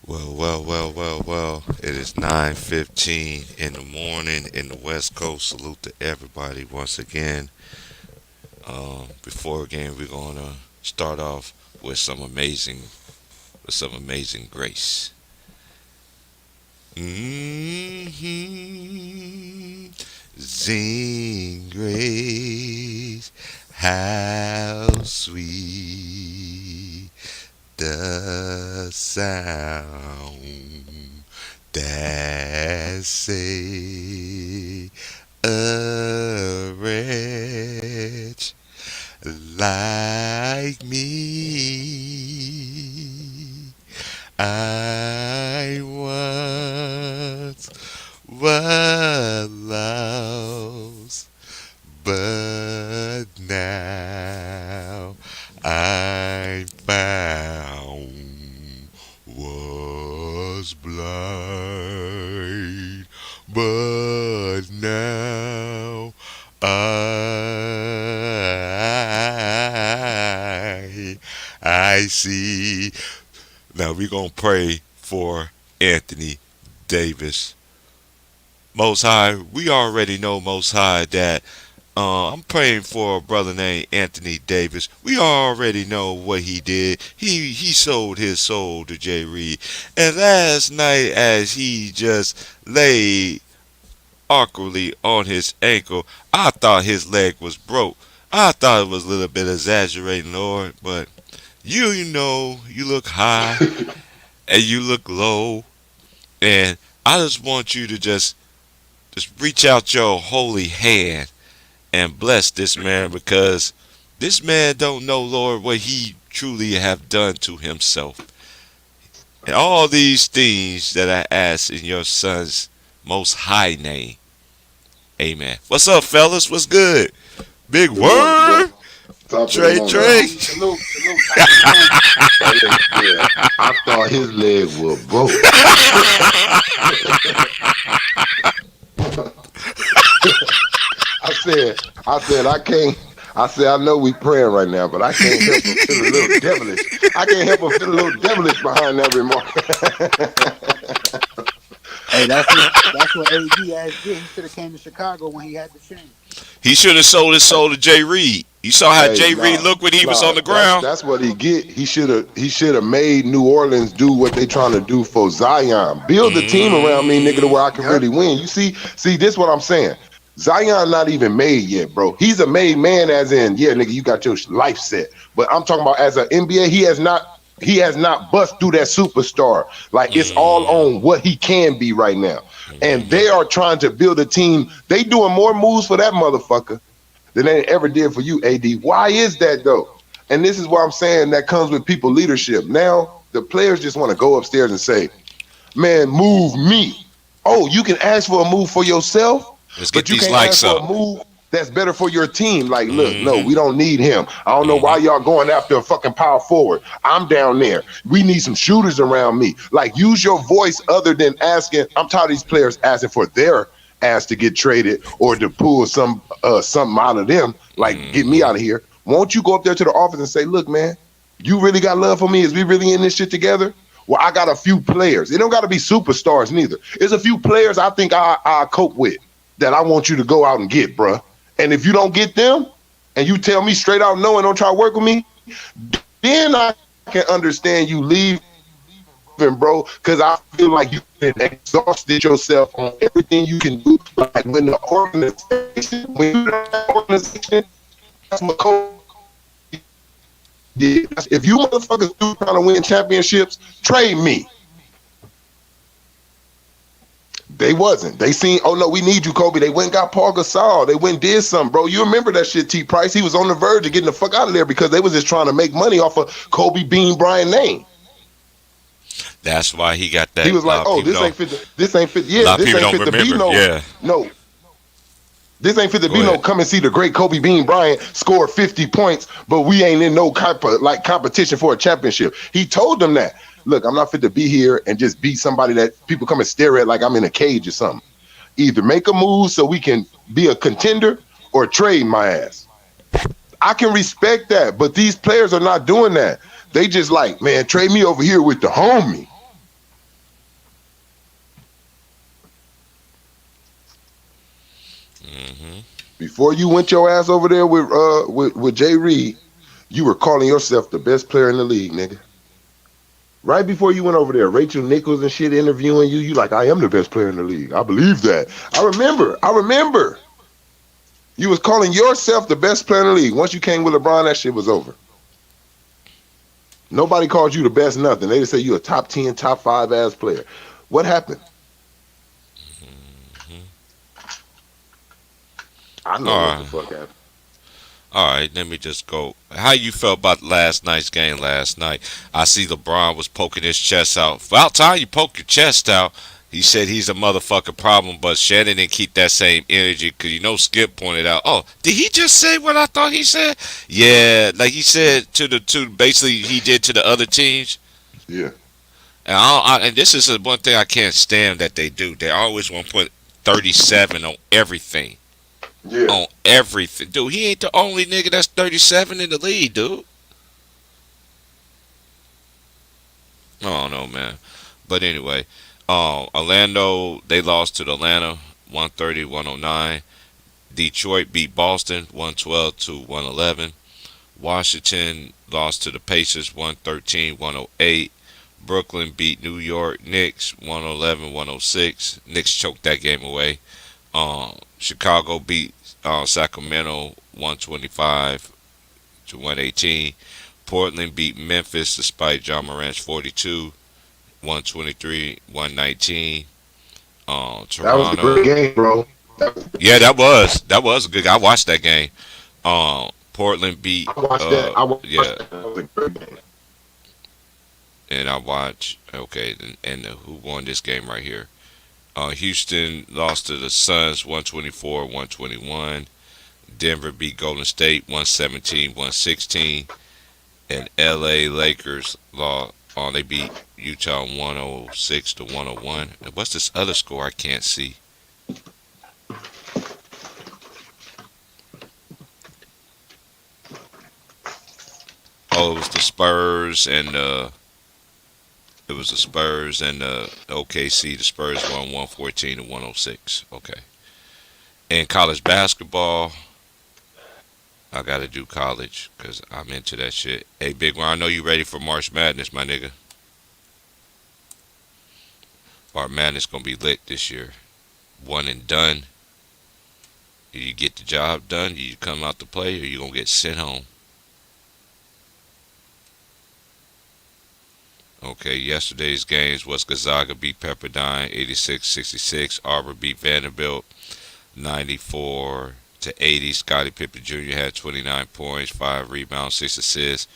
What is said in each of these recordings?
Well. It is 9:15 in the morning in the West Coast. Salute to everybody once again. Before again, we're gonna start off with some amazing grace. hmm Zing grace, how sweet the sound that say a wretch like me. I once was lost, but now I'm found. Was blind, but now I see. Now we're gonna pray for Anthony Davis. Most High, we already know Most High that I'm praying for a brother named Anthony Davis. We already know what he did. He sold his soul to Jay Reed. And last night as he just laid awkwardly on his ankle, I thought his leg was broke. I thought it was a little bit exaggerating, Lord, but you know, you look high and you look low, and I just want you to just reach out your holy hand and bless this man because this man don't know, Lord, what he truly have done to himself. And all these things that I ask in your son's most high name. Amen. What's up, fellas? What's good? Big Salute, bro. word. Top of the Trey morning. Trey. Salute, top of the morning. Yeah, I thought his leg was broke. I can't. I said, I know we praying right now, but I can't help but feel a little devilish. I can't help but feel a little devilish behind that remark. Hey, that's what AD asked did. He should have came to Chicago when he had the chance. He should have sold his soul to Jay Reed. You saw how Hey, Jay Reed looked when he was on the ground. that's what he get. He should have made New Orleans do what they trying to do for Zion. Build a team around me, nigga, to where I can Yep. really win. You see, this what I'm saying. Zion not even made yet, bro. He's a made man, as in, yeah, nigga, you got your life set. But I'm talking about as an NBA, he has not bust through that superstar. Like it's all on what he can be right now. And they are trying to build a team. They doing more moves for that motherfucker than they ever did for you, AD. Why is that though? And this is what I'm saying that comes with people leadership. Now the players just want to go upstairs and say, man, move me. Oh, you can ask for a move for yourself, Let's get but you these can't likes ask for a up. move that's better for your team. Like, look, no, we don't need him. I don't know why y'all going after a fucking power forward. I'm down there. We need some shooters around me. Like, use your voice other than asking. I'm tired of these players asking for their ass to get traded or to pull something out of them. Like, get me out of here. Won't you go up there to the office and say, look, man, you really got love for me? Is we really in this shit together? Well, I got a few players. It don't got to be superstars neither. There's a few players I think I cope with that I want you to go out and get, bruh. And if you don't get them, and you tell me straight out no and don't try to work with me, then I can understand you leaving, bro, because I feel like you've been exhausted yourself on everything you can do. Like when the organization, that's what Kobe did. If you motherfuckers do trying to win championships, trade me. They wasn't. They seen, oh no, we need you, Kobe. They went and got Paul Gasol. They went and did something, bro. You remember that shit, T. Price? He was on the verge of getting the fuck out of there because they was just trying to make money off of Kobe Bean Bryant name. That's why he got that. He was like, oh, this ain't fit. This ain't fit. Yeah, this ain't fit to be no. Yeah. No. This ain't fit to be no come and see the great Kobe Bean Bryant score 50 points, but we ain't in no competition for a championship. He told them that. Look, I'm not fit to be here and just be somebody that people come and stare at like I'm in a cage or something. Either make a move so we can be a contender or trade my ass. I can respect that, but these players are not doing that. They just like, man, trade me over here with the homie. Before you went your ass over there with Jay Reed, you were calling yourself the best player in the league, nigga. Right before you went over there, Rachel Nichols and shit interviewing you, you like, I am the best player in the league. I believe that. I remember. You was calling yourself the best player in the league. Once you came with LeBron, that shit was over. Nobody called you the best nothing. They just say you a top 10, top 5 ass player. What happened? Mhm. I know All what the right. fuck happened. All right, let me just go. How you felt about last night's game last night? I see LeBron was poking his chest out. About time you poke your chest out. He said he's a motherfucking problem, but Shannon didn't keep that same energy because you know Skip pointed out. Oh, did he just say what I thought he said? Yeah, like he said to basically he did to the other teams. Yeah. And this is the one thing I can't stand that they do. They always want to put 37 on everything. Yeah. On everything. Dude, he ain't the only nigga that's 37 in the league, dude. I don't know, man. But anyway, Orlando, they lost to the Atlanta 130-109. Detroit beat Boston 112 to 111. Washington lost to the Pacers 113-108. Brooklyn beat New York Knicks 111-106. Knicks choked that game away. Chicago beat Sacramento 125 to 118. Portland beat Memphis despite John Morant's 42, 123, 119. That was a great Toronto, game, bro. yeah, that was a good. I watched that game. Portland beat, I watched that. I watched yeah, that. That was a great game. and I watched. Okay, and who won this game right here? Houston lost to the Suns 124-121. Denver beat Golden State 117-116. And LA Lakers they beat Utah 106 to 101. And what's this other score I can't see? Oh, it was the Spurs and the OKC. The Spurs won 114 to 106. Okay. And college basketball, I got to do college because I'm into that shit. Hey, Big Ron, I know you ready for March Madness, my nigga. March Madness gonna be lit this year. One and done. You get the job done, you come out to play, or you gonna get sent home. Okay, yesterday's games was Gonzaga beat Pepperdine 86-66. Auburn beat Vanderbilt 94 to 80. Scottie Pippen Jr. had 29 points, 5 rebounds, 6 assists.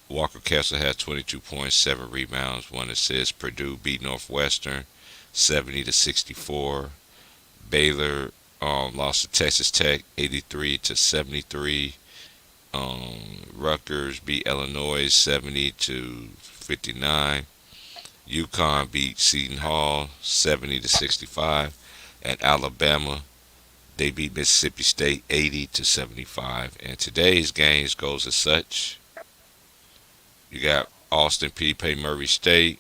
Walker Kessler had 22 points, 7 rebounds, 1 assist. Purdue beat Northwestern 70 to 64. Baylor lost to Texas Tech 83 to 73. Rutgers beat Illinois 70 to 59. UConn beat Seton Hall 70 to 65. And Alabama, they beat Mississippi State 80 to 75. And today's games goes as such. You got Austin P play Murray State.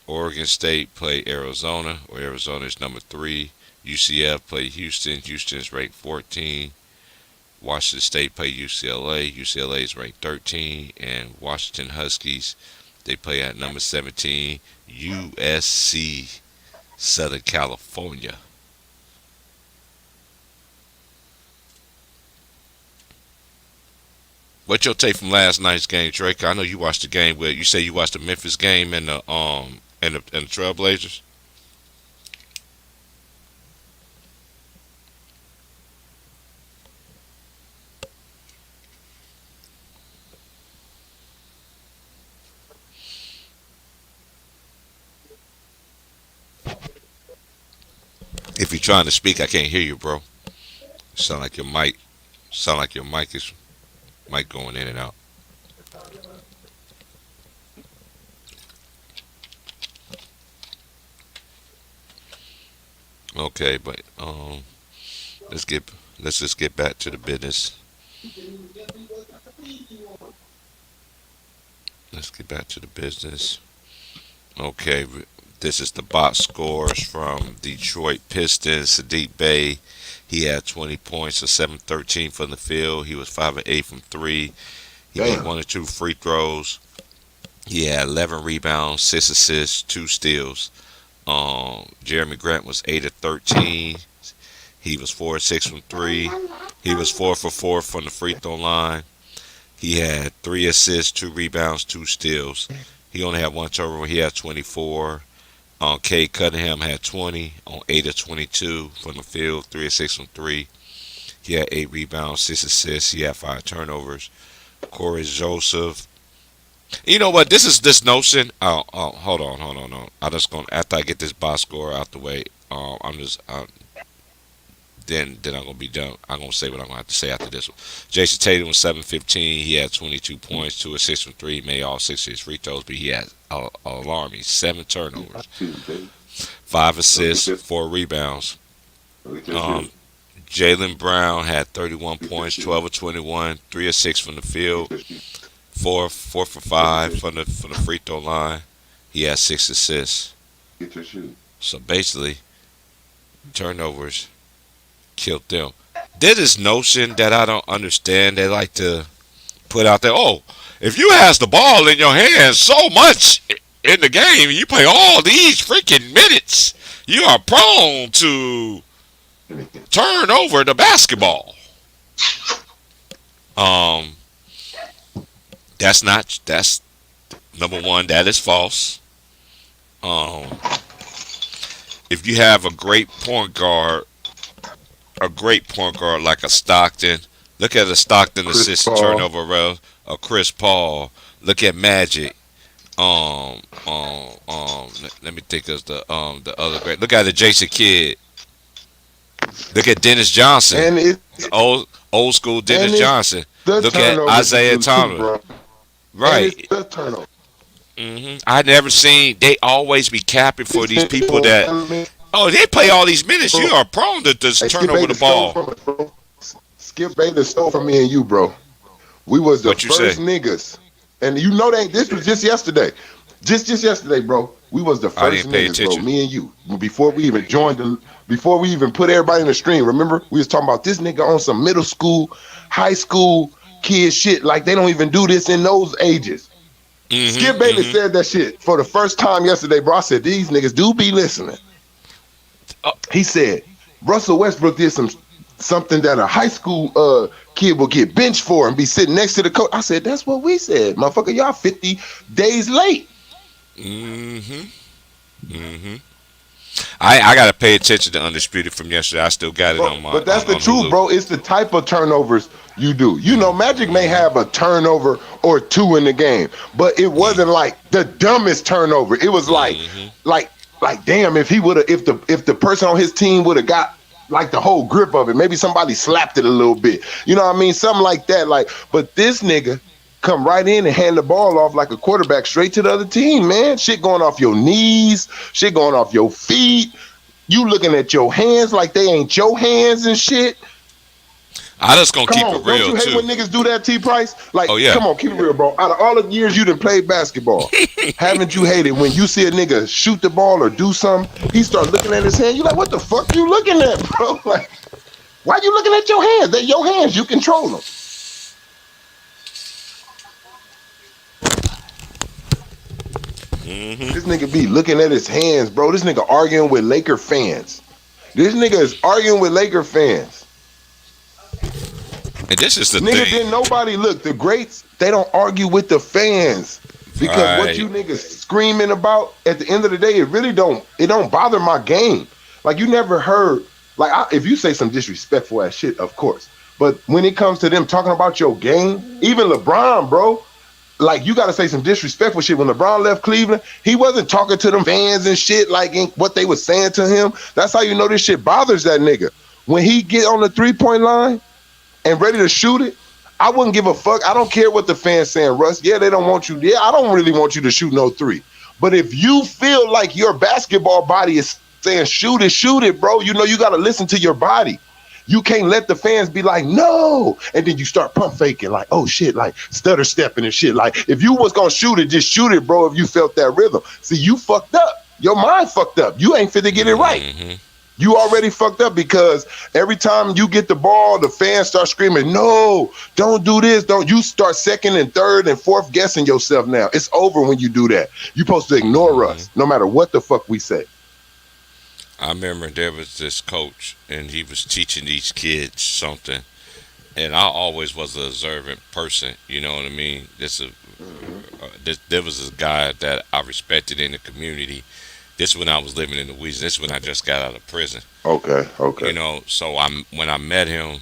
Oregon State play Arizona, where Arizona is number 3. UCF play Houston. Houston is ranked 14. Washington State play UCLA. UCLA is ranked 13. And Washington Huskies, they play at number 17. USC, Southern California. What's your take from last night's game, Drake? I know you watched the game where you say you watched the Memphis game and the Trailblazers. If you're trying to speak, I can't hear you, bro. Sound like your mic. Sound like your mic going in and out. Okay, but let's get let's just get back to the business. Let's get back to the business. Okay, This is the box scores from Detroit Pistons. Sadiq Bey, he had 20 points, a 7-13 from the field. He was 5 of 8 from three. He made Damn. one or two free throws. He had 11 rebounds, 6 assists, 2 steals. Jeremy Grant was 8 of 13. He was 4 of 6 from three. He was 4 for 4 from the free throw line. He had 3 assists, 2 rebounds, 2 steals. He only had one turnover. He had 24. Cade Cunningham had 20 on 8 of 22 from the field, 3 of 6 from three. He had 8 rebounds, 6 assists. He had 5 turnovers. Corey Joseph. You know what? This is this notion. Hold on. I'm just gonna after I get this box score out the way. I'm just then I'm gonna be done. I'm gonna say what I'm gonna have to say after this one. Jason Tatum was 7-15. He had 22 points, 2 assists from three. He made all 6 of his free throws, but he had alarming 7 turnovers, 5 assists, 4 rebounds. Um, Jalen Brown had 31 points, 12 of 21, 3 of 6 from the field, 4 for 5 from the free throw line. He had 6 assists. So basically, turnovers killed them. There's this notion that I don't understand. They like to put out there, oh, if you has the ball in your hands so much in the game, you play all these freaking minutes, you are prone to turn over the basketball. Um, that's number one. That is false. Um, if you have a great point guard like a Stockton, look at a Stockton Chris assist Paul. turnover rate, a Chris Paul. Look at Magic. Let me think of the other great. Look at the Jason Kidd. Look at Dennis Johnson, And it's old school Dennis it's Johnson. the Look at turnover Isaiah too, Thomas. bro. And Right. it's the turnover. I never seen they always be capping for these people that they play all these minutes. You are prone to just Hey, turn Skip over the Bayless stole ball. from us, bro. Skip Bayless stole from me and you, bro. We was the What you first say? niggas, and you know that this was just yesterday, just yesterday, bro. We was the I first didn't pay niggas, bro. attention. Me and you, before we even before we even put everybody in the stream. Remember, we was talking about this nigga on some middle school, high school kid shit. Like they don't even do this in those ages. Skip Bayless said that shit for the first time yesterday, bro. I said these niggas do be listening. He said Russell Westbrook did something that a high school kid will get benched for and be sitting next to the coach. I said, that's what we said. Motherfucker, y'all 50 days late. I gotta pay attention to Undisputed from yesterday. I still got it Bro, on my. but that's the on truth, Hulu. bro. It's the type of turnovers you do. You know, Magic may have a turnover or two in the game, but it wasn't like the dumbest turnover. It was like damn, if he would have, if the person on his team would have got like the whole grip of it, maybe somebody slapped it a little bit. You know what I mean? Something like that. Like, but this nigga come right in and hand the ball off like a quarterback straight to the other team, man. Shit going off your knees, shit going off your feet. You looking at your hands like they ain't your hands and shit. I just gonna Come keep on, it don't real you hate too. when niggas do that, T Price? Like, Oh, yeah. come on, keep it real, bro. Out of all the years you done played basketball, haven't you hated when you see a nigga shoot the ball or do something, he start looking at his hand, you like, what the fuck you looking at, bro? Like, why you looking at your hands? They're your hands, you control them. This nigga be looking at his hands, bro. This nigga arguing with Laker fans. This nigga is arguing with Laker fans. And this is the Nigga, thing. didn't nobody look. The greats, they don't argue with the fans. Because what Right. you niggas screaming about, at the end of the day, it don't bother my game. Like, you never heard, if you say some disrespectful ass shit, of course. But when it comes to them talking about your game, even LeBron, bro, like, you got to say some disrespectful shit. When LeBron left Cleveland, he wasn't talking to them fans and shit like what they was saying to him. That's how you know this shit bothers that nigga. When he get on the 3-point line and ready to shoot it, I wouldn't give a fuck. I don't care what the fans saying, Russ. Yeah, they don't want you. Yeah, I don't really want you to shoot no three. But if you feel like your basketball body is saying shoot it, bro, you know you got to listen to your body. You can't let the fans be like, no. And then you start pump faking like, oh, shit, like stutter stepping and shit. Like, if you was going to shoot it, just shoot it, bro, if you felt that rhythm. See, you fucked up. your mind fucked up. You ain't fit to get it right. Mm-hmm. You already fucked up because every time you get the ball, the fans start screaming, no, don't do this. Don't you start second and third and fourth guessing yourself now. It's over when you do that. You're supposed to ignore Mm-hmm. us no matter what the fuck we say. I remember there was this coach, and he was teaching these kids something, and I always was an observant person. You know what I mean? There was this guy that I respected in the community. This when I was living in Louisiana. This when I just got out of prison. Okay, okay. You know, so when I met him,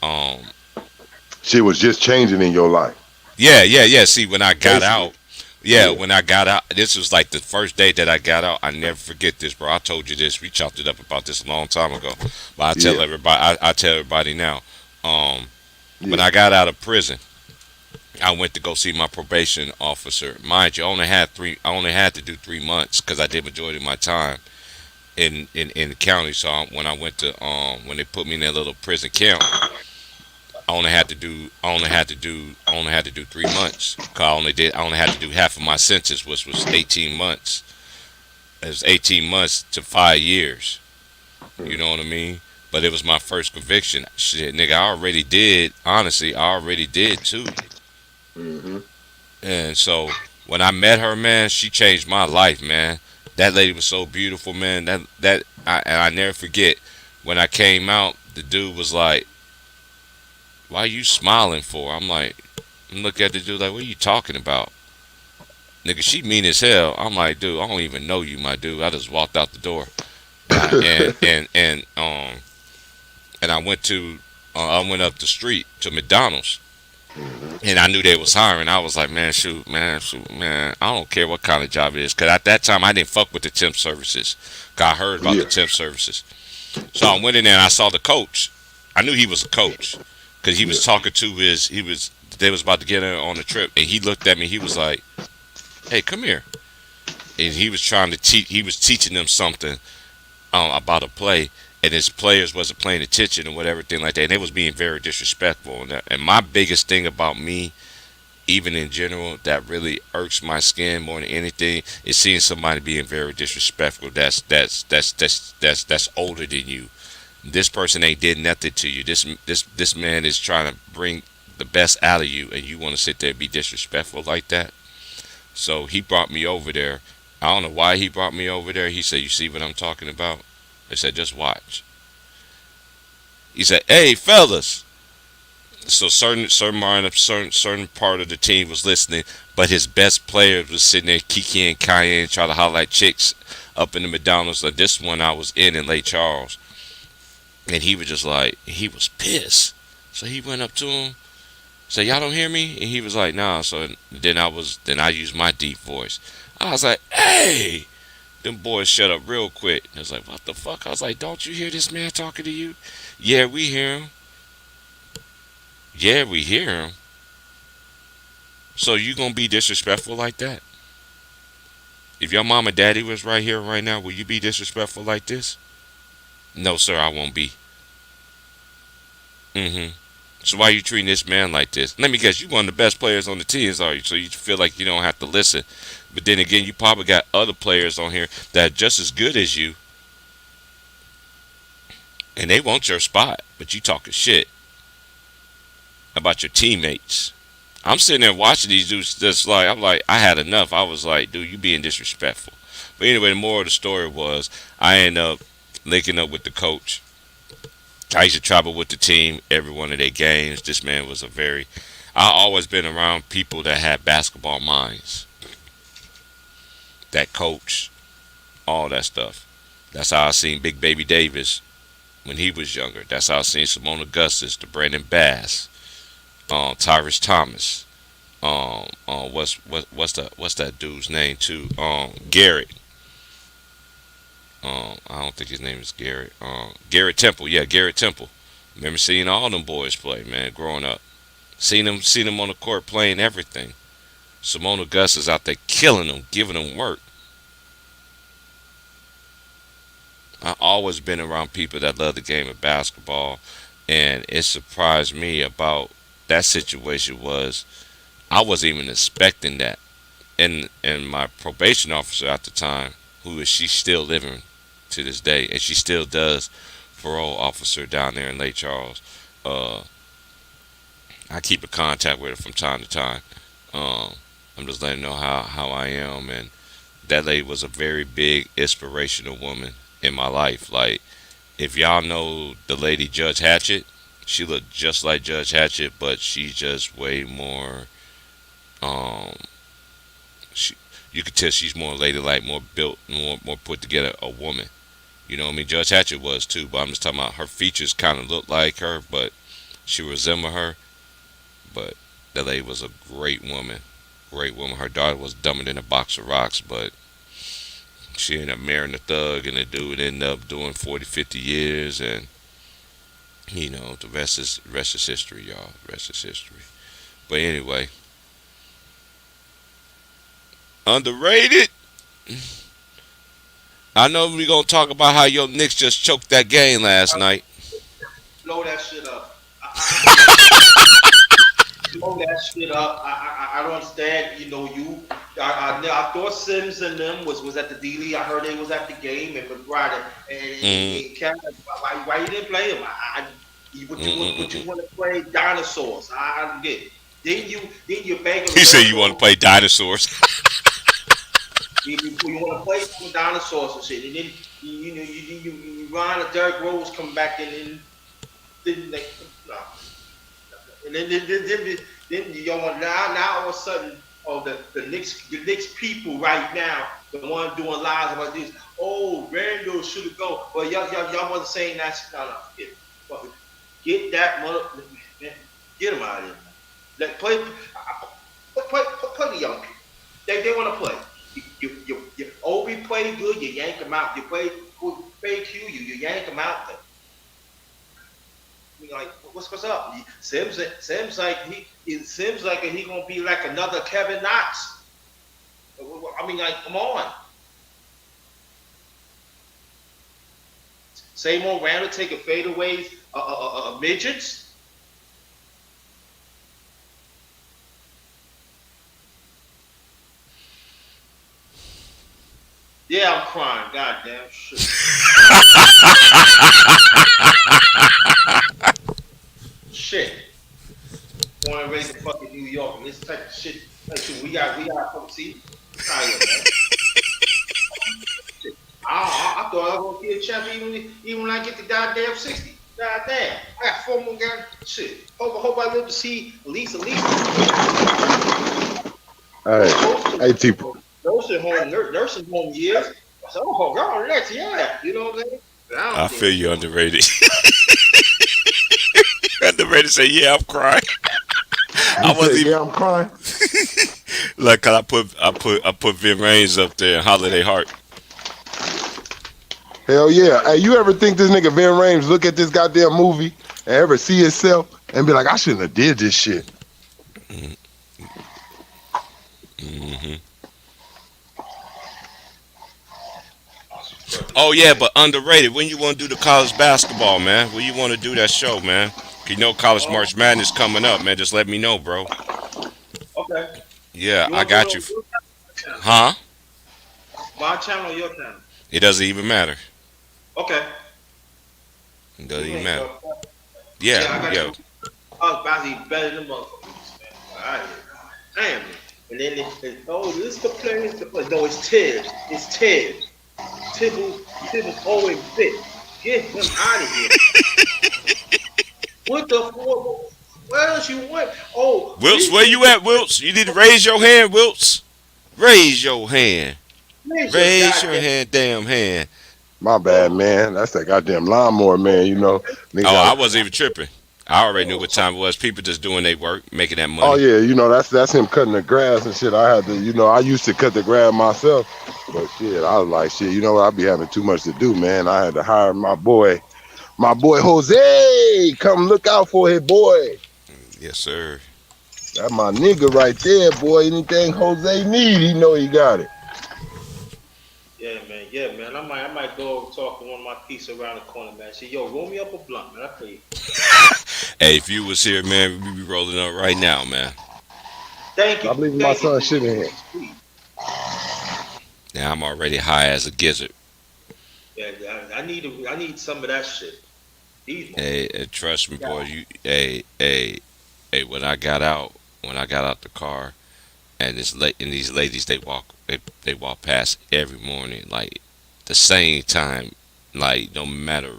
um, Shit was just changing in your life, yeah. See, when I got basically. out, yeah, Yeah, when I got out, this was like the first day that I got out. I never forget this, bro. I told you this. We chopped it up about this a long time ago, but I tell yeah, everybody. I tell everybody now. Um, when yeah. I got out of prison, I went to go see my probation officer. Mind you, I only had to do 3 months because I did majority of my time in the county. So when I went to when they put me in that little prison camp, I only had to do 3 months. 'Cause I only had to do half of my sentence, which was 18 months. It was 18 months to 5 years. You know what I mean? But it was my first conviction. Shit, nigga, I already did. Honestly, I already did too. Mm-hmm. And so when I met her, man, she changed my life, man. That lady was so beautiful, man. And I never forget when I came out. The dude was like, "Why are you smiling for?" I'm like, I'm looking at the dude like, "What are you talking about, nigga? She mean as hell." I'm like, "Dude, I don't even know you, my dude." I just walked out the door, and I went to I went up the street to McDonald's. Mm-hmm. And I knew they was hiring. I was like, man, shoot, man, I don't care what kind of job it is. Because at that time, I didn't fuck with the temp services. 'Cause I heard about Yeah, the temp services. So I went in there and I saw the coach. I knew he was a coach. Because he yeah. was talking to they was about to get on the trip. And he looked at me. He was like, hey, come here. And he was trying to he was teaching them something about a play. And his players wasn't paying attention and whatever, thing like that. And they was being very disrespectful. And my biggest thing about me, even in general, that really irks my skin more than anything is seeing somebody being very disrespectful. That's older than you. This person ain't did nothing to you. This man is trying to bring the best out of you, and you want to sit there and be disrespectful like that. So he brought me over there. I don't know why he brought me over there. He said, "You see what I'm talking about?" I said, "Just watch." He said, "Hey, fellas." So certain part of the team was listening, but his best players was sitting there kiki and Kanye trying to holler at chicks up in the McDonald's. Like this one I was in Lake Charles, and he was just like he was pissed. So he went up to him, said, "Y'all don't hear me?" And he was like, "Nah." So then I used my deep voice. I was like, "Hey." Them boys shut up real quick. I was like, "What the fuck?" I was like, "Don't you hear this man talking to you?" "Yeah, we hear him." "Yeah, we hear him." So you gonna be disrespectful like that? If your mom and daddy was right here right now, will you be disrespectful like this? No, sir, I won't be. Mm-hmm. So why are you treating this man like this? Let me guess, you one of the best players on the teams, are you? So you feel like you don't have to listen. But then again, you probably got other players on here that are just as good as you, and they want your spot, but you talking shit about your teammates. I'm sitting there watching these dudes just like I'm like I had enough. I was like, dude, you being disrespectful. But anyway, the moral of the story was I ended up linking up with the coach. I used to travel with the team every one of their games. This man was I always been around people that had basketball minds, that coach, all that stuff. That's how I seen Big Baby Davis when he was younger. That's how I seen Simone Augustus, the Brandon Bass, Tyrus Thomas. What's that dude's name too? Garrett. I don't think his name is Garrett. Garrett Temple. Yeah, Garrett Temple. Remember seeing all them boys play, man, growing up. Seen them on the court playing everything. Simone Augustus out there killing them, giving them work. I always been around people that love the game of basketball, and it surprised me about that situation was I wasn't even expecting that. And my probation officer at the time, who is she still living to this day, and she still does parole officer down there in Lake Charles. Uh, I keep in contact with her from time to time. Um, I'm just letting her know how I am, and that lady was a very big inspirational woman in my life. Like, if y'all know the lady Judge Hatchett, she looked just like Judge Hatchett, but she's just way more. Um, she, you could tell she's more ladylike, more built, more put together. A woman, you know what I mean? Judge Hatchett was too, but I'm just talking about her features kind of look like her, but she resembled her. But that lady was a great woman, great woman. Her daughter was dumber than a box of rocks, but she ended up marrying a thug, and the dude ended up doing 40, 50 years, and the rest is history, y'all. The rest is history. But anyway, underrated. I know we gonna talk about how your Knicks just choked that game last night. Blow that shit up. I blow that shit up. I don't understand. I thought Sims and them was at the D League. I heard they was at the game and McBride Mm, and Kevin. Why you didn't play him? Would you want to play dinosaurs? I don't get it. Didn't you beg he him said you want to play dinosaurs. you want to play some dinosaurs and shit, and then you Ron and Derrick Rose come back in and then they no. And then you don't want now all of a sudden, oh the Knicks people right now, the one doing lies about this. Oh, Randall should have go. Well, y'all wasn't saying that. No, get it. Get that mother, man, get him out of here. Man. Let play the young people. They want to play. You Obi played good. You yank him out. You play good. Fake you yank him out. Like what's up? Sims like he seems like he gonna be like another Kevin Knox. I mean, like, come on. Same old Randall taking fadeaways, midgets. Yeah, I'm crying. Goddamn shit. Shit. Born and raised in fucking New York, and this type of shit. Like, shit, we got fucking see. Out here, man. Shit. I thought I was gonna get a champion even when I get to goddamn 60. Goddamn. I got 4 more guys. Shit. Hope I live to see at least Hey, hey, T. nursing home years. So, oh, God, next, yeah. You know what I'm saying? But I I don't feel think. you underrated. Underrated say, yeah, I'm crying. You I wasn't said, even yeah, I'm crying. like, 'cause I put Vin Raines up there, Holiday Heart. Hell yeah. Hey, you ever think this nigga Vin Rames look at this goddamn movie and ever see himself and be like, I shouldn't have did this shit? Hmm. Oh yeah, but underrated. When you want to do the college basketball, man? When you want to do that show, man? College Oh, March Madness coming up, man. Just let me know, bro. okay. Yeah, You I want to do it got you. on your channel? Huh? My channel or your channel? It doesn't even matter. Okay. It doesn't You even ain't matter. go. Yeah, Yeah, I got yeah. you. I was about to be better than motherfuckers, man. All right. Damn it. And then oh, this is the player, this is the player. No, it's Tibbs. It's Tibbs. Tibbs always fit. Get him out of here. What the fuck? Where else you want? Oh, Wilts, where you at, Wilts? You need to raise your hand, Wilts. Raise your hand. raise your Raise your goddamn hand, damn hand. My bad, yo. man. That's that goddamn lawnmower, man. You know, nigga Oh, I got. wasn't even tripping. I already knew Yo, what time it was. People just doing their work, making that Oh money. yeah, you know that's him cutting the grass and shit. I had to, I used to cut the grass myself, but shit, I was like, shit, you know what? I be having too much to do, man. I had to hire my boy Jose, come look out for his boy. Yes, sir. That my nigga right there, boy. Anything Jose need, he know he got it. yeah, man. Yeah, man. I might go over talk to one of my pieces around the corner, man. Say, yo, roll me up a blunt, man. I tell you. Hey, if you was here, man, we be rolling up right now, man. Thank you, Stop leaving my thank you, son shit in here. please. Now I'm already high as a gizzard. Yeah, I need some of that shit. These Hey, motherfuckers. trust me, boy. Yeah. Hey, when I got out the car, and these ladies, they walk past every morning, like the same time, like no matter.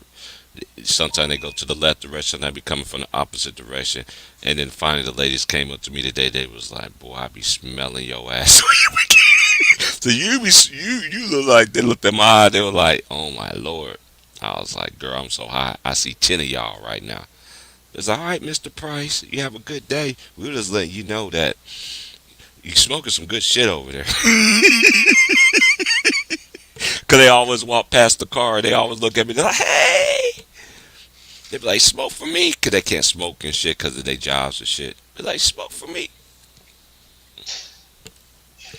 Sometimes they go to the left direction, I be coming from the opposite direction, and then finally the ladies came up to me today. They was like, "Boy, I be smelling your ass." So you look like they looked at my eye. They were like, "Oh my lord." I was like, "Girl, I'm so high. I see 10 of y'all right now." It's all right, Mr. Price. You have a good day. We'll just let you know that you smoking some good shit over there. Cause they always walk past the car. They always look at me. They're like, "Hey." They be like, "Smoke for me," cause they can't smoke and shit cause of their jobs and shit. They like, "Smoke for me."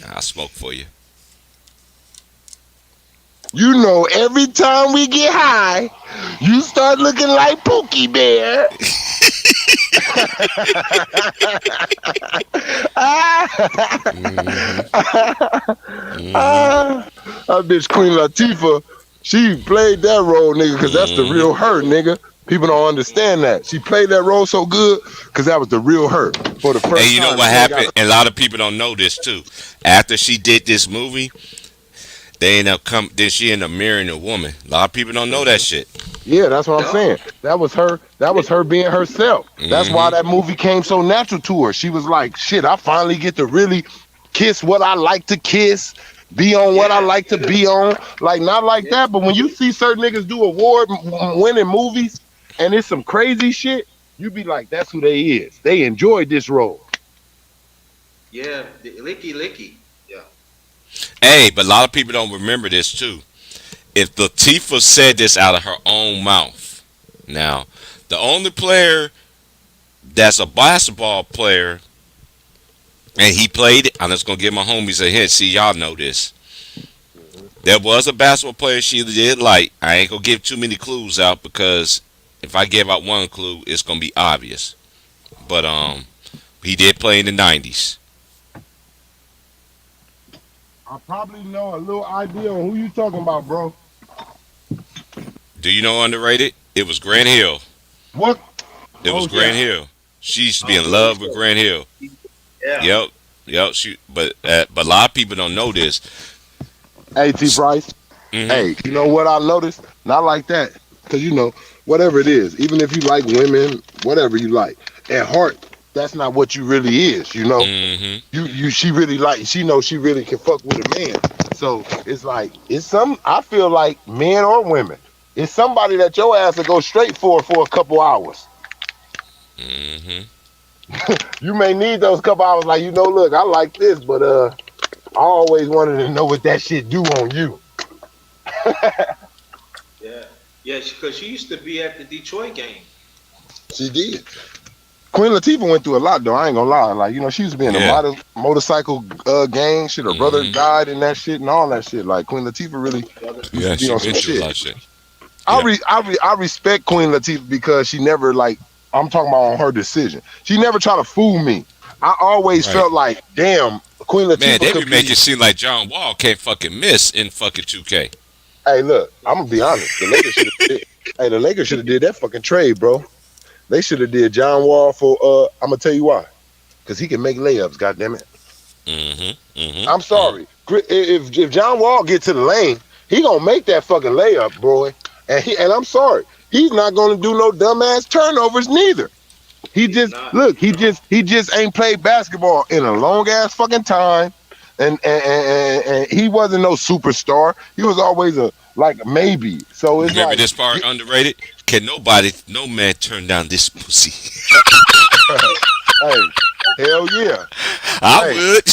I'll smoke for you. You know, every time we get high, you start looking like Pookie Bear. Hmm. Hmm. That bitch Queen Latifah, she played that role, nigga, because that's the Hmm. real her, nigga. People don't understand that. She played that role so good because that was the real her for the And first you know time. what She ain't got happened? And a lot of people don't know this too. After she did this movie, they end up come. Then she ended up marrying a woman. A lot of people don't know that Mm-hmm. shit. Yeah, that's what I'm Yup. saying. That was her. That was her being herself. That's why Hmm. that movie came so natural to her. She was like, "Shit, I finally get to really kiss what I like to kiss, be on what I Yeah. like to be on." Like not like Yeah. that, but when you see certain niggas do award-winning movies and it's some crazy shit, you be like, "That's who they is. They enjoyed this role." Yeah. The licky licky. Yeah. Hey, but a lot of people don't remember this too. If Latifah said this out of her own mouth, now the only player that's a basketball player, and he played it. I'm just gonna give my homies a hint. See, y'all know this. Mhm. There was a basketball player she did like. I ain't gonna give too many clues out because if I give out one clue, it's gonna be obvious. But he did play in the '90s. I probably know a little idea on who you talking about, bro. Do you know underrated? It was Grant Hill. What? It was Oh Grant yeah. Hill. She used to be Oh, in for love with sure. Grant Hill. Yeah. Yep, yep. But a lot of people don't know this. Hey, T. Price. Hmm. Hey, you know what I noticed? Not like that. Because, whatever it is, even if you like women, whatever you like, at heart, that's not what you really is. Hmm. She really she knows she really can fuck with a man. So it's like, I feel like men or women, it's somebody that your ass will go straight for a couple hours. Hmm. You may need those couple hours, like, look, I like this, but I always wanted to know what that shit do on you. Yeah. Yeah. Because she used to be at the Detroit game. She did. Queen Latifah went through a lot though. I ain't gonna lie. Like she used to be in a Yeah. motorcycle gang. Shit, her brother Hmm. died in that shit and all that shit. Like Queen Latifah really Brother. used to Yeah. be She on some been through a shit. lot of shit. Yeah. I respect Queen Latifah because she never like I'm talking about on her decision. She never tried to fool me. I always Right. felt like, damn, Queen Man, Latifah they be could making be. it seem like John Wall can't fucking miss in fucking 2K. Hey, look, I'm gonna be honest. The Lakers should have did. Hey, the Lakers should have did that fucking trade, bro. They should have did John Wall for. I'm gonna tell you why. Because he can make layups. God damn it. Hmm. Hmm. I'm Hmm. sorry. If John Wall get to the lane, he gonna make that fucking layup, boy. And I'm sorry, he's not gonna do no dumbass turnovers neither. He He's just not. look, he just ain't played basketball in a long ass fucking time, and he wasn't no superstar. He was always a like maybe. So it's Remember like, this part underrated? Can nobody, no man turn down this pussy? hey, hell yeah. I Hey, would.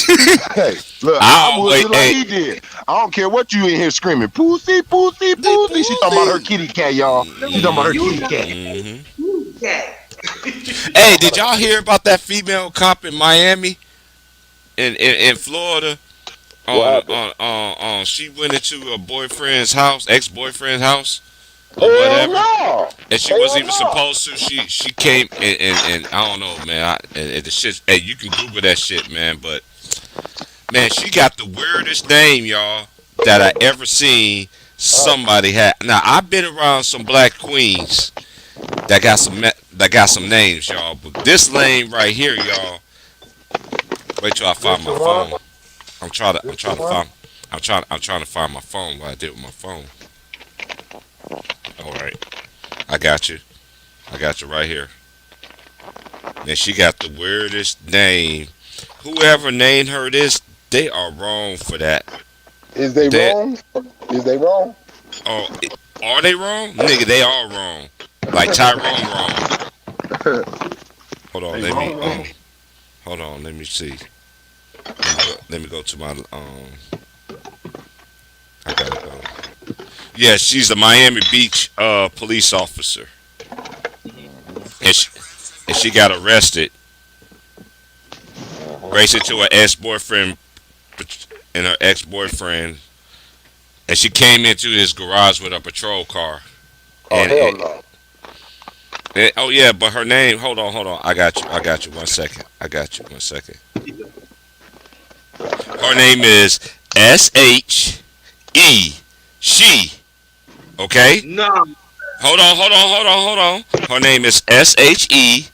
hey, look, I I would always, just like hey, he did. I don't care what you in here screaming, pussy, pussy, the pussy. She talking about her pussy. kitty cat, y'all. She talking about her Hmm. kitty cat. Hmm. Yeah. She Hey, talking did about y'all hear about that female cop in Miami, in Florida? what happened. She went into a boyfriend's house, ex-boyfriend's house, or Hell whatever, no. and she Hell wasn't even no. supposed to. She came and I don't know, man. And the shit. Hey, you can Google that shit, man. But man, she got the weirdest name, y'all. that I ever seen somebody had. Now I've been around some black queens that got some names, y'all. But this lane right here, y'all. Wait till I find my phone. I'm trying to find I'm trying to find my phone. What I did with my phone. All right, I got you. I got you right here. And she got the weirdest name. Whoever named her this, they are wrong for that. Is they They wrong? Is they wrong? oh, are they wrong? Nigga, they are wrong. Like Tyrone wrong. Hold on, They wrong, wrong. hold on, let me see. Let me go to my I gotta go. Yeah, she's a Miami Beach police officer, and she got arrested, racing to her ex-boyfriend and her ex-boyfriend, and she came into his garage with a patrol car. Oh And, hell and, no. oh yeah, but her name. Hold on. I got you. 1 second. I got you. 1 second. Her name is SHE. She. Okay. No. Hold on. Her name is SHELANDRA.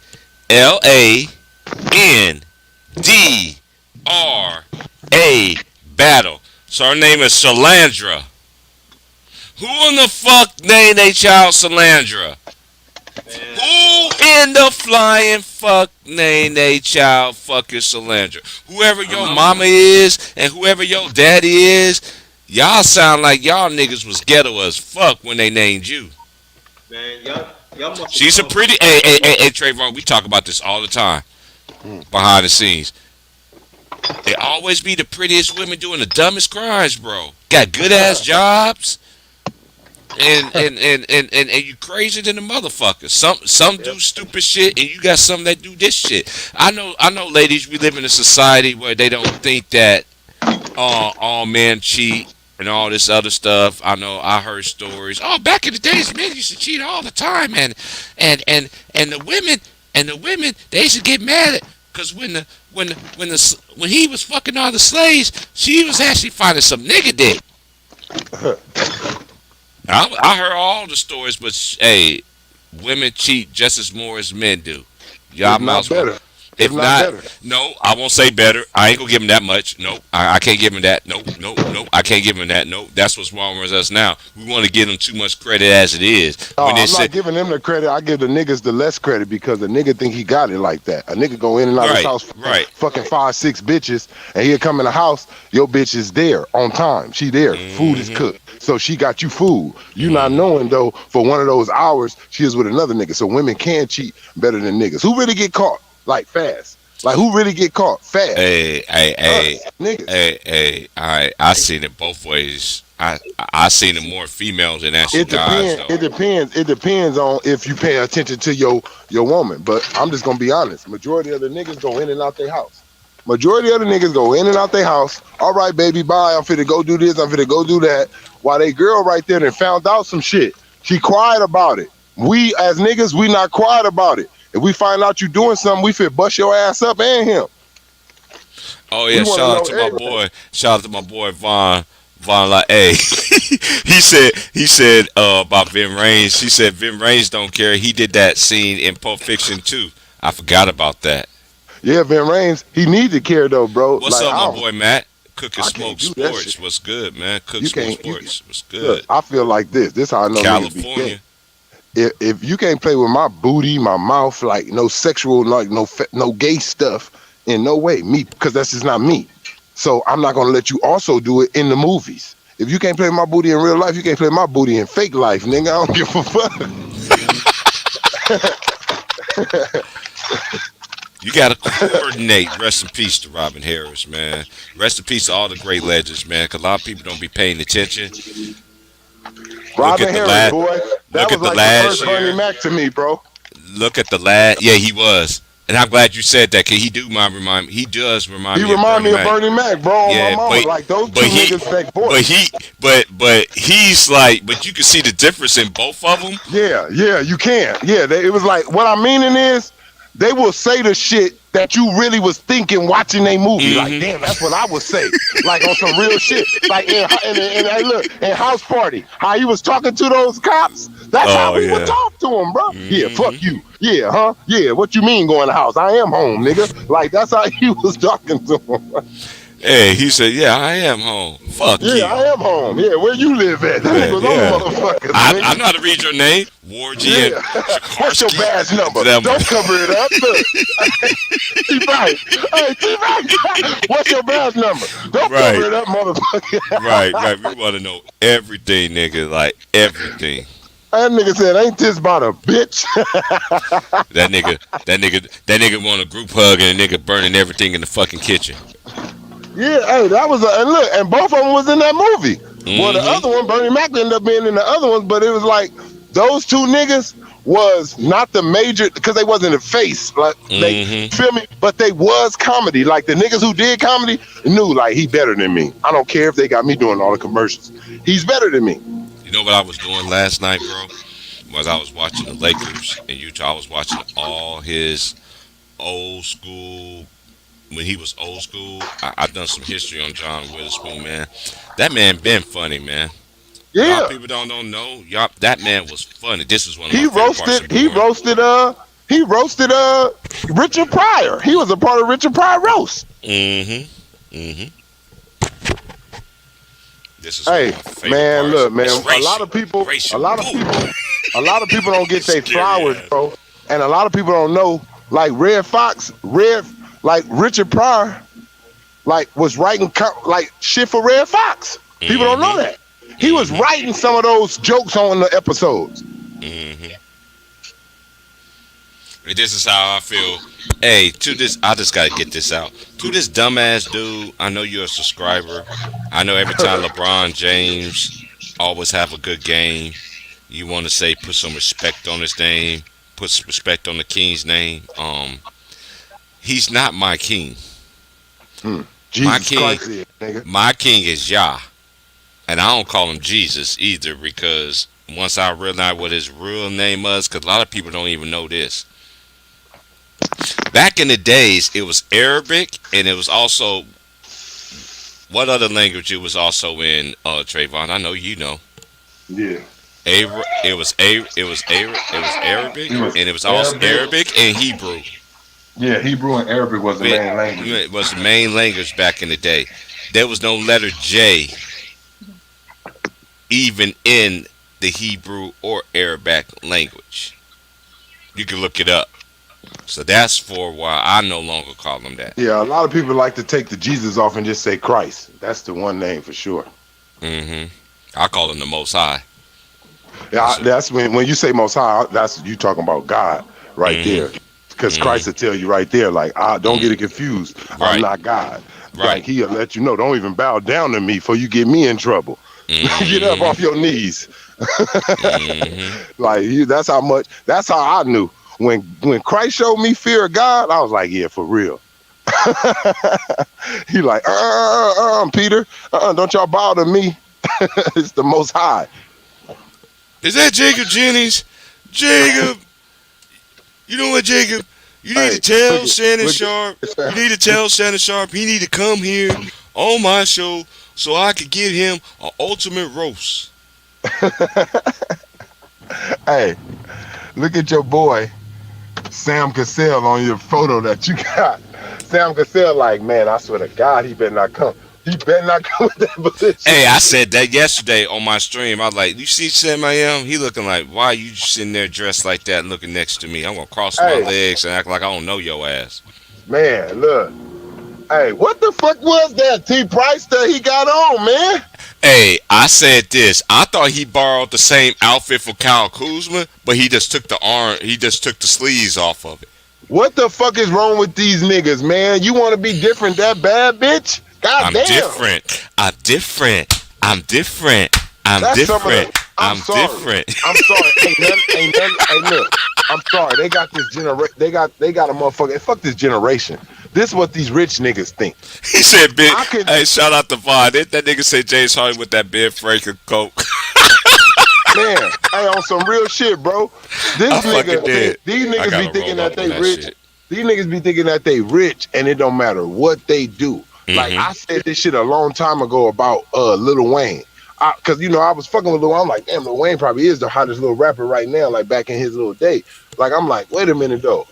Battle. So her name is Salandra. Who in the fuck named a child Salandra? Man, Who in the flying fuck named a child fucking Salandra? Whoever your mama is and whoever your daddy is, y'all sound like y'all niggas was ghetto as fuck when they named you. man, y'all must. She's a pretty. Hey, Trayvon, we talk about this all the time behind the scenes. They always be the prettiest women doing the dumbest crimes, bro. Got good ass jobs. And you crazy than the motherfucker. Some do stupid shit, and you got some that do this shit. I know, ladies. We live in a society where they don't think that all men cheat and all this other stuff. I know. I heard stories. Oh, back in the days, men used to cheat all the time, and the women they used to get mad at because when he was fucking all the slaves, she was actually finding some nigga dick. I heard all the stories, but hey, women cheat just as more as men do. Y'all If not better. If If not not, better. no, I won't say better. I ain't gonna give him that much. Nope, I can't give him that. Nope, I can't give him that. Nope, that's what's wrong with us now. We want to give them too much credit as it is. Oh, When they I'm say, not giving them the credit. I give the niggas the less credit because the nigga think he got it like that. A nigga go in and out of his house, fucking 5-6 bitches, and he'll come in the house. Your bitch is there on time. She there. Food is cooked, so she got you food. You not knowing though, for one of those hours, she is with another nigga. So women can cheat better than niggas. Who really get caught like fast? Like who really get caught fast? hey, Niggas. I seen it both ways. I seen it more females than actually It guys. depends. Though. It depends on if you pay attention to your woman. But I'm just gonna be honest. Majority of the niggas go in and out their house. Majority of the niggas go in and out their house. All right, baby, bye. I'm finna go do this. I'm finna go do that. While they girl right there and found out some shit. She quiet about it. We as niggas, we not quiet about it. If we find out you doing something, we fit bust your ass up and him. Oh yeah, shout out to my boy. Shout out to my boy Von. Von, like, hey, he said about Vin Raines. He said Vin Raines don't care. He did that scene in Pulp Fiction too. I forgot about that. Yeah, Vin Raines, he need to care though, bro. What's like, up, my boy Matt? Cook and I Smoke can't do that Sports. shit. What's good, man? Cook You Smoke can't- you- Sports. What's good? Look, I feel like this. This how I know niggas be California. gay. If you can't play with my booty, my mouth, like no sexual, like no gay stuff, in no way, me, because that's just not me. So I'm not gonna let you also do it in the movies. If you can't play my booty in real life, you can't play my booty in fake life, nigga. I don't give a fuck. You gotta coordinate. Rest in peace to Robin Harris, man. Rest in peace to all the great legends, man. Cause a lot of people don't be paying attention. Robin at the Harris, last- boy, that look was at the like last the first year. Bernie Mac to me, bro. Look at the lad. Yeah, he was. And I'm glad you said that, cause he does remind me. He Of remind me of Mac. Bernie Mac, bro. On Yeah, my mama, but- like those two but he- niggas fake boys. But he's like, but you can see the difference in both of them. Yeah, you can. Yeah, it was like what I'm meaning is they will say the shit that you really was thinking watching a movie. Like, Mm-hmm. damn, that's what I would say. Like on some real shit. Like hey, look, in House Party, how he was talking to those cops. That's how Oh we would yeah. talk to him, bro. Yeah, Mm-hmm. fuck you. Yeah, huh? Yeah, what you mean going to house? I am home, nigga. Like that's how he was talking to him. Hey, he said, "Yeah, I am home. Fuck Yeah, you." I am home. Yeah, where you live at? That nigga Man, was on the yeah. motherfuckers, I nigga. know how to read your name, Wargy and Yeah. What's your Shikarsky. badge number? Them. Don't cover it up. Look. T-Right. Hey, T-Right. What's your badge number? Don't cover Right, it up, motherfucker. right. We want to know everything, nigga. Like everything. That nigga said, ain't this about a bitch? That nigga want a group hug and a nigga burning everything in the fucking kitchen. Yeah, hey, that was and look, and both of them was in that movie. Well, the Mm-hmm. other one, Bernie Mac ended up being in the other ones, but it was like those two niggas was not the major because they wasn't the face. Like they Mm-hmm. feel me, but they was comedy. Like the niggas who did comedy knew like he better than me. I don't care if they got me doing all the commercials. He's better than me. You know what I was doing last night, bro? Was I was watching the Lakers in Utah. I was watching all his old school. When he was old school, I done some history on John Witherspoon, man. That man been funny, man. A lot Yeah, of people don't know. Y'all, that man was funny. This is one of my he favorite parts of roasted. He doing. roasted. He roasted. Richard Pryor. He was a part of Richard Pryor roast. Mm-hmm. Mm-hmm. This is Hey, one of my favorite man, parts. look, man. It's A racial. lot of people. Racial. A lot of Ooh. people. A lot of people don't get their Scary flowers, ass. bro. And a lot of people don't know. Like like Richard Pryor, like was writing like shit for Red Fox. People don't know that. He was writing some of those jokes on the episodes. Mm-hmm. And this is how I feel. Hey, to this, I just gotta get this out. To this dumbass dude, I know you're a subscriber. I know every time LeBron James always have a good game, you want to say put some respect on his name, put some respect on the king's name. He's not my king. Jesus king- Christ, yeah, nigga. My king is Yah, and I don't call him Jesus either because once I realized what his real name was, because a lot of people don't even know this. Back in the days, it was Arabic, and it was also what other language it was also in, Trayvon? I know you know. Yeah. It was Arabic, and it was also Arabic and Hebrew. Yeah, Hebrew and Arabic was the main language. It was the main language back in the day. There was no letter J even in the Hebrew or Arabic language. You can look it up. So that's for why I no longer call them that. Yeah, a lot of people like to take the Jesus off and just say Christ. That's the one name for sure. Mm-hmm. I call him the Most High. Yeah, that's when you say Most High, that's you talking about God right Mhm. there. Because Christ will tell you right there, like, don't get it confused. Right. I'm not God. Right. Like he'll let you know, don't even bow down to me before you get me in trouble. Get up off your knees. Mm-hmm. Like that's how I knew. When Christ showed me fear of God, I was like, yeah, for real. He like, Peter, don't y'all bow to me. It's the Most High. Is that Jacob Jennings? Jacob, you know what, Jacob? You need Hey, to tell look Shannon at- Sharp. You need to tell Shannon Sharp he need to come here on my show so I could get him an ultimate roast. Hey, look at your boy, Sam Cassell, on your photo that you got. Sam Cassell, like, man, I swear to God, he better not come. He better not come with that position. Hey, I said that yesterday on my stream. I was like, you see Sam I am? He looking like, why are you sitting there dressed like that and looking next to me? I'm going to cross my Hey. legs and act like I don't know your ass. Man, look. Hey, what the fuck was that T Price that he got on, man? Hey, I said this. I thought he borrowed the same outfit for Kyle Kuzma, but he just took the sleeves off of it. What the fuck is wrong with these niggas, man? You want to be different that bad, bitch? God I'm damn. different. I'm different. I'm different. I'm That's some of different. the- I'm sorry. different. I'm sorry. Ain't nothing. Hey, look. I'm sorry. They got this generation. They got a motherfucker. Fuck this generation. This is what these rich niggas think. He said, "Big." I could- Hey, shout out to Vaughn. That nigga said James Harden with that Ben Franklin coke. Man, hey, on some real shit, bro. This I fucking nigga, did. these I niggas gotta be thinking roll that up on they that rich. shit. These niggas be thinking that they rich and it don't matter what they do. Like Mm-hmm. I said this shit a long time ago about Lil Wayne. Cause I was fucking with Lil Wayne. I'm like, damn, Lil Wayne probably is the hottest little rapper right now, like back in his little day. Like I'm like, wait a minute though.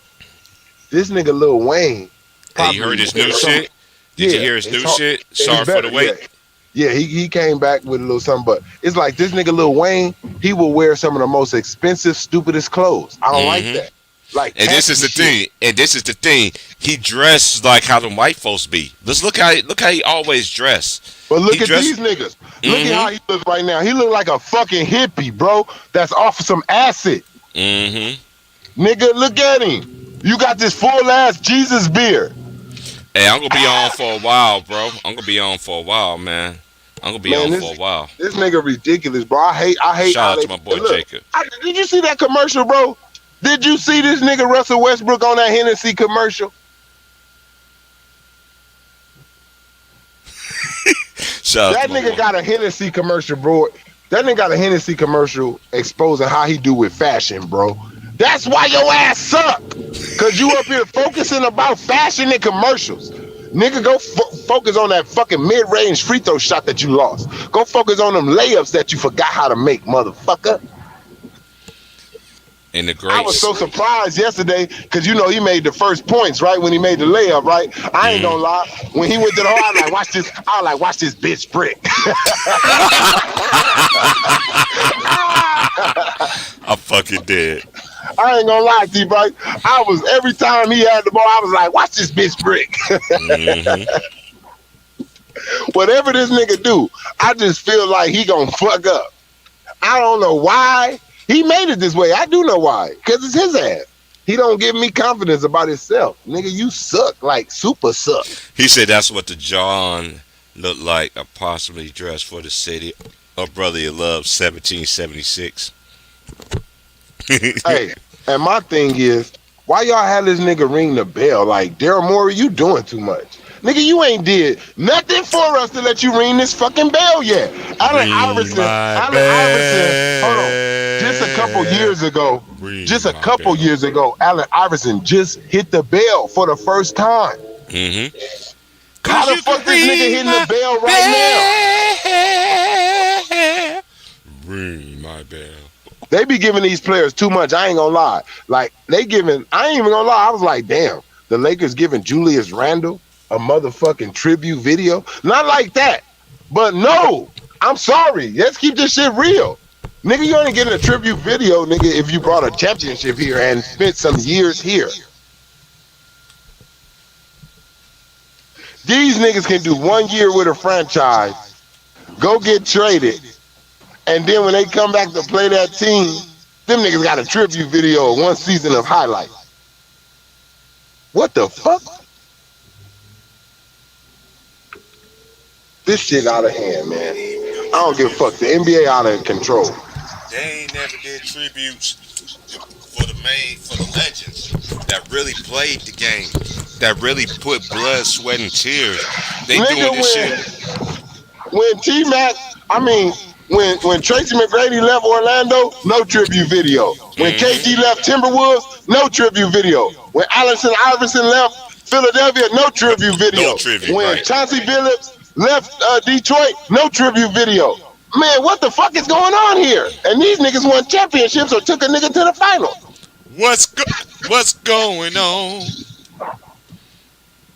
This nigga Lil Wayne Hey, you heard probably his new some, shit? Did you yeah, hear his it's new hard, shit? it's Sorry for better, the yeah. wait. Yeah, he came back with a little something, but it's like this nigga Lil Wayne, he will wear some of the most expensive, stupidest clothes. I don't like Mm-hmm. that. Like And this tacky is the shit. thing. And this is the thing. He dressed like how them white folks be. Let's look how he always dressed. But He look at these dressed. niggas. Look at Mm-hmm. how he looks right now. He look like a fucking hippie, bro. That's off of some acid. Mm-hmm. Nigga, look at him. You got this full ass Jesus beard. Hey, I'm gonna be on for a while, bro. I'm gonna be on for a while, man. I'm gonna be Man, on this for a while. this nigga ridiculous, bro. I hate Shout how out they to my boy look. Jacob. Did you see that commercial, bro? Did you see this nigga Russell Westbrook on that Hennessy commercial? Shout out to That my nigga boy. got a Hennessy commercial, bro. That nigga got a Hennessy commercial exposing how he do with fashion, bro. That's why your ass suck. Cause you up here focusing about fashion and commercials. Nigga, go focus on that fucking mid-range free throw shot that you lost. Go focus on them layups that you forgot how to make, motherfucker. And the I was greats. so surprised yesterday because he made the first points right when he made the layup, right? I ain't gonna Mm. lie. When he went to the hole, I was like, watch this. I was like, watch this bitch brick. I fucking did. I ain't gonna lie to you, bro. I was every time he had the ball, I was like, watch this bitch brick. Mm-hmm. Whatever this nigga do, I just feel like he gonna fuck up. I don't know why. He made it this way. I do know why. Because it's his ass. He don't give me confidence about himself. Nigga, you suck. Like, super suck. He said that's what the John looked like, a possibly dressed for the city of brotherly love, 1776. Hey, and my thing is, why y'all had this nigga ring the bell? Like, Daryl Morey, you doing too much. Nigga, you ain't did nothing for us to let you ring this fucking bell yet. Ring my Allen Iverson, hold on. Just a couple bell. years ago, Ring my bell. Allen Iverson just hit the bell for the first time. Mm-hmm. How the fuck this nigga hitting the bell right bell. Ring my bell. now? They be giving these players too much. I ain't gonna lie. Like, I ain't even gonna lie. I was like, damn, the Lakers giving Julius Randle a motherfucking tribute video. Not like that. But no, I'm sorry. Let's keep this shit real. Nigga, you only getting a tribute video, nigga, if you brought a championship here and spent some years here. These niggas can do 1 year with a franchise, go get traded, and then when they come back to play that team, them niggas got a tribute video of 1 season of highlights. What the fuck? This shit out of hand, man. I don't give a fuck. The NBA out of control. They ain't never did tributes for the legends that really played the game, that really put blood, sweat, and tears. They doing Nigga, this shit. when T-Mac, when Tracy McGrady left Orlando, no tribute video. When KG left Timberwolves, no tribute video. When Allen Iverson left Philadelphia, no tribute video. No tribute, When right. Chauncey Billups left Detroit, no tribute video. Man, what the fuck is going on here? And these niggas won championships or took a nigga to the final. What's going on?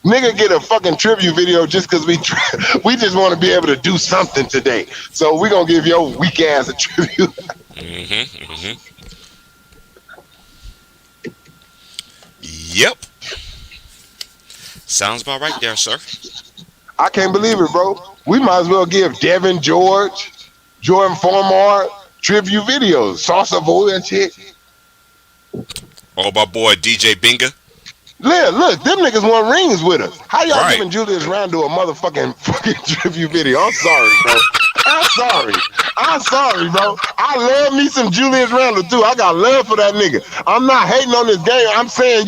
Nigga get a fucking tribute video just because we just want to be able to do something today. So we gonna give your weak ass a tribute. Mm-hmm. Mm-hmm. Yep. Sounds about right there, sir. I can't believe it, bro. We might as well give Devin George, Jordan Formar tribute videos, Sauce Boy and shit. Oh, my boy DJ Binga. Yeah, look, them niggas won rings with us. How y'all Right. giving Julius Randle a motherfucking fucking tribute video? I'm sorry, bro. I'm sorry, bro. I love me some Julius Randle too. I got love for that nigga. I'm not hating on this game. I'm saying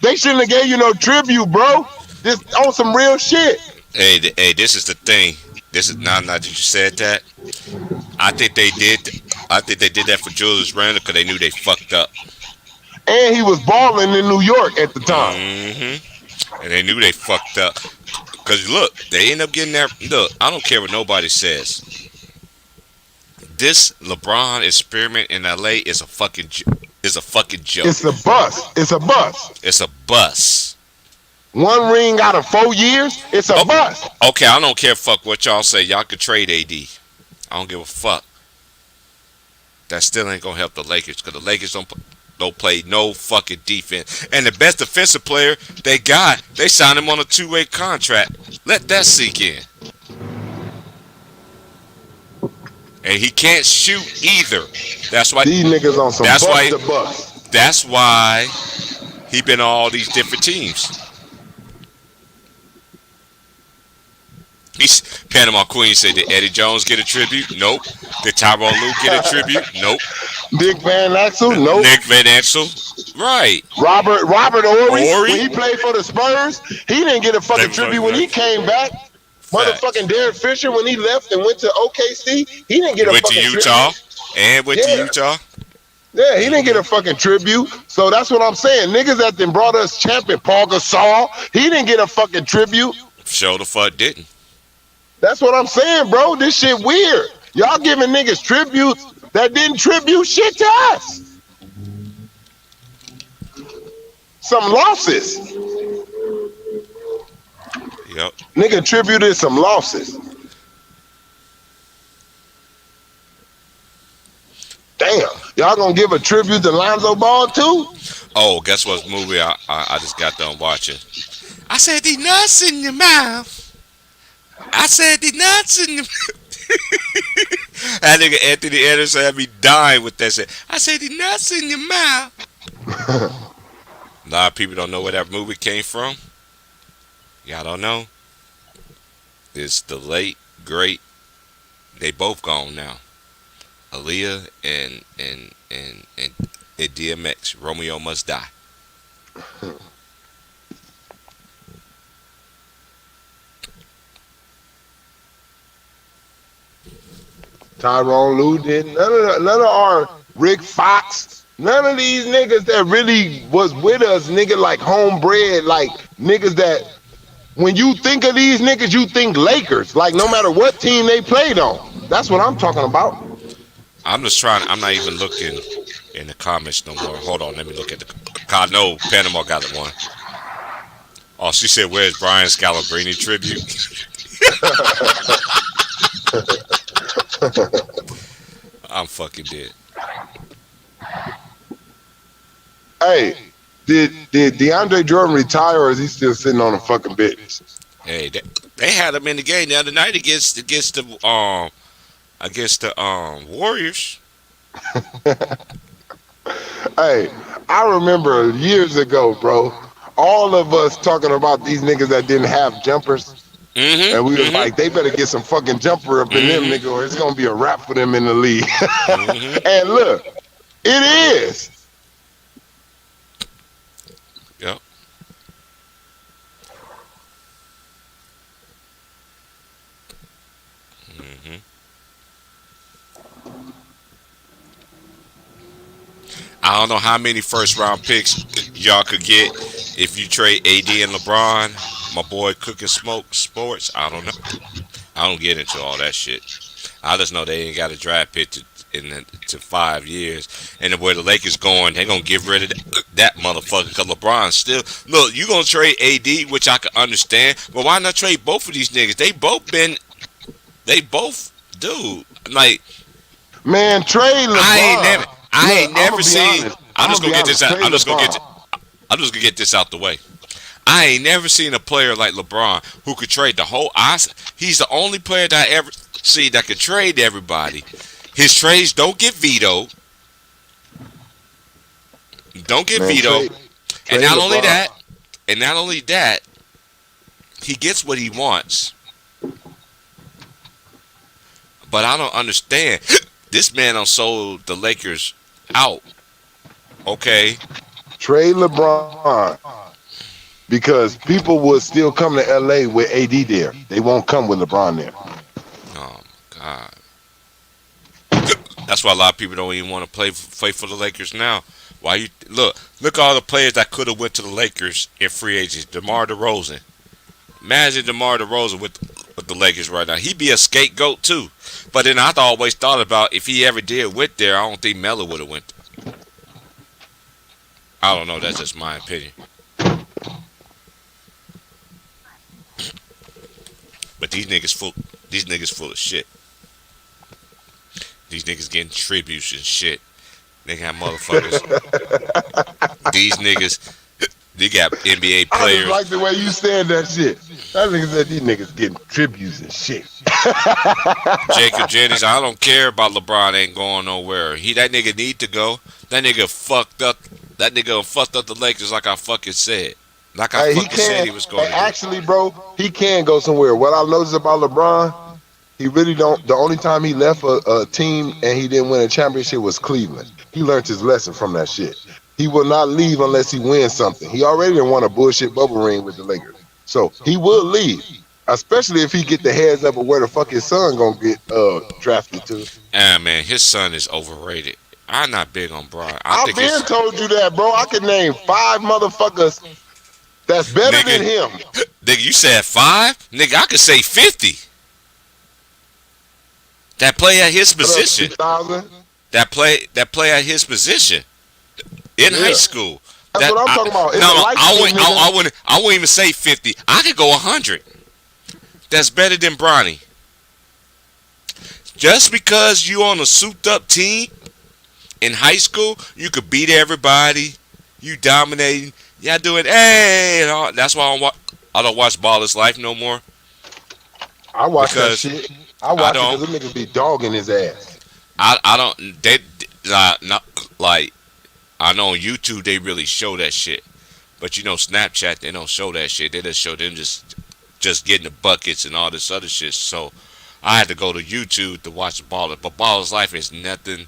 they shouldn't have gave you no tribute, bro. This on some real shit. Hey, this is the thing. This is now that you said that. I think they did. I think they did that for Julius Randle because they knew they fucked up. and he was balling in New York at the time. And they knew they fucked up. Cause look, they end up getting there. Look, I don't care what nobody says. This LeBron experiment in LA is a fucking joke. It's a bust. It's a bust. It's a bust. One ring out of 4 years. It's a Oh, bust. okay, I don't care fuck what y'all say. Y'all could trade AD. I don't give a fuck. That still ain't gonna help the Lakers because the Lakers don't play no fucking defense. And the best defensive player they got, they signed him on a 2-way contract. Let that sink in. And he can't shoot either. That's why These niggas on some That's bust why- to bust. that's why he been on all these different teams. He's Panama Queen said, did Eddie Jones get a tribute? Nope. Did Tyrone Lue get a tribute? Nope. Nick Van Exel, nope. Nick Van Exel? Right. Robert Horry, Horry? when he played for the Spurs, he didn't get a fucking tribute when he came back. Motherfucking Derek Fisher, when he left and went to OKC, he didn't get a Went to fucking Utah. tribute. And went to Yeah. Utah. Yeah, he didn't get a fucking tribute. So that's what I'm saying. Niggas that then brought us champion, Paul Gasol, he didn't get a fucking tribute. Show the fuck didn't. That's what I'm saying, bro. This shit weird. Y'all giving niggas tributes that didn't tribute shit to us. Some losses. Yep. Nigga tributed some losses. Damn. Y'all gonna give a tribute to Lonzo Ball too? Oh, guess what movie I just got done watching? I said the nuts in your mouth. I said the nuts in your That nigga Anthony Anderson had me dying with that shit. I said the nuts in your mouth. A lot of people don't know where that movie came from. Y'all don't know. It's the late, great. They both gone now. Aaliyah and DMX. Romeo Must Die. Tyrone Lue did. None of our Rick Fox. None of these niggas that really was with us, nigga, like homebred, like niggas that when you think of these niggas, you think Lakers. Like no matter what team they played on. That's what I'm talking about. I'm just trying. I'm not even looking in the comments no more. Hold on. Let me look at the. I know Panama got one. Oh, she said, where's Brian Scalabrine tribute? I'm fucking dead. Hey, did DeAndre Jordan retire or is he still sitting on a fucking bench? Hey, they had him in the game the other night against the Warriors. Hey, I remember years ago, bro, all of us talking about these niggas that didn't have jumpers. Mm-hmm. And we was like, they better get some fucking jumper up in them, nigga, or it's gonna be a wrap for them in the league. And look, it is. Yep. Mm-hmm. I don't know how many first round picks y'all could get if you trade AD and LeBron. My boy Cooking Smoke Sports. I don't know. I don't get into all that shit. I just know they ain't got a draft pick to 5 years. And where the Lakers going, they gonna get rid of that motherfucker. Cause LeBron still look. You gonna trade AD, which I can understand, but why not trade both of these niggas? They both do. Like, Man, trade LeBron. I ain't Look, I'ma never be seen. honest. I'm just I'ma gonna be get this honest. out. I'm just gonna Trade get this out the way. I ain't never seen a player like LeBron who could trade the whole. He's the only player that I ever see that could trade everybody. His trades don't get vetoed. Don't get Man, vetoed. trade And not LeBron. only that, he gets what he wants. But I don't understand. This man done sold the Lakers out. Okay. Trade LeBron. Because people will still come to LA with AD there. They won't come with LeBron there. Oh my God. That's why a lot of people don't even want to play for the Lakers now. Why you look all the players that could have went to the Lakers in free agents. DeMar DeRozan. Imagine DeMar DeRozan with the Lakers right now. He'd be a scapegoat too. But then I always thought about if he ever did went there, I don't think Melo would have went there. I don't know. That's just my opinion. But these niggas full. These niggas full of shit. These niggas getting tributes and shit. They got motherfuckers. These niggas, they got NBA I players. just like the way you said that shit. That nigga said these niggas getting tributes and shit. Jacob Jennings, I don't care about LeBron ain't going nowhere. That nigga need to go. That nigga fucked up. That nigga fucked up the Lakers like I fucking said. Like I Hey, he fucking said can. he was going Hey, to do. actually, bro, he can go somewhere. What I noticed about LeBron, he really don't. The only time he left a team and he didn't win a championship was Cleveland. He learned his lesson from that shit. He will not leave unless he wins something. He already done won a bullshit bubble ring with the Lakers, so he will leave. Especially if he get the heads up of where the fuck his son gonna get drafted to. Ah man, his son is overrated. I'm not big on Bron. I I've think been told you that, bro. I can name 5 motherfuckers that's better Nigga. than him. Nigga, you said 5? Nigga, I could say 50. That play at his position. 2000. That play at his position in Yeah. high school. That's what I'm talking about. It's No, a light I skin wouldn't. nigga. I wouldn't even say 50. I could go 100. That's better than Bronny. Just because you on a souped up team in high school, you could beat everybody. You dominating. Yeah, doing hey. And all. That's why I don't watch Baller's Life no more. I watch that Because shit. I watch it don't. because them niggas be dogging his ass. I don't. They not like. I know on YouTube they really show that shit, but you know Snapchat they don't show that shit. They just show them just getting the buckets and all this other shit. So I had to go to YouTube to watch Baller. But Baller's Life is nothing.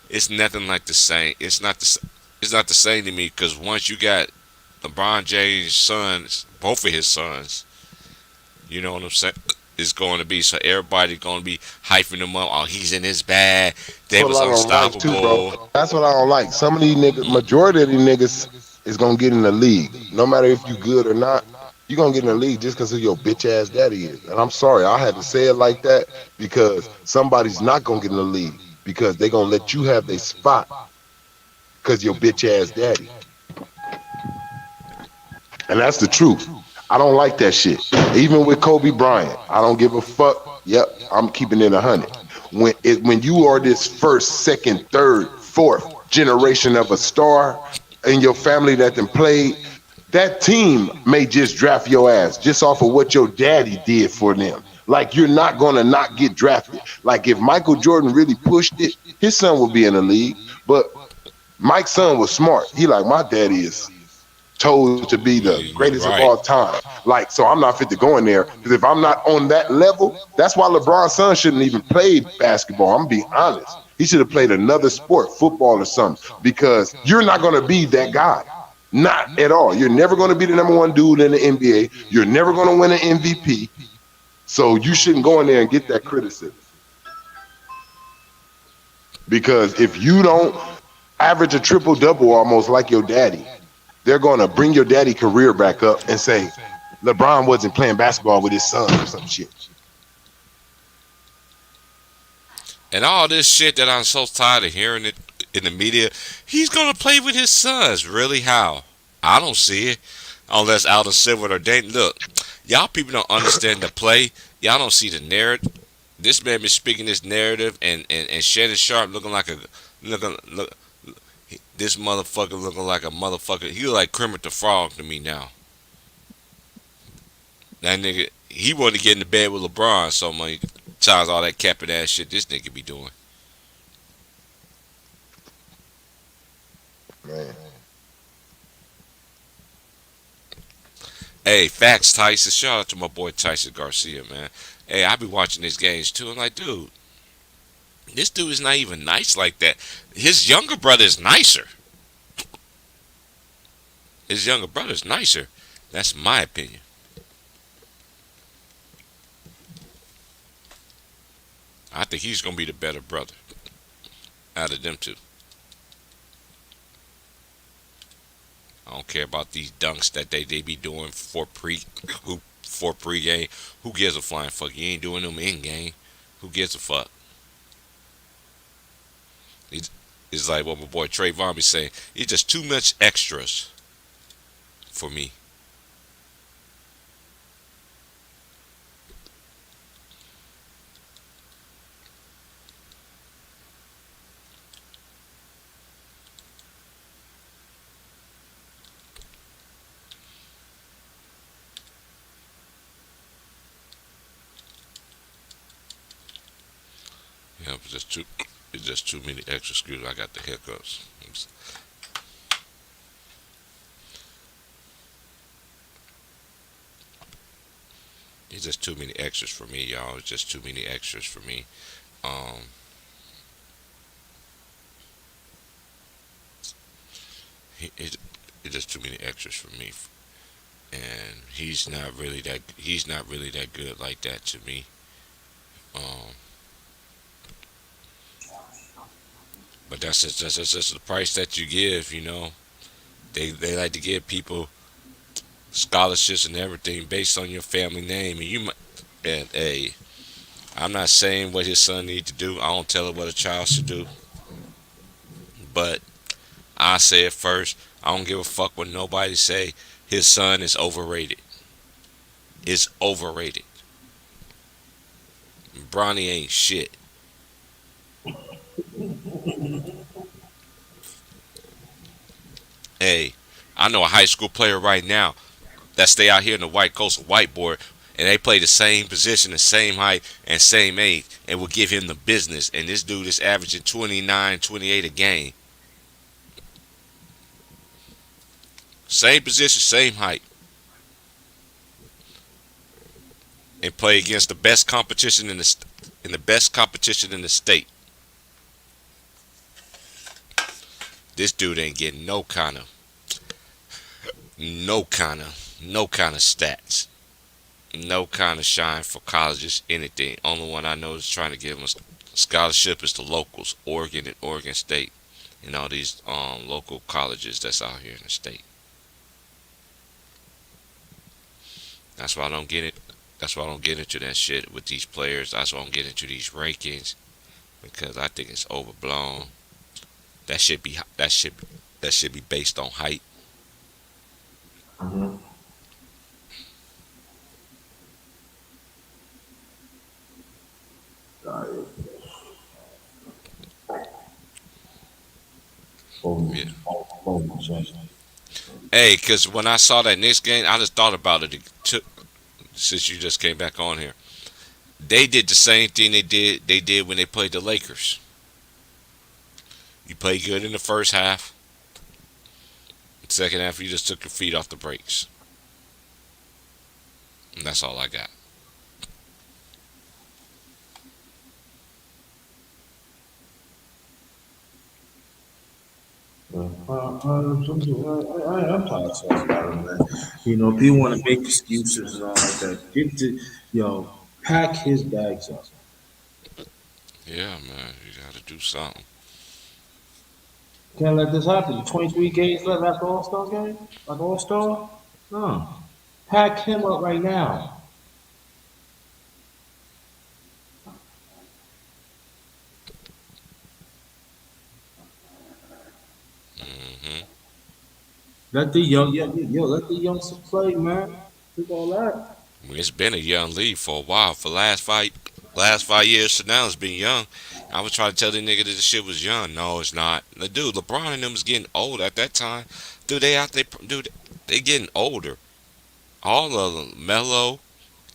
It's nothing like the same. It's not the same to me because once you got LeBron James' sons, both of his sons, you know what I'm saying? It's going to be so everybody going to be hyping him up. Oh, he's in his bag. They That's was what I don't like unstoppable. too, bro. That's what I don't like. Some of these niggas, majority of these niggas is gonna get in the league. No matter if you good or not, you gonna get in the league just because who your bitch ass daddy is. And I'm sorry, I had to say it like that because somebody's not gonna get in the league because they gonna let you have their spot because your bitch ass daddy. And that's the truth. I don't like that shit. Even with Kobe Bryant, I don't give a fuck. Yep, I'm keeping it 100. When you are this first, second, third, fourth generation of a star in your family that then played, that team may just draft your ass just off of what your daddy did for them. Like you're not gonna not get drafted. Like if Michael Jordan really pushed it, his son would be in the league. But Mike's son was smart. He like my daddy is told to be the greatest of Right. all time. Like, so I'm not fit to go in there because if I'm not on that level, that's why LeBron's son shouldn't even play basketball. I'm being honest. He should have played another sport, football or something, because you're not going to be that guy. Not at all. You're never going to be the number one dude in the NBA. You're never going to win an MVP. So you shouldn't go in there and get that criticism. Because if you don't average a triple double almost like your daddy, they're going to bring your daddy career back up and say LeBron wasn't playing basketball with his son or some shit. And all this shit that I'm so tired of hearing it in the media, he's gonna play with his sons. Really? How? I don't see it. Unless Alden Silver or Dayton. Look, y'all people don't understand the play. Y'all don't see the narrative. This man been speaking this narrative, and Shannon Sharp looking like this motherfucker looking like a motherfucker. He look like Kermit the Frog to me now. That nigga, he wanted to get in the bed with LeBron so many times. All that capping ass shit this nigga be doing. Man. Hey, facts, Tyson. Shout out to my boy Tyson Garcia, man. Hey, I be watching these games too. I'm like, dude, this dude is not even nice like that. His younger brother is nicer. His younger brother's nicer. That's my opinion. I think he's gonna be the better brother out of them two. I don't care about these dunks that they be doing for pregame. Who gives a flying fuck? You ain't doing them in game. Who gives a fuck? It's, it's like what my boy Trayvon be saying. It's just too much extras for me. Yeah, it's just too many extra screws. I got the hiccups. It's just too many extras for me, y'all. It's just too many extras for me. Um, it, it's just too many extras for me, and he's not really that good like that to me. Um, but that's just the price that you give, you know. They like to give people scholarships and everything based on your family name, and you might. And hey, I'm not saying what his son need to do. I don't tell him what a child should do, but I say it first. I don't give a fuck what nobody say. His son is overrated. It's overrated. Bronny ain't shit. Hey, I know a high school player right now that stay out here in the white coast whiteboard and they play the same position, the same height, and same age, and will give him the business. And this dude is averaging 29, 28 a game. Same position, same height, and play against the best competition in the best competition in the state. This dude ain't getting no kind of stats, no kind of shine for colleges, anything. Only one I know is trying to give him a scholarship is the locals, Oregon and Oregon State, and all these local colleges that's out here in the state. That's why I don't get it. That's why I don't get into that shit with these players. That's why I don't get into these rankings because I think it's overblown. That should be based on height. Mm-hmm. Yeah. Oh, Hey, because when I saw that Knicks game, I just thought about it since you just came back on here. They did the same thing they did when they played the Lakers. You played good in the first half. Second half, you just took your feet off the brakes. And that's all I got. I'm tired of talking about it, man. You know, people want to make excuses and all like that. Pack his bags up. Yeah, man, you got to do something. Can't let this happen. 23 games left after All Star game? Like All Star? No. Pack him up right now. Hmm. Let the youngsters play, man. Do all that. It's been a young league for a while. For last 5 years, so now it's been young. I was trying to tell the nigga that the shit was young. No, it's not. Dude, LeBron and them was getting old at that time. Dude, they getting older. All of them, Melo,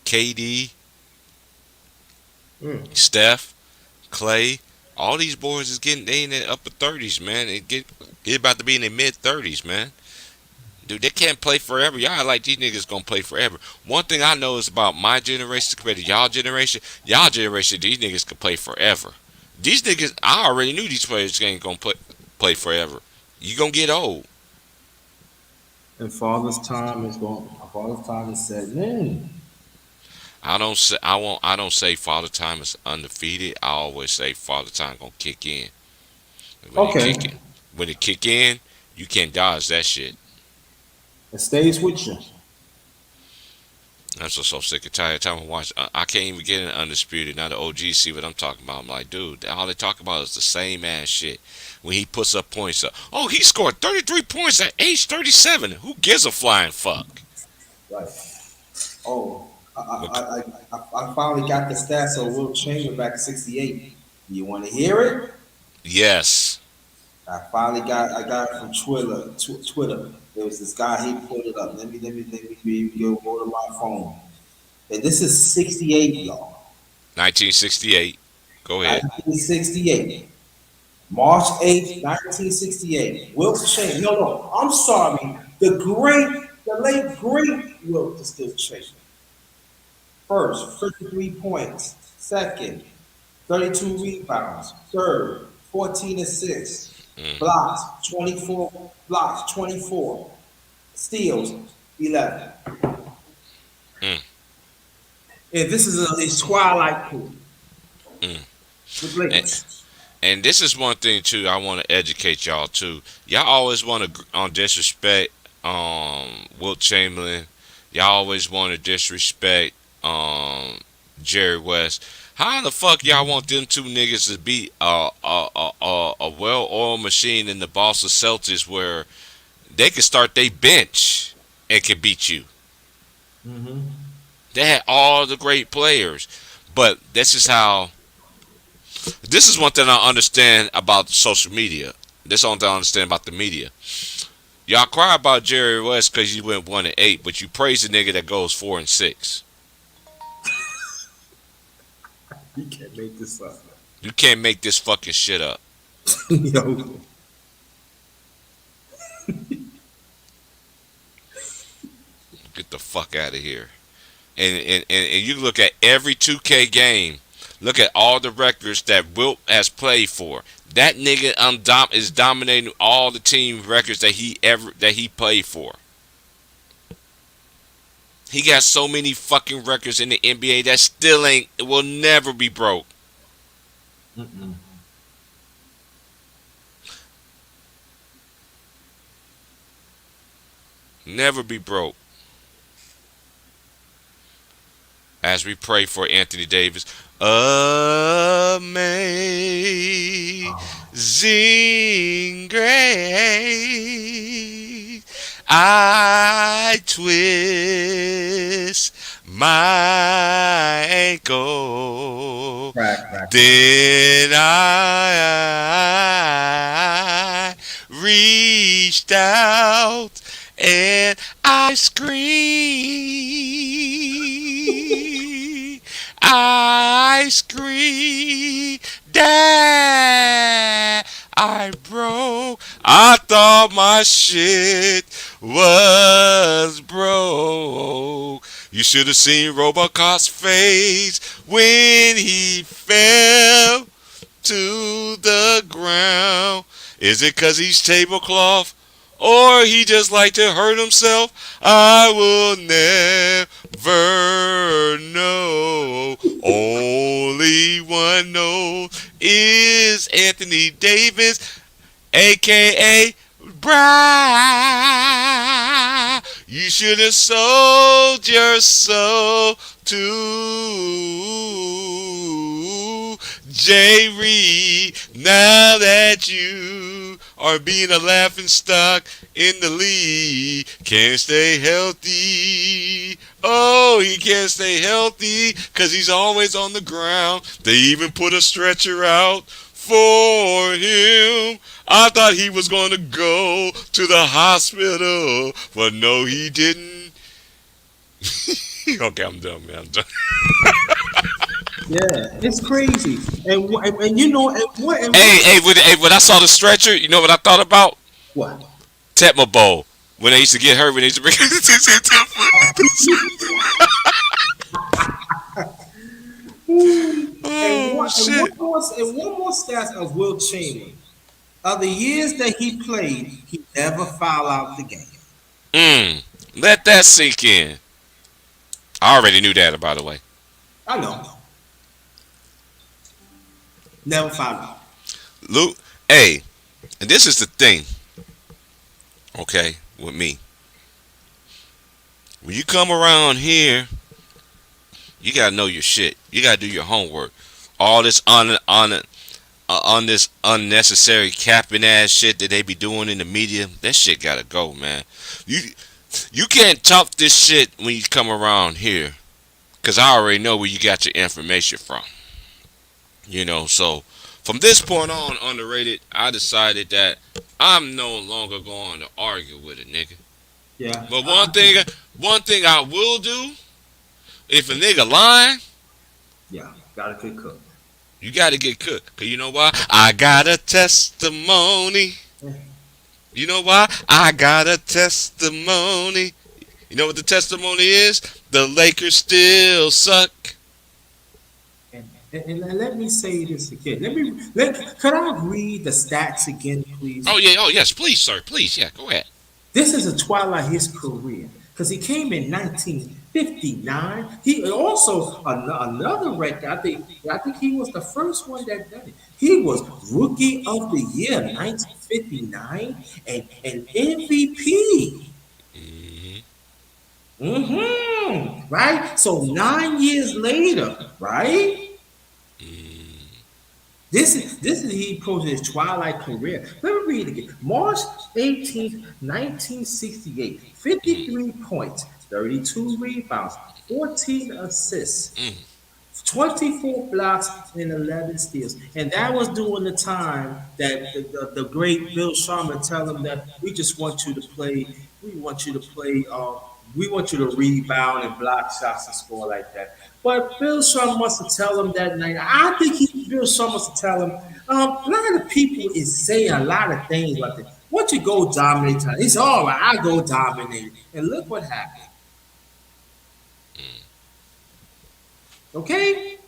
KD, Mm. Steph, Clay, all these boys is getting they in their upper 30s, man. It about to be in their mid 30s, man. Dude, they can't play forever. Y'all like these niggas gonna play forever. One thing I know is about my generation compared to y'all generation, these niggas can play forever. These niggas, I already knew these players ain't gonna play forever. You gonna get old. And Father's time is setting in. I don't say Father Time is undefeated. I always say Father Time gonna kick in. When it Okay. kick in, when it kick in, you can't dodge that shit. It stays with you. I'm so sick and tired. Time to watch. I can't even get in undisputed. Now the OGs see what I'm talking about. I'm like, dude, all they talk about is the same ass shit. When he puts up points, oh, he scored 33 points at age 37. Who gives a flying fuck? Right. Oh, Look, I finally got the stats of Will Chamberlain back in '68. You want to hear it? yes. I got it from Twitter. Twitter. There was this guy. He pulled it up. Let me go to my phone. And this is '68, y'all. 1968. Go ahead. 1968. March 8th, 1968. Wilt Chamberlain. No, I'm sorry. The late great Wilt is still Chamberlain. First, 53 points. Second, 32 rebounds. Third, 14 assists. Mm, Blocks, 24. Blocks, 24. Steals, 11. mm, And this is his twilight period mm. with And, Lakers. and this is one thing too. I want to educate y'all too. Y'all always want to disrespect Wilt Chamberlain. Y'all always want to disrespect Jerry West. How the fuck y'all want them two niggas to be a well-oiled machine in the Boston Celtics where they can start their bench and can beat you? Mm-hmm. They had all the great players, but this is one thing I understand about social media. This is one thing I understand about the media. Y'all cry about Jerry West because he went 1-8, but you praise the nigga that goes 4-6. You can't make this up. You can't make this fucking shit up. Yo. Get the fuck out of here. And you look at every 2K game. Look at all the records that Wilt has played for. That nigga is dominating all the team records that he played for. He got so many fucking records in the NBA that still will never be broke. Mm-mm. Never be broke. As we pray for Anthony Davis. Amazing grace, I twist my ankle, Crack. then I reached out and I screamed. I screamed, Dad, I broke. I thought my shit was broke. You should have seen Robocop's face when he fell to the ground. Is it 'cause he's tablecloth? Or he just like to hurt himself? I will never know. Only one knows is Anthony Davis, aka Bride. You should have sold your soul to J. Reed. Now that you are being a laughing stock in the league, can't stay healthy. Oh, he can't stay healthy because he's always on the ground. They even put a stretcher out for him. I thought he was going to go to the hospital, but no, he didn't. Okay, I'm done, man. I'm done. Yeah, it's crazy. And you know When I saw the stretcher, you know what I thought about? what? Tecmo Bowl. When they used to get hurt, when they used to bring Oh, shit. And one more stats of Will Chamberlain. Of the years that he played, he never fouled out the game. Let that sink in. I already knew that, by the way. I know. Never fouled out. Luke, hey, and this is the thing, okay, with me. When you come around here, you gotta know your shit. You gotta do your homework. All this on this unnecessary capping ass shit that they be doing in the media, that shit gotta go, man. You you can't talk this shit when you come around here, cause I already know where you got your information from. So from this point on, underrated, I decided that I'm no longer going to argue with a nigga. Yeah. But one thing I will do, if a nigga lying, Yeah. Got a good cook. you gotta get cooked. Cause you know why? I got a testimony. You know why? I got a testimony. You know what the testimony is? The Lakers still suck. And let me say this again. Could I read the stats again, Oh please? yeah, oh yes, please, sir, please, yeah, go ahead. This is a twilight his career because he came in 1959. He also another record. I think he was the first one that done it. He was rookie of the year 1959 and MVP. Hmm. Right. So 9 years later, right? This is he posted his twilight career. Let me read it again. March 18th, 1968, 53 points, 32 rebounds, 14 assists, Mm. 24 blocks, and 11 steals. And that was during the time that the great Bill Sharman tell him that we just want you to play, we want you to play, we want you to rebound and block shots and score like that. But Bill Sharman must have tell him that night. I think Bill Sharman must have tell him, a lot of people is saying a lot of things like that. Once you go dominate time, it's all right, I go dominate. And look what happened. Okay?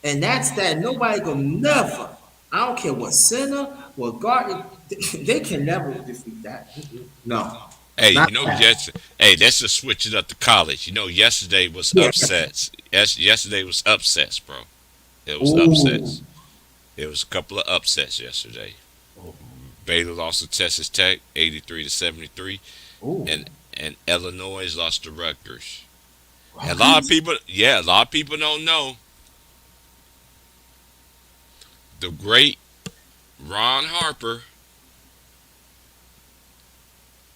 And that's that. Nobody gonna never. I don't care what center, what guard, they can never defeat that. No, Hey, not that. hey, let's just switch it up to college. Yesterday was Yeah. upsets. Yesterday was upsets, bro. It was Ooh. upsets. It was a couple of upsets yesterday. Baylor lost to Texas Tech, 83-73, Ooh. and Illinois lost to Rutgers. And Rutgers? a lot of people don't know the great Ron Harper,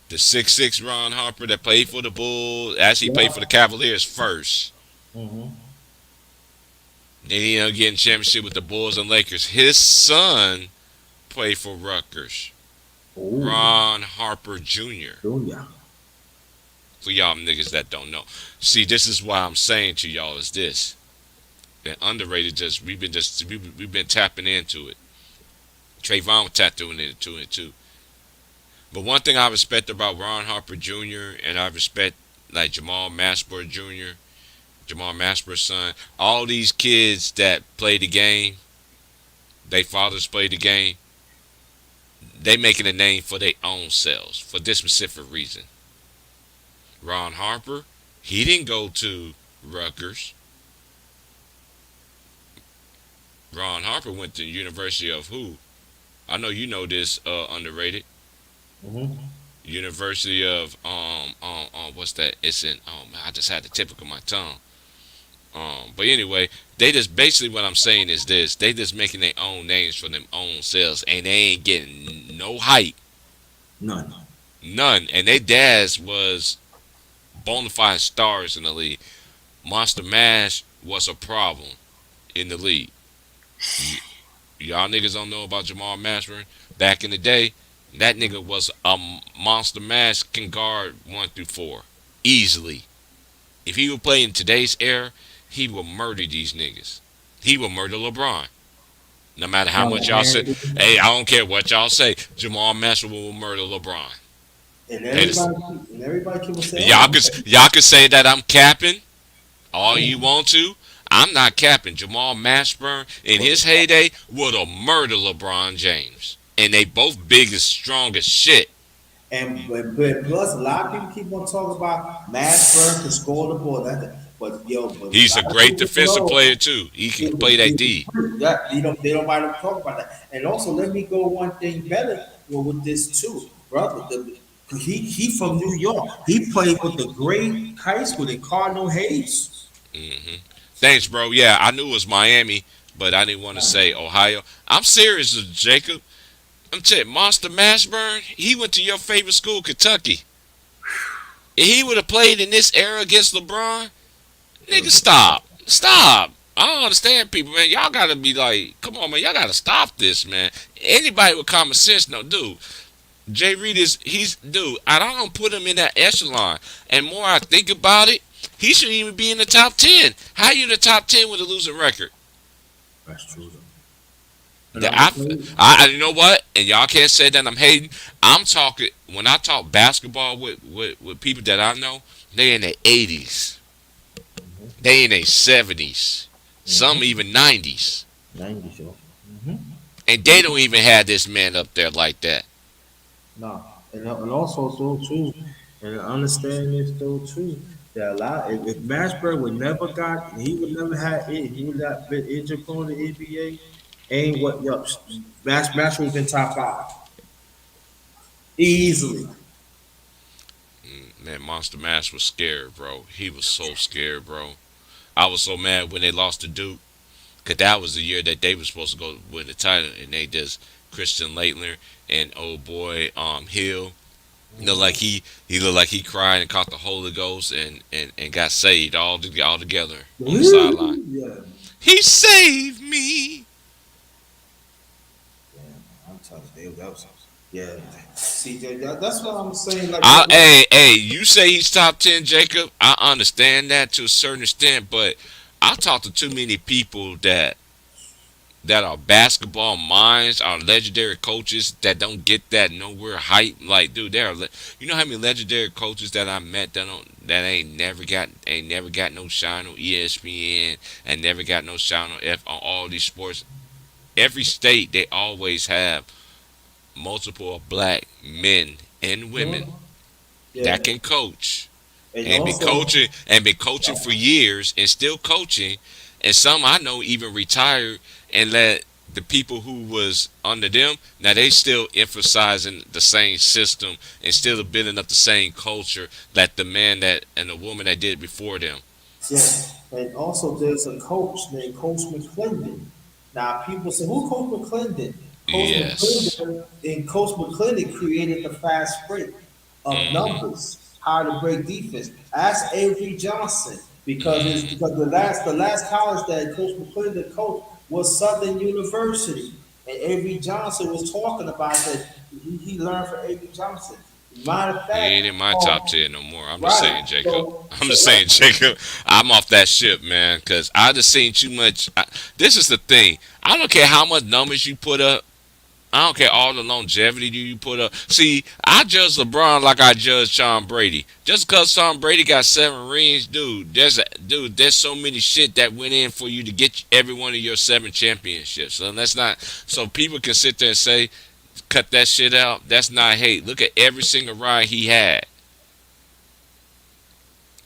the 6'6" Ron Harper that played for the Bulls. Actually, played for the Yeah. Cavaliers first. Mm-hmm. Then he ended up getting championship with the Bulls and Lakers. His son played for Rutgers. Ooh. Ron Harper Jr. Junior. For y'all niggas that don't know. See, this is why I'm saying to y'all is this. That underrated we've been tapping into it. Trayvon tapped into it too. But one thing I respect about Ron Harper Jr. and I respect like Jamal Mashburn Jr., Jamal Mashburn's son, all these kids that play the game, they fathers play the game, they making a name for their own selves for this specific reason. Ron Harper, he didn't go to Rutgers. Ron Harper went to the University of who? I know you know this, underrated. Mm-hmm. University of what's that? It's in I just had the tip of my tongue. But anyway, they just basically what I'm saying is this: they just making their own names for them own selves, and they ain't getting no hype, None. none. And their dads was bona fide stars in the league. Monster Mash was a problem in the league. Y- Y'all niggas don't know about Jamal Mashburn. Back in the day, that nigga was a monster mash, can guard 1 through 4 easily. If he would play in today's era, he will murder these niggas. He will murder LeBron. No matter how much No, y'all say, man. hey, I don't care what y'all say. Jamal Mashburn will murder LeBron. And They just, everybody keep saying, y'all "Oh, could y'all could say that I'm capping all you want to. I'm not capping. Jamal Mashburn in his heyday would have murdered LeBron James. And they both big as strong as shit. but plus a lot of people keep on talking about Mashburn can score the ball. But a He's a lot of great people defensive know player too. He can it play was, that it was D. free. Yeah, they don't mind to talk about that. And also, let me go one thing better with this too, brother. He from New York. He played with the great high school in Cardinal Hayes. Hmm. Thanks, bro. Yeah, I knew it was Miami, but I didn't want to say Ohio. I'm serious, Jacob. I'm telling you, Monster Mashburn, he went to your favorite school, Kentucky. If he would have played in this era against LeBron, nigga, stop. Stop. I don't understand people, man. Y'all gotta be like, come on, man. Y'all gotta stop this, man. Anybody with common sense, no, dude. Jay Reed dude, I don't put him in that echelon. And more I think about it, he shouldn't even be in the top 10. How you in the top 10 with a losing record? That's true though. And That I'm gonna tell you, you know what? And y'all can't say that I'm hating. I'm talking, when I talk basketball with people that I know, they in their 80s. They in their 70s. Some even 90s. 90 show. Mm-hmm. And they don't even have this man up there like that. No, and also so too, and I understand this though too. That a lot if Mashburn would never got he would never had it he would not been injured prone in the NBA. Ain't what yup Mashburn would been top five easily. Man, Monster Mash was scared, bro. He was so scared, bro. I was so mad when they lost to Duke. Because that was the year that they were supposed to go win the title. And they just, Christian Laettner and old boy Hill. You know, like he looked like he cried and caught the Holy Ghost and got saved all together on the sideline. Yeah, He saved me. yeah, I'm telling you, that was yeah. See, that's what I'm saying. Like, Hey, you say he's top 10, Jacob. I understand that to a certain extent, but I talk to too many people that are basketball minds, are legendary coaches that don't get that nowhere hype. Like, dude, you know how many legendary coaches that I met that ain't never got no shine on ESPN and never got no shine on all these sports. Every state they always have multiple black men and women yeah, that can coach and and also been coaching for years and still coaching, and some I know even retired and let the people who was under them now they still emphasizing the same system and still building up the same culture that the man that and the woman that did before them. yeah, and also there's a coach named Coach McClendon. Now people say, who Coach McClendon? Coach Yes. McClendon and Coach McClendon created the fast break of Hmm. numbers, how to break defense. Ask Avery Johnson Hmm. because the last college that Coach McClendon coached was Southern University, and Avery Johnson was talking about that he learned from Avery Johnson. Matter of He fact, ain't in my top 10 no more. I'm just right. saying, Jacob. So I'm so just right. saying, Jacob. I'm off that ship, man, because I just seen too much. This is the thing. I don't care how much numbers you put up. I don't care all the longevity you put up. See, I judge LeBron like I judge Tom Brady. Just because Tom Brady got 7 rings, dude, there's so many shit that went in for you to get every one of your 7 championships. So that's not so people can sit there and say, cut that shit out. That's not hate. Look at every single ride he had.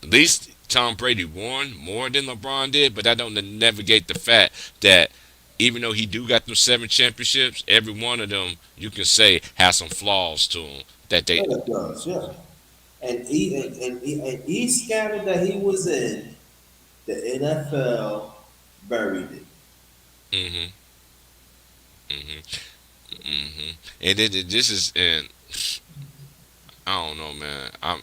At least Tom Brady won more than LeBron did, but that don't negate the fact that even though he do got them 7 championships, every one of them you can say has some flaws to them that Yeah, they. it does, yeah. And each scandal that he was in, the NFL buried it. Hmm. Hmm. Hmm. And then this is and I don't know, man. I'm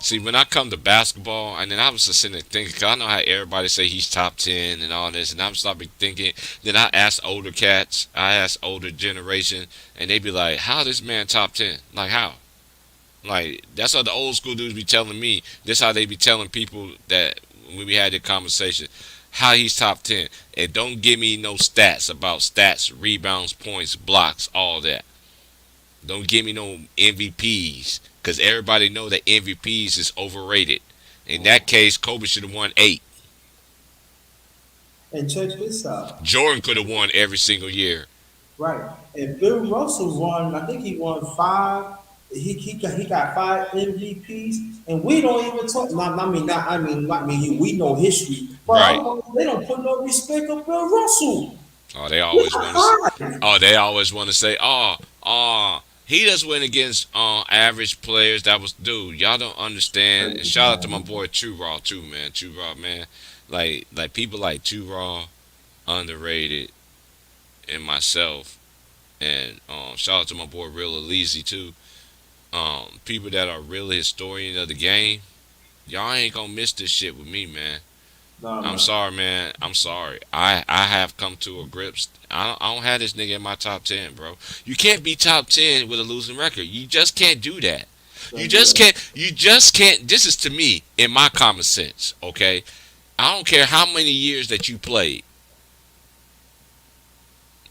See, when I come to basketball, and then I was just sitting there thinking, 'cause I know how everybody say he's top 10 and all this, and I'm starting thinking, then I ask older cats, I ask older generation, and they be like, how this man top 10? Like, how? Like, that's what the old school dudes be telling me. This how they be telling people that when we had the conversation, how he's top 10. And don't give me no stats about stats, rebounds, points, blocks, all that. Don't give me no MVPs because everybody know that MVPs is overrated. In that case, Kobe should have won 8. And check this out. Jordan could have won every single year. Right. And Bill Russell won, I think he won five. He got five MVPs, and we don't even talk. We know history, but Right. they don't put no respect on Bill Russell. Oh, they He always want to. got five. Oh, they always want to say, oh, He just went against average players. That was dude. Y'all don't understand. And shout out to my boy True Raw too, man. True Raw, man. Like people like True Raw, underrated, and myself. And shout out to my boy Real Elise too. People that are really historians of the game. Y'all ain't gonna miss this shit with me, man. Nah, I'm man. sorry, man. I'm sorry. I have come to a grips. I don't have this nigga in my top 10, bro. You can't be top 10 with a losing record. You just can't do that. You Don't do just that. can't. You just can't. This is to me, in my common sense. Okay, I don't care how many years that you played.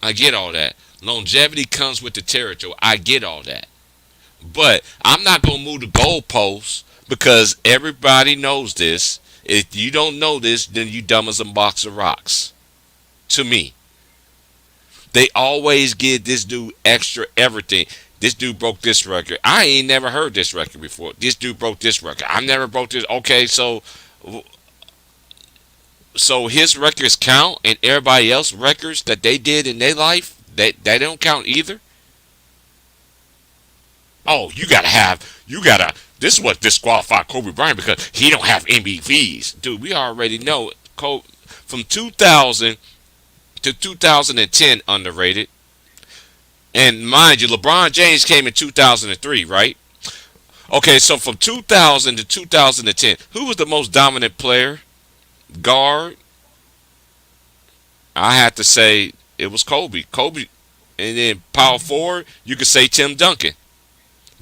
I get all that. Longevity comes with the territory. I get all that. But I'm not gonna move the goalposts because everybody knows this. If you don't know this, then you dumb as a box of rocks. To me, they always give this dude extra everything. This dude broke this record. I ain't never heard this record before. This dude broke this record. I never broke this. Okay, so his records count, and everybody else records that they did in their life they don't count either. Oh, you gotta. This is what disqualified Kobe Bryant because he don't have MVPs, dude. We already know Kobe from 2000 to 2010 underrated. And mind you, LeBron James came in 2003, right? Okay, so from 2000 to 2010, who was the most dominant player? Guard. I had to say it was Kobe. Kobe, and then power forward, you could say Tim Duncan.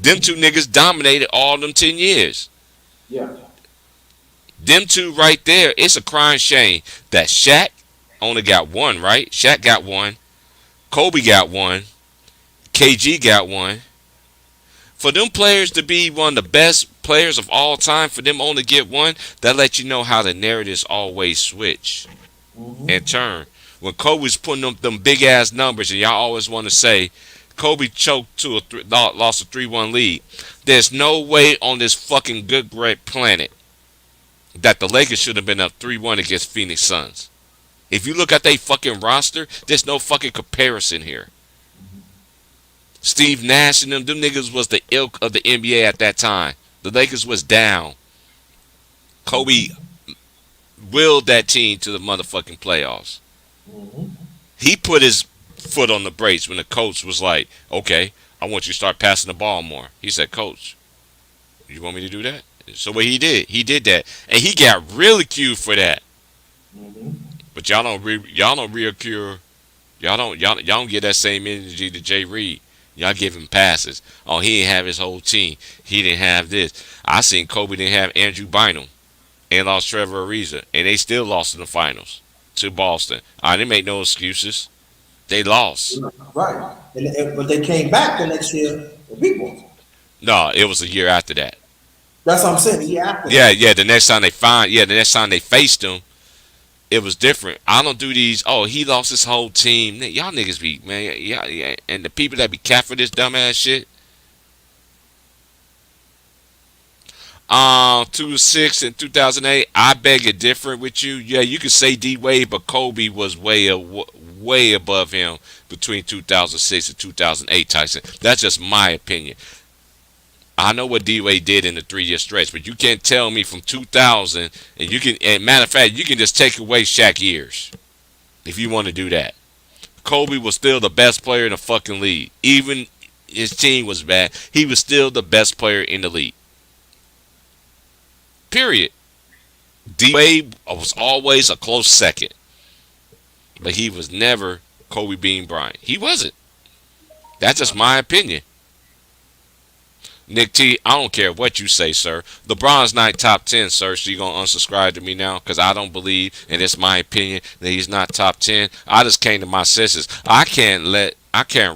Them two niggas dominated all them 10 years. Yeah. Them two right there, it's a crying shame that Shaq only got one, right? Shaq got one. Kobe got one. KG got one. For them players to be one of the best players of all time, for them only get one, that lets you know how the narratives always switch and turn. When Kobe's putting them big ass numbers, and y'all always want to say Kobe choked to lost a 3-1 lead. There's no way on this fucking good great planet that the Lakers should have been up 3-1 against Phoenix Suns. If you look at their fucking roster, there's no fucking comparison here. Steve Nash and them niggas was the ilk of the NBA at that time. The Lakers was down. Kobe willed that team to the motherfucking playoffs. He put his foot on the brakes when the coach was like, okay, I want you to start passing the ball more. He said, Coach, you want me to do that? So what he did that. And he got ridiculed for that. But y'all don't reoccur. Y'all don't get that same energy to Jay Reed. Y'all give him passes. Oh, he didn't have his whole team. He didn't have this. I seen Kobe didn't have Andrew Bynum and lost Trevor Ariza, and they still lost in the finals to Boston. I didn't make no excuses. They lost. Right. But they came back the next year and beat Boston. No, it was a year after that. That's what I'm saying. The year after Yeah, that. yeah. The next time they faced him, it was different. I don't do these. Oh, he lost his whole team. Y'all niggas be man. Yeah, yeah. And the people that be cat for this dumbass shit. 2006 and 2008. I beg it different with you. Yeah, you could say D Wade, but Kobe was way above him between 2006 and 2008. Tyson. That's just my opinion. I know what D Wade did in the 3-year stretch, but you can't tell me from 2000 and you can. And matter of fact, you can just take away Shaq years if you want to do that. Kobe was still the best player in the fucking league. Even his team was bad. He was still the best player in the league. Period. D Wade was always a close second, but he was never Kobe Bean Bryant. He wasn't. That's just my opinion. Nick T, I don't care what you say, sir. LeBron's not top 10, sir, so you're going to unsubscribe to me now? Because I don't believe, and it's my opinion, that he's not top 10. I just came to my senses. I can't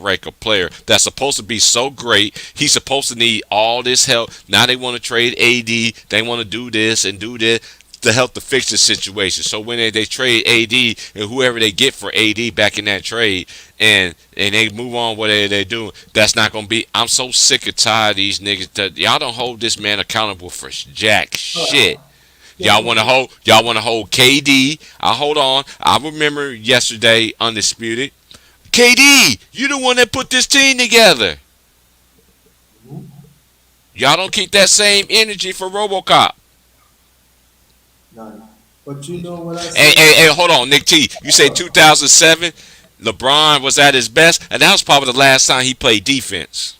rank a player that's supposed to be so great. He's supposed to need all this help. Now they want to trade AD. They want to do this and do this to help to fix the situation. So when they trade AD and whoever they get for AD back in that trade and they move on what they do, that's not going to be. I'm so sick and tired of these niggas. Y'all don't hold this man accountable for jack shit. Y'all want to hold KD. Hold on. I remember yesterday, Undisputed. KD, you the one that put this team together. Mhm. Y'all don't keep that same energy for RoboCop. None. But you know what I Hey, say? hey, hey, hold on, Nick T. You say What? 2007, LeBron was at his best, and that was probably the last time he played defense.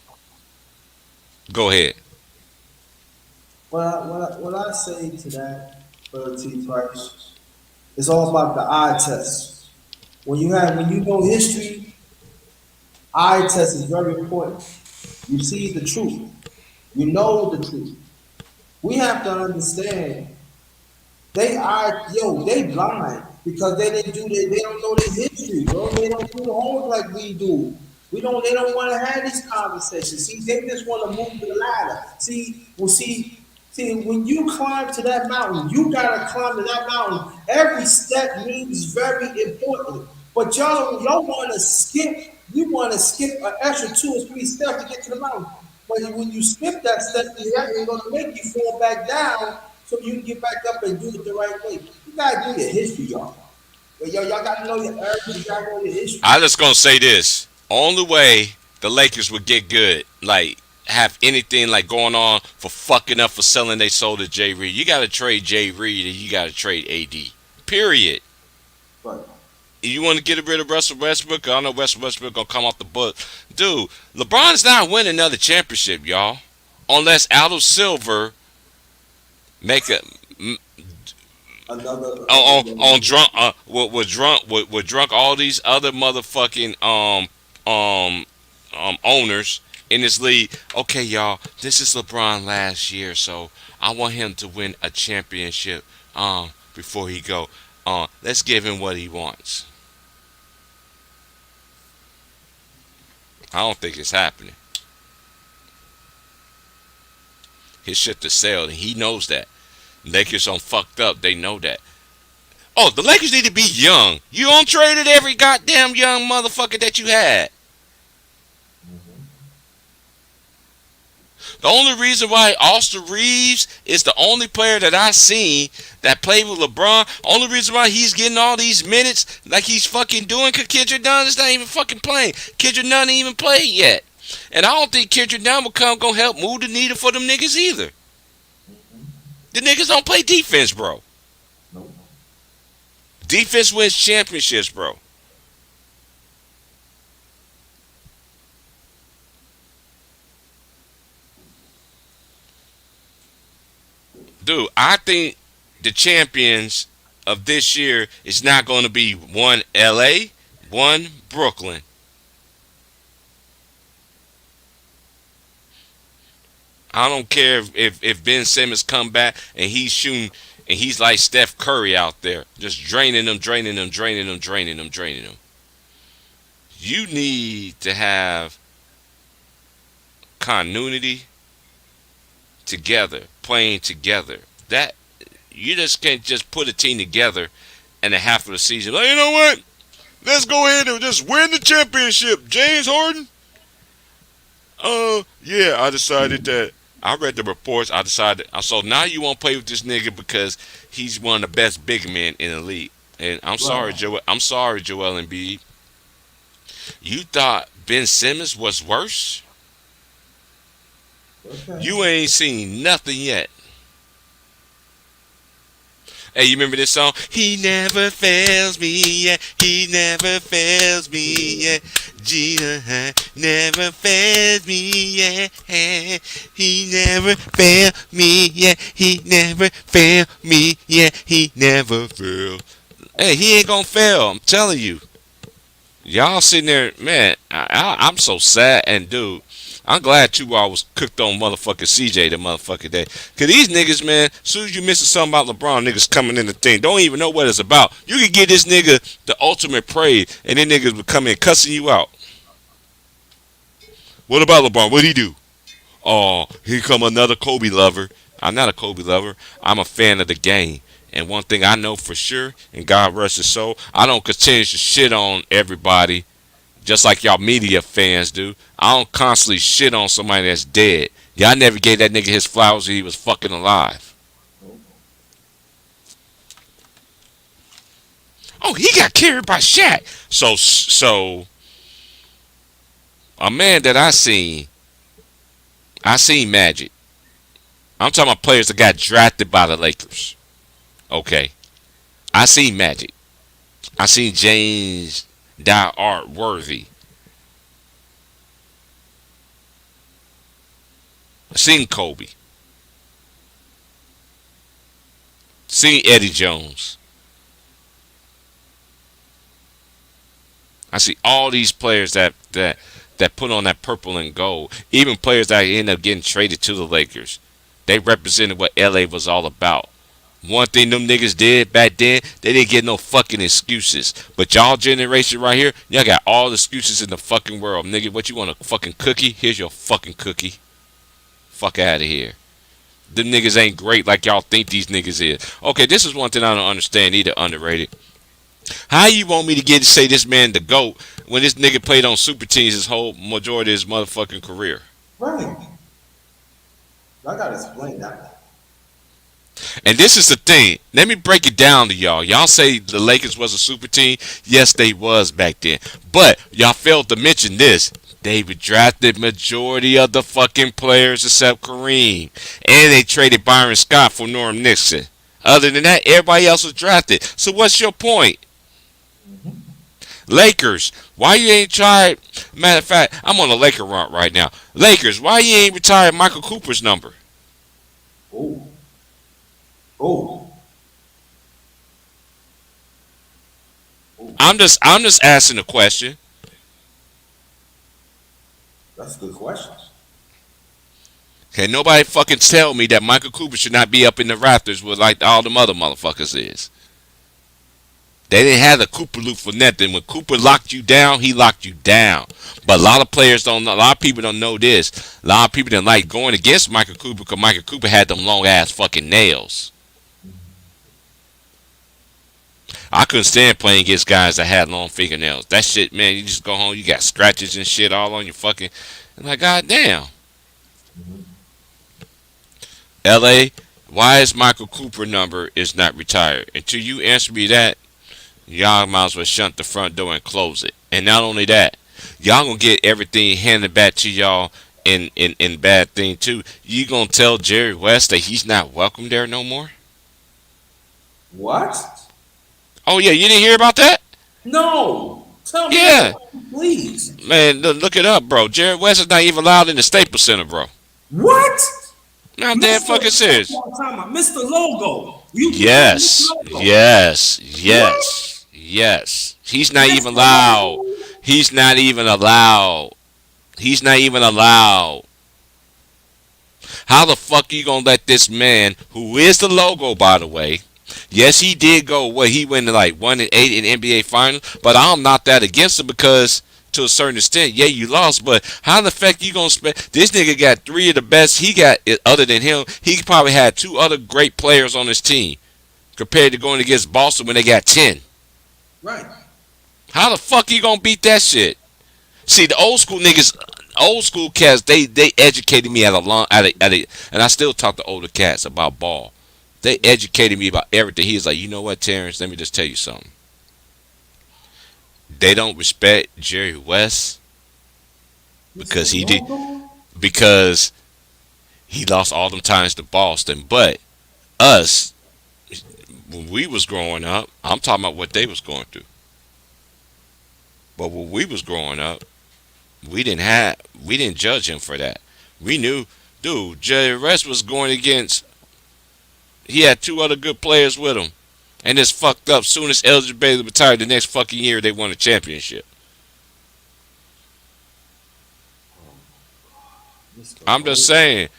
Go ahead. What I say to that, Brother T. Price, it's all about the eye test. When you know history, eye test is very important. You see the truth. You know the truth. We have to understand they blind because they don't know their history, bro. They don't do the homework like we do. They don't want to have these conversations. See, they just want to move the ladder. See, when you climb to that mountain, you gotta climb to that mountain. Every step means very important. But y'all wanna skip, you wanna skip an extra 2 or 3 steps to get to the mountain. But when you skip that step, it's gonna make you fall back down so you can get back up and do it the right way. You gotta do your history, y'all. Y'all gotta know your heritage, you gotta know your history. I just gonna say this: only way the Lakers would get good, like have anything like going on for fucking up for selling they soul to Jay Reed. You gotta trade Jay Reed and you gotta trade AD. Period. Right. You want to get rid of Russell Westbrook? I know Russell Westbrook gonna come off the book, dude. LeBron's not winning another championship, y'all, unless Aldo Silver make a Another on drunk with drunk all these other motherfucking owners in this league. Okay, y'all, this is LeBron last year, so I want him to win a championship before he go. Let's give him what he wants. I don't think it's happening. His shit to sell, and he knows that. Lakers on fucked up. They know that. Oh, the Lakers need to be young. You don't traded every goddamn young motherfucker that you had. The only reason why Austin Reeves is the only player that I seen that played with LeBron, only reason why he's getting all these minutes like he's fucking doing, because Kendrick Nunn is not even fucking playing. Kendrick Nunn ain't even played yet. And I don't think Kendrick Nunn will come gonna help move the needle for them niggas either. The niggas don't play defense, bro. Nope. Defense wins championships, bro. Dude, I think the champions of this year is not going to be one LA, one Brooklyn. I don't care if Ben Simmons come back and he's shooting and he's like Steph Curry out there, just draining them, draining them, draining them, draining them, draining them. You need to have continuity together, playing together. That you just can't just put a team together and a half of the season. Like, you know what? Let's go ahead and just win the championship. James Harden. Yeah, I decided that. I read the reports. I decided. So now you won't play with this nigga because he's one of the best big men in the league. And I'm sorry, Right. Joel. I'm sorry, Joel Embiid. You thought Ben Simmons was worse? Okay. You ain't seen nothing yet. Hey, you remember this song? He never fails me, yeah. He never fails me, yeah. Jesus never fails me, yeah. He never failed me, yeah. He never failed me, yeah. He never failed. Hey, he ain't gonna fail. I'm telling you. Y'all sitting there, man. I'm so sad, and dude, I'm glad you all was cooked on motherfucking CJ the motherfucking day. Cause these niggas, man, as soon as you missing something about LeBron, niggas coming in the thing, don't even know what it's about. You can give this nigga the ultimate praise, and then niggas would come in cussing you out. What about LeBron? What'd he do? Oh, here come another Kobe lover. I'm not a Kobe lover. I'm a fan of the game. And one thing I know for sure, and God rest his soul, I don't continue to shit on everybody just like y'all media fans do. I don't constantly shit on somebody that's dead. Y'all never gave that nigga his flowers when he was fucking alive. Oh, he got carried by Shaq. So a man that I seen I seen Magic. I'm talking about players that got drafted by the Lakers. Okay. I seen Magic. I seen James Art Worthy. I seen Kobe. Seen Eddie Jones. I see all these players that put on that purple and gold. Even players that end up getting traded to the Lakers. They represented what LA was all about. One thing them niggas did back then, they didn't get no fucking excuses. But y'all generation right here, y'all got all the excuses in the fucking world. Nigga, what you want, a fucking cookie? Here's your fucking cookie. Fuck out of here. Them niggas ain't great like y'all think these niggas is. Okay, this is one thing I don't understand either, underrated. How you want me to get to say this man the GOAT when this nigga played on super teams his whole majority of his motherfucking career? Right. I gotta explain that. And this is the thing. Let me break it down to y'all. Y'all say the Lakers was a super team. Yes, they was back then. But y'all failed to mention this. They drafted majority of the fucking players except Kareem. And they traded Byron Scott for Norm Nixon. Other than that, everybody else was drafted. So what's your point? Lakers, why you ain't tried? Matter of fact, I'm on a Laker run right now. Lakers, why you ain't retired Michael Cooper's number? Oh. Oh. I'm just asking a question. That's a good question. Can nobody fucking tell me that Michael Cooper should not be up in the rafters with like all them other motherfuckers is? They didn't have the Cooper loop for nothing. When Cooper locked you down, he locked you down. But a lot of players don't know. A lot of people don't know this. A lot of people didn't like going against Michael Cooper because Michael Cooper had them long ass fucking nails. I couldn't stand playing against guys that had long fingernails. That shit, man, you just go home, you got scratches and shit all on your fucking. I'm like, goddamn. LA, why is Michael Cooper number is not retired? Until you answer me that, y'all might as well shut the front door and close it. And not only that, y'all gonna get everything handed back to y'all in bad thing too. You gonna tell Jerry West that he's not welcome there no more? What? Oh yeah, you didn't hear about that? No. Tell me Yeah. that, please. Man, look it up, bro. Jerry West is not even allowed in the Staples Center, bro. What? Not damn fucking serious. Mr. Logo. You Yes, Logo. yes, What? yes, yes. He's not Mr. even allowed. Logo? He's not even allowed. He's not even allowed. How the fuck you gonna let this man, who is the logo, by the way? Yes, he did go away. He went to like 1-8 in NBA Finals, but I'm not that against him because to a certain extent, yeah, you lost. But how the fuck you gonna spend? This nigga got three of the best. He got other than him. He probably had two other great players on his team compared to going against Boston when they got 10. Right. How the fuck you gonna beat that shit? See, the old school niggas, old school cats, they educated me and I still talk to older cats about ball. They educated me about everything. He was like, you know what, Terrence? Let me just tell you something. They don't respect Jerry West because he did because he lost all them times to Boston. But us, when we was growing up, I'm talking about what they was going through. But when we was growing up, we didn't judge him for that. We knew, dude, Jerry West was going against. He had two other good players with him. And it's fucked up. Soon as Elgin Baylor retired, the next fucking year they won a championship. I'm just saying.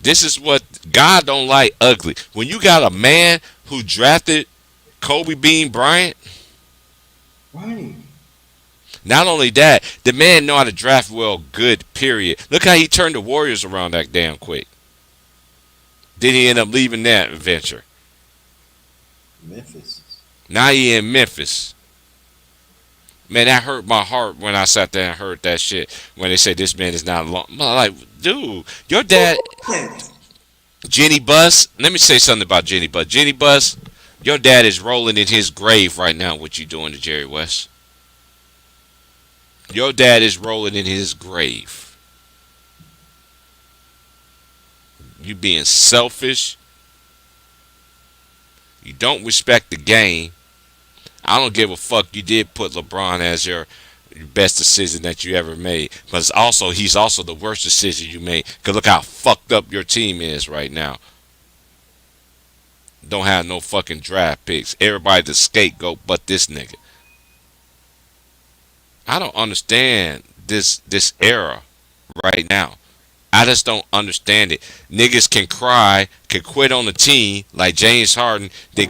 This is what God don't like ugly. When you got a man who drafted Kobe Bean Bryant, Right. not only that, the man know how to draft well good, period. Look how he turned the Warriors around that damn quick. Then he ended up leaving that venture. Memphis. Now he in Memphis. Man, that hurt my heart when I sat there and heard that shit. When they say this man is not long. I'm like, dude, your dad, Jenny Buss. Let me say something about Jenny Buss. Jenny Buss, your dad is rolling in his grave right now. What you doing to Jerry West? Your dad is rolling in his grave. You being selfish. You don't respect the game. I don't give a fuck. You did put LeBron as your best decision that you ever made, but he's also the worst decision you made. Cause look how fucked up your team is right now. Don't have no fucking draft picks. Everybody the scapegoat, but this nigga. I don't understand this era right now. I just don't understand it. Niggas can cry, can quit on the team like James Harden. He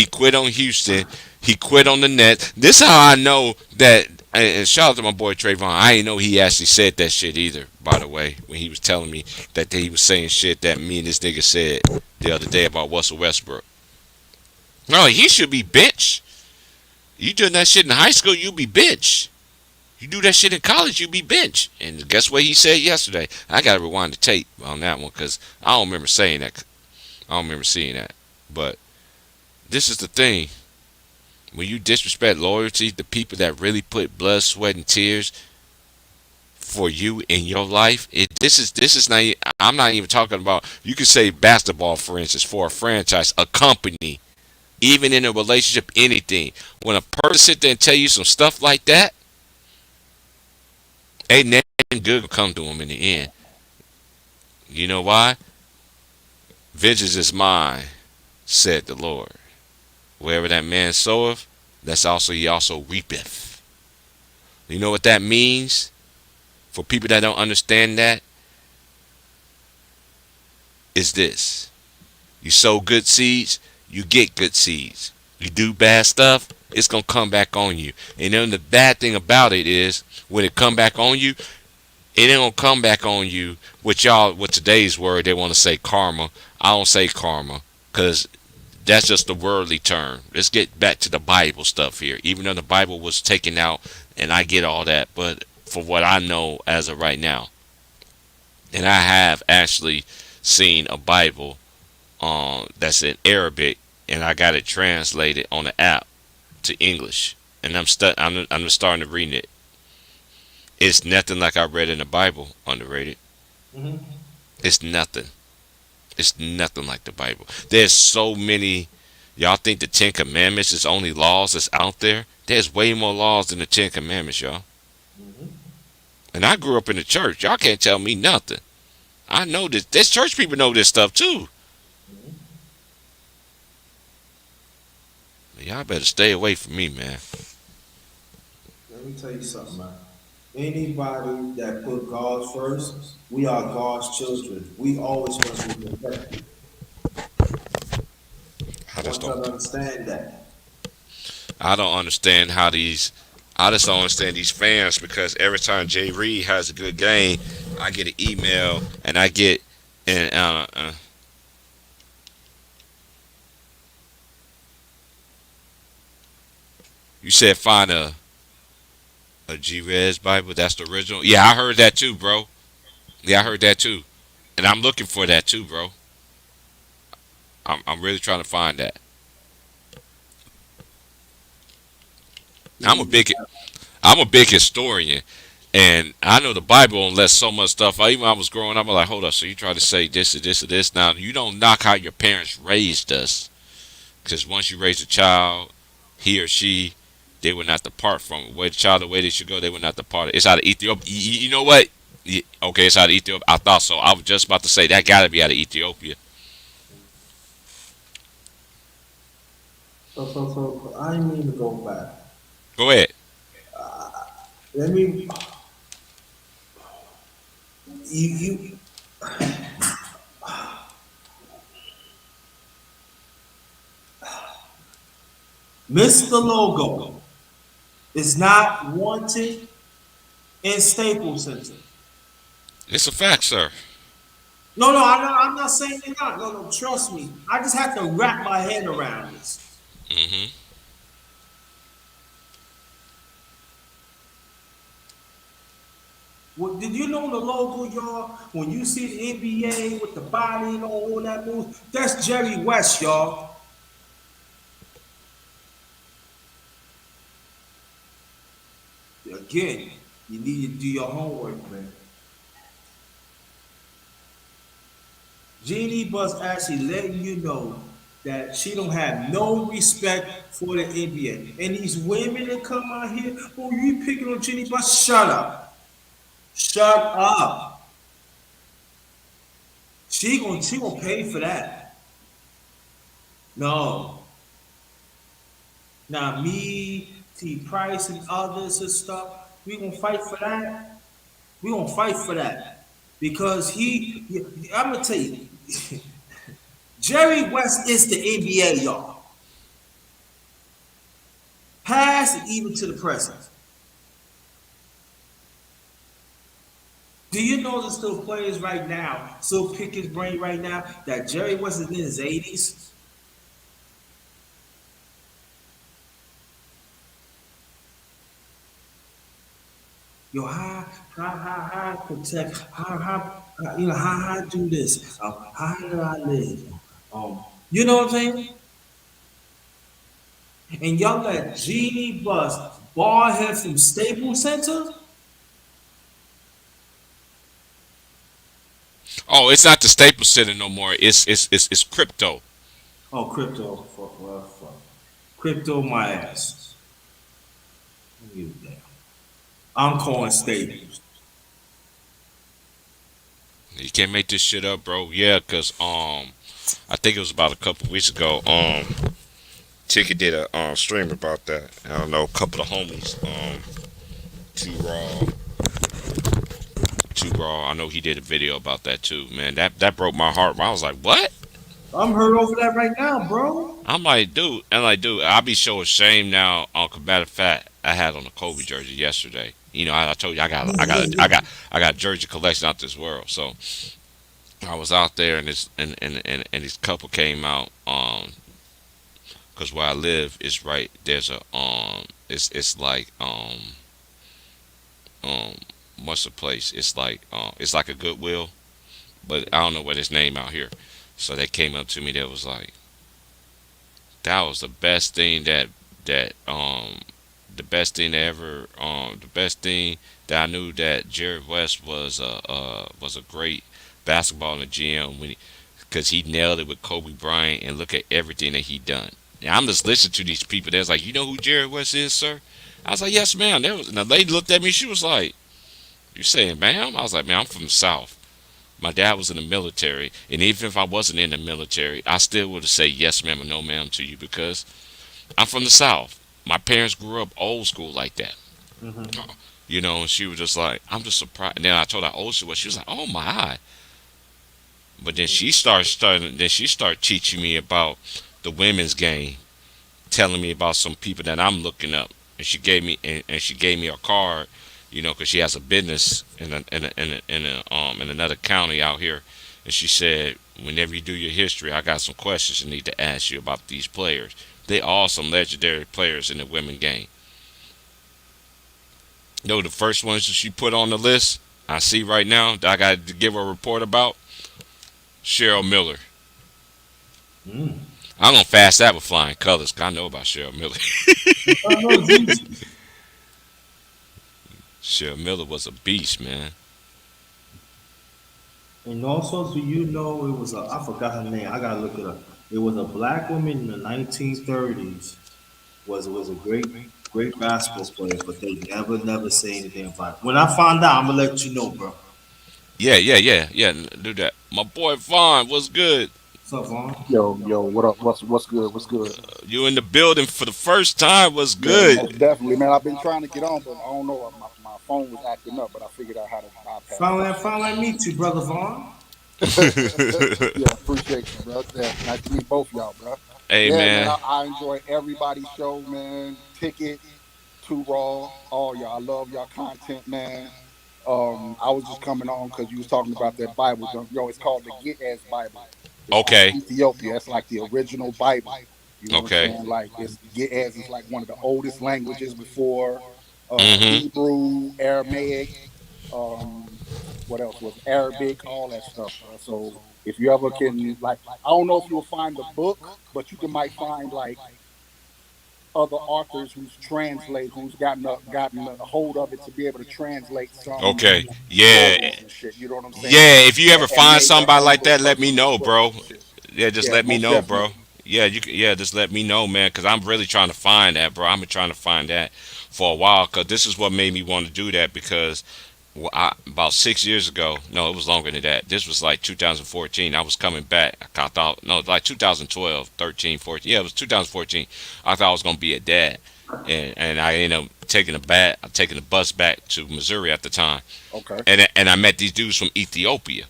quit on Houston. He quit on the Nets. This how I know that. And shout out to my boy Trayvon. I didn't know he actually said that shit either. By the way, when he was telling me that he was saying shit that me and this nigga said the other day about Russell Westbrook. No, he should be benched. You doing that shit in high school, you be benched. You do that shit in college, you be benched. And guess what he said yesterday? I gotta rewind the tape on that one because I don't remember saying that. I don't remember seeing that. But this is the thing. When you disrespect loyalty, the people that really put blood, sweat, and tears for you in your life, this is not. I'm not even talking about. You could say basketball, for instance, for a franchise, a company, even in a relationship, anything. When a person sit there and tell you some stuff like that, ain't nothing good will come to him in the end. You know why? Vengeance is mine, said the Lord. Wherever that man soweth, he also reapeth. You know what that means? For people that don't understand that, is this. You sow good seeds, you get good seeds. You do bad stuff, it's going to come back on you. And then the bad thing about it is, when it come back on you, it ain't going to come back on you with today's word, they want to say karma. I don't say karma, because that's just a worldly term. Let's get back to the Bible stuff here. Even though the Bible was taken out, and I get all that, but for what I know as of right now, and I have actually seen a Bible that's in Arabic, and I got it translated on the app to English, and I'm just starting to read it. It's nothing like I read in the Bible. Underrated. Mhm. It's nothing. It's nothing like the Bible. There's so many. Y'all think the Ten Commandments is only laws that's out there? There's way more laws than the Ten Commandments, y'all. Mhm. And I grew up in the church. Y'all can't tell me nothing. I know this. There's church people know this stuff too. Mhm. But y'all better stay away from me, man. Let me tell you something, man. Anybody that put God first, we are God's children. We always want to be protected. I I just want y'all don't. to understand that. I don't understand how these. I just don't understand these fans because every time Jay Reed has a good game, I get an email and I get and you said find a G-Res Bible. That's the original. Yeah, I heard that too, bro. Yeah, I heard that too, and I'm looking for that too, bro. I'm really trying to find that. You I'm a need to big I'm a big historian, and I know the Bible unless so much stuff. Even when I was growing up, I'm like, hold up. So you try to say this or this or this. Now you don't knock how your parents raised us, because once you raise a child, he or she, they will not depart from it. Where the child, the way they should go, they will not depart. It's out of Ethiopia. You know what? Okay, it's out of Ethiopia. I thought so. I was just about to say that got to be out of Ethiopia. so I didn't mean to go back. Go ahead. Let me you Mr. Logo is not wanted in Staples Center. It's a fact, sir. No, I'm not saying you're not. No, trust me. I just have to wrap my head around this. Hmm. Well, did you know the logo, y'all? When you see the NBA with the body and all that move, that's Jerry West, y'all. Again, you need to do your homework, man. Jeannie Buss actually letting you know that she don't have no respect for the NBA. And these women that come out here, oh, you picking on Jeannie Buss? Shut up. Shut up. She gonna pay for that. No. Now me, T Price and others and stuff, we gonna fight for that. We gonna fight for that. Because I'm gonna tell you, Jerry West is the NBA, y'all. Past and even to the present. Do you know there's still players right now, still pick his brain right now, that Jerry West is in his 80s? Yo, how protect, how do this? How do I live? You know what I'm saying? And y'all let Jeannie Buss bar him from Staples Center? Oh, it's not the Staples Center no more. It's crypto. Oh, crypto. Fuck, well, fuck. Crypto my ass. I don't give a damn. I'm calling Staples. You can't make this shit up, bro. Yeah, cause I think it was about a couple weeks ago. Ticket did a stream about that. I don't know, a couple of homies. Too raw, too raw. I know he did a video about that too. Man, that broke my heart. I was like, what? I'm hurt over that right now, bro. I'm like, dude, I'll be so ashamed now. Matter of fact, I had on a Kobe jersey yesterday. You know, I told you I got a jersey collection out this world. So I was out there, and this couple came out. Cause where I live is right. There's a it's like um, what's the place? It's like a Goodwill, but I don't know what its name out here. So they came up to me. That was like, that was the best thing that the best thing that ever the best thing that I knew, that Jared West was a great basketball in the GM when because he nailed it with Kobe Bryant, and look at everything that he done. And I'm just listening to these people that's like, you know who Jared West is, sir? I was like, yes, ma'am. And the lady looked at me. She was like, you saying, ma'am? I was like, man, I'm from the South. My dad was in the military, and even if I wasn't in the military, I still would have said yes, ma'am, or no, ma'am, to you because I'm from the South. My parents grew up old school like that. Mm-hmm. You know, and she was just like, I'm just surprised. And then I told her how old she was. She was like, oh my. But then she started teaching me about the women's game, telling me about some people that I'm looking up. And she gave me a card, you know, because she has a business in another county out here. And she said, whenever you do your history, I got some questions I need to ask you about these players. They all some legendary players in the women game. You know, the first ones that she put on the list, I see right now that I got to give her a report about Cheryl Miller. Mm. I'm gonna fast that with flying colors, 'cause I know about Cheryl Miller. I know Jesus. Cheryl Miller was a beast, man. And also, do you know it was I forgot her name. I gotta look it up. It was a black woman in the 1930s. Was a great basketball player, but they never say anything about it. When I find out, I'm gonna let you know, bro. Yeah. Do that. My boy Vaughn was good. What's up, Vaughn? Yo, what up? What's good? What's good? You in the building for the first time was Yeah, good. most definitely, man. I've been trying to get on, but I don't know. My phone was acting up, but I figured out how to bypass Finally meet you, brother Vaughn. that. Yeah, appreciate you, bro. Yeah, nice to meet both y'all, bro. Hey Yeah, man. man. I enjoy everybody's show, man. Ticket, Too Raw, all y'all. I love y'all content, man. I was just coming on because you was talking about that Bible. Yo, it's called the Get As Bible. It's from Okay. Ethiopia. That's like the original Bible. You know what I'm Okay. saying? Like it's Get As is like one of the oldest languages before Mm-hmm. Hebrew, Aramaic, um, what else was Arabic, all that stuff, bro. So if you ever can, like, I don't know if you'll find the book, but you can might find like other authors who's translate, who's gotten a hold of it to be able to translate some Okay. Yeah. stories and shit. You know what I'm saying? Yeah. If you ever And find made their somebody own like little that, let me personal know, stories bro. and shit. Yeah, just Yeah, let me most know, bro. definitely. Yeah, you can. Yeah, just let me know, man, because I'm really trying to find that, bro. I've been trying to find that for a while, because this is what made me want to do that. Because about 6 years ago, no, it was longer than that. This was like 2014. I was coming back. I thought, no, like 2012, 13, 14. Yeah, it was 2014. I thought I was gonna be a dad, and I ended up taking a bus back to Missouri at the time, Okay. and I met these dudes from Ethiopia,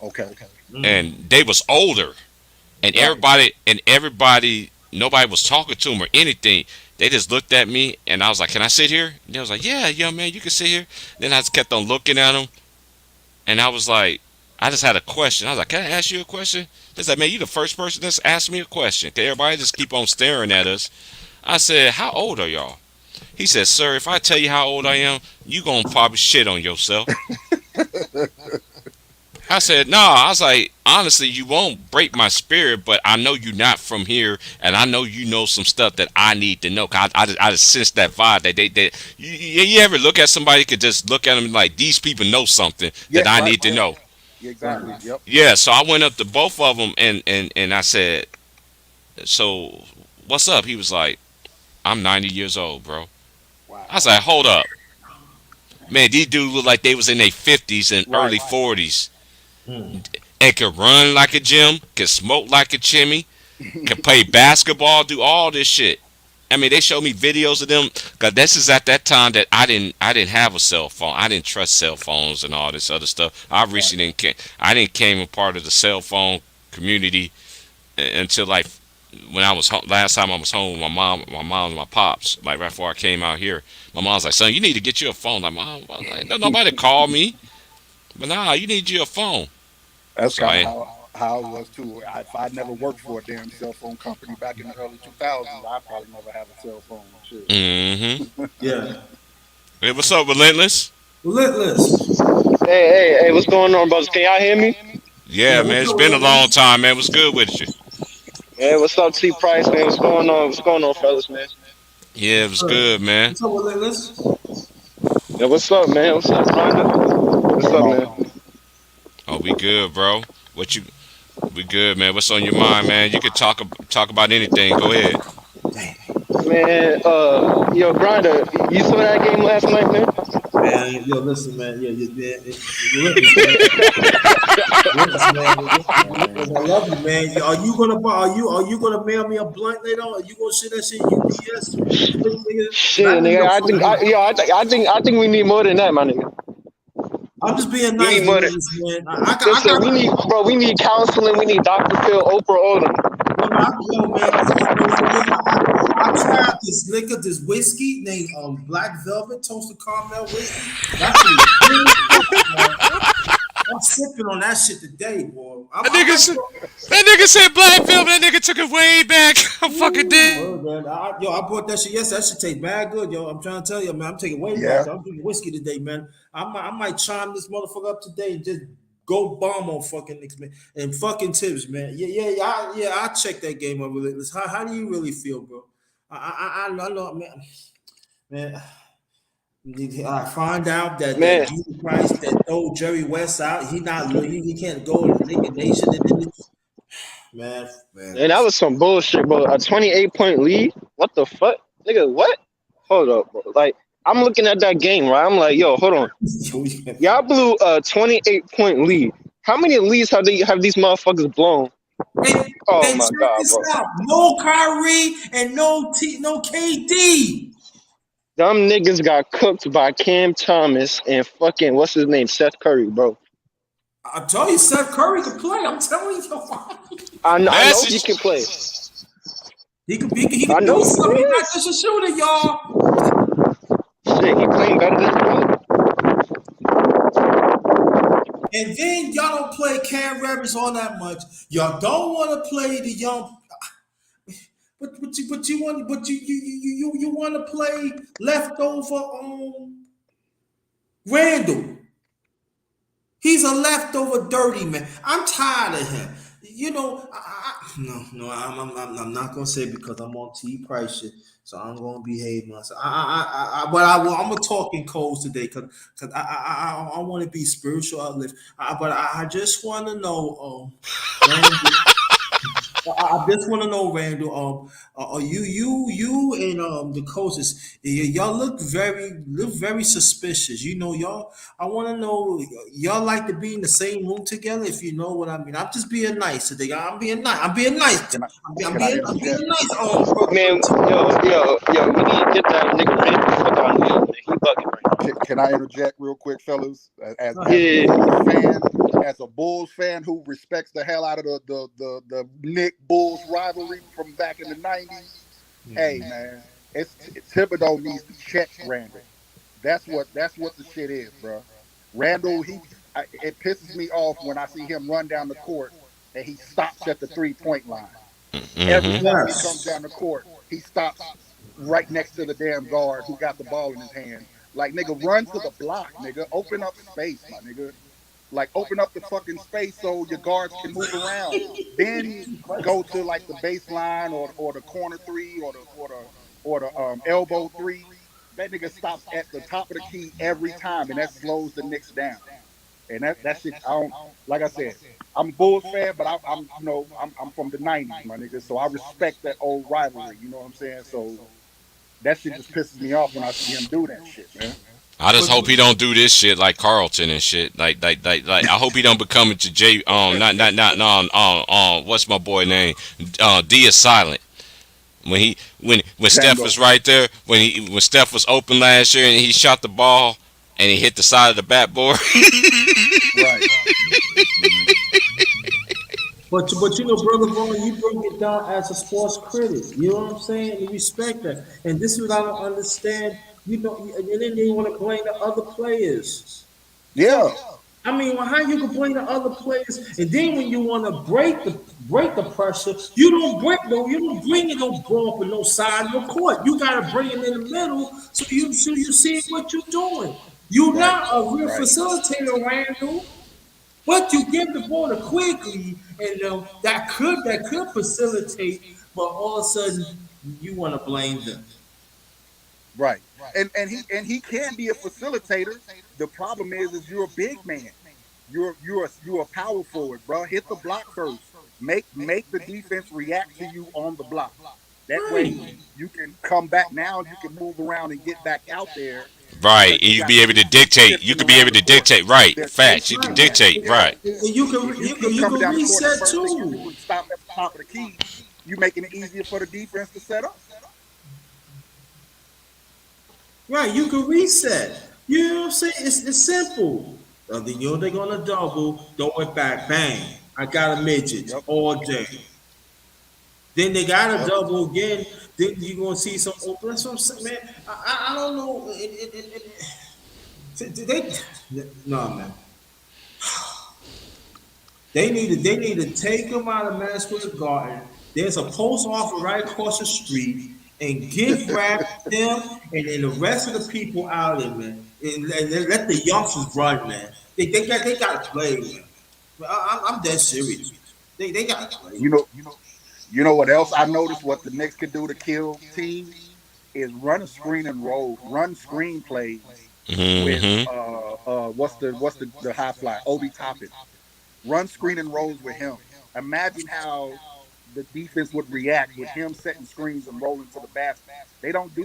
Okay. Mm. and they was older, and Right. everybody, nobody was talking to them or anything. They just looked at me, and I was like, "Can I sit here?" And they was like, "Yeah, young man, you can sit here." Then I just kept on looking at them, and I was like, I just had a question. I was like, "Can I ask you a question?" They said, "Man, you the first person that's asked me a question. 'Cause everybody just keep on staring at us." I said, "How old are y'all?" He said, "Sir, if I tell you how old I am, you gonna probably shit on yourself." I said, "No." I was like, "Honestly, you won't break my spirit, but I know you're not from here, and I know you know some stuff that I need to know." 'Cause I just sense that vibe that you ever look at somebody, could just look at them like, these people know something Yeah. that I Right. need to Yeah. know. Yeah, Right. exactly. Yep. Yeah, so I went up to both of them, and I said, "So what's up?" He was like, "I'm 90 years old, bro." I was Wow. like, "Hold up, man, these dudes look like they was in their 50s and Right. early 40s, Mm. and could run like a gym, could smoke like a chimney, could play basketball, do all this shit." I mean, they showed me videos of them, because this is at that time that I didn't have a cell phone. I didn't trust cell phones and all this other stuff. Right. I didn't came a part of the cell phone community until like when I was home, last time I was home with my mom and my pops. Like right before I came out here, my mom's like, "Son, you need to get you a phone." Like, "Mom, like, no, nobody called me, but nah, you need you a phone." That's So kind of I, how it was too. If I never worked for a damn cell phone company back in the early 2000s, I probably never have a cell phone. Shit. mm-hmm. Yeah. Hey, what's up, Relentless? Relentless. Hey, what's going on, brothers? Can y'all hear me? Yeah. Yeah, man, What's it's up, been a long Relentless? time, man. What's good with you? Hey, what's up, T Price, man? What's going on? What's going on, fellas, man? Yeah, it was good, man. What's up, Relentless? Yeah, what's up, man? What's up, Rhonda? What's Going up, on. man? Oh, we good, bro. What you? We good, man. What's on your mind, man? You could talk about anything. Go ahead. Damn. Man, yo, Grinder, you saw that game last night, man? Man, yo, listen, man. Relentless, man. Relentless, man. Relentless, I love you, man. Are you gonna are you gonna mail me a blunt later on? Are you gonna send that shit UPS quick, nigga? Cause I Shit, need nigga, your I phone think, bill. I think we need more than that, my nigga. I'm just being We nice, need more than. Relentless, man. I Listen, got we need counseling. We need Dr. Phil, Oprah, all them. yo, man. I tried this liquor, this whiskey named Black Velvet Toasted Caramel whiskey. That shit is good, man. I'm sipping on that shit today, boy. That I nigga, might said- go. that nigga said black film. That nigga took it way back. I fucking did. Word, man. I bought that shit yesterday. That shit tastes bad good, yo. I'm trying to tell you, man. I'm taking way back. Yeah. I'm drinking whiskey today, man. I might chime this motherfucker up today and just go bomb on fucking Knicks, man. And fucking Tibbs, man. I check that game up with it. How do you really feel, bro? I know, man. Man, I find out that Man, Jesus Christ that throw Jerry West out. He can't go to Naked Nation and then man, and that listen. was some bullshit, bro. A 28-point lead? What the fuck? Nigga, what? Hold up, bro. Like, I'm looking at that game, right? I'm like, yo, hold on. Y'all blew a 28-point lead. How many leads have these motherfuckers blown? And Oh and my check god, this bro. out. No Kyrie and no KD. Them niggas got cooked by Cam Thomas and fucking what's his name, Seth Curry, bro. I told you Seth Curry can play. I'm telling you. I know he Message. can play. He I can do know he something. He's not is. just a shooter, y'all. Shit, he playing better than Bro. And then y'all don't play Cam Reddish all that much. Y'all don't want to play the young. But you want you want to play leftover Randall. He's a leftover dirty man. I'm tired of him. You know, No, I'm not gonna say because I'm on T Price shit, so I'm gonna behave myself. But I'm gonna talk in codes today, cause I want to be spiritual uplift. But I just want to know, Randy. I just want to know, Randall. You and the coaches, y'all look very suspicious. You know, y'all. I want to know, y'all like to be in the same room together. If you know what I mean, I'm just being nice today. I'm being nice. I'm being nice. Can I I'm can I being interject? nice. Man, yo, we need to get that nigga Randy the fuck out of here, man. He bugging right now. Can I interject real quick, fellas? Go As a ahead. Yeah, Bulls fan, as a Bulls fan who respects the hell out of the Nick Bulls rivalry from back in the '90s. Hey man, Thibodeau needs to check Randall. That's what the shit is, bro. Randall, it pisses me off when I see him run down the court and he stops at the 3-point line. Every Mm-hmm. time he comes down Yes. the court, he stops right next to the damn guard who got the ball in his hand. Like, nigga, run to the block, nigga. Open up space, my nigga. Like, open up the fucking space so your guards can move around. Then go to like the baseline or the corner three or the elbow three. That nigga stops at the top of the key every time, and that slows the Knicks down. And that shit, I don't, like I said, I'm a Bulls fan, but I'm I'm from the '90s, my nigga. So I respect that old rivalry. You know what I'm saying? So that shit just pisses me off when I see him do that shit, man. I just But hope he don't do this shit like Carlton and shit. Like. I hope he don't become into J. What's my boy name? D is silent. When Steph Tango, was right there, when Steph was open last year and he shot the ball and he hit the side of the backboard. right? but you know, brother Vaughn, you broke it down as a sports critic. You know what I'm saying? And respect that. And this is what I don't understand. You know, and then you want to blame the other players. Yeah, So I mean, well, how you can blame the other players, and then when you want to break the pressure, you don't bring it no ball for no side no court. You got to bring it in the middle so you see what you're doing. You're right, not a real right, facilitator, Randall. But you give the ball to quickly, and that could facilitate. But all of a sudden, you want to blame them. right. And he can be a facilitator. The problem is you're a big man. You're a power forward, bro. Hit the block first. Make the defense react to you on the block. That way Right. you can come back now. You can move around and get back out there Right, because and you you can got be able to space dictate. You shifting can be around able the to court. dictate. Right, There's space facts. You can shifting. Right. Yeah, dictate. yeah. Right. And you can If you and keep you coming can down the court, the reset first thing you too. do is stop at the top of the key. You making it easier for the defense to set up. Right, you can reset. You know what I'm saying? It's simple. Then you know they're gonna double, throw it back, bang. I got a midget Yep, all day. Then they got a yep. double again. Then you're gonna see some open. That's what I'm saying, man. I don't know. They no man. They need to take them out of Madison Square Garden. There's a post office right across the street and gift wrap them and the rest of the people out of there, man. And let the youngsters run, man. They got to play, man. I'm dead serious. They got to play. You know, you know what else I noticed? What the Knicks could do to kill teams is run a screen and roll, run screen plays with Mm-hmm. what's the high fly Obi Toppin. Run screen and rolls with him. Imagine how the defense would react with him setting screens and rolling to the basket. They don't do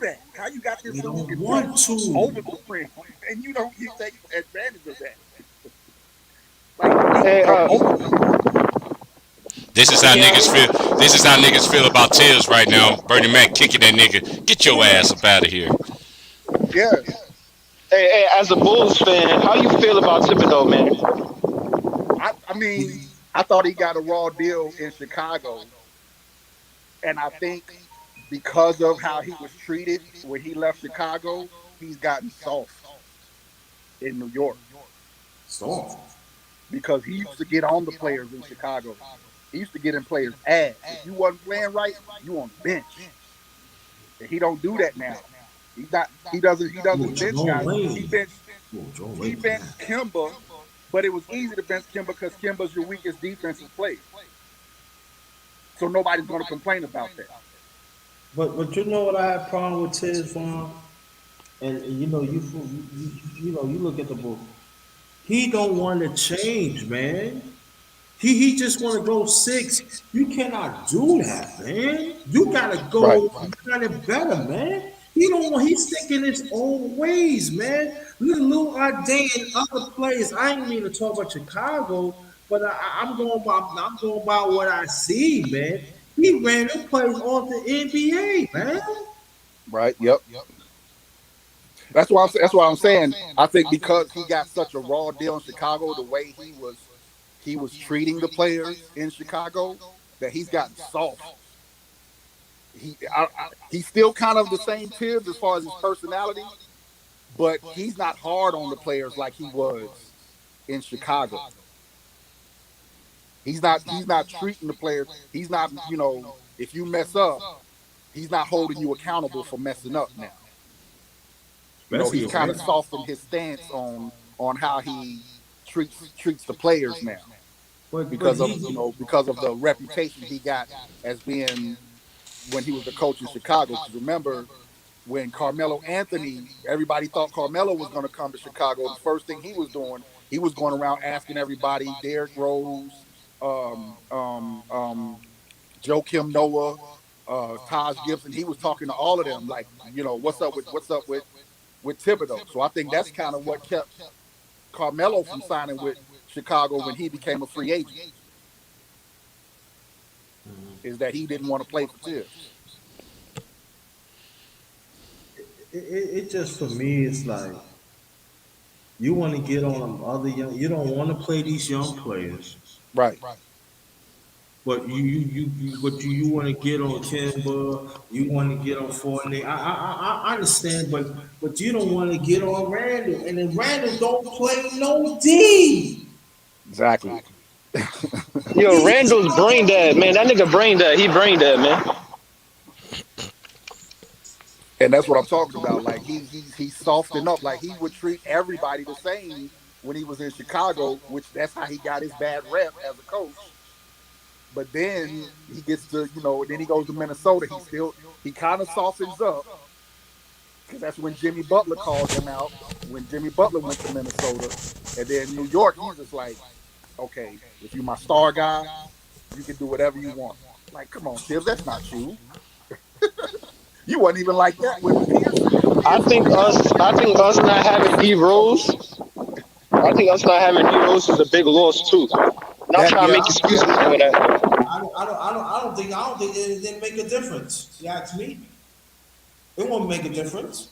that. How you got this They dude who don't can run want to. over the rim and you take advantage of that. Like hey, the open This is how yeah, niggas feel. This is how niggas feel about Tibbs right now. Bernie Mac kicking that nigga. Get your ass up out of here. yeah. hey, as a Bulls fan, how you feel about Thibodeau, man? I mean, I thought he got a raw deal in Chicago, and I think because of how he was treated when he left Chicago, he's gotten soft in New York Soft. because he used to get on the players in Chicago. He used to get in players' ass. If you wasn't playing right, you on the bench. And he don't do that now. He's not. He Oh, doesn't bench Jerome guys. He Wayne. benched. Oh, Jerome He Wayne. benched Kimba, but it was easy to bench Kimba because Kimba's your weakest defensive player. so nobody's going to complain about that. But you know what I have problem with Tiz Vaughn, and you know you look at the book. He don't want to change, man. He just want to go six. You cannot do that, man. You gotta Right. go kind of better, man. He don't want. He's thinking his own ways, man. Lil Ade and other players. I ain't mean to talk about Chicago, but I'm going by. I'm going by what I see, man. He ran them plays off the NBA, man. Right. Yep. That's why I'm saying. I think because he got such a raw deal in Chicago, the way he was treating the players in Chicago, that he's gotten soft. He's still kind of the same Tibbs as far as his personality, but he's not hard on the players like he was in Chicago. He's not treating the players. He's not, if you mess up, he's not holding you accountable for messing up now. Especially He's kind of softened his stance on how he treats the players now, but he because of the reputation he got as being when he was the coach in Chicago. Because remember, when Carmelo Anthony, everybody thought Carmelo was going to come to Chicago. The first thing he was going around asking everybody, Derrick Rose, Joakim Noah, Taj Gibson. He was talking to all of them, like, what's up with Thibodeau. So I think that's kind of what kept Carmelo from signing with Chicago when he became a free agent, is that he didn't want to play for Tibbs. it just for me it's like you want to get on them other young. You don't want to play these young players, Right. but you want to get on Kimba. You want to get on Fournier. I understand, but you don't want to get on Randall, and then Randall don't play no D. Exactly. Yo, He's Randall's brain dead, man. That nigga brain dead. He brain dead, man. And that's what I'm talking about. Like he's softened up. Like he would treat everybody the same when he was in Chicago, which that's how he got his bad rep as a coach. But then he gets to, then he goes to Minnesota. He kind of softens up, because that's when Jimmy Butler called him out. When Jimmy Butler went to Minnesota, and then New York, he's just like, okay, if you're my star guy, you can do whatever you want. Like, come on, Tibbs, that's not you. You wasn't even like that with Pierce. I think us not having D Rose. I think us not having D Rose is a big loss too. Not That trying to yeah, make excuses for that. I don't think it didn't make a difference. You ask me, it won't make a difference.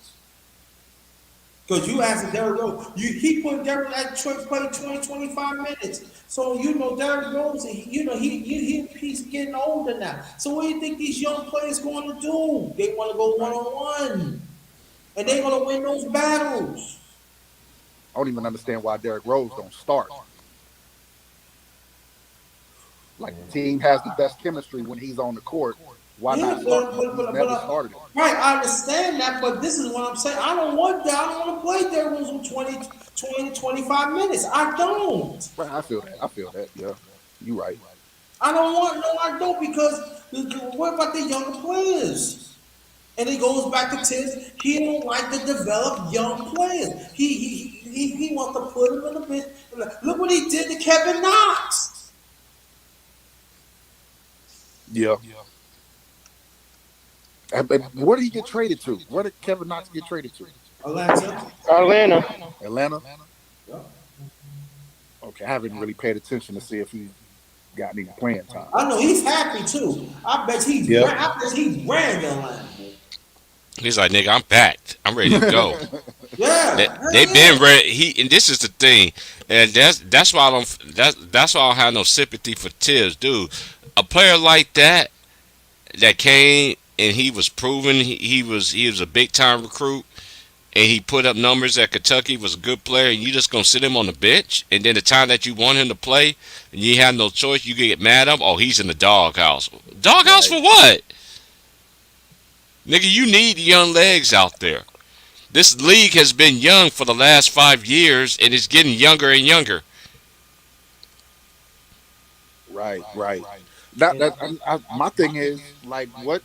Because you asked Derrick Rose, he put Derrick at play 20, 25 minutes. So Derrick Rose, he's getting older now. So what do you think these young players going to do? They want to go one on one, and they're going to win those battles. I don't even understand why Derrick Rose don't start. Like, the team has the best chemistry when he's on the court. Why not start him? He's never started it. Right, I understand that, but this is what I'm saying. I don't want that. I don't want to play Derrick Rose for 20, 25 minutes. I don't. Right, I feel that. Yeah, you right. I don't want, no, I don't, because what about the younger players? And it goes back to Tiz. He don't like to develop young players. He wants to put them in the bench. Look what he did to Kevin Knox. Yeah. But where did he get traded to? Where did Kevin Knox get traded to? Atlanta. Atlanta? Okay, I haven't really paid attention to see if he got any playing time. I know he's happy too. I bet he ran the line. He's like, nigga, I'm packed. I'm ready to go. Yeah, They've been ready. And this is the thing, and that's why I don't. That's why I don't have no sympathy for Tibbs, dude. A player like that came and he was proven he was a big time recruit, and he put up numbers at Kentucky, was a good player, and you just gonna sit him on the bench, and then the time that you want him to play and you have no choice, you get mad at him. Oh, he's in the doghouse. Doghouse for what? Nigga, you need young legs out there. This league has been young for the last 5 years, and it's getting younger and younger. Right. That And that my thing is like what,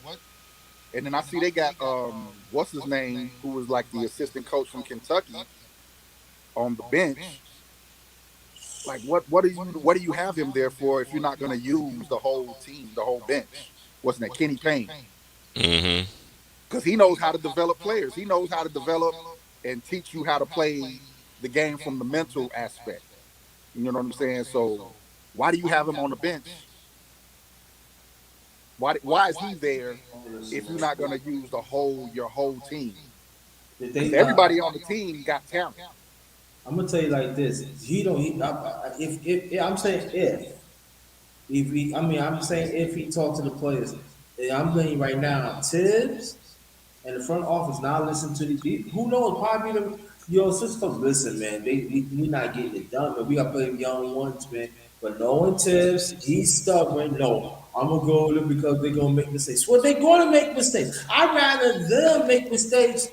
and then I see they got what's his name, who was like the assistant coach from Kentucky on the bench. Like what do you have him there for if you're not going to use the whole team, the whole bench? Wasn't that Kenny Payne? Mm-hmm. Because he knows how to develop players. He knows how to develop and teach you how to play the game from the mental aspect. You know what I'm saying? So why do you have him on the bench? Why is he there if listen, you're man, not going to use your whole team? the Because thing, everybody on the team got talent. I'm gonna tell you like this: he don't. If I'm saying if he, I mean, I'm saying if he talked to the players, and I'm telling you right now, Tibbs and the front office now listen to who knows, probably the your system. Listen, man, we not getting it done, but we got to play the young ones, man. But knowing Tibbs, he's stubborn. No, I'm gonna go with him because they're gonna make mistakes. Well, they're gonna make mistakes. I'd rather them make mistakes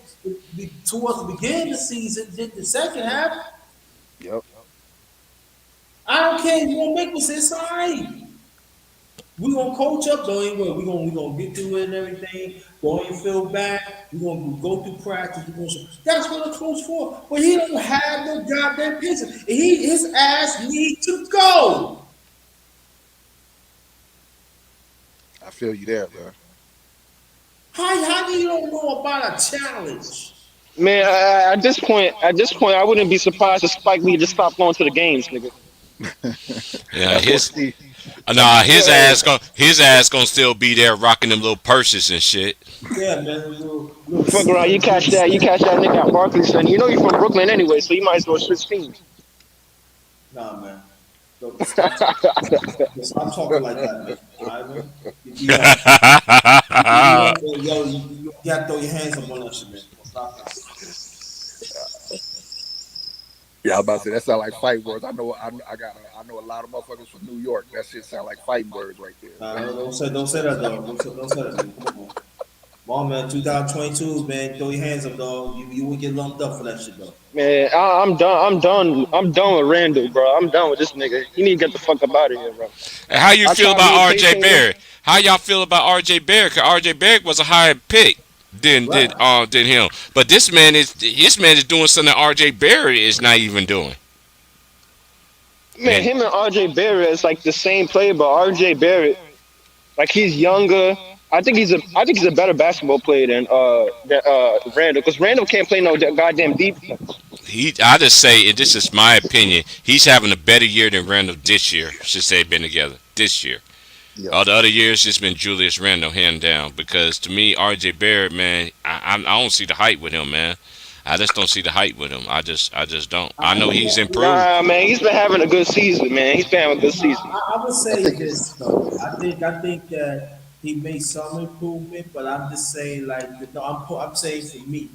towards the beginning of the season than the second half. Yep. I don't care if you gonna make mistakes. It's all right. We gonna coach up though anyway. We gonna get through it and everything. Don't even feel bad. We gonna go through practice. We gonna that's what a coach for. But he don't have no goddamn patience. His ass need to go. I feel you there, bro. How do you don't know about a challenge? Man, at this point, I wouldn't be surprised if Spike Lee just stopped going to the games, nigga. Yeah, That's what his Steve. That's nah, what Yeah, his ass gonna still be there rocking them little purses and shit. Yeah, man. Little fuck around, you catch that nigga at Barclays Center. You know you from Brooklyn anyway, so you might as well switch teams. nah, man. Stop, stop talking like that, man. All right, man. You got, you got to throw your hands up on that shit, man. Stop that. Yeah, I was about to say that sound like fighting words. I know a lot of motherfuckers from New York. That shit sound like fighting words right there. Nah, don't say that, dog. Don't say that, man. Come on, man. Come on, man. 2022, man. Throw your hands up, dog. You would get lumped up for that shit, though. Man, I'm done. I'm done. I'm done with Randall, bro. I'm done with this nigga. He need to get the fuck up out of here, bro. How you I feel tried about being R.J. patient with him. Barrett? How y'all feel about R.J. Barrett? Cause R.J. Barrett was a higher pick Right. than him. But this man is doing something that R.J. Barrett is not even doing. Man, And him and RJ Barrett is like the same player, but RJ Barrett, like he's younger. I think he's a better basketball player than Randall, because Randall can't play no goddamn defense. I just say, and this is my opinion, he's having a better year than Randall this year. Since they've been together this year. Yeah. All the other years, it's been Julius Randle hand down. Because to me, R.J. Barrett, man, I don't see the hype with him, man. I just don't see the hype with him. I just don't. I know he's improved. Nah, man, he's been having a good season, man. He's been having a good season. I would I say think this though. I think that he made some improvement, but I'm just saying like no, I'm saying for me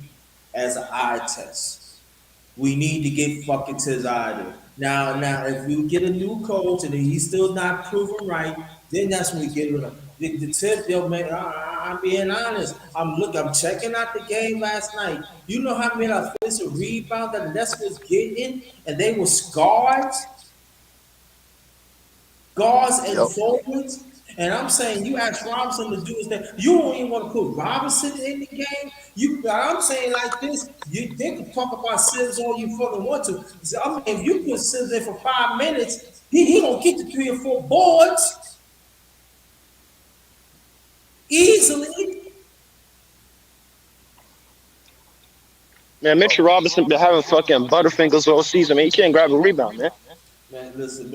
as an eye test. We need to get fucking to his idol. Now, if we get a new coach and he's still not proven right, then that's when we get rid of him. The tip, yo, man, I'm being honest. I'm checking out the game last night. You know how many offensive rebounds that Les was getting, and they were guards and yep. forwards. And I'm saying you ask Robinson to do his thing. You don't even want to put Robinson in the game. I'm saying like this. They can talk about Sims all you fucking want to. So, I mean, if you put Sims in for 5 minutes, he gonna get to 3 or 4 boards easily. Man, Mitchell Robinson been having fucking butterfingers all season, man. He can't grab a rebound, man. Man, listen,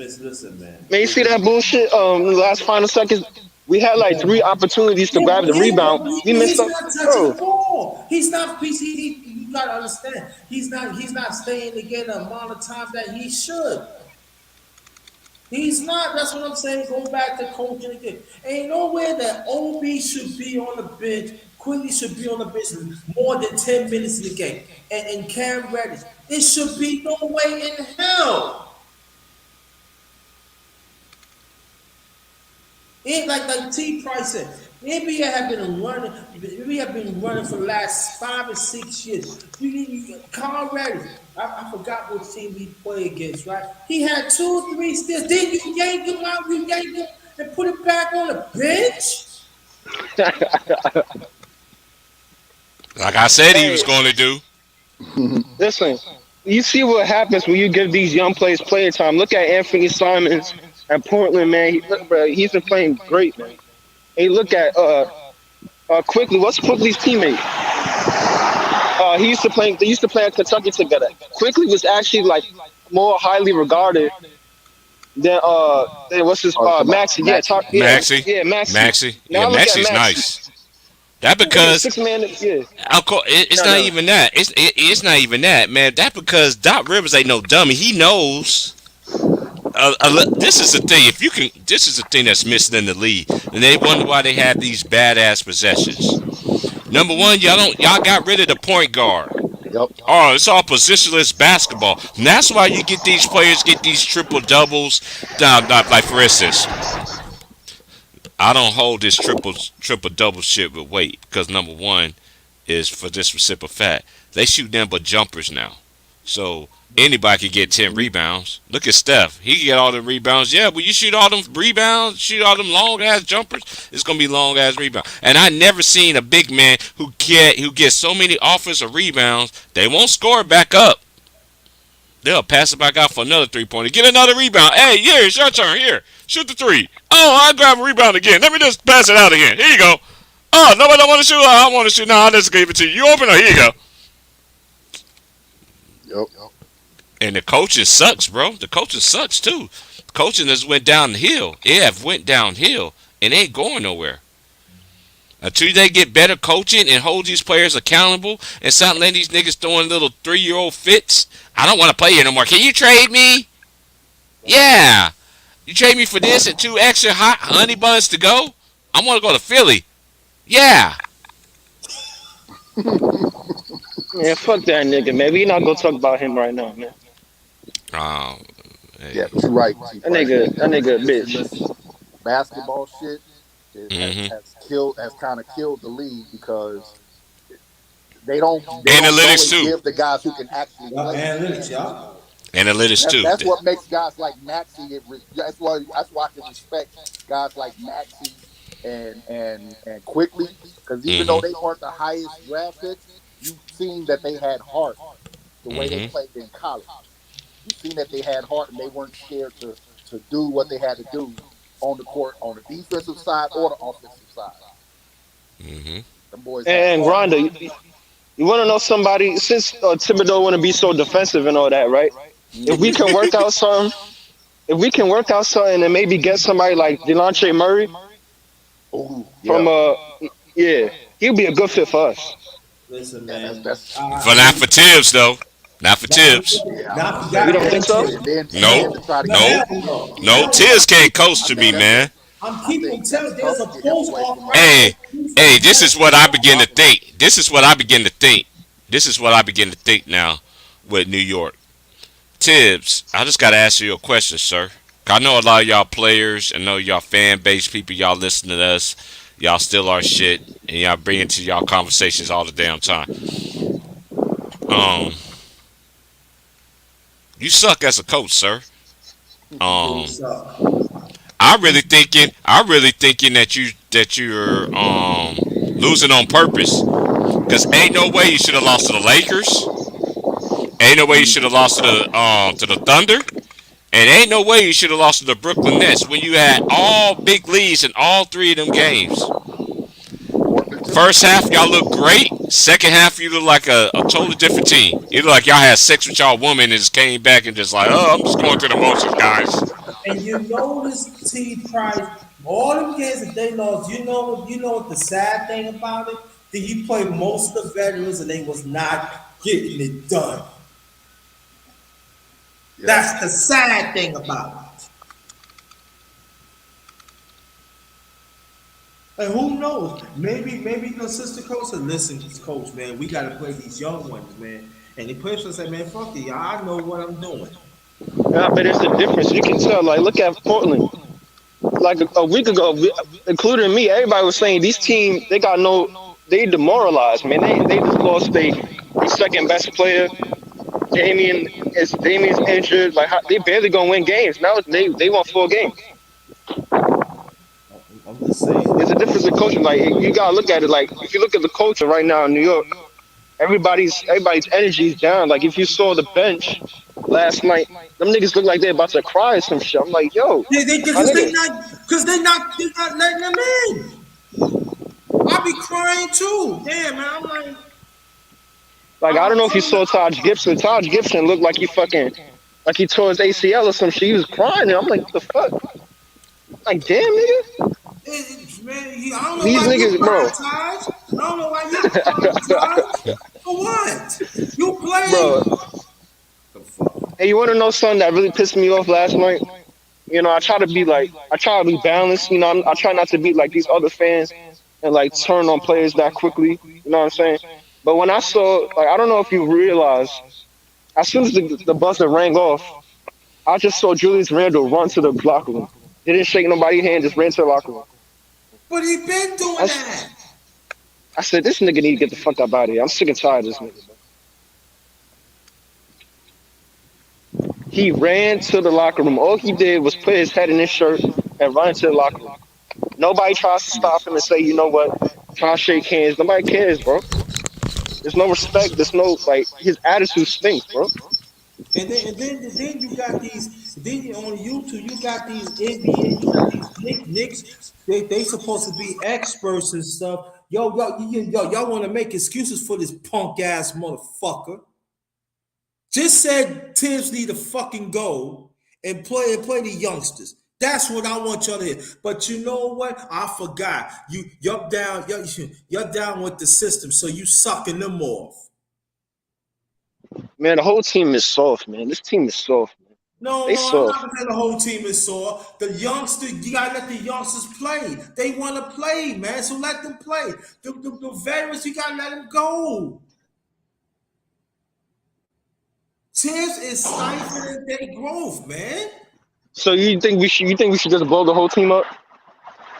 man. Man, you see that bullshit? The last final seconds, we had like Yeah. three opportunities to Yeah, grab the rebound. We missed he's up, not touching the bro. ball. He's not. You gotta understand. He's not staying together the amount of time that he should. He's not. That's what I'm saying. Go back to coaching again. Ain't nowhere that OB should be on the bench. Quincy should be on the bench more than 10 minutes in the game. And Cam Reddish. It should be no way in hell. It like T Price said, NBA have been running. We have been running for the last 5 or 6 years. Carl Reddish, I forgot what team he played against. Right? He had 2 or 3 steals. Then you yank him out. You yank him and put it back on the bench? Like I said, he was Hey, going to do. listen, you see what happens when you give these young players player time. Look at Anthony Simons and Portland, man. Look, bro, he's been playing great, man. Hey, look at quickly. What's Quickly's teammate? He used to play. They used to play at Kentucky together. Quickly was actually like more highly regarded than what's his Talking about Maxi. Yeah, Maxi. Maxie, yeah, Maxi. Maxie, yeah, Now look at Maxie's Maxi. nice. That Yeah, because 6 man. Yeah, of course, it's no, not no. even that. It's not even that, man. That because Doc Rivers ain't no dummy. He knows. This is the thing. If you can, this is the thing that's missing in the league, and they wonder why they have these badass possessions. Number one, y'all got rid of the point guard. Yep. Oh, it's all positionless basketball. And that's why you get these players get these triple doubles. Now, like for instance, I don't hold this triple double shit with weight because number one is for this simple fact they shoot them but jumpers now, so anybody can get 10 rebounds. Look at Steph; he can get all the rebounds. Yeah, but you shoot all them rebounds, shoot all them long ass jumpers. It's gonna be long ass rebounds. And I never seen a big man who gets so many offensive rebounds. They won't score it back up. They'll pass it back out for another 3 pointer. Get another rebound. Hey, here, it's your turn. Here, shoot the three. Oh, I grab a rebound again. Let me just pass it out again. Here you go. Oh, nobody don't want to shoot. Oh, I want to shoot. No, I just gave it to you. You open it. Here you go. Yep. And the coaching sucks, bro. The coaching sucks too. Coaching has went downhill. It have went downhill and ain't going nowhere. Until they get better coaching and hold these players accountable and stop letting these niggas throwing little 3-year-old fits. I don't want to play here no more. Can you trade me? Yeah. You trade me for this and 2 extra hot honey buns to go? I want to go to Philly. Yeah. Man, fuck that nigga, man. We not gonna talk about him right now, man. Oh, hey. Yeah, but you're right. That nigga, a bitch. This basketball shit Mm-hmm. has kind of killed the league because they don't go Analytics and too. give the guys who can actually Y'all play. analytics, y'all. Analytics too. That's what makes guys like Maxi. That's why I can respect guys like Maxi and Quickly, because even though Mm-hmm. they weren't the highest draft picks, you've seen that they had heart the way they Mm-hmm. played in college. You've seen that they had heart and they weren't scared to do what they had to do on the court, on the defensive side or the offensive side. Mm-hmm. Them boys had And heart. Rhonda, you want to know somebody? Since Thibodeau want to be so defensive and all that, right? If we can work out something, if we can work out something and maybe get somebody like DeLontre Murray Oh, from yeah. yeah, he'll be a good fit for us. Listen, Yeah, man. that's For not for Tibbs though. Not for Tibbs. yeah. I was Not gonna for say You that. don't think so? goddamn. No. And then to try to No, keep No. hell keep no. keep No. him Hell away. Tibbs can't I coach to think me, that's man. I'm I keeping think telling that's there's tough a to get him post away off from Hey, hey, this is what I begin to Rockets. think. This is what I begin to think. This is what I begin to think now with New York. Tibbs, I just gotta ask you a question, sir. I know a lot of y'all players, I know y'all fan base people, y'all listen to us, y'all still our shit, and y'all bring it to y'all conversations all the damn time. Um, you suck as a coach, sir. really Um, suck. I really thinking that you're losing on purpose. Cause ain't no way you should have lost to the Lakers. Ain't no way you should have lost to the Thunder. And ain't no way you should have lost to the Brooklyn Nets when you had all big leads in all three of them games. Portland too. First half, y'all look great. Second half, you look like a totally different team. You look like y'all had sex with y'all woman and just came back and just like, oh, I'm just going through the motions, guys. And you notice T Price, all them games that they lost, you know what the sad thing about it? That he played most of the veterans and they was not getting it done. Yeah. That's the sad thing about it. And who knows? Maybe the sister coach said, listen, coach, man, we gotta play these young ones, man. And the player said, man, fuck it, y'all, I know what I'm doing. Yeah, but it's the difference. You can tell. Like, look at Portland. Like a week ago, including me, everybody was saying these teams they got no, they demoralized. Man, they just lost their second best player. Damien's injured. Like they barely gonna win games now. They won 4 games. is the culture. Like you gotta look at it. Like if you look at the culture right now in New York, everybody's energy is down. Like if you saw the bench last night, them niggas look like they're about to cry or some shit. I'm like, yo, my Because nigga. they're not letting them in. I be crying too. Damn, man. I'm like, Like I I'm don't know if you telling you, saw Taj Gibson. Taj Gibson looked like he fucking like he tore his ACL or some shit. He was crying. And I'm like, what the fuck? Like, damn, nigga. man, I don't know These why you niggas, bro, crying, Taj. I don't know why you crying, Taj. For what? You bro. played. The fuck? Hey, you want to know something that really pissed me off last night? You know, I try to be balanced. You know, I try not to be like these other fans and like turn on players that quickly. You know what I'm saying? But when I saw, like, I don't know if you realize, as soon as the buzzer rang off, I just saw Julius Randle run to the locker room. He didn't shake nobody's hand, just ran to the locker room. But he been I, doing s- that. I said, this nigga need to get the fuck up out of here. I'm sick and tired of this nigga, bro. He ran to the locker room. All he did was put his head in his shirt and run into the locker room. Nobody tries to stop him and say, you know what, try to shake hands. Nobody cares, bro. There's no respect. There's no like his attitude stinks, bro. And then you got these. Then on YouTube you got these NBA. You got these Knicks. They supposed to be experts and stuff. Y'all want to make excuses for this punk ass motherfucker. Just said Tibbs need to fucking go and play the youngsters. That's what I want y'all to hear. But you know what? I forgot. You're down with the system, so you sucking them off. Man, the whole team is soft, man. This team is soft, man. No, They no, I'm not soft. gonna say the whole team is sore. The youngsters, you gotta let the youngsters play. They want to play, man. So let them play. The veterans, you gotta let them go. Tibbs is stifling their growth, man. So you think we should just blow the whole team up?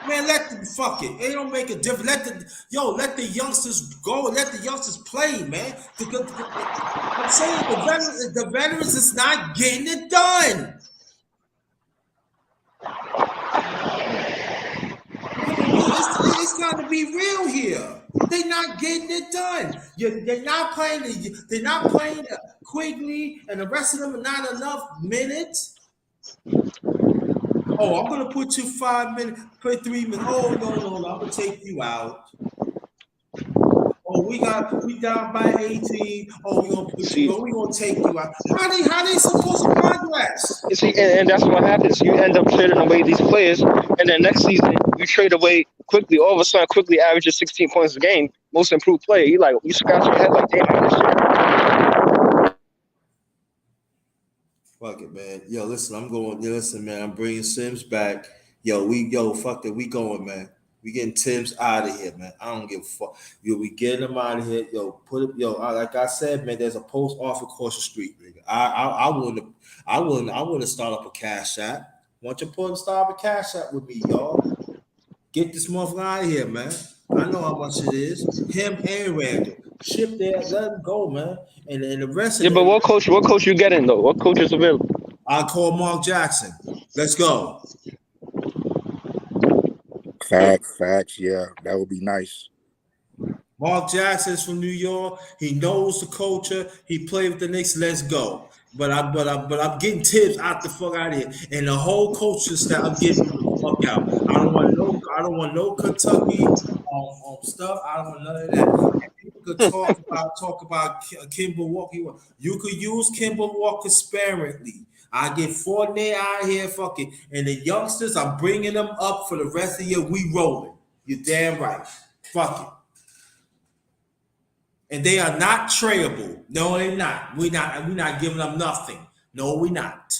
Man, let them fuck it. It don't make a difference. Let the youngsters go. Let the youngsters play, man. I'm saying the veterans is not getting it done. It's got to be real here. They're not getting it done. They're not playing Quigley, and the rest of them are not enough minutes. Oh, I'm gonna put you 5 minutes, put 3 minutes. Oh no, I'm gonna take you out. Oh, we down by 18. Oh, See, we gonna take you out. How they supposed to progress? you see, and that's what happens. You end up trading away these players, and then next season you trade away quickly. All of a sudden, quickly averages 16 points a game, most improved player. You scratch your head like, damn, how this shit. Fuck it, man. Yo, listen, I'm going. Yo, listen, man. I'm bringing Sims back. Fuck it. We going, man. We getting Tim's out of here, man. I don't give a fuck. Yo, we getting him out of here. Yo, put it. Yo, like I said, man. There's a post off across the street, nigga. I wouldn't start up a cash app. Want you to start up a cash app with me, y'all? Get this motherfucker out of here, man. I know how much it is. Him and Randall. Ship there, let him go, man. And the rest of Yeah, but them, what coach you getting though? What coach is available? I'll call Mark Jackson. Let's go. Facts. Yeah, that would be nice. Mark Jackson's from New York. He knows the culture. He played with the Knicks. Let's go. But I'm getting Tibbs out the fuck out of here. And the whole coaching staff, I'm getting them the fuck out. I don't want no Kentucky stuff. I don't want none of that. And people could talk about Kimber Walker. You could use Kimber Walker sparingly. I get Fournier out here, fucking, and the youngsters, I'm bringing them up for the rest of the year. We rolling. You damn right. Fuck it. And they are not tradable. No, they're not. We're not giving them nothing. No, we're not.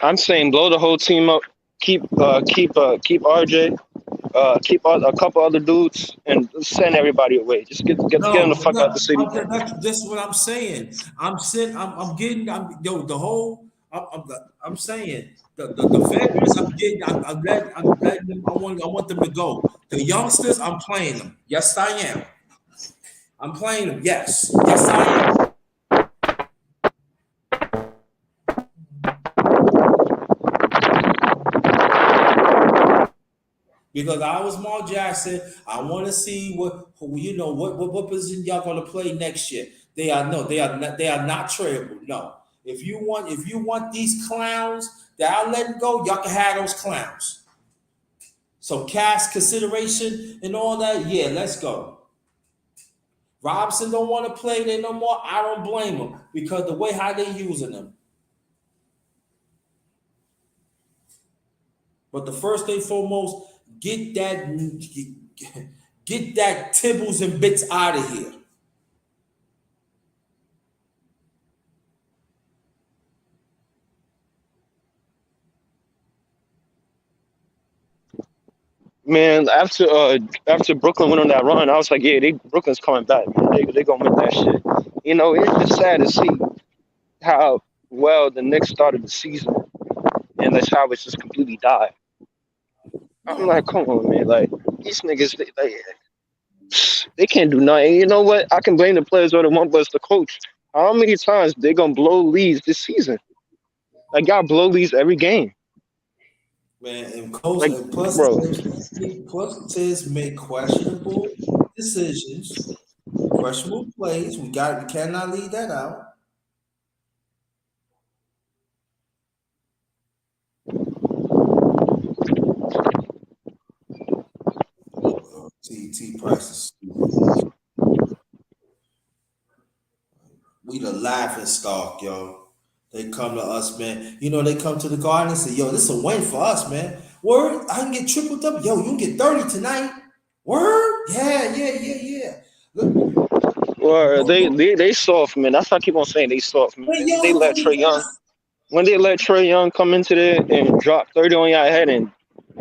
I'm saying blow the whole team up. Keep RJ. Keep a couple other dudes and send everybody away. Just get them the No, fuck out the no. city. That's what I'm saying. I'm getting. The whole. I'm saying the veterans. I'm letting them. I want them to go. The youngsters. I'm playing them. Yes, I am. I'm playing them. Yes, I am. Because I was Mark Jackson. I want to see what position y'all gonna play next year. They are not tradable. No. If you want these clowns that I let go, y'all can have those clowns. Some cash consideration and all that. Yeah, let's go. Robinson don't want to play there no more. I don't blame him because the way how they using them. But the first thing foremost, get that get that Tibbles and Bits out of here. Man, after Brooklyn went on that run, I was like, yeah, Brooklyn's coming back, man. They gonna win that shit. It's just sad to see how well the Knicks started the season, and that's how it's just completely died. I'm like, come on, man. Like these niggas, they can't do nothing. You know what? I can blame the players all they want, but it's the coach. How many times they gonna blow leads this season? Like y'all blow leads every game. Man, and coach Like, and plus bro, teams make questionable decisions, questionable plays. We cannot leave that out. T Price is stupid. We the laughing stock, yo. They come to us, man. They come to the garden and say, yo, this is a win for us, man. Word, I can get triple double. Yo, you can get 30 tonight. Word? Yeah, yeah, yeah, yeah. Look, or no, no. they soft, man. That's why I keep on saying they soft, man. Hey, yo, When they let Trey Young come into there and drop 30 on your head and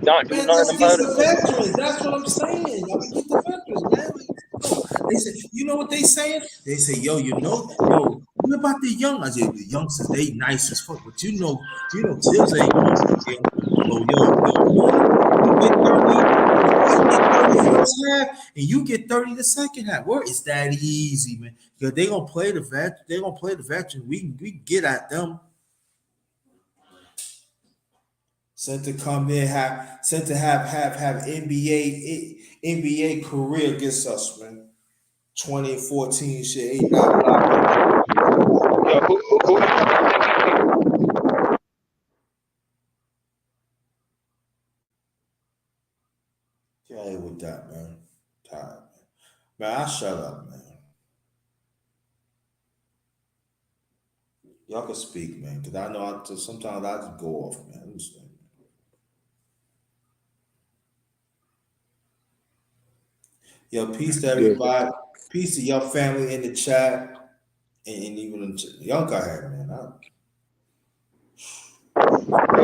not do man, nothing let's get about it, the veterans. That's what I'm saying. Y'all can get the veterans, man. They say, you know what they saying? They say, yo, what about the young? I said, the youngsters, they nice as fuck, but Tibbs ain't going to be able to. So, you get 30, you get 30 first half, and you get 30 the second half. Where is that easy, man? Because they gonna play the veteran. We can get at them. Sent to come in, have NBA career against us, man. 2014 shit, ain't not blocked. yo, who Yeah, with that, man. Tired, man. I shut up, man. Y'all can speak, man, because I know sometimes I just go off, man. Yo, peace to Yeah. everybody. Peace to your family in the chat. And even y'all go ahead, man.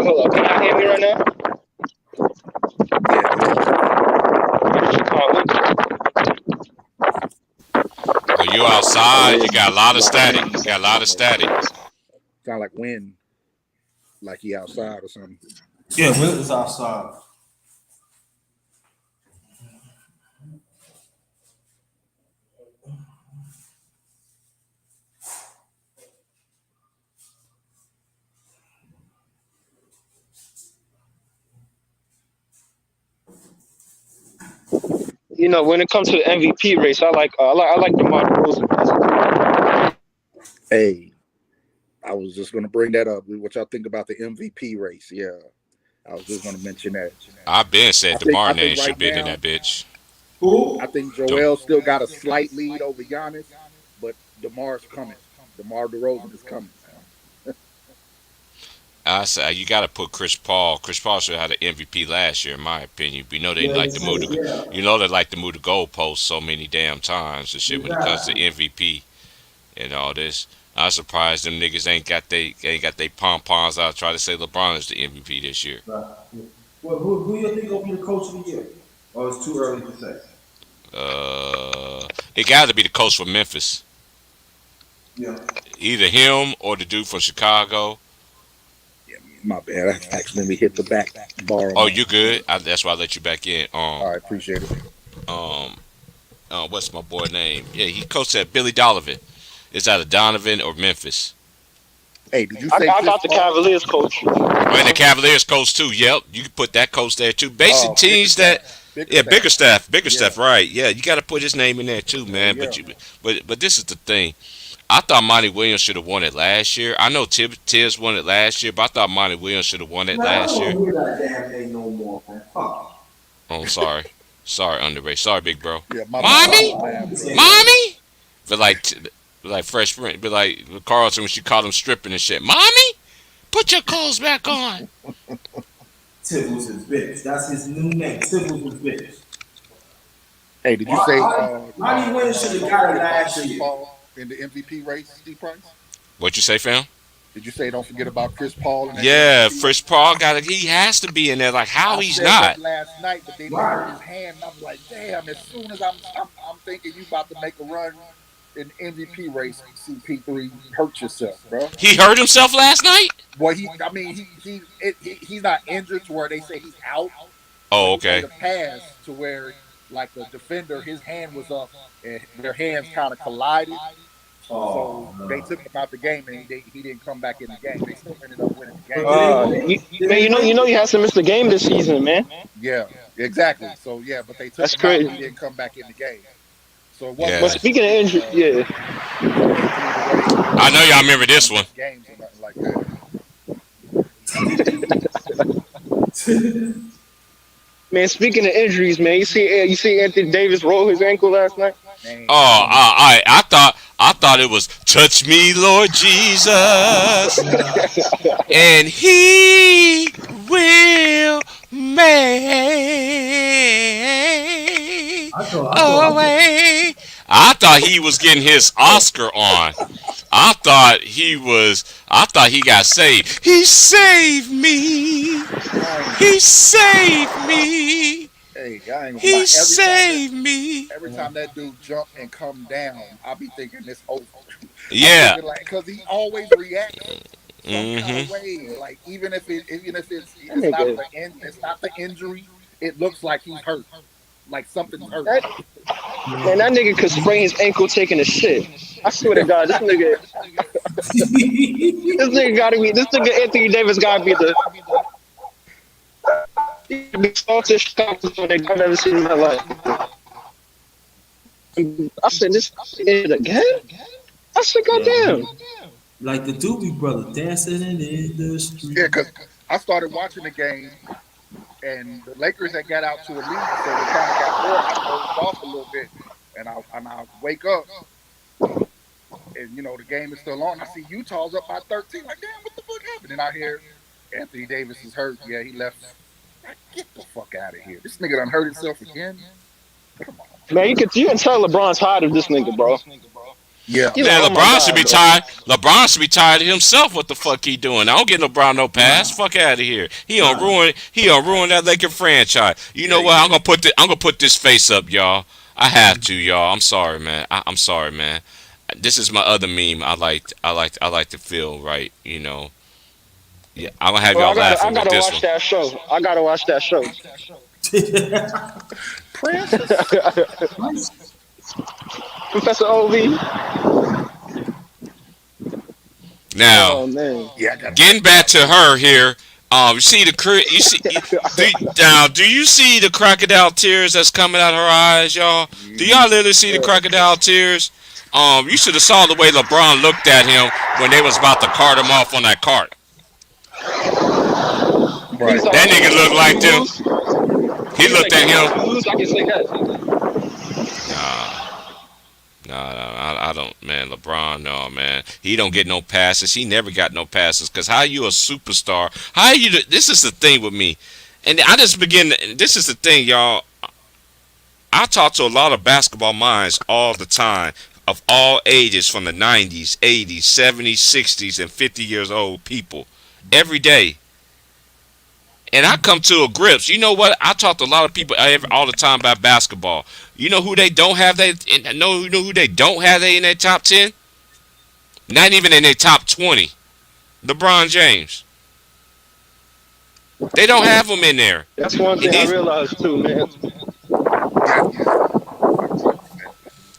hold up, can you hear me right now? Yeah, go ahead. Are you outside? You got a lot of Like static. wind. You got a lot of static. Sound like wind, like he outside or something. Yeah, Will is outside. When it comes to the MVP race, I like DeMar DeRozan. Hey, I was just gonna bring that up. What y'all think about the MVP race? Yeah, I was just gonna mention that. I've been said I DeMar think name should right be in now, that bitch. Who? I think Dem- Joel still got a slight lead over Giannis, but DeMar's coming. DeMar DeRozan is coming, man. I say you got to put Chris Paul. Chris Paul should have had an MVP last year, in my opinion. We know they Yeah, like to move yeah, they like to move the goalposts so many damn times and shit when it comes to exactly. MVP and all this. I'm surprised them niggas ain't got they pom poms out try to say LeBron is the MVP this year. Right. Well, who you think will be the coach of the year? Or it's too early to say? It got to be the coach from Memphis, Yeah. either him or the dude from Chicago. Yeah, my bad. I accidentally hit the back bar on Oh, my. you good? That's why I let you back in. All right, appreciate it. Um, what's my boy name? Yeah, he coached at Billy Donovan. It's either Donovan or Memphis. Hey, did you I, say I Chris got the Paul? Cavaliers coach. And the Cavaliers coach too. Yep, you can put that coach there too. Basic teams that, Bickerstaff. yeah, Bickerstaff. bigger Yeah. stuff, right? Yeah, you got to put his name in there too, Hell man. yeah. But this is the thing. I thought Monty Williams should have won it last year. I know Tibbs won it last year, but I thought Monty Williams should have won it Man, I don't last want year. to hear that damn thing no more, man. Fuck Oh, sorry, sorry, Underray, sorry, big bro. Yeah, my Mommy, fault, man, bro. it. mommy. But like Fresh Prince, but like Carlton when she called him stripping and shit. Mommy, put your clothes back on. Tibbles is bitch. That's his new name. Tibbles is bitch. Hey, did you say Monty Williams should have don't got it forget about last Chris year. Paul in the MVP race, Steve Price? What you say, fam? Did you say don't forget about Chris Paul in that Yeah, MVP? Fresh Paul got it. He has to be in there. Like how I he's said that not. last night, but then they hurt his hand, and I was like, damn. As soon as I'm thinking you about to make a run in the MVP race, CP3, hurt yourself, bro. He hurt himself last night. Well, he's not injured to where they say he's out, but Oh, he made okay. a pass to where like the defender, his hand was up, and their hands kind of collided. So Oh, they no. took him out the game, and he didn't come back in the game. They still ended up winning the game. But did he win? Man, you know he has to miss the game this season, man. Yeah, exactly. So yeah, but they took That's him out, and crazy. he didn't come back in the game. So it Yeah. wasn't But like speaking of injury, yeah, Anthony the way I know y'all remember this one. games or nothing like that. man. Speaking of injuries, man, you see Anthony Davis roll his ankle last night. Man, Oh, I thought it was touch me, Lord Jesus, and He will make I thought, a way. I thought he was getting his Oscar on. I thought he got saved. He saved me. He saved me. hey, I ain't gonna He lie. saved me. Every time that dude jump and come down, I'll be thinking this over. I'm Yeah. thinking like, cause he always reacts some kind of way. Like even if it's not the injury, it looks like he's hurt. Like something's hurt. That, man, that nigga could sprain his ankle taking a shit. I swear to God, this nigga Anthony Davis gotta be the saltish nigga I've ever seen in my life. I said this again. I said, goddamn. like the Doobie Brothers dancing in the street. Yeah, cause I started watching the game, and the Lakers had got out to a lead, so it kind of got bored. I dozed off a little bit, and I wake up, and the game is still on. I see Utah's up by 13. Like, damn, what the fuck happened? And I hear Anthony Davis is hurt. Yeah, he left. Like, get the fuck out of here. This nigga done hurt himself again. Come on. Man, you can tell LeBron's tired of this nigga, bro. Yeah. He's Man, like, oh my LeBron God, should be bro. tired. LeBron should be tired of himself. What the fuck he doing? I don't get LeBron no pass. Fuck out of here. He gonna ruin that Laker franchise. You know what? I'm gonna put this face up, y'all. I have to, y'all. I'm sorry, man. I'm sorry, man. This is my other meme. I like to feel right. Yeah, I'm gonna have Bro, y'all I gotta laughing with this watch one. that show. I gotta watch that show. Professor Ov. Now, Oh man. Yeah, I got getting back to her here. You see do you see the crocodile tears that's coming out her eyes, y'all? Do y'all literally see the crocodile tears? You should have saw the way LeBron looked at him when they was about to cart him off on that cart. right. That nigga looked like them. He looked at him. I can say that. No, I don't, man. LeBron, no, man. He don't get no passes. He never got no passes. Cause how you a superstar? How you? This is the thing with me, and I just begin. This is the thing, y'all. I talk to a lot of basketball minds all the time, of all ages, from the 90s, 80s, 70s, 60s, and 50 years old people, every day. And I come to a grips. You know what? I talk to a lot of people all the time about basketball. You know who they don't have? Know who they don't have in their top 10? Not even in their top 20. LeBron James. They don't have him in there. That's one thing I realized too, man.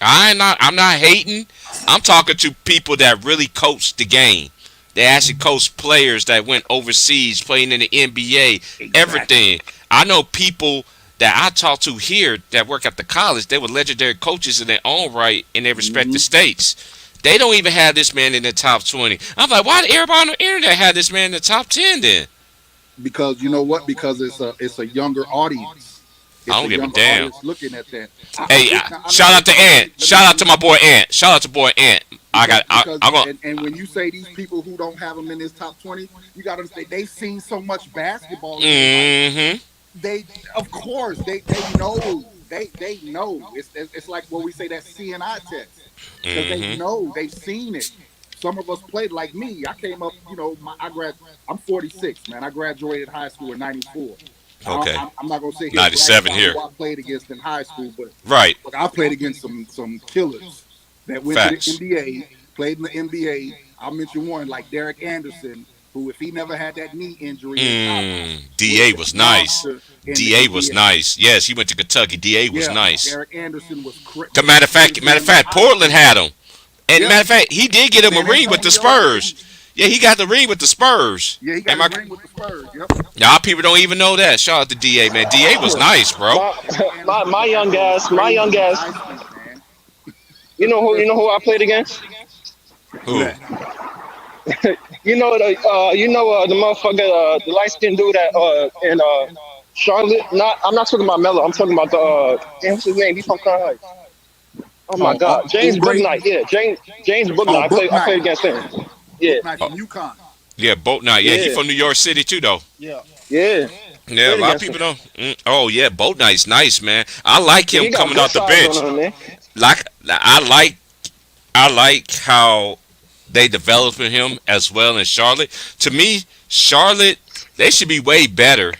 I'm not hating. I'm talking to people that really coach the game. They actually coached players that went overseas, playing in the NBA, Exactly. everything. I know people that I talk to here that work at the college. They were legendary coaches in their own right in their respective states. They don't even have this man in the top 20. I'm like, why did everybody on the internet have this man in the top 10 then? Because you know what? Because it's a younger audience. I It's don't a give a younger damn. audience looking at that. Hey, Now, shout out to Ant. Shout out to my boy Ant. Shout out to boy Ant. because I'm gonna. and when you say these people who don't have them in this top 20, you got to understand they've seen so much basketball in their life. Mm-hmm. They, of course, they know. They know. It's like what we say, that CNI test, because they Mm-hmm. know, they've seen it. Some of us played like me. I came up, I'm 46, man. I graduated high school in '94. Okay. I'm not gonna sit here and brag 97 about here. who I played against in high school, but Right. look, I played against some killers that went to the Facts. NBA, played in the NBA. I'll mention one like Derek Anderson, who, if he never had that knee injury in college, would Da have was been a nice. monster in the Da was NBA. nice. Yes, he went to Kentucky. Da was Yeah, nice. Derek Anderson was To crazy matter of in fact, high Portland school. had him. And Yeah, matter of fact, he did get him a San ring with the Antonio Spurs. too. Yeah, he got the ring with the Spurs. Yeah, he got And my his ring with the Spurs. Yep. y'all people don't even know that. Shout out to Da, man. Da was nice, bro. Derek Anderson My was young acting ass, my crazy young in ass. high school, man. You know who I played against? Who Who? that? The motherfucker, the light skinned dude that in Charlotte. I'm not talking about Mello. I'm talking about the damn, what's his name? He's from Crown Heights. Oh my God, James Oubre. Booknight. Yeah, James Oh, Booknight. Book I played Knight. against him. Yeah, Book Knight from UConn. Yeah, Boat Night. Yeah, he yeah, from New York City too, though. Yeah. yeah. Yeah, a Played lot of against him. people don't. Oh yeah, Boat Night's nice, man. I like Yeah, him he got coming good off the size bench. on him, man. Like I like how they developing him as well in Charlotte. To me, Charlotte, they should be way better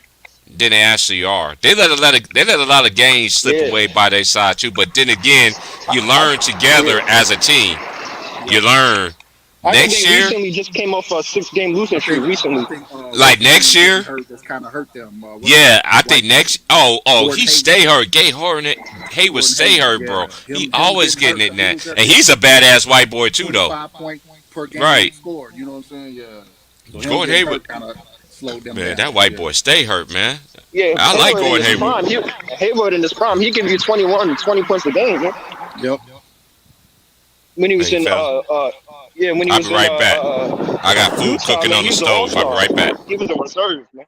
than they actually are. They let a lot of games slip Yeah, away by their side too. But then again, you learn together yeah. as a team. You Yep. learn I think next they year, recently just came off a 6-game losing I streak think recently. like next Washington getting year. hurt that's kind of hurt them. What's his Yeah, name? I think next. Oh, Gordon he Hayward. stay hurt. Hayward Gordon stay Hayward. hurt, bro. Yeah, He him always getting getting hurt. it He now, was and he's a badass white boy too, though. 25 point per game Right, scored. You know what I'm saying? Yeah. So him Gordon getting Hayward. hurt kind of slowed them Man, down. that white Yeah. boy stay hurt, man. Yeah, I like Hayward in Gordon his Hayward. prime. Hayward in his prime, he give you 21, 20 points a game, man. Yep. When he was Hey, in fella, when he I'll was be in right back. I got food Utah, cooking man, on he the was an all stove. I'll be star. right back. He was a reserve, man.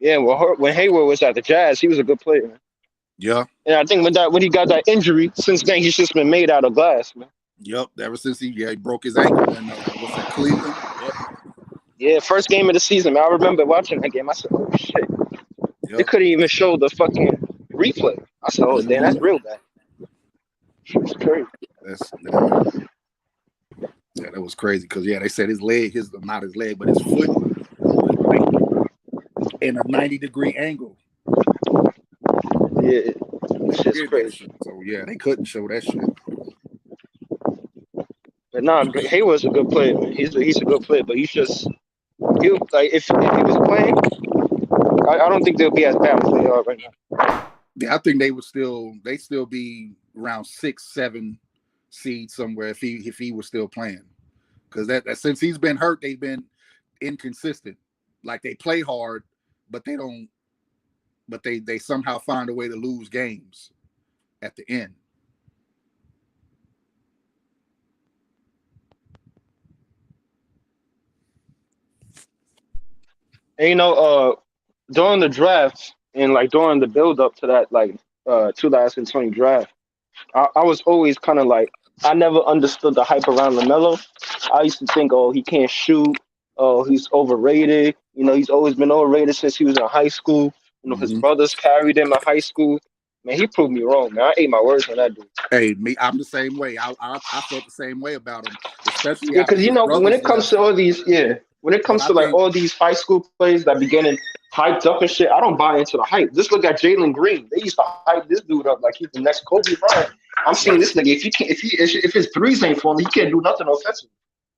Yeah, well, when Hayward was at the Jazz, he was a good player, man. Yeah. And I think when he got that injury, since then he's just been made out of glass, man. Yep. Ever since he broke his ankle in what's that, Cleveland? Yep. Yeah, first game of the season, man. I remember watching that game. I said, "Oh shit!" They Yep. couldn't even show the fucking replay. I said, "Oh damn, that's Mhm. real bad." It's crazy. Yeah, that was crazy because they said his leg, not his leg, but his foot was like in a 90-degree angle. Yeah, When this he shit's did that crazy. shit. So yeah, they couldn't show that shit. But nah, Hayward's a good player, man. He's a good player, but he's just like if he was playing, I don't think they'll be as bad as they are right now. Yeah, I think they still be around 6, 7 seeds somewhere if he was still playing. Because that since he's been hurt, they've been inconsistent. Like they play hard, but they don't. But they somehow find a way to lose games at the end. And during the draft and like during the build up to that 2020 draft, I was always kind of like I never understood the hype around LaMelo. I used to think, oh, he can't shoot. Oh, he's overrated. He's always been overrated since he was in high school. His Mm-hmm. brothers carried him in high school. Man, he proved me wrong, man. I ate my words on that dude. Hey, I'm the same way. I felt the same way about him, especially Yeah, after because his when brothers it comes left. to all these, when it But comes I to like think, all these high school players that be getting hyped up and shit, I don't buy into the hype. Just look at Jalen Green. They used to hype this dude up like he's the next Kobe Bryant. I'm seeing this nigga. If his threes ain't falling, he can't do nothing offensively.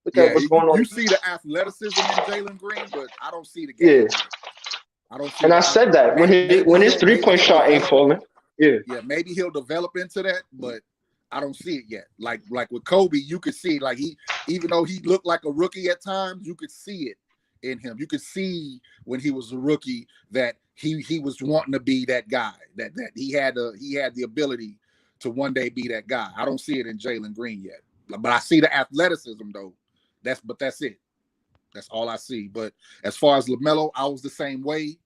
Look at what's going on. you see the athleticism in Jalen Green, but I don't see the Yeah, game. I don't see. and I said that when his 3-point shot ain't falling. Yeah, Yeah, maybe he'll develop into that, but I don't see it yet. Like with Kobe, you could see like even though he looked like a rookie at times, you could see it in him. You could see when he was a rookie that he was wanting to be that guy. That he had the ability to one day be that guy. I don't see it in Jalen Green yet, but I see the athleticism though. That's it. That's all I see. But as far as LaMelo, I was the same way,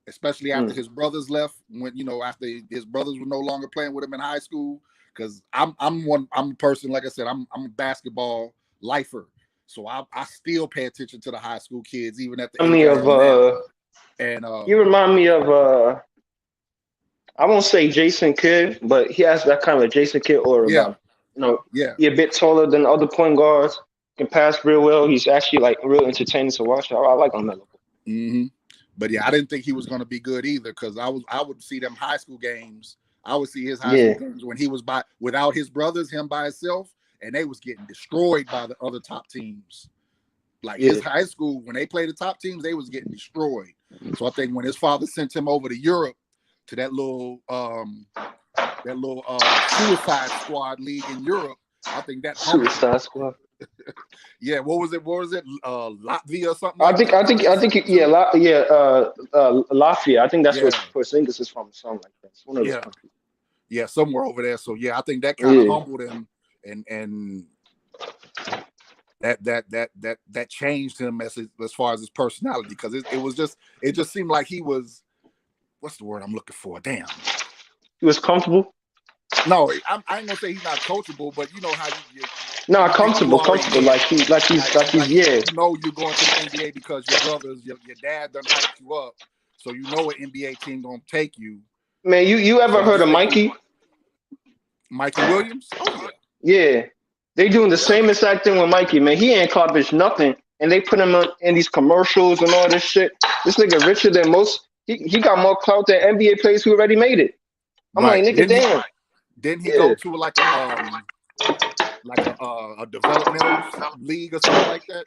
especially after his brothers left. When after his brothers were no longer playing with him in high school. Because I'm a person, like I said, I'm a basketball lifer. So I still pay attention to the high school kids, even at the age I am now. And you remind me of I won't say Jason Kidd, but he has that kind of a Jason Kidd aura about him. He's a bit taller than other point guards, can pass real well. He's actually like real entertaining to watch. I like him. Mm-hmm. But yeah, I didn't think he was going to be good either because I would see them high school games. I would see his high school games when he was without his brothers, him by himself, and they was getting destroyed by the other top teams. Like his high school, when they played the top teams, they was getting destroyed. So I think when his father sent him over to Europe to that little suicide squad league in Europe, I think that suicide squad. Yeah, what was it? Latvia or something? I think Latvia. I think that's where Porzingis is from, something like that. It's one of those countries. Yeah, somewhere over there. So yeah, I think that kind of humbled him, and that changed him as far as his personality, because it just seemed like he was, what's the word I'm looking for? Damn, he was comfortable. No, I ain't gonna say he's not coachable, but you know how you comfortable. Like he's You know you're going to the NBA because your brothers, your dad done hyped you up, so you know an NBA team gonna take you. Man, you ever heard of Mikey? Mikey Williams? Oh yeah. They doing the same exact thing with Mikey, man. He ain't accomplished nothing, and they put him in these commercials and all this shit. This nigga richer than most. He got more clout than NBA players who already made it. I'm like, nigga, damn. Didn't he go to like a developmental league or something like that?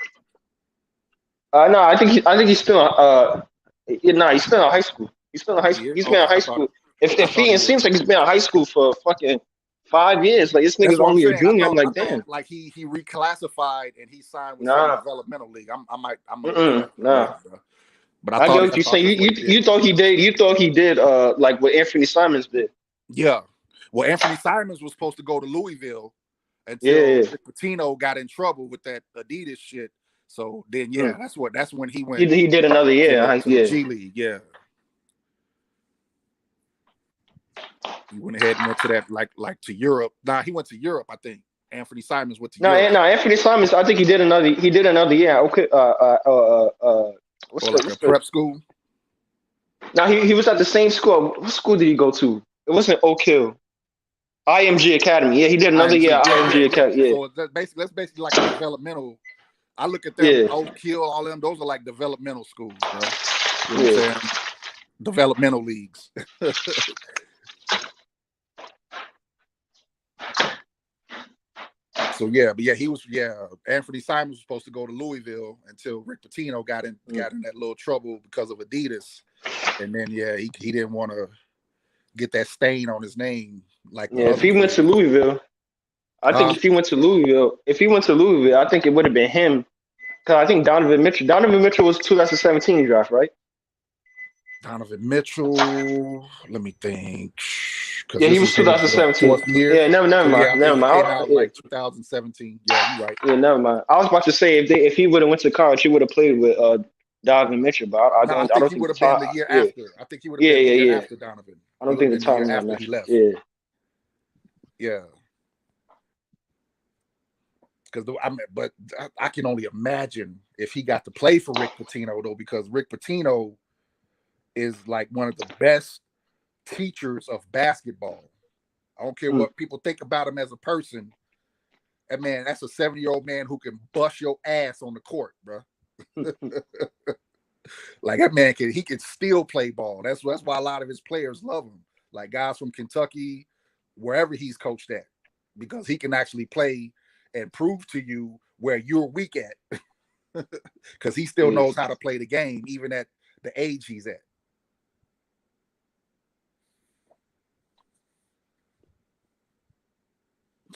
No, I think he's still he's still in high school. He's still in high school. He's been in high school. It seems like he's been in high school for fucking 5 years. Like this nigga's only a junior. I'm like, damn. Like he reclassified and he signed with some developmental league. Nah. But I get what you're saying. You thought he did. You thought he did. Like what Anthony Simons did. Yeah. Well, Anthony Simons was supposed to go to Louisville until Rick Pitino got in trouble with that Adidas shit. So then, that's when he went. He did another year. To the G League. Yeah. He went ahead and went to that like to Europe. Nah, he went to Europe. I think Anthony Simons went to Europe. No, Anthony Simons. I think he did another. Yeah. Okay. What's prep school? No, he was at the same school. What school did he go to? It wasn't Oak Hill. IMG Academy. Yeah, he did another year. IMG Academy. Yeah. So that's basically like a developmental. I look at them, Oak Hill, all them. Those are like developmental schools, bro. You know what I'm saying? Developmental leagues. So Anthony Simons was supposed to go to Louisville until Rick Pitino got in that little trouble because of Adidas, and then he didn't want to get that stain on his name. If he went to Louisville, if he went to Louisville, I think it would have been him. Cause I think Donovan Mitchell was 2017 draft, right? Donovan Mitchell. Let me think. Yeah, he was 2017. Yeah, never mind. Like 2017. Yeah, you're right. Yeah, never mind. I was about to say if he would have went to college, he would have played with Donovan Mitchell, but I don't think he would have been the year after. I think he would have been the year after Donovan. I don't think the time after he left. Yeah. Because I can only imagine if he got to play for Rick Pitino though, because Rick Pitino is like one of the best teachers of basketball. I don't care what people think about him as a person. That man, that's a 70-year-old man who can bust your ass on the court, bro. Like that man he can still play ball. That's why a lot of his players love him. Like guys from Kentucky, wherever he's coached at, because he can actually play and prove to you where you're weak at. Because he still knows how to play the game, even at the age he's at.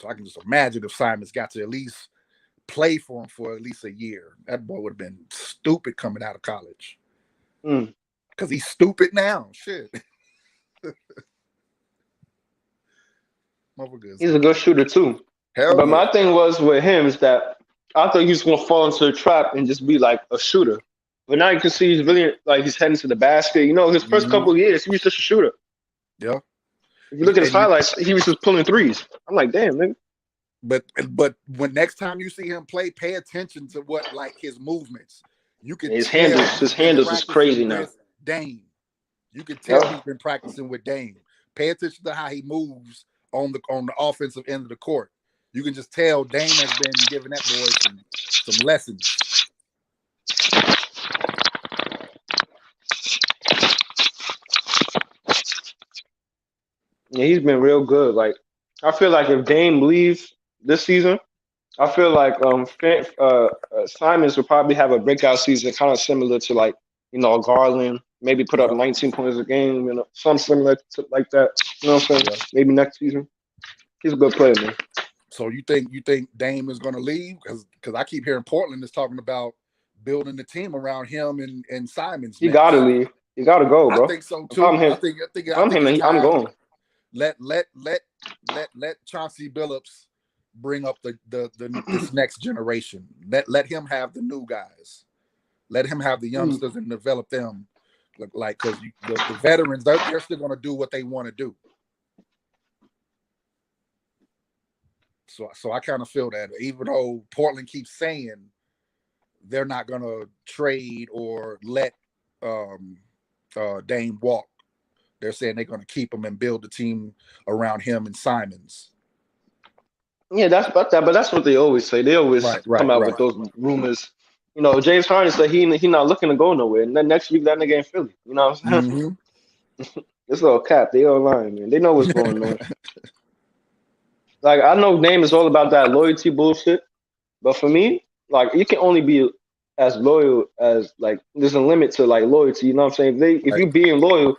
So I can just imagine if Simons got to at least play for him for at least a year. That boy would have been stupid coming out of college. Mm. Because he's stupid now. Shit. He's a good shooter too. Hell But yeah. my thing was with him is that I thought he was gonna fall into a trap and just be like a shooter. But now you can see he's really like he's heading to the basket. You know, his first couple of years he was just a shooter. Yeah. If you look at his highlights, he was just pulling threes. I'm like, damn, nigga. But when next time you see him play, pay attention to what like his movements. You can His tell handles is crazy now. Dame. You can tell he's been practicing with Dame. Pay attention to how he moves on the offensive end of the court. You can just tell Dame has been giving that boy some lessons. Yeah, he's been real good. Like I feel like if Dame leaves this season, I feel like Simons will probably have a breakout season, kind of similar to like Garland. Maybe put up 19 points a game, something similar to like that. You know what I'm saying? Yeah. Maybe next season. He's a good player, man. So you think Dame is going to leave? Because I keep hearing Portland is talking about building the team around him and Simons. He got to leave. He got to go, bro. I think so too. I think I'm going. Let Chauncey Billups bring up this next generation. Let him have the new guys. Let him have the youngsters and develop them. Like because the veterans, they're still going to do what they want to do. So I kind of feel that even though Portland keeps saying they're not going to trade or let Dame walk, they're saying they're going to keep him and build the team around him and Simons. Yeah, that's about that. But that's what they always say. They always come out with those rumors. James Harden said he not looking to go nowhere. And then next week that nigga in Philly. You know what I'm saying? Mm-hmm. This little cap. They all lying, man. They know what's going on. Like I know Dame is all about that loyalty bullshit, but for me, like you can only be as loyal as like there's a limit to like loyalty. You know what I'm saying? If you being loyal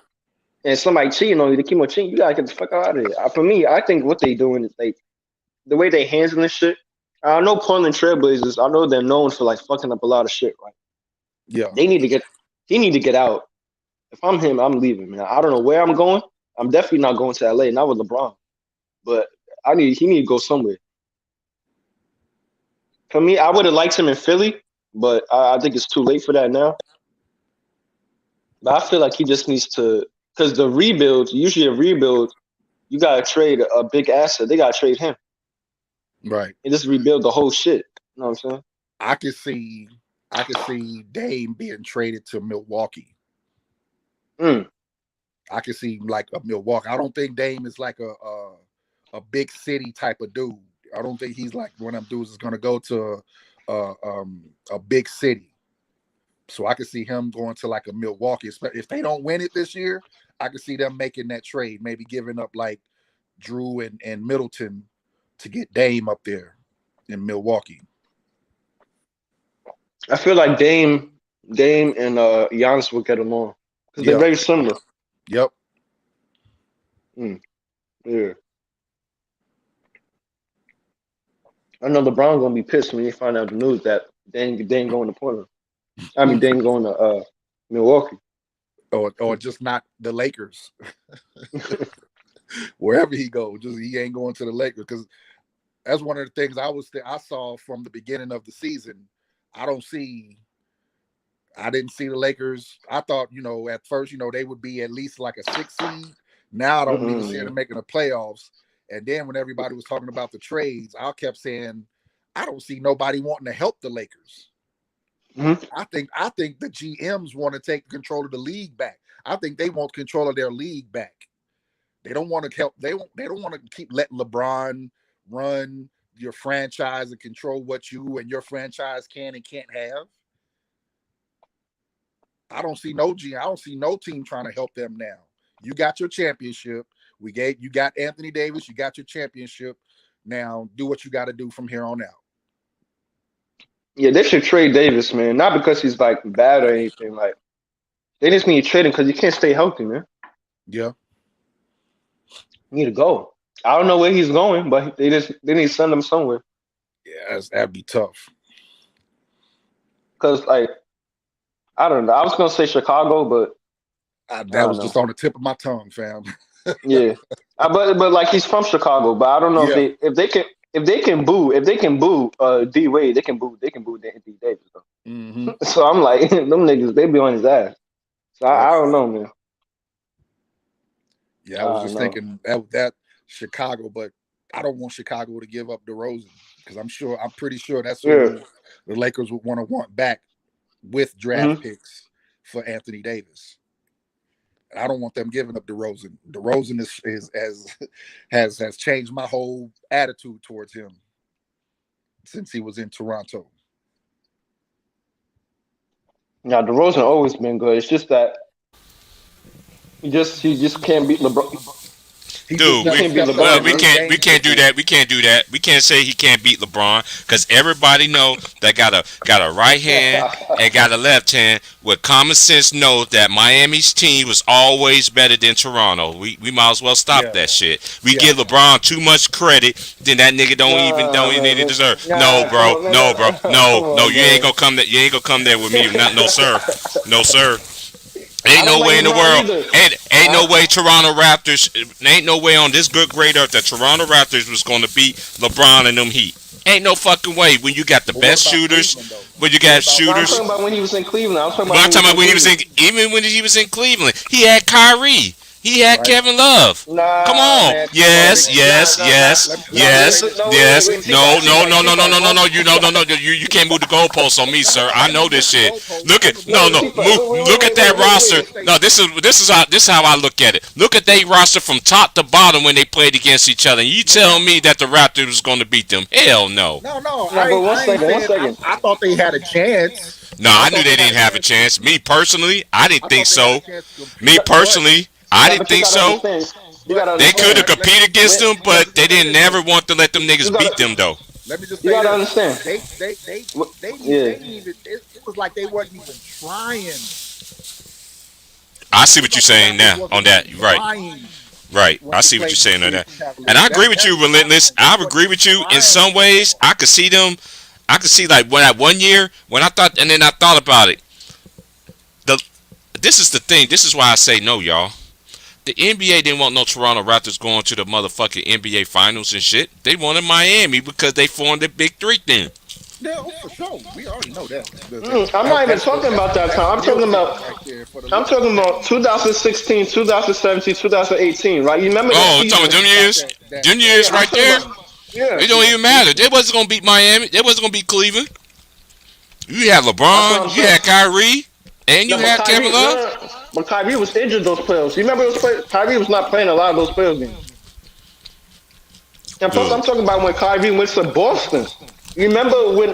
and somebody cheating on you, they keep on cheating, you gotta get the fuck out of here. For me, I think what they doing is like the way they handling shit. I know Portland Trailblazers. I know they're known for like fucking up a lot of shit, right? Yeah. He need to get out. If I'm him, I'm leaving, man. I don't know where I'm going. I'm definitely not going to LA, not with LeBron. But he need to go somewhere. For me, I would have liked him in Philly, but I think it's too late for that now. But I feel like he just needs to, because the rebuild, usually a rebuild, you gotta trade a big asset. They gotta trade him. Right. And just rebuild the whole shit. You know what I'm saying? I could see Dame being traded to Milwaukee. I could see like a Milwaukee. I don't think Dame is like a big city type of dude. I don't think he's like one of them dudes is gonna go to a big city. So I could see him going to like a Milwaukee. If they don't win it this year, I could see them making that trade, maybe giving up like Drew and Middleton to get Dame up there in Milwaukee. I feel like Dame and Giannis will get along because they're very similar. Yep. Yeah. I know LeBron gonna be pissed when he find out the news that Dame going to Portland. I mean, Dame going to Milwaukee. Or just not the Lakers. Wherever he goes, just he ain't going to the Lakers because that's one of the things I saw from the beginning of the season. I didn't see the Lakers. I thought, at first, they would be at least like a 6 seed. Now I don't even see them making the playoffs. And then when everybody was talking about the trades, I kept saying, I don't see nobody wanting to help the Lakers. Mm-hmm. I think the GMs want to take control of the league back. I think they want control of their league back. They don't want to help. They don't want to keep letting LeBron run your franchise and control what you and your franchise can and can't have. I don't see no team trying to help them now. You got your championship. You got Anthony Davis. You got your championship. Now do what you got to do from here on out. Yeah, they should trade Davis, man. Not because he's like bad or anything. Like they just need to trade him because you can't stay healthy, man. Yeah. You need to go. I don't know where he's going, but they need to send him somewhere. Yeah, that'd be tough. Cause like I don't know. I was gonna say Chicago, but I That don't was just know. on the tip of my tongue, fam. Yeah, but like he's from Chicago, but I don't know Yeah. if they can boo D Wade, they can boo D Davis. Hmm. So I'm like them niggas, they be on his ass. So Yep. I don't know, man. Yeah, I I was don't just know. thinking that Chicago, but I don't want Chicago to give up DeRozan because I'm pretty sure that's Yeah. who the Lakers would want back with draft Hmm. picks for Anthony Davis. And I don't want them giving up DeRozan. DeRozan is has changed my whole attitude towards him since he was in Toronto. Now DeRozan always been good. It's just that he just can't beat LeBron. He just Dude, He never can't beat stepped up well, LeBron, in we man. big can't we games can't do before. that. We can't do that. We can't say he can't beat LeBron because everybody know that got a right hand and got a left hand. With common sense, knows that Miami's team was always better than Toronto. We might as well stop Yeah, that shit. We yeah. give LeBron too much credit, then that nigga Nah, don't man. even deserve. No, Nah, come bro, on, man. no, bro, Come no. on, You ain't man. gonna come there. You ain't gonna come there with me. Not, no, sir, no, sir. I Ain't don't no like way in the LeBron world. either. Ain't no I, way Toronto Raptors. Ain't no way on this good great earth that Toronto Raptors was going to beat LeBron and them Heat. Ain't no fucking way when you got the But what best about shooters. Cleveland though? When you What got about no, I'm shooters. talking Cleveland? about when he was in Cleveland. I was talking But about I'm when he talking was about in when he was Cleveland. in. Even when he was in Cleveland, he had Kyrie. He had Right. Kevin Love. Come Nah, on. man. Come on, Yes, nigga. Nah, yes, nah, nah. Let me yes, let me No, just let me say yes, just. this. No, yes. wait. No, no, no, no, Sit no, back, no, no, bro. no. No. You can't move the goalposts on me, sir. No, I I know ain't this moving the shit. goalposts. Look I'm at just no, No, no. saying. sit back. Move. Look at that I'm roster. just saying. No, this is how I look at it. Look at they roster from top to bottom when they played against each other. And you No tell doubt. me that the Raptors was going to beat them? Hell no. No. Nah, but I ain't one saying. second. I thought they had a chance. No, I I knew thought they they had a didn't have a chance to chance. Me compete. personally, I didn't I think thought they had a so. chance to Me compete. No, personally, I nah, didn't but you think gotta so. understand. You but gotta They but could understand. have competed against When them, let me but they just say didn't this never though. want to let them you niggas gotta, beat them though. Let me just you say gotta this. understand. They Yeah, didn't even. It was like they wasn't even trying. I see It was what you're like the saying Raptors now on wasn't even that. You're right. trying Right. when I they see what you're played the saying on that. Cleveland And Cavaliers. I agree with That's you, what Relentless. happened. They I wasn't agree even with you in trying some to keep ways. up. I could see them. I could see like when that one year when I thought, and then I thought about it. The This is the thing. This is why I say no, y'all. The NBA didn't want no Toronto Raptors going to the motherfucking NBA finals and shit. They wanted Miami because they formed the Big Three then. Yeah, oh, for sure. We already know that. I'm not even talking about that That's time. the meal ticket right there for the I'm Lakers. talking about 2016, 2017, 2018. Right? You remember that Oh, I'm talking I'm about season? them talking about years. Them that years Yeah, I'm right talking there. about. Yeah, It don't even matter. They wasn't gonna beat Miami. They wasn't gonna beat Cleveland. You had that's what LeBron. I'm You saying. had Kyrie, and you No, but had Kevin Kyrie, no, Love. no, no. But Kyrie was injured those playoffs. You remember those play? Kyrie was not playing a lot of those playoff games. And plus, I'm Dude. talking about when Kyrie went to Boston. You remember when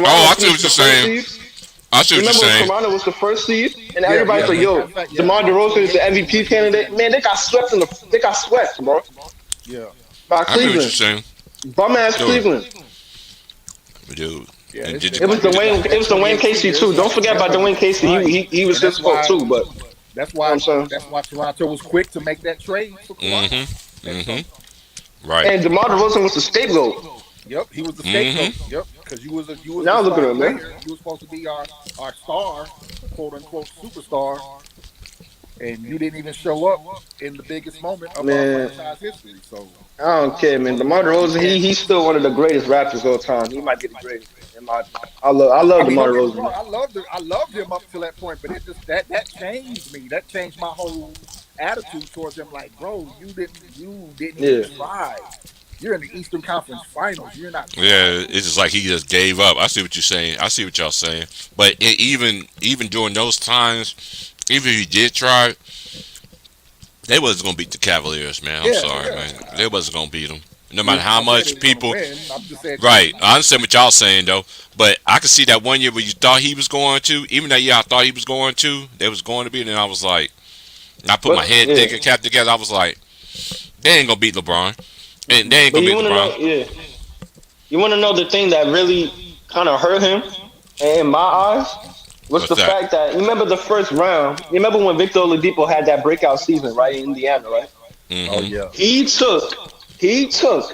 Oh, Toronto I see finished what the you're first saying. seed? I see You what you're remember when saying. Toronto was the first seed, and Yeah, everybody's yeah. like, Matter "Yo, of fact, yeah, DeMar DeRozan is the 2018 MVP when he was candidate." in. Man, they got swept, bro, Yeah, by I mean what you're Cleveland, saying. bum ass Dude. Cleveland. Dude. yeah. And It's, did you, it's like it's like It that was Dwayne 2018 Casey year. It's too. Don't like forget they about wasn't Dwayne even Casey. trying, He was and his fault too. But you know what I'm saying. that's why Toronto was quick to make that trade for Kawhi mm-hmm. that summer. Mm-hmm. Right. And DeMar DeRozan was the scapegoat. Yep, he was the scapegoat. Mm-hmm. Yep, because you was the Now look at star him, man. player. You was supposed to be our star, quote unquote superstar, and you didn't even show up in the biggest moment of our Man, franchise history. So I don't care, man. DeMar you DeRozan, can't. he's still one of the greatest rappers of all time. He might be the greatest, man. In my opinion. I I love mean, DeMar don't get me DeRozan, wrong. man. I loved him up to that point, but it just that changed me. That changed my whole attitude towards him. Like, bro, you didn't even Yeah. try. You're in the Eastern Conference Finals. You're not Yeah, trying. it's just like he just gave up. I see what you're saying. I see what y'all saying. But even during those times, even if he did try, they wasn't gonna beat the Cavaliers, man. I'm Yeah, sorry, yeah. man. They wasn't gonna beat them. No I'm matter not how gonna say they much was gonna people. win. I'm just saying Right, I understand what y'all saying though. But I could see that one year where you thought he was going to, even that year I thought he was going to, they was going to beat, and I was like, I put my But head yeah. thinking cap together. I was like, they ain't gonna beat LeBron, and they ain't But gonna you beat wanna LeBron. know, yeah. You wanna know the thing that really kind of hurt him in my eyes was What's the that? fact that you remember the first round. You remember when Victor Oladipo had that breakout season, right, in Indiana, right? oh Mm-hmm. yeah. He took He took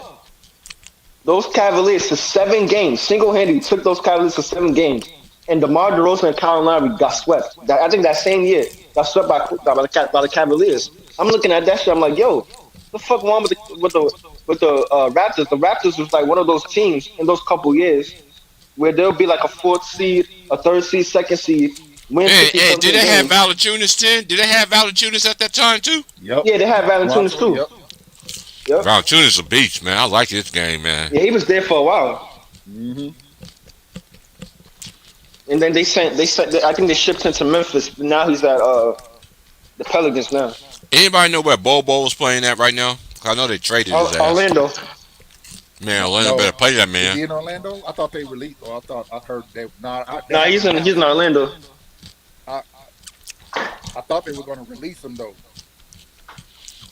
those Cavaliers to 7 games. Single-handedly took those Cavaliers to 7 games. And DeMar DeRozan and Kyle Lowry got swept. I think that same year got swept by the Cavaliers. I'm looking at that shit. I'm like, yo, the fuck wrong with the Raptors? The Raptors was like one of those teams in those couple years where there'll be like a fourth seed, a third seed, second seed, win Hey, 50 hey, did something they have games. Valanciunas then? Did they have Valanciunas at that time too? Yep. Yeah, they had Valanciunas Toronto, too. yep. Yep. Valanciunas a beast, man. I like this game, man. Yeah, he was there for a while. Mm-hmm. And then I think they shipped him to Memphis. Now he's at the Pelicans now. Anybody know where Bobo was playing at right now? I know they traded his ass. Orlando. Man, Orlando better play that Is man. he in Orlando? I thought they released. Or I heard they. Nah, he's in Orlando. I thought they were going to release him though.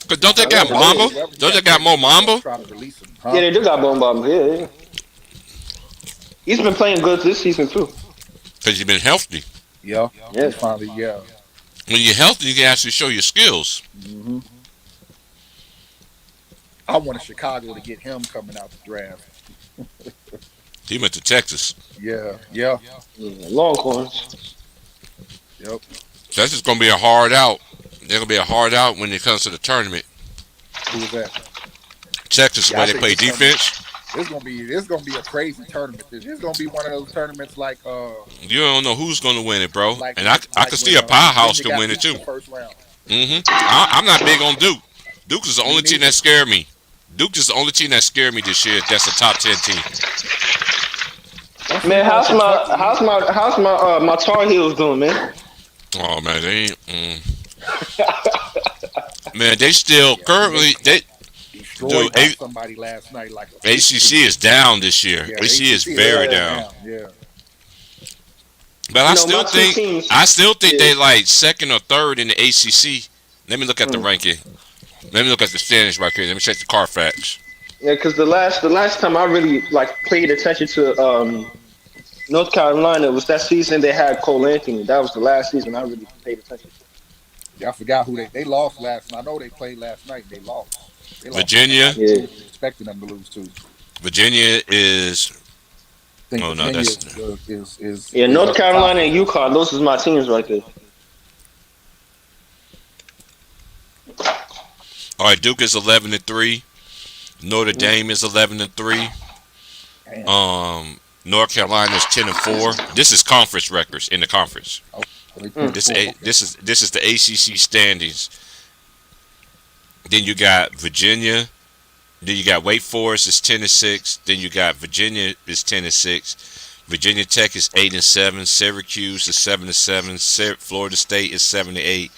Cause don't they got Mamba? Don't they got more Mamba? Try to release him. Huh? Yeah, they do got Bomb. Yeah. He's been playing good this season too. Cause you've been healthy. Yeah. Yeah. Finally, yeah. When you're healthy, you can actually show your skills. Mm-hmm. I wanted Chicago to get him coming out the draft. He went to Texas. Yeah. Longhorns. Yep. So that's just gonna be a hard out. They're gonna be a hard out when it comes to the tournament. Who's that? Texas, Yeah, where I they think play it's defense. It's gonna be a crazy tournament. It's gonna be one of those tournaments like You don't know who's gonna win it, bro. like And I like can see a when, powerhouse Virginia can got win it beat in too. the first round. I'm not big on Duke. Duke is the only team neither. that scared me. Duke is the only team that scared me this year. That's a top 10 team. Man, how's my Tar Heels doing, man? Oh man, they ain't. Man, they still currently they. Destroyed Dude, by somebody last night. Like ACC is down this year. Yeah, ACC is very down. Yeah. But I You know, still my two think teams- they like second or third in the ACC. Let me look at the ranking. Let me look at the standings right here. Let me check the Carfax. Yeah, because the last time I really like paid attention to North Carolina was that season they had Cole Anthony. That was the last season I really paid attention to. Yeah, I forgot who they lost last night. I know they played last night. They lost. Virginia. Yeah. Expecting them to lose too. Virginia is. I think Oh, no, Virginia that's- is Yeah, is North at the Carolina top. and UConn, those is my teams right there. All right, Duke is 11-3. Notre Dame is 11-3. Damn. North Carolina is 10-4. This is conference records in the conference. This is the ACC standings. Then you got Virginia. Then you got Wake Forest is 10-6. Then you got Virginia is 10-6. Virginia Tech is 8-7. Syracuse is 7-7. Florida State is 7-8.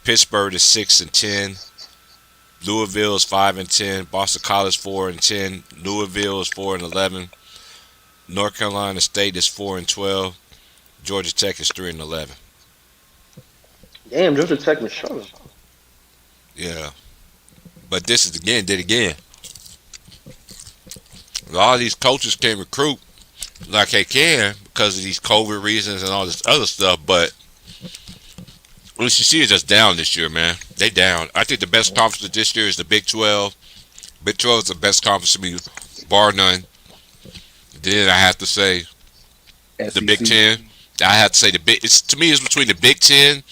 Pittsburgh is 6-10. Louisville is 5-10. Boston College 4-10. Louisville is 4-11. North Carolina State is 4-12. Georgia Tech is 3-11. Damn, Georgia Tech was struggling. Yeah, but this is did again. A lot of these coaches can recruit like they can because of these COVID reasons and all this other stuff, but UCC is just down this year, man. They down. I think the best conference this year is the Big 12. Big 12 is the best conference to me, bar none. Then I have to say the Big 10. I have to say to me it's between the Big 10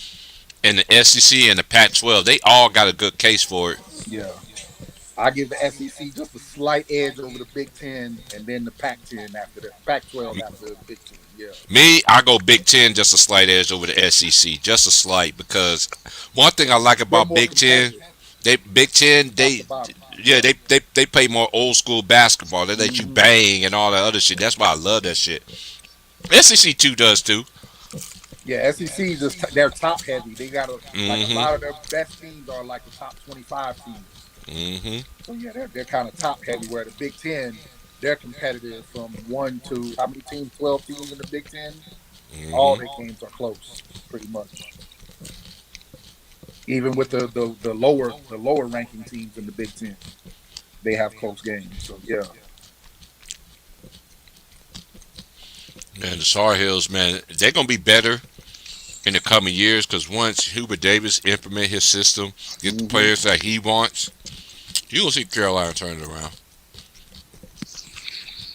and the SEC and the Pac-12. They all got a good case for it. Yeah. I give the SEC just a slight edge over the Big 10 and then the Pac-10 after that. Pac-12 after the Big 10. Yeah. Me, I go Big 10 just a slight edge over the SEC. Just a slight, because one thing I like about Big 10, they play more old school basketball. They let you bang and all that other shit. That's why I love that shit. SEC 2 does too. Yeah, SEC they're top heavy. They got like a lot of their best teams are like the top 25 teams. So yeah, they're kind of top heavy. Where the Big 10, they're competitive from 1 to how many teams? 12 teams in the Big 10. All their games are close, pretty much. Even with the lower ranking teams in the Big 10, they have close games. So yeah. Man, the Tar Heels, man, they're gonna be better in the coming years because once Hubert Davis implement his system, get the players that he wants, You gonna see Carolina turn it around.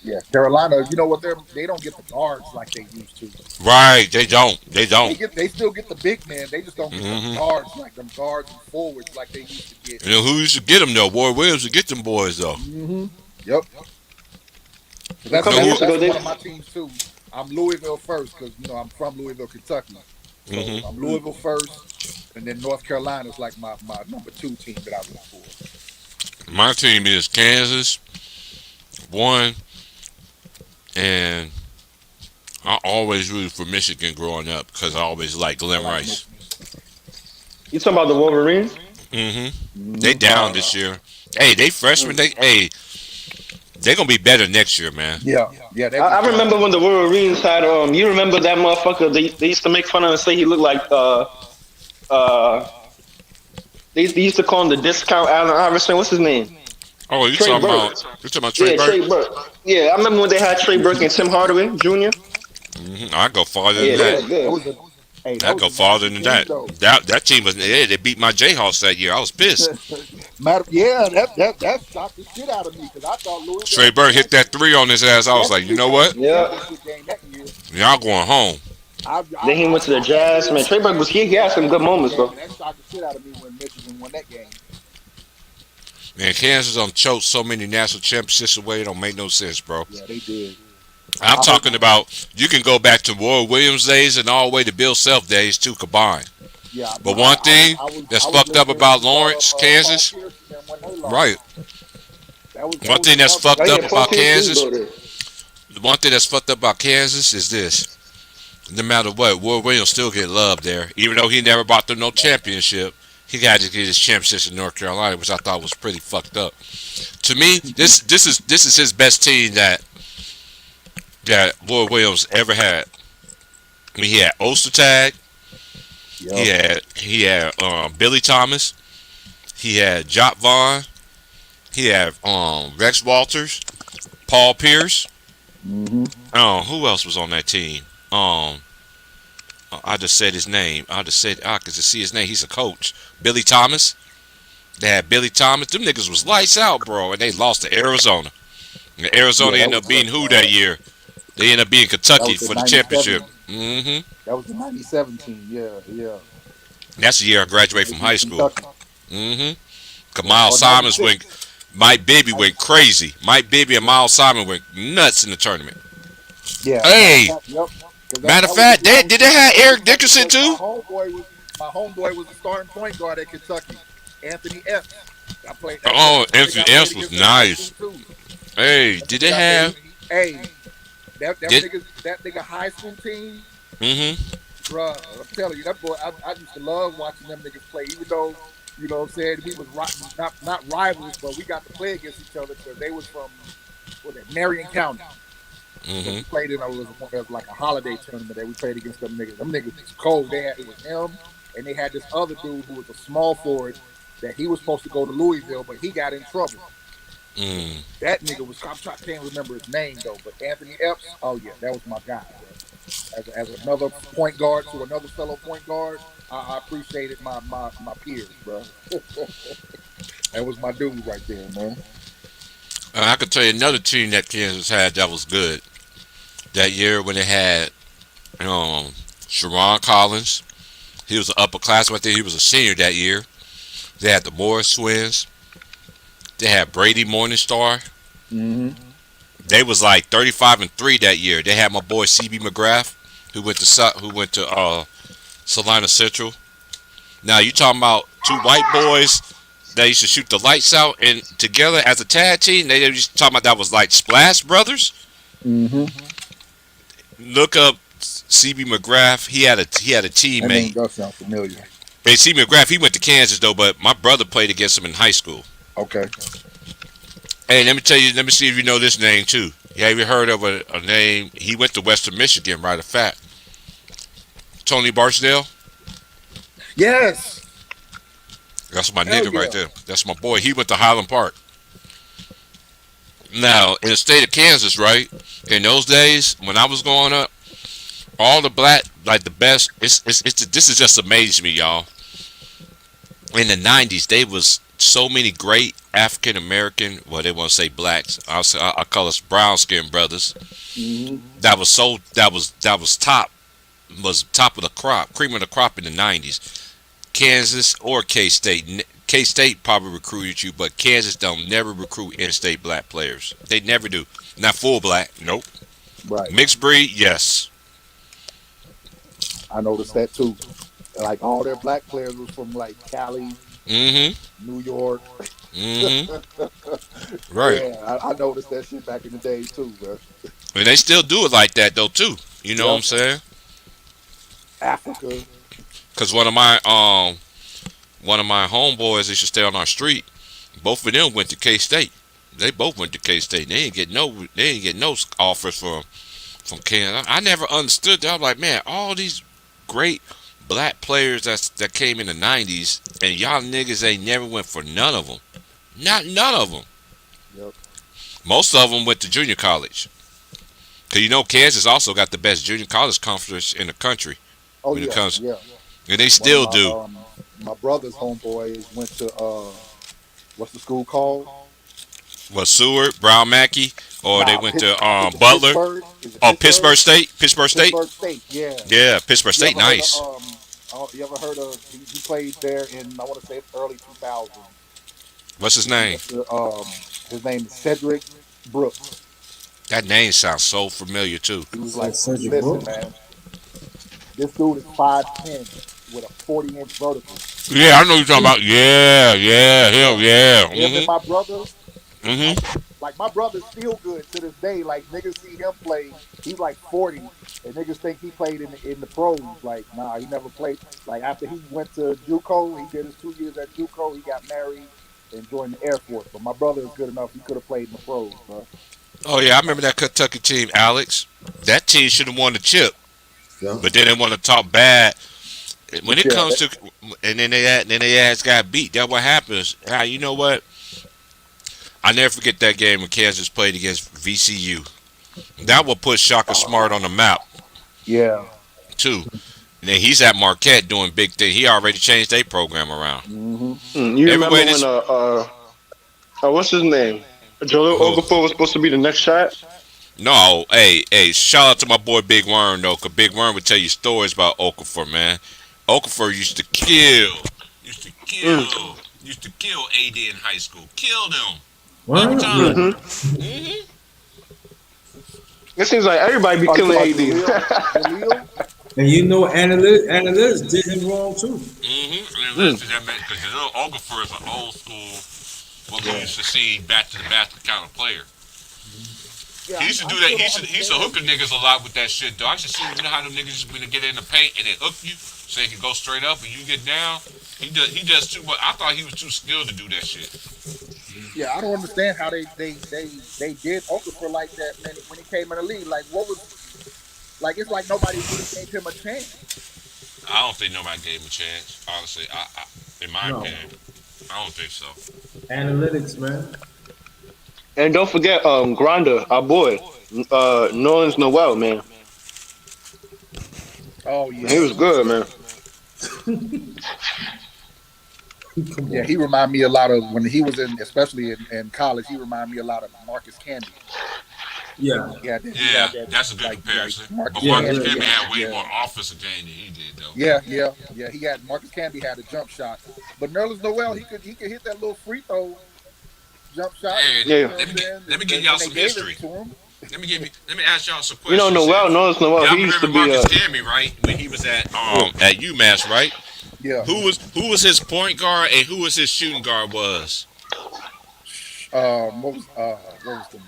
Yeah, Carolina. You know what? They don't get the guards like they used to. Right? They don't. They don't. They still get the big men. They just don't get them Hmm. guards like them guards and forwards like they used to get. You know who used to get them though? Boy Williams to get them boys though. Yep. A You That's couple know years that's ago, one they of my teams too. I'm Louisville first because I'm from Louisville, Kentucky. who? So I'm Louisville first, and then North Carolina is like my number two team that I root for. My team is Kansas one, and I always rooted for Michigan growing up because I always liked I Glenn like Rice. Michigan. you talking about the Wolverines? Hmm. They Mm-hmm. down this year. Hey, they freshmen. They gonna be better next year, man. Yeah, they was I remember down. when the Wolverines had you remember that motherfucker? They used to make fun of him and say he looked like uh they used to call him the discount Allen Iverson. What's his name? Oh, Trey Burke. you talking about Trey Yeah, Burke? Trey Burke. Yeah, I remember when they had Trey Burke and Tim Hardaway Jr. I go farther than Yeah, they that. was That good. was a hey, that I was go a nasty farther than team that. though. That team was they beat my Jayhawks that year. I was pissed. Yeah, that shocked the shit out of me because I thought Louisville Trey had a Burke hit chance. that three on his ass. I was like, you know what? Yeah. Championship game that year. Y'all going home. Then he went to the I had Jazz. Man, Trey Burke was he had some good moments game, though. and that shocked the shit out of me when Michigan won that game. Man, Kansas choked so many national championships away. It don't make no sense, bro. Yeah, they did. I'm I hope. talking about you can go back to Roy Williams days and all the way to Bill Self days too combined. Yeah, But one thing that's I was fucked up listening about to Lawrence, Paul Kansas, Pierce and them when they lost. right? That One was thing that's another. Oh fucked up yeah, Paul about Pierce did Kansas, go there. the one thing that's fucked up about Kansas is this. No matter what, Roy Williams still get love there. Even though he never brought them no championship, he got to get his championship in North Carolina, which I thought was pretty fucked up. To me, this is his best team that Roy Williams ever had. I mean, he had Ostertag, Yep. he had Billy Thomas, he had Jock Vaughn, he had Rex Walters, Paul Pierce. Mm-hmm. Who else was on that team? I just said his name. I could just see his name. He's a coach. Billy Thomas. They had Billy Thomas. Them niggas was lights out, bro, and they lost to Arizona. And Arizona Yeah, ended up being who that year? They ended up being that Kentucky was the for the championship. '97. Hmm. That was the '97 team. Yeah. That's the year I graduated They from beat high school. Kentucky. Hmm. Cause Yeah, Miles or Simons went. '96. Mike Bibby went crazy. Mike Bibby and Miles Simon went nuts in the tournament. Yeah. Hey, Yep. matter of That was the fact, year I did was they have rooting for Eric Kentucky Dickerson because too? my homeboy was the starting point guard at Kentucky, Anthony Epps. I played. Oh, That's the Anthony nigga I Epps played was against in high school nice. too. Hey, That's the did they nigga I played. have? Hey, Did that nigga high school team, hmm bruh. I'm telling you, that boy. I used to love watching them niggas play, even though. You know what I'm saying? We was not rivals, but we got to play against each other because they was from Marion County. So hmm we played in it was like a holiday tournament that we played against them niggas. Them niggas was cold. It was him, and they had this other dude who was a small forward that he was supposed to go to Louisville, but he got in trouble. Mm. That nigga was. I can't remember his name though, but Anthony Epps. Oh yeah, that was my guy. Bro. As another point guard to another fellow point guard, I appreciated my peers, bro. That was my dude right there, man. I could tell you another team that Kansas had that was good that year when they had Sharon Collins. He was an upperclassman. I think he was a senior that year. They had the Morris twins. They had Brady Morningstar. Mm-hmm. They was like 35-3 that year. They had my boy CB McGrath, who went to Salina Central. Now you talking about two white boys that used to shoot the lights out and together as a tag team. They used to talking about that was like Splash Brothers. Mm-hmm. Look up CB McGrath. He had a That name teammate. does sound familiar. Hey, CB McGrath, he went to Kansas though, but my brother played against him in high school. Okay. Hey, let me tell you. Let me see if you know this name too. Have you heard of a name? He went to Western Michigan, right? A fact. Tony Barksdale. Yes. That's my Hell nigga yeah. right there. That's my boy. He went to Highland Park. Now, in the state of Kansas, right? In those days, when I was growing up, all the black, like the best, this is just amazed me, y'all. in the '90s, they was so many great African American. Well, they want to say blacks. I call us brown skinned brothers. Hmm. That was top of the crop, cream of the crop in the '90s. Kansas or K State. K State probably recruited you, but Kansas don't never recruit in-state black players. They never do. Not full black. Nope. Right. Mixed breed. Yes. I noticed that too. Like all their black players was from like Cali, Mm-hmm. New York. Mm-hmm. Right. Yeah, I noticed that shit back in the day too, bro. And they still do it like that though too. You know what I'm Yep. saying? Africa. Cause one of my homeboys used to stay on our street. Both of them went to K State. They both went to K State. They didn't get no offers from Kansas. I never understood that. I'm like, man, all these great black players that came in the '90s, and y'all niggas ain't never went for none of them. Not none of them. Yep. Most of them went to junior college. Cause you know Kansas also got the best junior college conference in the country Oh when it yeah, comes, yeah. and they One of still do. my brother's homeboys went to what's the school called? What, Seward, Brown Mackey, or they Nah, went to is it Butler? Pittsburgh? Is it Oh, Pittsburgh? Pittsburgh State. Pittsburgh State. Pittsburgh State. Yeah. Yeah, Pittsburgh You State. ever heard of Nice. you ever heard of he played there in I want to say early 2000s. What's his He name? went to his name is Cedric Brooks. That name sounds so familiar too. He was So like, Cedric listen, Brooks. man, this dude is 5'10" with a 40-inch vertical. Yeah, I know you're talking about. Yeah, yeah, him, Bro, yeah. him and my brother, Mhm. like my brother's still good to this day. Like niggas see him play, he's like 40, and niggas think he played in the pros. Like, nah, he never played. Like after he went to JUCO, he did his 2 years at JUCO. He got married and joined the Air Force. But my brother is good enough; he could have played in the pros, bro. Oh yeah, I remember that Kentucky team, Alex. That team should have won the chip, Yeah. but they didn't want to talk bad. When it Yeah, comes to, and then they ass got beat. That what happens. Ah, you know what? I never forget that game when Kansas played against VCU. That will put Shaka Smart on the map yeah. too. And then he's at Marquette doing big thing. He already changed their program around. Hmm. You remember Everywhere when this what's his name? Jaleel who Okafor was supposed to be the next shot. no, hey, shout out to my boy Big Worm though, cause Big Worm would tell you stories about Okafor, man. Okafor used to Mm. kill AD in high school, killed him every What? time. hmm Hmm. It seems like everybody be Oh, you killing talking AD. about Jaleel? And you know, analytics did him wrong too. Mm-hmm. Mm. Because you know Okafor is an old school, what we Yeah. used to see back to the basket kind of player. Yeah, He used to I do that. still He don't used to understand. hook the niggas a lot with that shit, though. I used to see, you know how them niggas just gonna get in the paint and they hook you so they can go straight up and you get down. He does too much. I thought he was too skilled to do that shit. Yeah, I don't understand how they did Okafor like that, man. When he came in the league, like what was like? It's like nobody really gave him a chance. I don't think nobody gave him a chance. Honestly, in my No. opinion, I don't think so. Analytics, man. And don't forget, Granda, our boy, Nolan's Noel, man. Oh He yeah, was good, man. Come yeah. on. He reminded me a lot of when he was in, especially in college. He reminded me a lot of Marcus Camby. Yeah. He Yeah, had that that's a good like comparison. But Marcus Yeah, Marcus yeah, Camby Camby. had way Yeah, more offensive game than he did, though. yeah. He had Marcus Camby had a jump shot, but Nerlens Noel he could hit that little free throw jump shot. Hey, You Yeah. know what let I'm me get, saying? let me give And y'all they some gave it history. to him. Let me ask y'all some You know, questions here. Noel's Noel. Y'all He used remember to be Marcus Camby, right? When he was at UMass, right? Yeah. Who was his point guard and who was his shooting guard was? What was the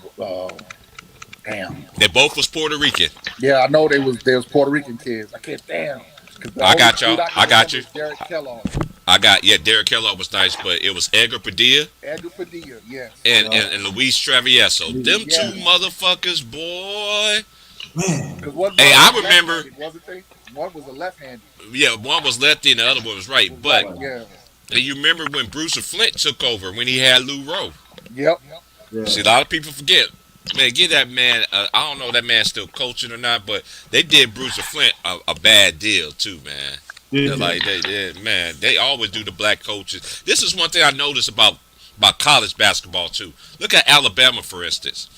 damn? They both was Puerto Rican. Yeah, I know they was Puerto Rican kids. I can't damn. 'Cause the I only got y'all. dude I can got remember you. is Derek Kellogg, Derek Kellogg was nice, but it was Edgar Padilla Andrew Padilla. Yes. and Luis Travieso. Them Yeah. two motherfuckers, boy. Man. Because one Hey, was I remember. left-handed, wasn't they? One was a left-handed. Yeah, one was lefty and the other one was right. But Yeah. and you remember when Bruce Flint took over when he had Lou Rowe. Yep. Yeah. See, a lot of people forget. Man, give that man. I don't know if that man's still coaching or not, but they did Bruce Flint a bad deal too, man. They're like man, they always do the black coaches. This is one thing I noticed about college basketball too. Look at Alabama for instance.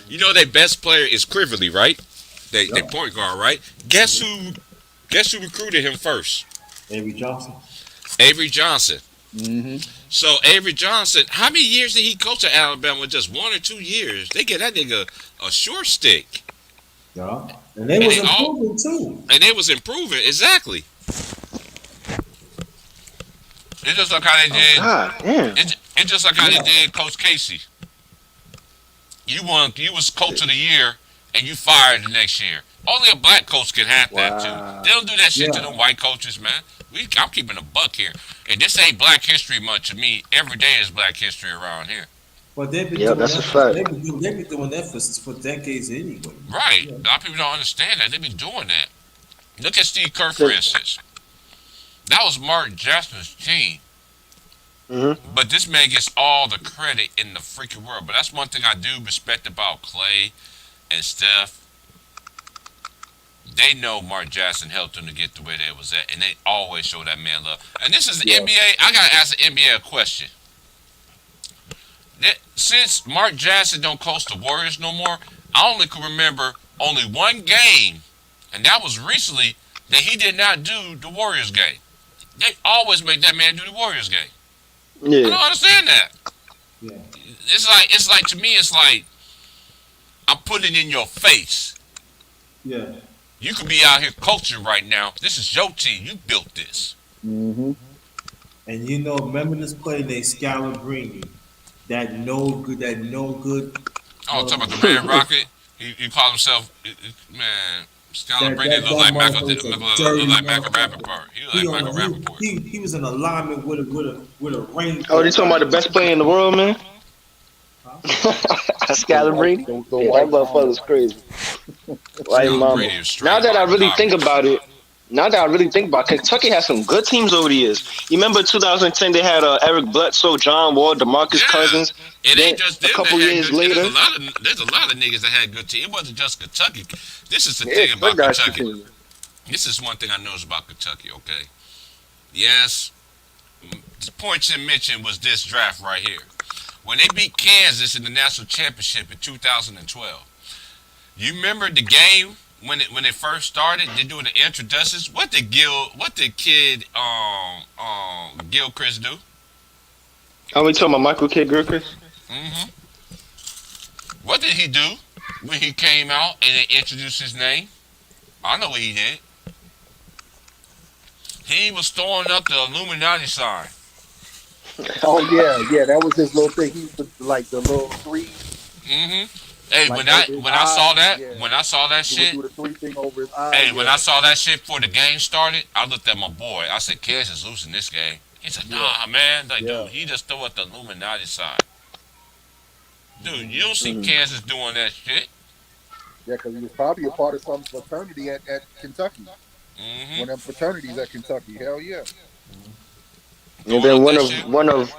You know their best player is Crivelli, right? They Yep. point guard, right? Guess who recruited him first? Avery Johnson. Avery Johnson. Mm-hmm. So Avery Johnson, how many years did he coach at Alabama? Just 1 or 2 years. They get that nigga a short stick, Yeah. And they and was they all improving too. and they was improving exactly. It's just like how they Oh did. God, damn. It's just like how they did Coach Casey. You was coach of the year, and you fired the next year. Only a black coach can have that too. Wow. They don't do that shit to Yeah. them white coaches, man. I'm keeping a buck here, and this ain't Black History Month to me. Every day is Black History around here. But they've been Yeah, doing that's a that. fact. They've been doing that for decades anyway. Right? Yeah. A lot of people don't understand that. They've been doing that. Look at Steve Kerr, for instance. That was Mark Jackson's team. Mm-hmm. But this man gets all the credit in the freaking world. But that's one thing I do respect about Clay and Steph. They know Mark Jackson helped them to get to where they was at, and they always show that man love. And this is the Yeah. NBA. I gotta ask the NBA a question. Since Mark Jackson don't coach the Warriors no more, I only can remember only one game, and that was recently that he did not do the Warriors game. They always make that man do the Warriors game. I Yeah. don't understand that. Yeah. It's like to me, it's like I'm putting it in your face. Yeah. You could be out here coaching right now. This is your team. You built this. Mm-hmm. And you know, remember this play named Scalabrine? That no good. Oh, talking about the Red Rocket. He called himself man. Skylar Brady looked like Michael. motherfucker's a Looked dirty like Michael motherfucker. Rappaport. He He looked like on Michael Rappaport. he was in alignment with a ring. Oh, they talking about the best player in the world, man. Scalabrine. The Yeah, white that motherfucker's crazy. White Skylar mama. Brady is straight Now that I white really power. think about it, Kentucky has some good teams over the years. You remember 2010 they had Eric Bledsoe, John Wall, DeMarcus Yeah. Cousins. It Then ain't just a them couple that had years good. later, There's a lot of niggas that had good teams. It wasn't just Kentucky. This is the yeah, thing about Kentucky got Kentucky. some teams. This is one thing I noticed about Kentucky. Okay, yes, the points you mentioned was this draft right here. When they beat Kansas in the national championship in 2012, you remember the game when it first started? They're doing the introductions. What did kid Gilchrist do? Are we talking about Michael Kidd Gilchrist? hmm What did he do when he came out and they introduced his name? I know what he did. He was throwing up the Illuminati sign. Oh yeah, that was his little thing. He was like the little three. hmm Hey, Like when I over his when I saw eyes, that yeah. when I saw that He would shit, do the three thing over his eyes. hey, when yeah. I saw that shit before the game started, I looked at my boy. I said, "Kansas losing this game." He said, "Nah, man, like, Yeah. dude, he just threw up the Illuminati sign." Dude, you don't see Mhm. Kansas doing that shit. Yeah, because he was probably a part of some fraternity at Kentucky. hmm One of them fraternities at Kentucky. Hell yeah. And Throwing then up one that of shit. one of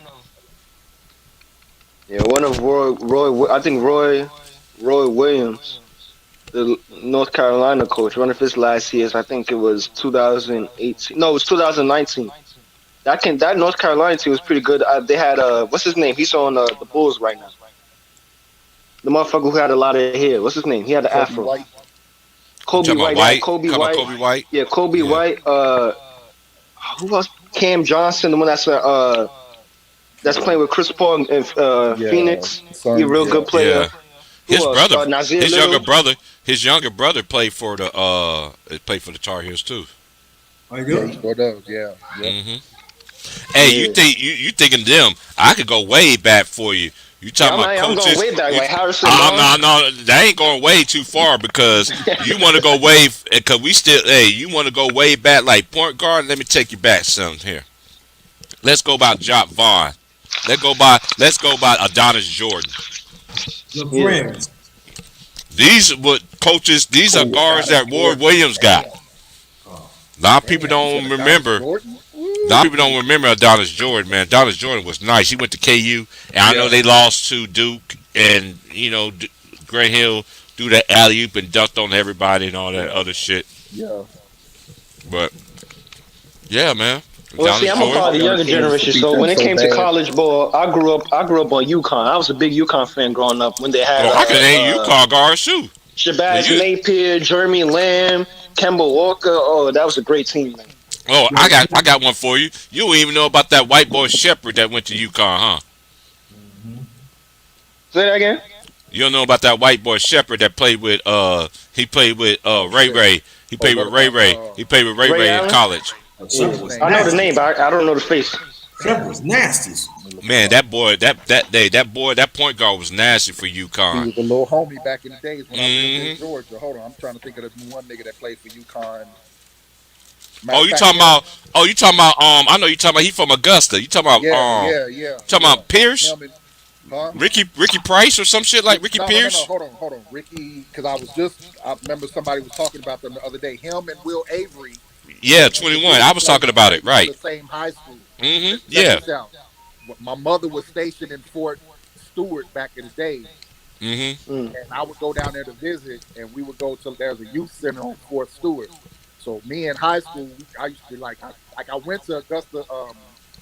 Roy I think Roy Williams, the North Carolina coach, one of his last years, I think it was 2018. No, it was 2019. That North Carolina team was pretty good. They had what's his name? He's on the Bulls right now. The motherfucker who had a lot of hair. What's his name? He had the Kobe afro. White. Kobe Talking White. about White. Kobe Talking about White. Kobe White. Yeah, Kobe Yeah. White. Who else? Cam Johnson, the one that's playing with Chris Paul in Phoenix. Son, He a real good player. Yeah. Who His else? brother, Nazir his Little. younger brother played for the Tar Heels too. Are you Yeah, good? he sure does. Yeah. Yep. hmm Hey, Yeah. you thinking them? I could go way back for you. You talking about I'm coaches? going way back, like Harrison No, Barnes. no, that ain't going way too far because you want to go way. Because we still, hey, you want to go way back like point guard. Let me take you back some here. Let's go by Jock Vaughn. Let's go by Adonis Jordan. Your Yeah. friends. These what coaches. These are guards that Ward Williams got. A lot of people don't remember. Jordan? A lot of people don't remember Adonis Jordan, man. Adonis Jordan was nice. He went to KU, and I know they lost to Duke, and Grant Hill threw that alley oop and dunked on everybody and all that other shit. Yeah. But Yeah, man. Well, Down see, the I'm a shore. part of the The other younger teams generation, beat so them when it so came to bad. college ball, I grew up on UConn. I was a big UConn fan growing up when they had Oh, I can name you car guards too. Now Shabazz you. Napier, Jeremy Lamb, Kemba Walker. Oh, that was a great team, man. Oh, Yo, I got one for you. You don't even know about that white boy Shepherd that went to UConn, huh? Say that again. You don't know about that white boy Shepherd that played with he played with Oh Ray shit. Ray. He Oh, played with Ray Ray. He played with Ray Ray Ray in Allen. college. what's Yeah, his Shepard was name? I know the nasty. name, but I don't know the face. Shepard was nasty. Let me look him Man, up. that boy, that point guard was nasty for He UConn. was a little homie back in the days when I lived in hmm Georgia. Hold on, I'm trying to think of the one nigga that played for UConn. Matter Oh, of you fact, talking yeah, about? Oh, you talking about? I know you talking about. He from Augusta. You talking about? yeah, Talking yeah. about Pierce, Him and huh? Ricky Price or some shit like Ricky No. Pierce. Hold on. Ricky, because I remember somebody was talking about them the other day. Him and Will Avery Yeah, were 21. I undefeated was talking players, about it. played for Right. the same high school. Check Yeah. this out. My mother was stationed in Fort Stewart back in the day, hmm Mm. and I would go down there to visit, and we would go to there's a youth center on Fort Stewart. So me in high school, I used to I went to Augusta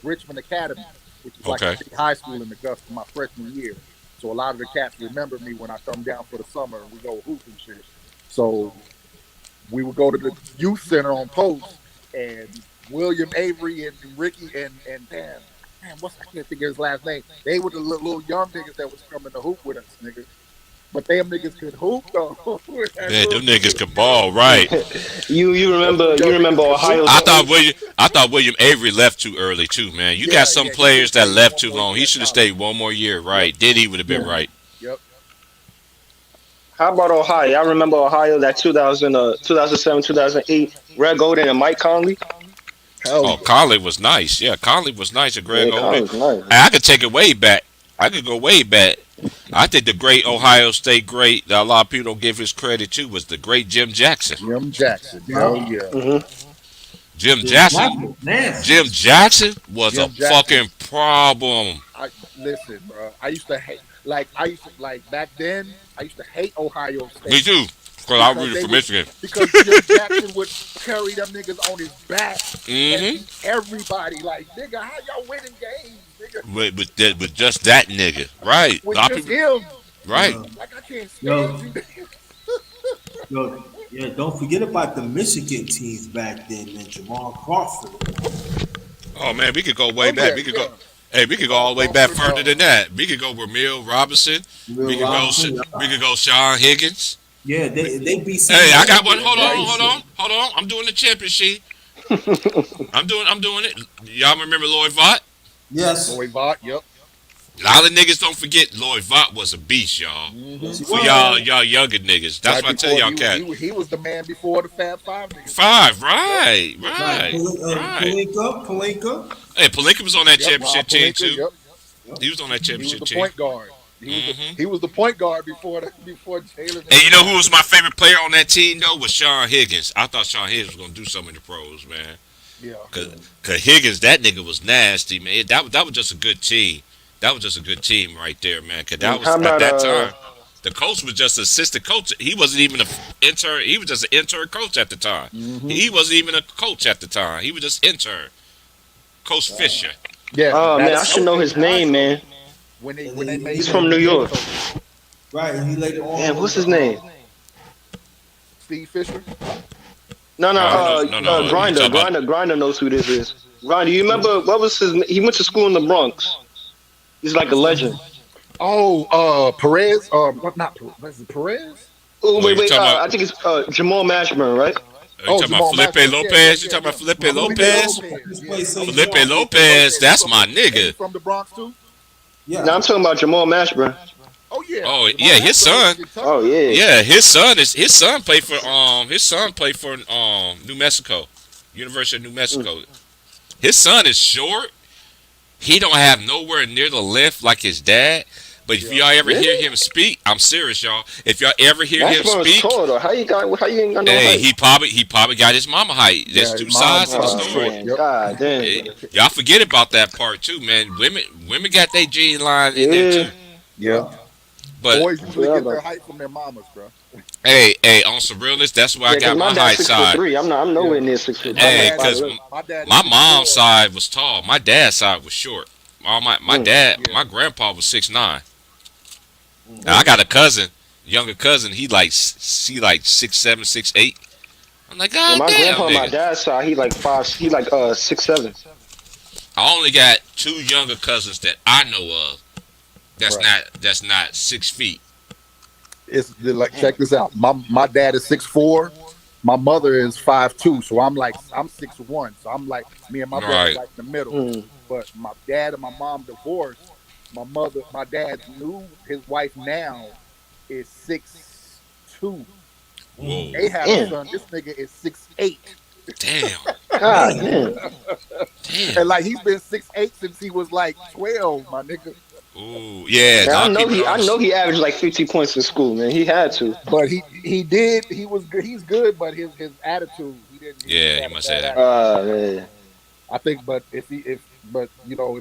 Richmond Academy, which is like a Okay. big high school in Augusta my freshman year. So a lot of the cats remember me when I come down for the summer and we go hoop and shit. So we would go to the youth center on post, and William Avery and Ricky and damn, what's I can't think of his last name. They were the little young niggas that was coming to hoop with us, nigga. But them niggas could hoop though. That Man, little them niggas shit, can ball, yeah. right? You Them remember little you young remember niggas could hoop Ohio I though. thought State? William Avery left too early too, man. You got some Yeah, he should have players that stayed left one too more long. year He at should have college. stayed one more year, Yep, right? Then he would have been Yeah. right. yep. How about Ohio? I remember Ohio that 2007, 2008. Greg Oden and Mike Conley. Hell Oh, yeah. Conley was nice. Yeah, Conley was nice. And Greg Yeah, Oden. Conley's nice. I could take it way back. I could go way back. I think the great Ohio State great that a lot of people don't give his credit to was the great Jim Jackson. Jim Jackson. Hell Yeah. yeah. Hmm. Jim Jim Jackson. Jackson was nasty. Jim Jackson was a Jim Jackson. fucking problem. I listen, bro. I used to like back then. I used to hate Ohio Me State too. Because I because rooted they for would Michigan. because Jim Jackson would carry them niggas on his back and hmm beat everybody. Like nigga, how y'all winning games, nigga? With just that nigga, right? A With lot of just people, him. right? Yeah. Like I can't stand Yo, you. yo, yeah. Don't forget about the Michigan teams back then, man. Jamal Crawford. Oh man, we could go way Oh back. yeah, We could go. yeah. Hey, we could go Jamal all the way back Crawford. further than that. We could go Ramil Robinson. We Will could go. Robinson. We could go Sean Higgins. Yeah, they beat. Hey, I got one. Cincinnati Hold in on, that hold on, shit. hold on. I'm doing the championship. I'm doing it. Y'all remember Lloyd Vaught? Yes, Boy Vaught, yep. A lot of niggas don't forget Lloyd Vaught was a beast, y'all. Mm-hmm. yes, he For was. y'all younger niggas. That's Right what I tell before y'all, cat. he was the man before the Fab Five niggas. Five, Yep, right, Right, right. Palinka. Hey, Palinka was on that yep. championship Rob team Palinka, too. yep. He was on that He was championship the team. point guard. hmm He was the point guard before Jalen And you and know who was my favorite player on that team though? Was Sean Higgins. I thought Sean Higgins was gonna do something in the pros, man. yeah. Cause Higgins, that nigga was nasty, man. That was just a good team. That was just a good team right there, man. Cause that was How at about that time. The coach was just assistant coach. He wasn't even an intern. He was just an intern coach at the time. Mm-hmm. He wasn't even a coach at the time. He was just intern. Coach Fisher. Yeah. Oh man, I that should was know his in high name, school man. when they made He's him from New the York. head coach. Right, and he later on. Damn, what's his name? Steve Fisher. No, No. You Grinder. talking about? Grinder knows who this is. Grinder, you remember what was his? He went to school in the Bronx. He's like a legend. Oh, Perez. What? Not Perez. Is it Perez? Oh, Oh, you wait. talking about? I think it's Jamal Mashburn, right? You talking Jamal about Felipe Masters. Lopez? You talking about Felipe Felipe Lopez? Yeah. Felipe Lopez, that's my He's nigga. from the Bronx too. Yeah, No, I'm talking about Jamal Mashburn. Oh yeah. Oh, Jamal yeah, his Masters son. is Kentucky. Oh yeah. Yeah, his son played for New Mexico, University of New Mexico. His son is short. He don't have nowhere near the length like his dad. But if y'all ever hear Really? him speak, I'm serious, y'all. If y'all ever hear him Mashburn's speak, tall though. How you ain't got no hey, height? he probably got his mama height. There's Yeah, two his mama sides to the height. story. Man, Yep. God damn. Hey, y'all forget about that part too, man. Women got their G line in there Yeah. too. Yeah. But Boys usually Yeah, get but their height from their mamas, bro. hey, on some realness, that's where I yeah, cause got my my dad's height 6'3". side. I'm Yeah. nowhere near 6'4". My I'm like Hey, dad is cause 5'11". my dad is my six mom's four. side was tall. My dad's side was short. Mm, Yeah. My grandpa was 6'9". And I mm. got a cousin, younger cousin. He like 6'7", 6'8". I'm like, Yeah, God my damn, grandpa on my nigga. dad's side, he like 5. He like 6'7". I only got two younger cousins that I know of. Right. That's not 6 feet. It's like check Damn. this out. My dad is 6'4". My mother is 5'2". So I'm 6'1". So I'm like me and my brother Right, right in the middle. Mm, But my dad and my mom divorced. My dad's new his wife now is 6'2". whoa, They had a damn. son. This nigga is 6'8". damn, God damn. damn. And like he's been 6'8" since he was like 12, my nigga. Ooh, yeah. A Man, lot of people don't I know understand. he averaged like 50 points in school, man. He had to. But he did he was good. He's good, but his attitude he just Yeah, you had a must say bad that. attitude. Man. I think, but if but you know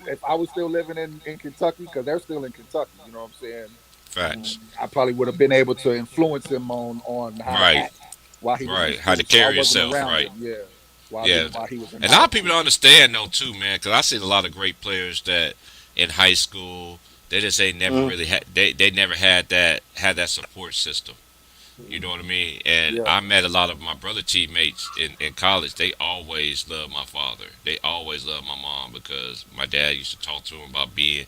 if I was still living in Kentucky because they're still in Kentucky, you know what I'm saying. Facts. I probably would have been able to influence him on how to Right, act while he was in right. How to school. So I carry wasn't yourself. around Right. him, yeah, Yeah. while he was in And a lot high of people school. don't understand though too, man. Because I seen a lot of great players that in high school they just ain't never Mm, really had. They never had that support system. You know what I mean? And Yeah. I met a lot of my brother teammates in college. They always loved my father. They always loved my mom because my dad used to talk to them about being,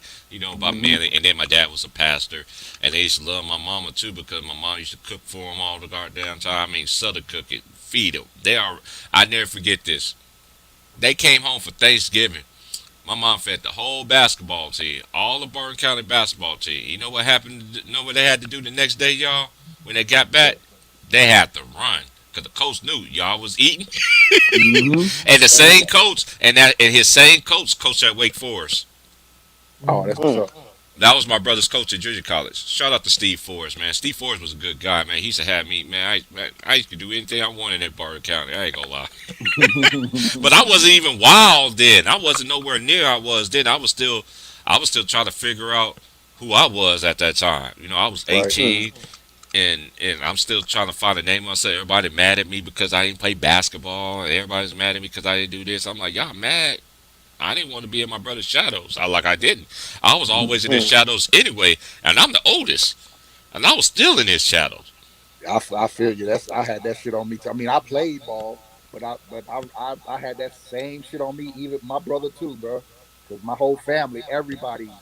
about Hmm. manly. And then my dad was a pastor, and they used to love my mama too because my mom used to cook for them all the goddamn time. I mean, Southern cook it, feed them. They are. I never forget this. They came home for Thanksgiving. My mom fed the whole basketball team, all the Bourbon County basketball team. You know what happened? You know what they had to do the next day, y'all? When they got back, they had to run because the coach knew y'all was eating. Hmm. And the same coach, and his same coach at Wake Forest. Oh, that's what's mm. up. That was my brother's coach at junior college. Shout out to Steve Forrest, man. Steve Forrest was a good guy, man. He used to have me, man. I used to do anything I wanted in Bourbon County. I ain't gonna lie. But I wasn't even wild then. I wasn't nowhere near I was then. I was still trying to figure out who I was at that time. I was Right. Mm. 18, and I'm still trying to find a name myself. Everybody mad at me because I didn't play basketball, and everybody's mad at me because I didn't do this. I'm like, y'all mad? I didn't want to be in my brother's shadows. I didn't. I was always in his Mm. shadows anyway, and I'm the oldest, and I was still in his shadows. I feel you. I had that shit on me. Too. I mean, I played ball, but I had that same shit on me. Even my brother too, bro. Because my whole family, everybody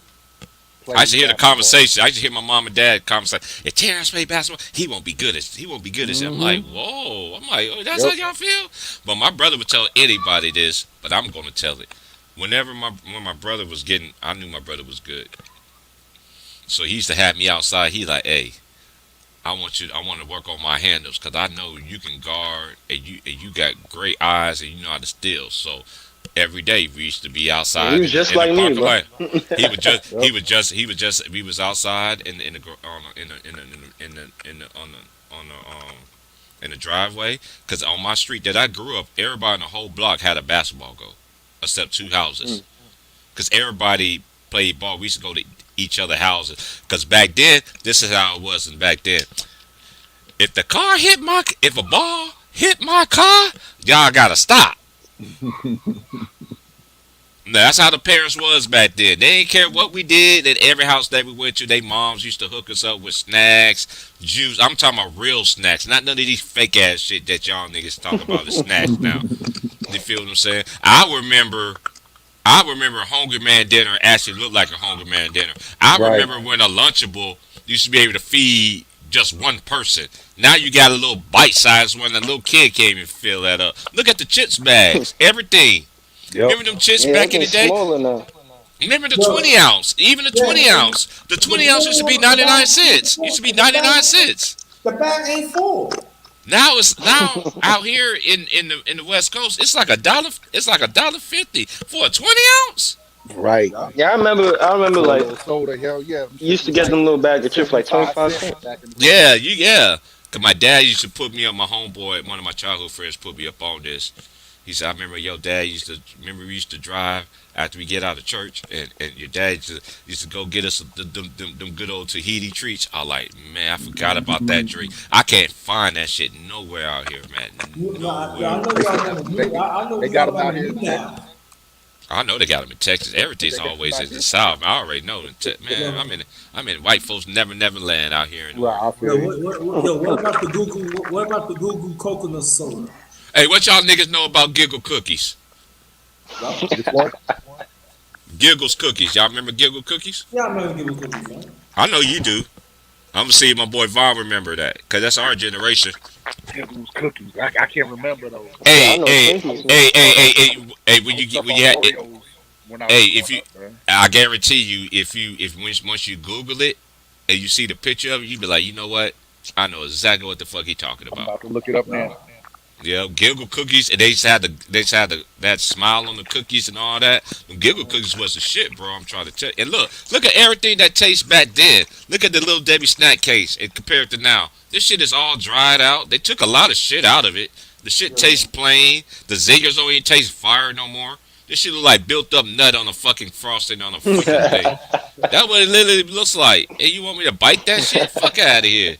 I used to played hear the basketball. conversation. I used to hear my mom and dad conversation. If Terrence play basketball, he won't be good as I'm like, Hmm. whoa. I'm like, oh, that's how Yep. y'all feel. But my brother would tell anybody this, but I'm gonna tell it. When my brother was getting, I knew my brother was good. So he used to have me outside. He like, hey, I want to work on my handles because I know you can guard and you got great eyes and you know how to steal. So every day we used to be Yeah, he outside was just in the like me, parking bro. lot. He would just Yep. he would just he would just we was outside in the gr- on the, in the on the driveway because on my street that I grew up, everybody in the whole block had a basketball goal, except two houses Mm. because everybody played ball. We used to go to each other houses because back then this is how it was. And back then, if a ball hit my car, y'all gotta stop. Now, that's how the parents was back then. They didn't care what we did. At every house that we went to, they moms used to hook us up with snacks, juice. I'm talking about real snacks, not none of these fake ass shit that y'all niggas talk about as snacks now. You feel what I'm saying? I remember Hungry Man dinner actually looked like a Hungry Man dinner. I Right. remember when a Lunchable used to be able to feed just one person. Now you got a little bite-sized one. A little kid can't even fill that up. Look at the chips bags. Everything. Yep. Remember them chips Yeah, back in the everything's day? smaller now. Remember the Look, 20 ounce? Even the yeah, 20 and ounce. The the 20 ounce used to be the 99 bag ain't cents. Used to full. be 99 cents. The bag ain't full. Now out here in the West Coast, it's like a dollar. It's like $1.50 for a 20 ounce. Right. Yeah, I remember For a like little soda, hell yeah, them you shits used to was get like them little bag of chips for like 75 cents 25 cents. back in the day. Yeah. Cause my dad used to put me up. My homeboy, one of my childhood friends, put me up on this. He said, I remember your dad used to remember we used to drive after we get out of church, and your dad used to go get us them good old Tahiti treats. I like, man, I forgot about that drink. I can't find that shit nowhere out here, man. I Nowhere. know y'all want to do. I know They got y'all them out want to here do in now. Texas. I know they got them in Texas. Everything's They got them always out in the here. South. I already know. Man, I'm in white folks never land out here in Right, Oregon. I Yo, feel you. what about the Google? What about the Google coconut soda? Hey, what y'all niggas know about Giggle cookies? Y'all, Which one? Giggles cookies. Y'all remember Giggle cookies? y'all remember Google cookies, right? I know you do. I'm gonna see if my boy Vaughn remember that, cause that's our generation. Pickles cookies. I can't remember those. Yeah, I Hey, know hey, Twinkies. hey, I when was you get stuck when on you had it, Oreos when I was hey, growing if you, up, man. I guarantee you, if once you Google it and you see the picture of it, you be like, you know what? I know exactly what the fuck he talking I'm about. about to look it up now. Y'all, Yeah, Giggle cookies, and they just had that smile on the cookies and all that. Them Giggle cookies was the shit, bro. I'm trying to tell you. And look at everything that tastes back then. Look at the little Debbie snack case and compare it to now. This shit is all dried out. They took a lot of shit out of it. The shit tastes plain. The zingers don't even taste fire no more. This shit look like built up nut on a fucking frosting on a freaking thing. That's what it literally looks like. And you want me to bite that shit? Fuck out of here.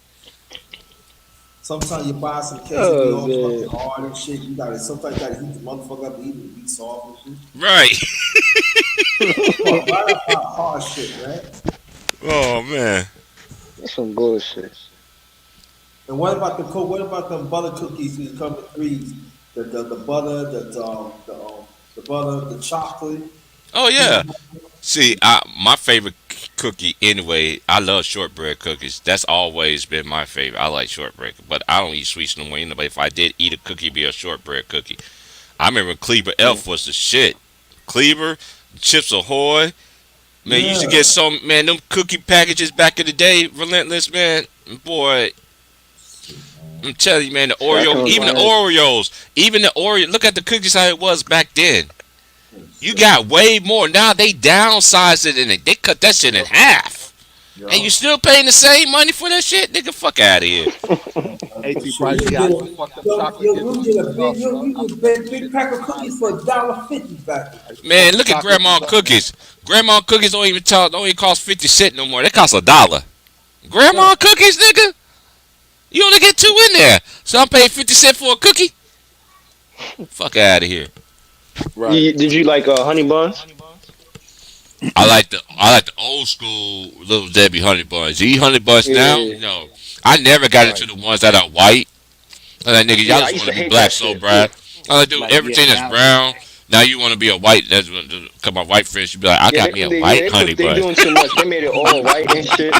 sometimes you buy some cakes and be Oh all fucking man. hard and shit. You gotta sometimes you gotta heat the motherfucker up, eat it, be soft and shit. Right. Well, right up hard shit, right? Oh man. That's some bullshit. And what about the cook? What about the butter cookies that come in threes? The butter, the butter, the chocolate, Oh peanut yeah. butter. See, my favorite cookie anyway. I love shortbread cookies. That's always been my favorite. I like shortbread, but I don't eat sweets no more. But if I did eat a cookie, it'd be a shortbread cookie. I remember Cleaver Mm. Elf was the shit. Cleaver, Chips Ahoy. Man, you used to get Yeah. some man them cookie packages back in the day. Relentless man, boy. I'm telling you, man, the Shit, I can Oreo, even the remind. Oreos, even the Oreo. Look at the cookies how it was back then. You Shit. got way more. Now they downsized it and they cut that shit in Yup, half. And you yup. still paying the same money for that shit? Nigga, fuck out of here. AT Shit, price. Yeah, I used to fuck them chocolate dip you cookies get a up, big, bro. I you get a remember them big shits pack like of the night cookies of for a yesterday. dollar fifty back then. I used to fuck Man, them look at chocolate grandma cookies up, man. cookies. Grandma cookies don't even cost 50 cents no more. They cost $1. Yeah. Grandma cookies, nigga? You only get two in there. So I'm paying 50 cents for a cookie? Fuck out of here. Right. Did you like honey buns? I like the old school little Debbie honey buns. You eat honey buns now? Yeah. No. I never got Right. into the ones that are white. I'm like, nigga, y'all Yeah, I just used want to to be hate black that so shit. bad. I'm like, dude, Like, yeah, everything that's now, brown. Now you want to be a white. That's what, cause my white friends should be like, I Yeah, got me a yeah, white honey they bun. doing too much. They made it all white and shit.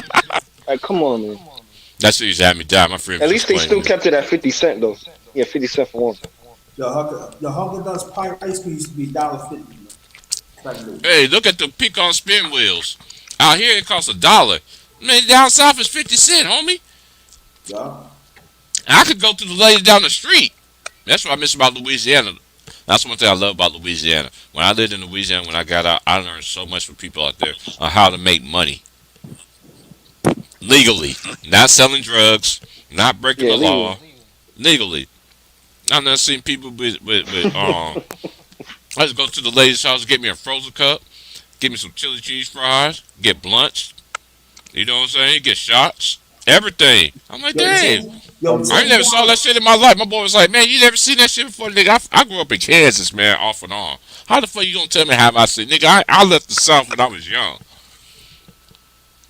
Like, come on, man. That's what used to have me die. My friend At was least they explaining still to me. kept it at 50 cent though. Yeah, 50 cent for one. Your Haagen Dazs pie ice cream used to be $1.50. Back in the day. Hey, look at the pecan spin wheels. Out here it costs $1. Man, down south is 50 cents, homie. Yeah. I could go to the lady down the street. That's what I miss about Louisiana. That's one thing I love about Louisiana. When I lived in Louisiana, when I got out, I learned so much from people out there on how to make money legally, not selling drugs, not breaking Yeah, the legally. law, legally. I've never seen people with. I just go to the lady's house, get me a frozen cup, get me some chili cheese fries, get blunts. You know what I'm saying? Get shots, everything. I'm like, Yo, damn. yo, I ain't never saw that shit in my life. My boy was like, man, you never seen that shit before, nigga. I grew up in Kansas, man, off and on. How the fuck you gonna tell me how I see, nigga? I left the South when I was young.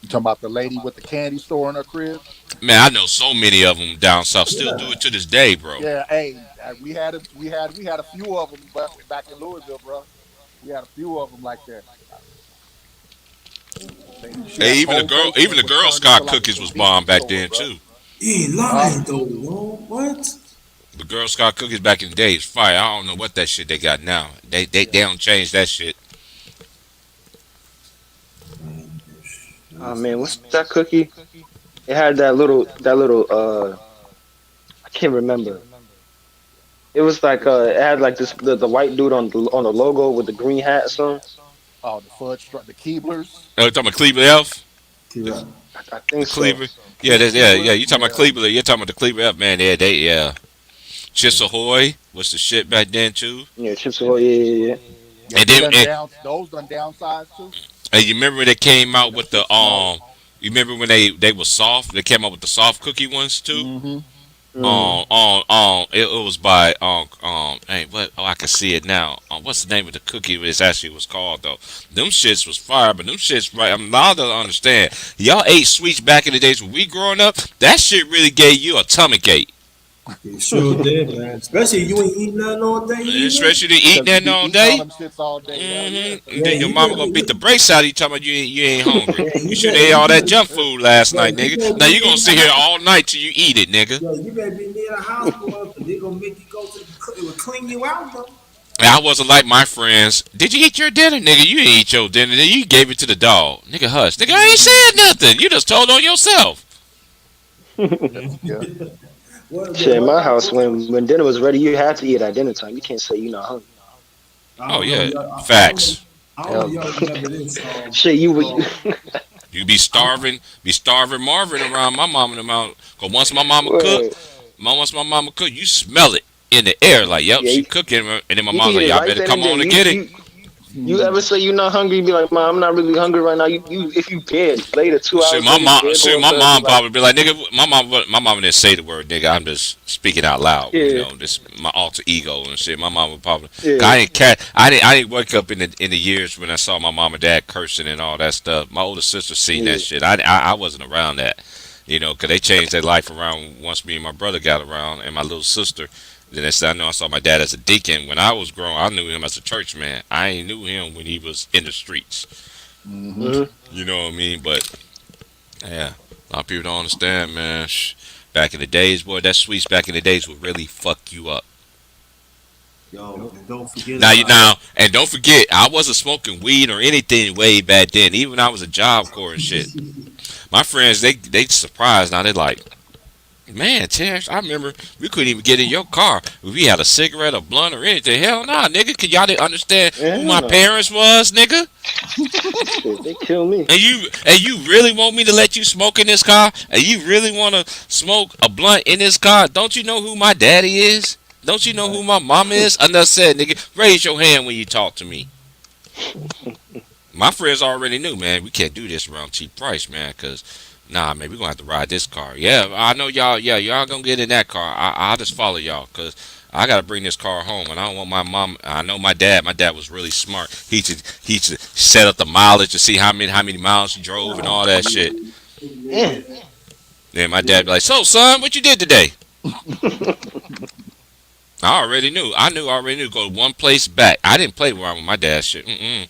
you talking about the lady with the candy store in her crib? Man, I know so many of them down south still do Yeah. it to this day, bro. Yeah. Hey, we had a few of them back in Louisville, bro. We had a few of them like that. She Hey, had a whole even basement the was Girl turned into Scout like a cookies was bomb convenience back store, then bro. too. He ain't Huh? lying though, yo. What? The Girl Scout cookies back in the day is fire. I don't know what that shit they got now. They don't change that shit. Oh man, what's that cookie? It had that little I can't remember. It was like it had like the white dude on the logo with the green hat or something. Oh, the Keeblers. Oh, you talking about Cleveland Elf? Keep The, up. the I think so. Cleaver? Yeah, yeah. Keeblers. You talking about Yeah. Cleveland? You talking about the Cleveland Elf? Man, yeah, they yeah. Chips Ahoy was the shit back then too. Yeah, Chips Ahoy. Yeah. Yeah, And they then done down. Those done downsized too. and you remember when they came Made out them with the shit smaller. you remember when they were soft? They came out with the soft cookie ones too. Mm-hmm. Mm. It was by hey, what? Oh, I can see it now. What's the name of the cookie? It actually was called though. Them shits was fire, but them shits right. I'm now to understand. Y'all ate sweets back in the days when we growing up. That shit really gave you a tummy ache, It sure did, man. Especially you ain't eating nothing all day either. especially to eat Cause you that be all eating all day. them shits all day. Hell yeah. And Yeah, then your you mama better gonna beat the be. brakes out of you talking about you ain't hungry. Yeah, You should have ate all that junk food last night, you nigga. better Now be you gonna near sit the here house. all night till you eat it, nigga. Yo, you better be near the house, boy, because they gonna make you go to the. It will clean you out, though. And I wasn't like my friends. Did you eat your dinner, nigga? You ain't eat your dinner. Nigga. You gave it to the dog. Nigga, hush. Nigga, I ain't said nothing. You just told on yourself. Yeah. Shit, in my house, What? when dinner was ready, you had to eat at dinner time. You can't say you're not hungry. I Oh don't know. yeah, Y'all, facts. I don't know. Hell, Y'all remember this? shit, You be starving Marvin around my mama and them out. Cause Word. once my mama cook, you smell it in the air. Like, yep, Yeah, she cooking. And then my you can mom's eat like, it y'all right better then come and there. on and get it. You ever say you're not hungry? You be like, Mom, I'm not really hungry right now. You if you did later, 2 hours later, you did go My upstairs, be mom like, probably be like, nigga, my mom didn't say the word nigga. I'm just speaking out loud, you yeah, know, this my alter ego and shit. My mom would probably, 'cause yeah, I didn't wake up in the years when I saw my mom and dad cursing and all that stuff. My older sister seen that yeah. shit. I wasn't around that, you know, 'cause they changed their life around once me and my brother got around and my little sister. Then I know I saw my dad as a deacon. When I was growing, I knew him as a church man. I ain't knew him when he was in the streets. Mm-hmm. Mm-hmm. You know what I mean? But yeah, a lot of people don't understand, man. Back in the days, boy, that sweets back in the days would really fuck you up. Yo, and don't forget Now, about. and don't forget, I wasn't smoking weed or anything way back then. Even when I was a job corps and shit. My friends, they surprised. Now they're like, man, Terrence, I remember we couldn't even get in your car if we had a cigarette, a blunt, or anything. Hell nah, nigga. Cause y'all didn't understand who Yeah, my no, parents was, nigga. shit, they kill me. And you really want me to let you smoke in this car? And you really want to smoke a blunt in this car? Don't you know who my daddy is? Don't you know who my mama is? Enough said, nigga. Raise your hand when you talk to me. My friends already knew, man. We can't do this around cheap price, man. Cause nah, man, we gonna have to ride this car. Yeah, I know y'all. Yeah, y'all gonna get in that car. I'll just follow y'all, cause I gotta bring this car home, and I don't want my mom. I know my dad. My dad was really smart. He should set up the mileage to see how many miles he drove and all that shit. Yeah. Then my dad be like, "So, son, what you did today?" I already knew. Already knew. Go one place back. I didn't play around with my dad shit. Mm-mm.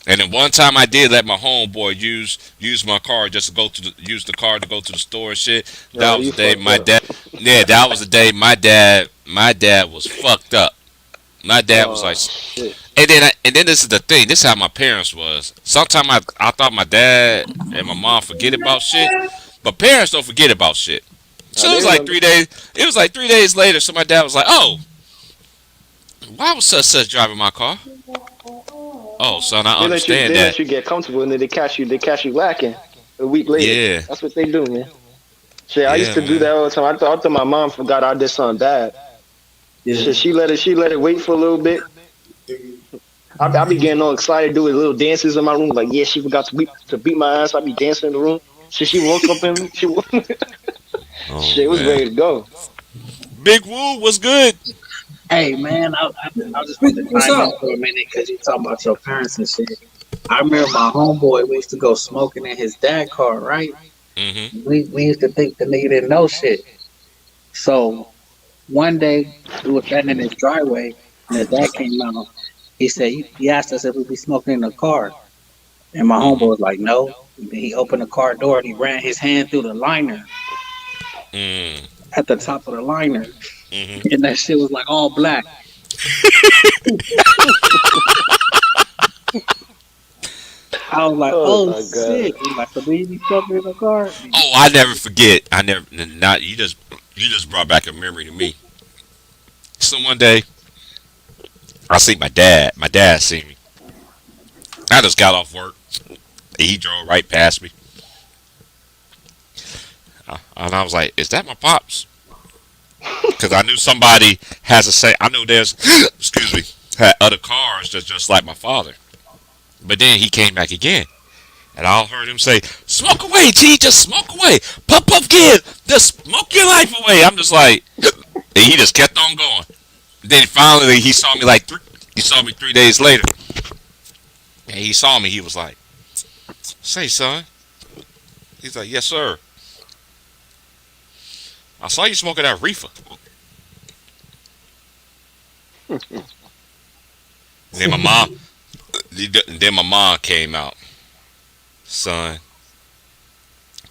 And then one time I did let my homeboy use my car just to use the car to go to the store and shit. That was You the day fucked my up. dad. Yeah, that was the day my dad was fucked up. My dad was Oh like, shit. and then this is the thing. This is how my parents was. Sometimes I thought my dad and my mom forget about shit, but parents don't forget about shit. Now So it they was like remember. 3 days. It was like 3 days later. So my dad was like, "Oh, why was such driving my car?" Oh, son, I understand They that. let you get comfortable, and then they catch you lacking a week later. Yeah, That's what they do, man. Shit, I used yeah, to do man. that all the time. I thought my mom forgot I did something bad. Yeah. Shit, she let it wait for a little bit. I be getting all excited, doing little dances in my room. Like, yeah, she forgot to beat my ass. I be dancing in the room. She woke up and Oh shit was man, ready to go. Big Woo was good. Hey man, I just want to What's chime in up? for a minute because you talking about your parents and shit. I remember my homeboy. We used to go smoking in his dad car, right? Mhm. We used to think the nigga didn't know shit. So one day we was standing in his driveway and his dad came out. He asked us if we be smoking in the car, and my homeboy Mhm. was like, no. And then he opened the car door and he ran his hand through the liner Mm. at the top of the liner, Mhm. and that shit was like all black. I was like, Oh oh my god. shit. He's like, so do you be smoking in the car? Oh, I never forget. I never. Not you just brought back a memory to me. So one day I see my dad. My dad seen me. I just got off work. He drove right past me, and I was like, "Is that my pops?" because I knew somebody has a say. I knew there's, excuse me, had other cars that's just like my father. But then he came back again, and I heard him say, "Smoke away, G, just smoke away, puff puff kid, just smoke your life away." I'm just like, and he just kept on going. Then finally he saw me he saw me 3 days later, and he saw me. He was like, "Say, son," he's like, "Yes, sir. I saw you smoking that reefer." Then my mom, then my mom came out. "Son,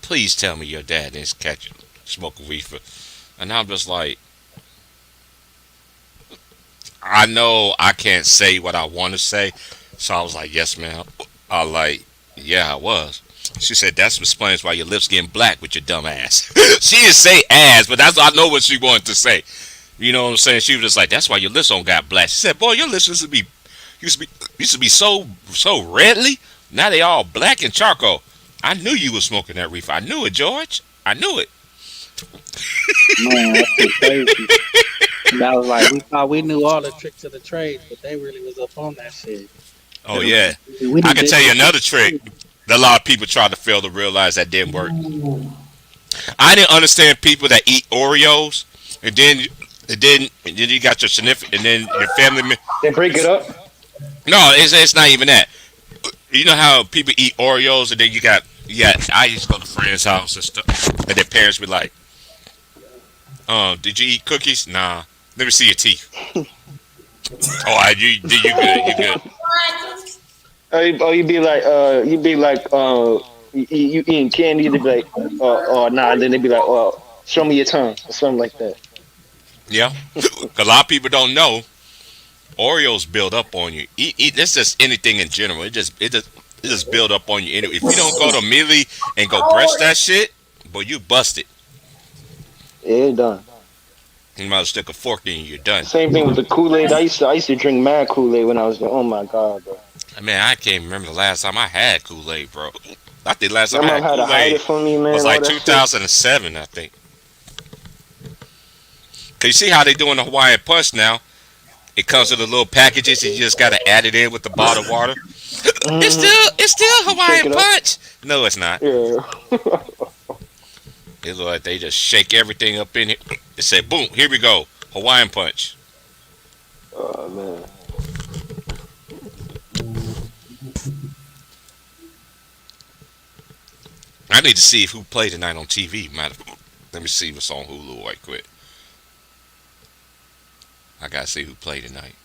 please tell me your dad didn't catch you smoking reefer." And I'm just like, I know I can't say what I want to say, so I was like, "Yes, ma'am." I like, "Yeah, I was." She said, "That explains why your lips getting black with your dumb ass." She didn't say ass, but I know what she wanted to say. You know what I'm saying? She was just like, "That's why your lips don't got black." She said, "Boy, your lips used to be so redly. Now they all black and charcoal. I knew you was smoking that reefer. I knew it, George. I knew it." Man, that's too crazy. That was like we thought we knew all the tricks of the trade, but they really was up on that shit. Oh yeah, We I done can did tell you this another shit. trick that a lot of people try to fail to realize that didn't work. I didn't understand people that eat Oreos and then you got your significant and then your family. They break it up. No, it's not even that. You know how people eat Oreos and then I used to go to friends' house and stuff, and their parents be like, did you eat cookies? Nah. Let me see your teeth. You good? You good? You'd be like, you eating candy? They'd be like, oh, nah. And then they'd be like, oh, show me your tongue or something like that. Yeah. 'Cause a lot of people don't know Oreos build up on you. That's just anything in general. It just build up on you. Anyway, if you don't go to immediately and go brush that shit, boy, you busted. Yeah, done. You might as well stick a fork in you. You're done. Same thing with the Kool-Aid. I used to drink mad Kool-Aid when I was young. Oh my god, bro. Man, I can't remember the last time I had Kool-Aid, bro. I think last My time I mom had had to hide Kool-Aid it from me, man. was all like that shit. 2007, I think. Cause you see how they doing the Hawaiian Punch now? It comes with the little packages, and you just gotta add it in with the bottled water. It's still Shake Hawaiian it up. Punch. No, it's not. Yeah. It look like they just shake everything up in it. They say, "Boom, here we go, Hawaiian Punch." Oh man. I need to see who played tonight on TV. Let me see what's on Hulu right quick. I gotta see who played tonight.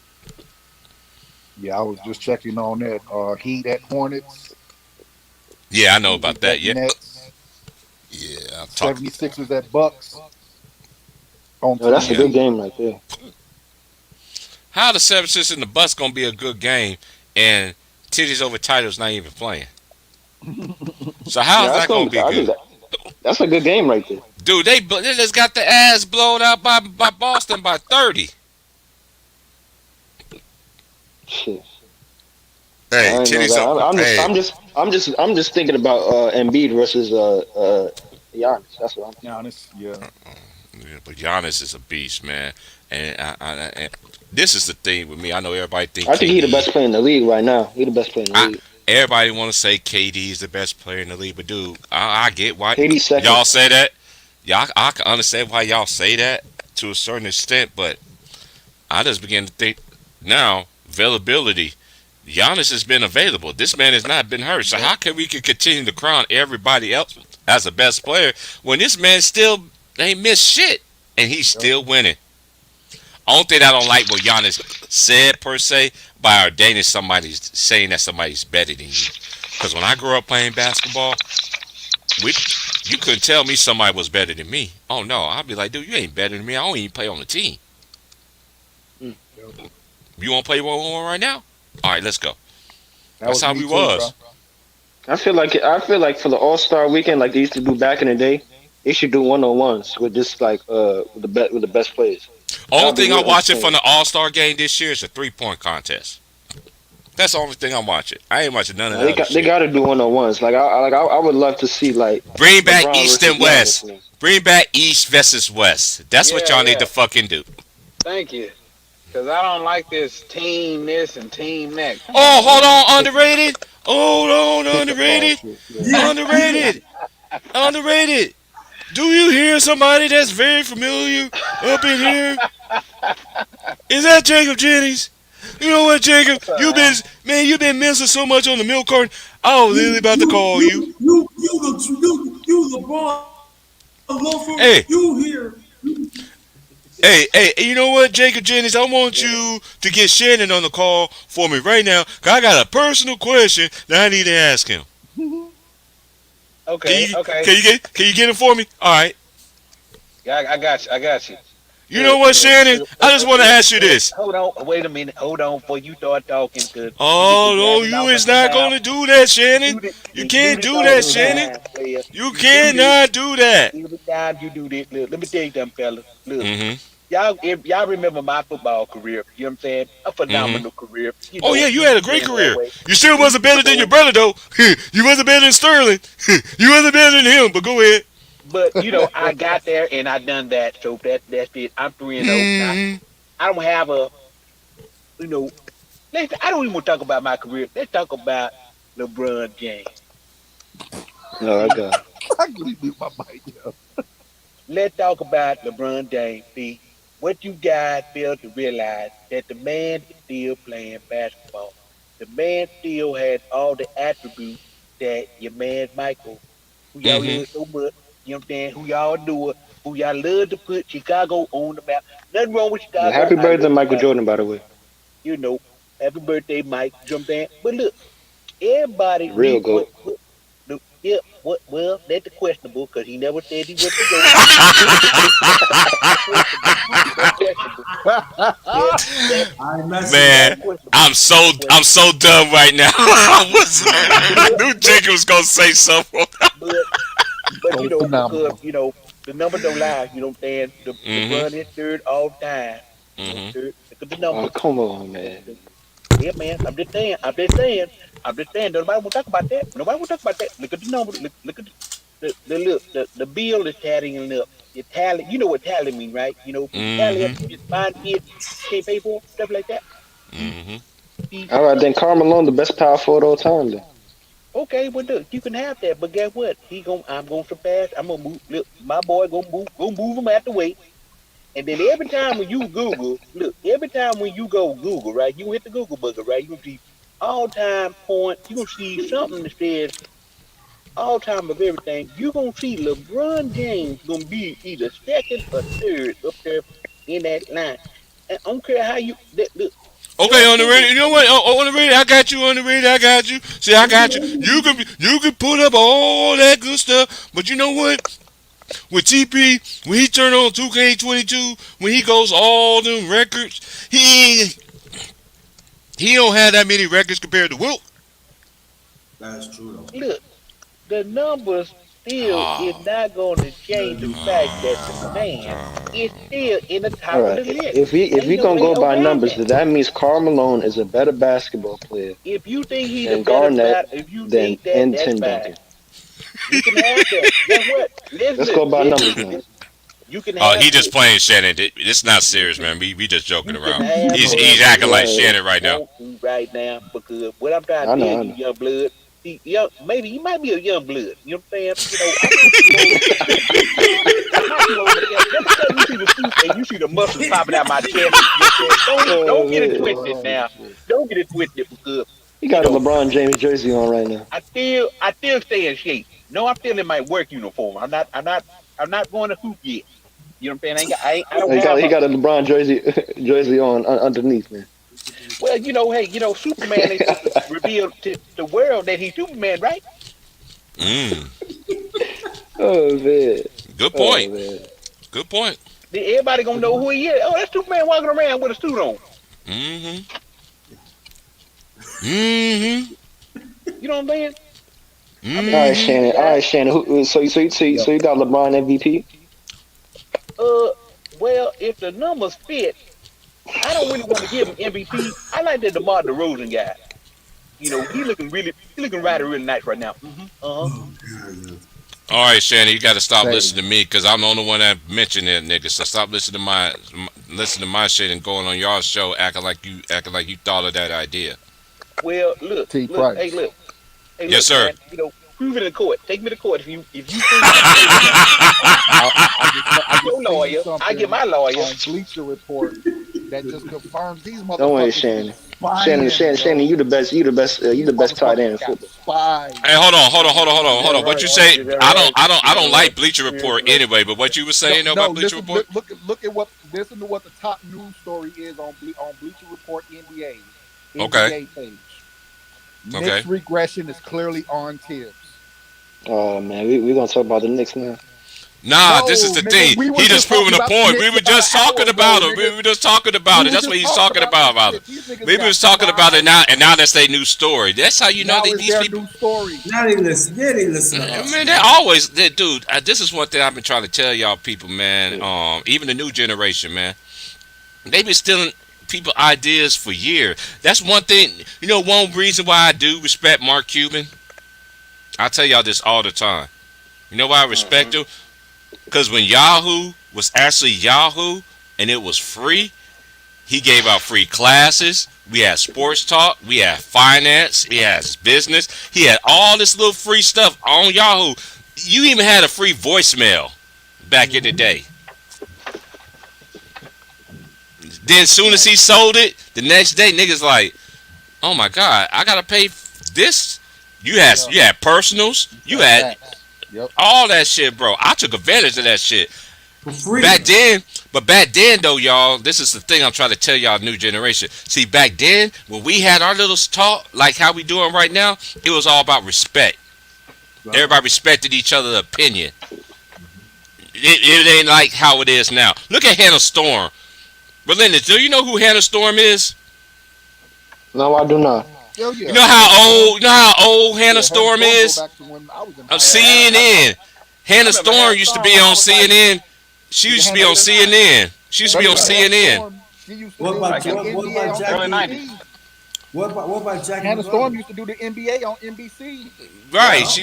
Yeah, I was just checking on that. Heat at Hornets. Yeah, I know about Heat that. at Yeah, Nets. yeah. I'm talking. 76ers at Bucks on Yo, that's a Yeah. TV. good game right there. How the 76ers and the Bucks gonna be a good game and titties over titles not even playing? So how's Yeah, that gonna be I think good? that's a good game right there. Dude, they just got the ass blown out by Boston by 30. Shit. Hey, I ain't know titties that. over. Hey, I'm just thinking about Embiid versus Giannis. That's what I'm. Giannis, yeah. yeah, but Giannis is a beast, man. And, and this is the thing with me. I know everybody think I think he the KD. best player in the league right now. He the best player in the I, league. everybody want to say KD is the best player in the league, but dude, I get why KD second. y'all say that. Y'all, I can understand why y'all say that to a certain extent, but I just begin to think now availability. Giannis has been available. This man has not been hurt. So how can we continue to crown everybody else as the best player when this man still ain't missed shit and he's still winning? Only thing I don't like what Giannis said per se by ordaining somebody's saying that somebody's better than you. Because when I grew up playing basketball, you couldn't tell me somebody was better than me. Oh no, I'd be like, dude, you ain't better than me. I don't even play on the team. Mm. You want to play one right now? All right, let's go. That That's how me we too, was. bro. I feel like for the All-Star weekend, like they used to do back in the day, they should do one-on-ones with just like with the best players. Only That'd be thing real I'm watching from entertaining. the All-Star game this year is a 3-point contest. That's the only thing I'm watching. I ain't watching none of Now, the other they shit. got to do one-on-ones. Like I would love to see like Bring back LeBron East versus and Giannis, West. man. Bring back East versus West. That's what Yeah, y'all need to yeah. fucking do. Thank you. Cause I don't like this team this and team that. Come Oh, on, hold man. on, underrated. Hold on, Pick a ball underrated. shit. Yeah, Yeah. yeah. Underrated. Underrated. Do you hear somebody that's very familiar up in here? Is that Jacob Jennings? You know what, Jacob? What's up, You've been man? man, you've been missing so much on the milk carton. I was literally You, about to you, call you. you, you, LeBron loafer, Hey, you here. hey, you know what, Jacob Jennings? I want Yeah. you to get Shannon on the call for me right now. 'Cause I got a personal question that I need to ask him. Can Okay, you okay. can you get him for me? All right. Yeah, I got you. I got you. You know what, Shannon? I just want to ask you this. Hold on. Wait a minute. Hold on before you start talking, cause you get the Oh no, yapping you off is at the not mouth. gonna do that, You Shannon. do this. You You do can't this do all that, the Shannon. time, player. You You do this cannot do that. every time you do this. Look, let me tell you something, fellas. Look, Mhm. y'all, if y'all remember my football career, you know what I'm saying? A Mhm. phenomenal career. Oh yeah, you You had a great understand what that career. way. You still You, wasn't better than your know, brother though. You wasn't better than Sterling. You wasn't better than him. But go ahead. but I got there and I done that. So that's it. I'm 3-0. Now Mhm. I don't have a, you know, I don't even want to talk about my career. Let's talk about LeBron James. Oh See, God. I couldn't mute my mic. Yo. let's talk about LeBron James. See, what you guys fail to realize that the man is still playing basketball. The man still has all the attributes that your man Michael, who y'all Mhm. love so much, you know what I'm saying, who y'all do it, who y'all love to put Chicago on the map. Nothing wrong with Chicago. Happy I birthday, love Michael Chicago. Jordan, by the way. You know, happy birthday, Mike. You know what I'm saying? But look, everybody Real need goat. yeah, well, that's the questionable because he never said he was the GOAT. That's questionable. That's questionable. That that I messing with Man, that's you. questionable. I'm so That's I'm questionable. so done right now. I But knew but Jacob was gonna say something. but but So because phenomenal. the numbers don't lie. You know what I'm saying? The Mhm. LeBron is third all time. Mhm. Third. Look at the Oh, numbers. come on, You know man. what I'm saying? Yeah, man. I'm just saying. I'm just saying. I'm just saying. Nobody will talk about that. Nobody will talk about that. Look at the numbers. Look at the bill is tallying up. Your tally. You know what tally mean, right? When you tally up, Mhm. you just find shit you can't pay for stuff like that. Mhm. See, All right, then Carmelo, the best power forward of all time. Then okay, well, look, you can have that, but guess what? I'm gonna surpass. I'm gonna move. Look, my boy gonna move him out the way. And then every time when you Google, look, every time when you go Google, right, you hit the Google button, right, you gonna see all time point. You gonna see something that says all time of everything. You gonna see LeBron James gonna be either second or third up there in that line. And I don't care how look. Okay, Your on the radio. opinion. You know what? On the radio, I got you. On the radio, I got you. See, I got you. You can put up all that good stuff, but you know what? With TP, when he turned on 2K22, when he goes all them records, he don't have that many records compared to Wilt. That's true though. Look, the numbers still is Oh, not going to change the fact that the man is still in the all top of right, the list. if we gonna Ain't go no by buying numbers, that. then that means Carmelo is a better basketball player If you think he's a than better Garnett, bat, if you than think that, and that's Tim fine. Duncan. You can have that. Guess what? Let's go by numbers now. Listen. You can oh, have he just look. playing Shannon. It's not You serious, can man. We just joking you can around. have He's whatever acting like Right. Shannon right now. want to right now because what I'm trying I to know. tell I you, know. young blood. See, maybe he might be a young blood. You know what I'm saying? I'm not too old. I'm not too old, but just because you see the suit and you see the muscles popping out my chest, you know what I'm saying? Don't Oh get it man, twisted Oh now. shit. Don't get it twisted because he you got a know LeBron James jersey on right now. I still stay in shape. No, I'm still in my work uniform. I'm not going to hoop yet. You know what I'm saying? I don't He got have he a got a LeBron jersey on underneath, man. well, hey, Superman ain't supposed to reveal to the world that he's Superman, right? Mm, Oh man. good Oh point. man. Good point. Then everybody gonna know who he is. Oh, that's Superman walking around with a suit on. Mhm. Mhm. You know what I'm saying? I'm All just right, Mhm. saying, Shannon. All guys. right, Shannon. So Yo. you got LeBron MVP. Uh, well, if the numbers fit, I don't really want to give him MVP. I like that DeMar DeRozan guy. He looking right really nice right now. Uh huh. Oh God, yeah. All right, Shannon, you got to stop Say, listening to me because I'm the only one that mentioned that nigga. So stop listening to my shit and going on your show acting like you thought of that idea. Well, look, T look, hey, Price. look, hey, Yes, look, sir. man. Prove it in court. Take me to court if you think I can prove it, man. I I'm your just seen lawyer. I get something my lawyer. on Bleacher Report that just confirms these Don't worry, motherfuckers was Shannon. spying, Shannon, yo. you the best. You These the best tight end motherfuckers in got football. spied, Hey, hold on, hold on, hold on, hold man. on, You hold damn on. What right. you say? You damn right. I You don't damn right. like Bleacher You damn Report right. anyway. But what you were No, saying though no. about Bleacher Listen, Report? look at what. Listen to what the top news story is on on Bleacher Report Okay, NBA page. okay. Knicks regression is clearly on Tibbs. Oh man, we gonna talk about the Knicks now. Nah, this is No, the nigga, thing. we He was just just proving talking a about the point. We Knicks were about an just hour talking ago, about it. We nigga. were just talking We about it. was That's just what he's talking talking about that about. shit. These niggas We got was talking about it spied. now, and now that's their new story. That's how you know Now that it's these their people. new story. Now they listen. Yeah, they listen to us, Man, they man. always, dude. This is one thing I've been trying to tell y'all people, man. Yeah. Even the new generation, man. They been stealing people ideas for years. That's one thing. You know, one reason why I do respect Mark Cuban. I tell y'all this all the time. You know why I respect Mm-hmm. him? Because when Yahoo was actually Yahoo and it was free, he gave out free classes. We had sports talk. We had finance. We had business. He had all this little free stuff on Yahoo. You even had a free voicemail back in the day. Then soon as Right. he sold it, the next day niggas like, oh my god, I gotta pay this. Yeah, You had personals. You that's had facts. Yep. all that shit, bro. I took advantage of that shit. For free. Back then, but back then though, y'all, this is the thing I'm trying to tell y'all, new generation. See, back then when we had our little talk, like how we doing right now, it was all about respect. Right. Everybody respected each other's opinion. It ain't like how it is now. Look at Hannah Storm. Belinda, do you know who Hannah Storm is? No, I do not. Hell You yeah. know Hannah how Storm. old Hannah Yeah, Hannah Storm Storm go is? back to when I was in Of high Man, school. CNN. I Hannah remember Storm Hannah used to Storm be when I on was like CNN. She Nigga, used to be Hannah on early '90s. CNN. She used to be on Nigga, Hannah CNN. Storm, she used to What do about Like the in what NBA about on Jackie? early '90s. NBC. What about Jackie Hannah Storm McGuire? used to do the NBA on NBC. Right. Oh,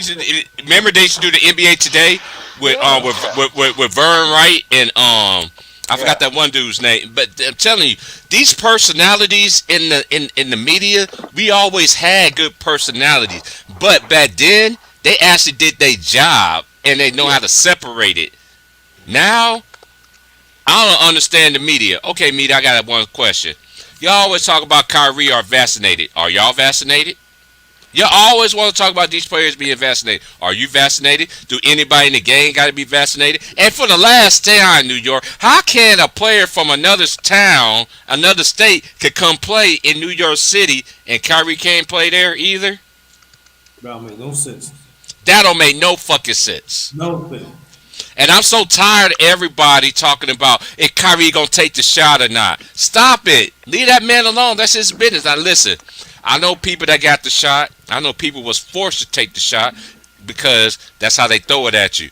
Remember they used to do the NBA today with Yeah. with Vern Wright and I Yeah. forgot that one dude's name. But I'm telling you, these personalities in the media, we always had good personalities. But back then, they actually did their job and they know Yeah. how to separate it. Now, I don't understand the media. Okay, media, I got one question. Y'all always talk about Kyrie are vaccinated. Are y'all vaccinated? You always want to talk about these players being vaccinated. Are you vaccinated? Do anybody in the game got to be vaccinated? And for the last time, New York, how can a player from another town, another state, could come play in New York City and Kyrie can't play there either? that make no sense. That don't make no fucking sense. No thing. And I'm so tired of everybody talking about if Kyrie gonna take the shot or not. Stop it. Leave that man alone. That's his business. Now listen, I know people that got the shot. I know people was forced to take the shot because that's how they throw it at you.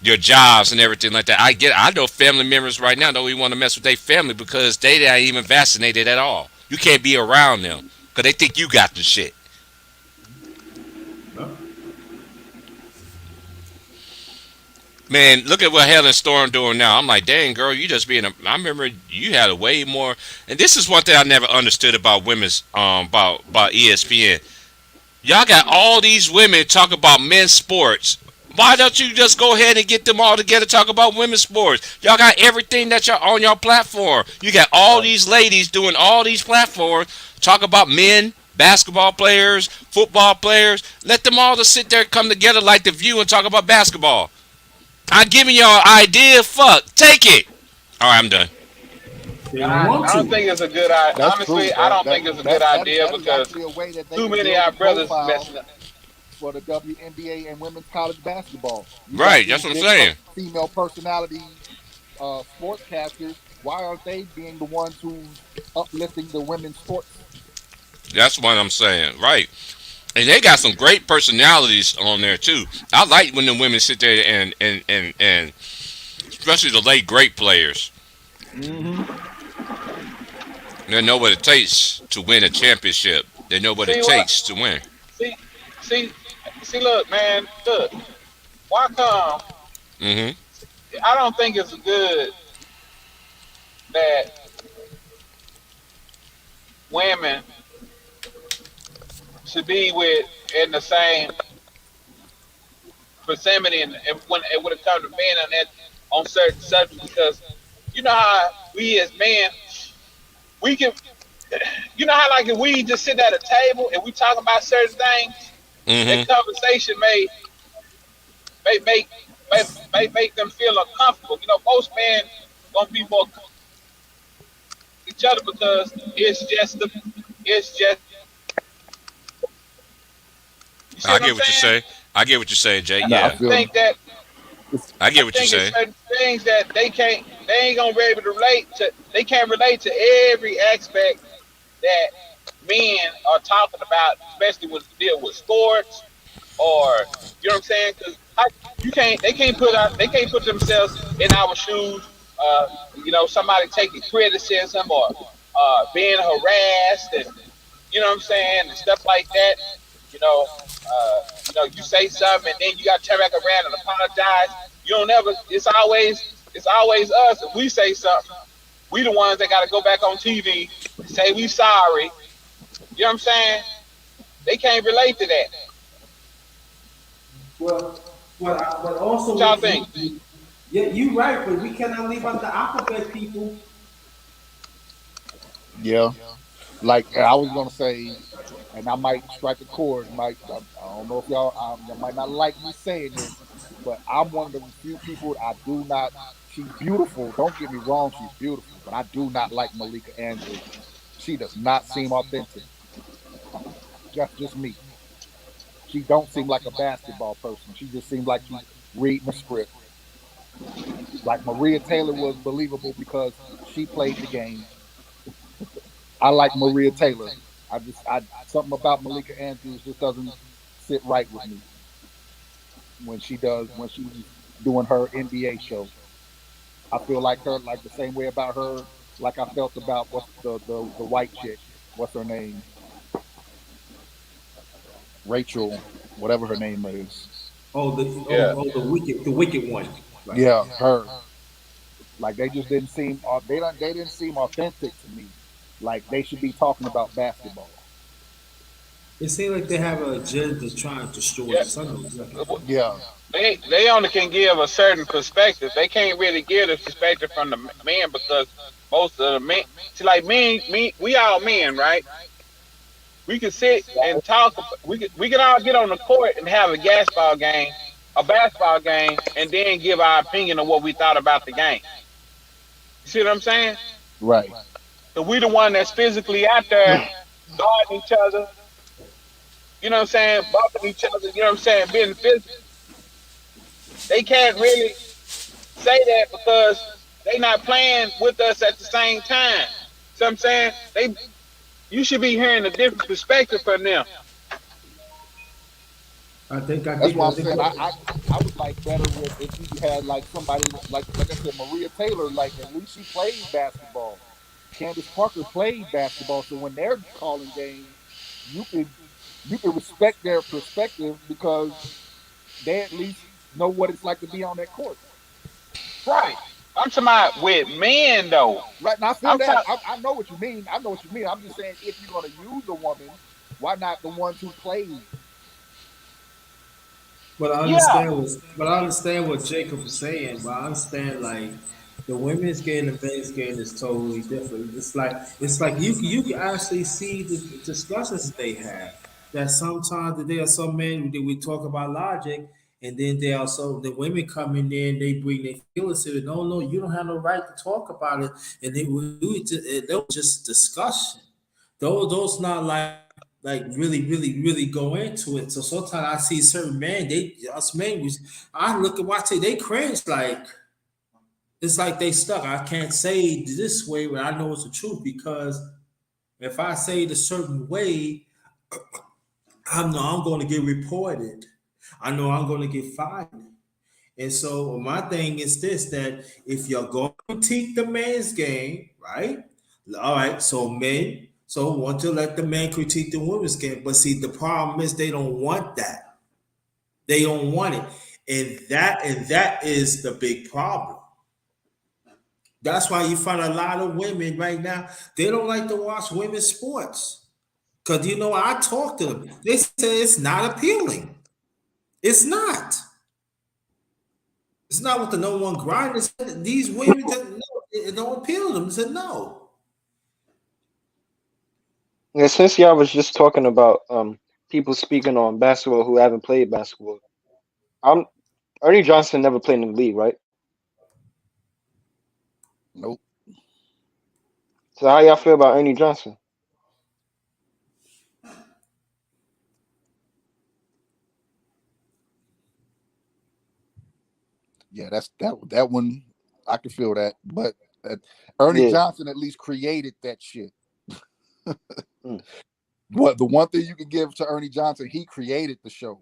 Your jobs and everything like that. I get it. I know family members right now don't even want to mess with their family because they not even vaccinated at all. You can't be around them because they think you got the shit. No. Man, look at what Helen Storm doing now. I'm like, dang, girl, you just being a. I remember you had a way more. And this is one thing I never understood about women's about ESPN. Y'all got all these women talk about men's sports. Why don't you just go ahead and get them all together talk about women's sports? Y'all got everything that y'all on your platform. You got all these ladies doing all these platforms talk about men, basketball players, football players. Let them all just sit there, come together like the View and talk about basketball. I'm giving y'all an idea. Fuck, take it. All right, I'm done. They don't want I don't to. think it's a good idea. That's true. Honestly, I don't think it's a good idea That is because actually a way that they too can many build of a our brothers profile messing up. for the WNBA and women's college basketball. You got Right, that's these what I'm big saying. female personality sportscasters. Why aren't they being the ones who's uplifting the women's sports? That's what I'm saying. Right. And they got some great personalities on there too. I like when the women sit there and especially the late great players. Mm-hmm. They know what it takes to win a championship. They know what it See what? takes to win. See, see, see. Look, man. Look. why come Mm-hmm. I don't think it's good that women should be with in the same proximity and when it comes to men on that on certain subjects because you know how we as men we can you know how like if we just sit at a table and we talk about certain things that Mm-hmm. conversation may make may make them feel uncomfortable. You know, most men gonna be more each other because it's just you see I what I'm get what you saying? say. I get what you're saying, Jay. No, I Yeah, I feel you. think that It's, I I get what you're think it's saying. certain things that they ain't gonna be able to relate to. They can't relate to every aspect that men are talking about, especially when it deal with sports or you know what I'm saying? Because you can't they can't put themselves in our shoes. You know, somebody taking criticism or being harassed and you know what I'm saying and stuff like that. You know, you say something and then you got to turn back around and apologize. You don't never. It's always us. If we say something, we the ones that got to go back on TV and say we sorry. You know what I'm saying? They can't relate to that. But What also y'all think? yeah, you right, but we cannot leave out the alphabet people. yeah. Like I was gonna say, and I might strike a chord. I don't know if y'all might not like me saying this, but I'm one of the few people I do not. She's beautiful. Don't get me wrong, she's beautiful, but I do not like Malika Andrews. She does not seem authentic. Just me. She don't seem like a basketball person. She just seems like she's reading a script. Like Maria Taylor was believable because she played the game. I like Maria Taylor. I something about Malika Andrews just doesn't sit right with me when she's doing her NBA show. I feel like her like the same way about her like I felt about what's the white chick. What's her name? Rachel, whatever her name is. Yeah. The wicked one. Right. Yeah, her. Like they just didn't seem they didn't seem authentic to me. Like they should be talking about basketball. It seems like they have an agenda trying to destroy Yeah. us. I know exactly. Yeah, They only can give a certain perspective. They can't really give the perspective from the men because most of the men, see, like me, we all men, right? We can sit and talk. We can all get on the court and have a basketball game, and then give our opinion of what we thought about the game. You see what I'm saying? right. So we the one that's physically out there guarding each other. You know what I'm saying? Bumping each other. You know what I'm saying? Being physical. They can't really say that because they not playing with us at the same time. So I'm saying you should be hearing a different perspective from them. That's why I I'm think saying I would like better with if you had like somebody like I said Maria Taylor. Like at least she played basketball. Candace Parker played basketball, so when they're calling games, you could you could respect their perspective because they at least know what it's like to be on that court. Right. I'm talking about with men though. Right now, I feel I'm that. talking. I know what you mean. I know what you mean. I'm just saying, if you're going to use a woman, why not the ones who played? Yeah. But I understand what Jacob is saying. But I understand like the women's game and men's game is totally different. It's like you can actually see the discussions they have. That sometimes that there are some men that we talk about logic, and then they also the women come in there and they bring their feelings to it. No, no, you don't have no right to talk about it, and they will do it. They will just discussion. Those not like really go into it. So sometimes I see certain men, they us men, I look at watch it, they cringe like it's like they stuck. I can't say this way, but I know it's the truth because if I say it a certain way, I know I'm going to get reported. I know I'm going to get fired. And so my thing is this: that if you're going to critique the man's game, right? All right, so men, so want to let the man critique the women's game, but see, the problem is they don't want that. They don't want it. And that is the big problem. That's why you find a lot of women right now, they don't like to watch women's sports. Because I talk to them. They say it's not appealing. It's not. It's not what the number one grind is. These women just no, it don't appeal to them. They said no. Yeah, since y'all was just talking about people speaking on basketball who haven't played basketball, I'm Ernie Johnson never played in the league, right? Nope. So how y'all feel about Ernie Johnson? Yeah, that's that one. I can feel that, but Ernie Yeah. Johnson at least created that shit. Mm. But the one thing you can give to Ernie Johnson, he created the show.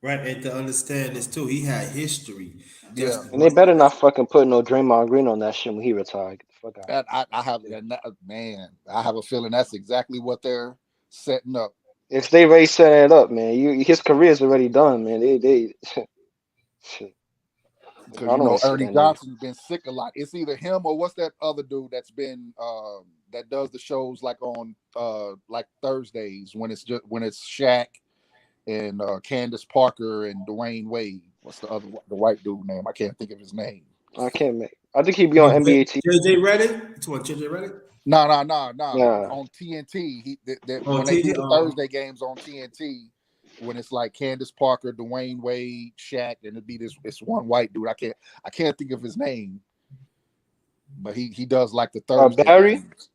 Right, and to understand this too, he had history. Yeah, And they better not fucking put no Draymond Green on that shit when he retired. Get the fuck out. that I have man. I have a feeling that's exactly what they're setting up. If they already setting it up, man, his career's already done, man. They shit. Because I don't want to see Ernie that nigga. Johnson's been sick a lot. It's either him or what's that other dude that's been that does the shows like on like Thursdays when it's Shaq and Candace Parker and Dwayne Wade. What's the white dude name? I can't think of his name. I can't make. I think he'd be on NBA TV. JJ Reddick? It's what JJ Reddick? No. Nah, On TNT, Oh, when they do TJ. the Thursday games on TNT, when it's like Candace Parker, Dwayne Wade, Shaq, and it'd be this one white dude. I can't think of his name, but he does like the Thursday Barry. games.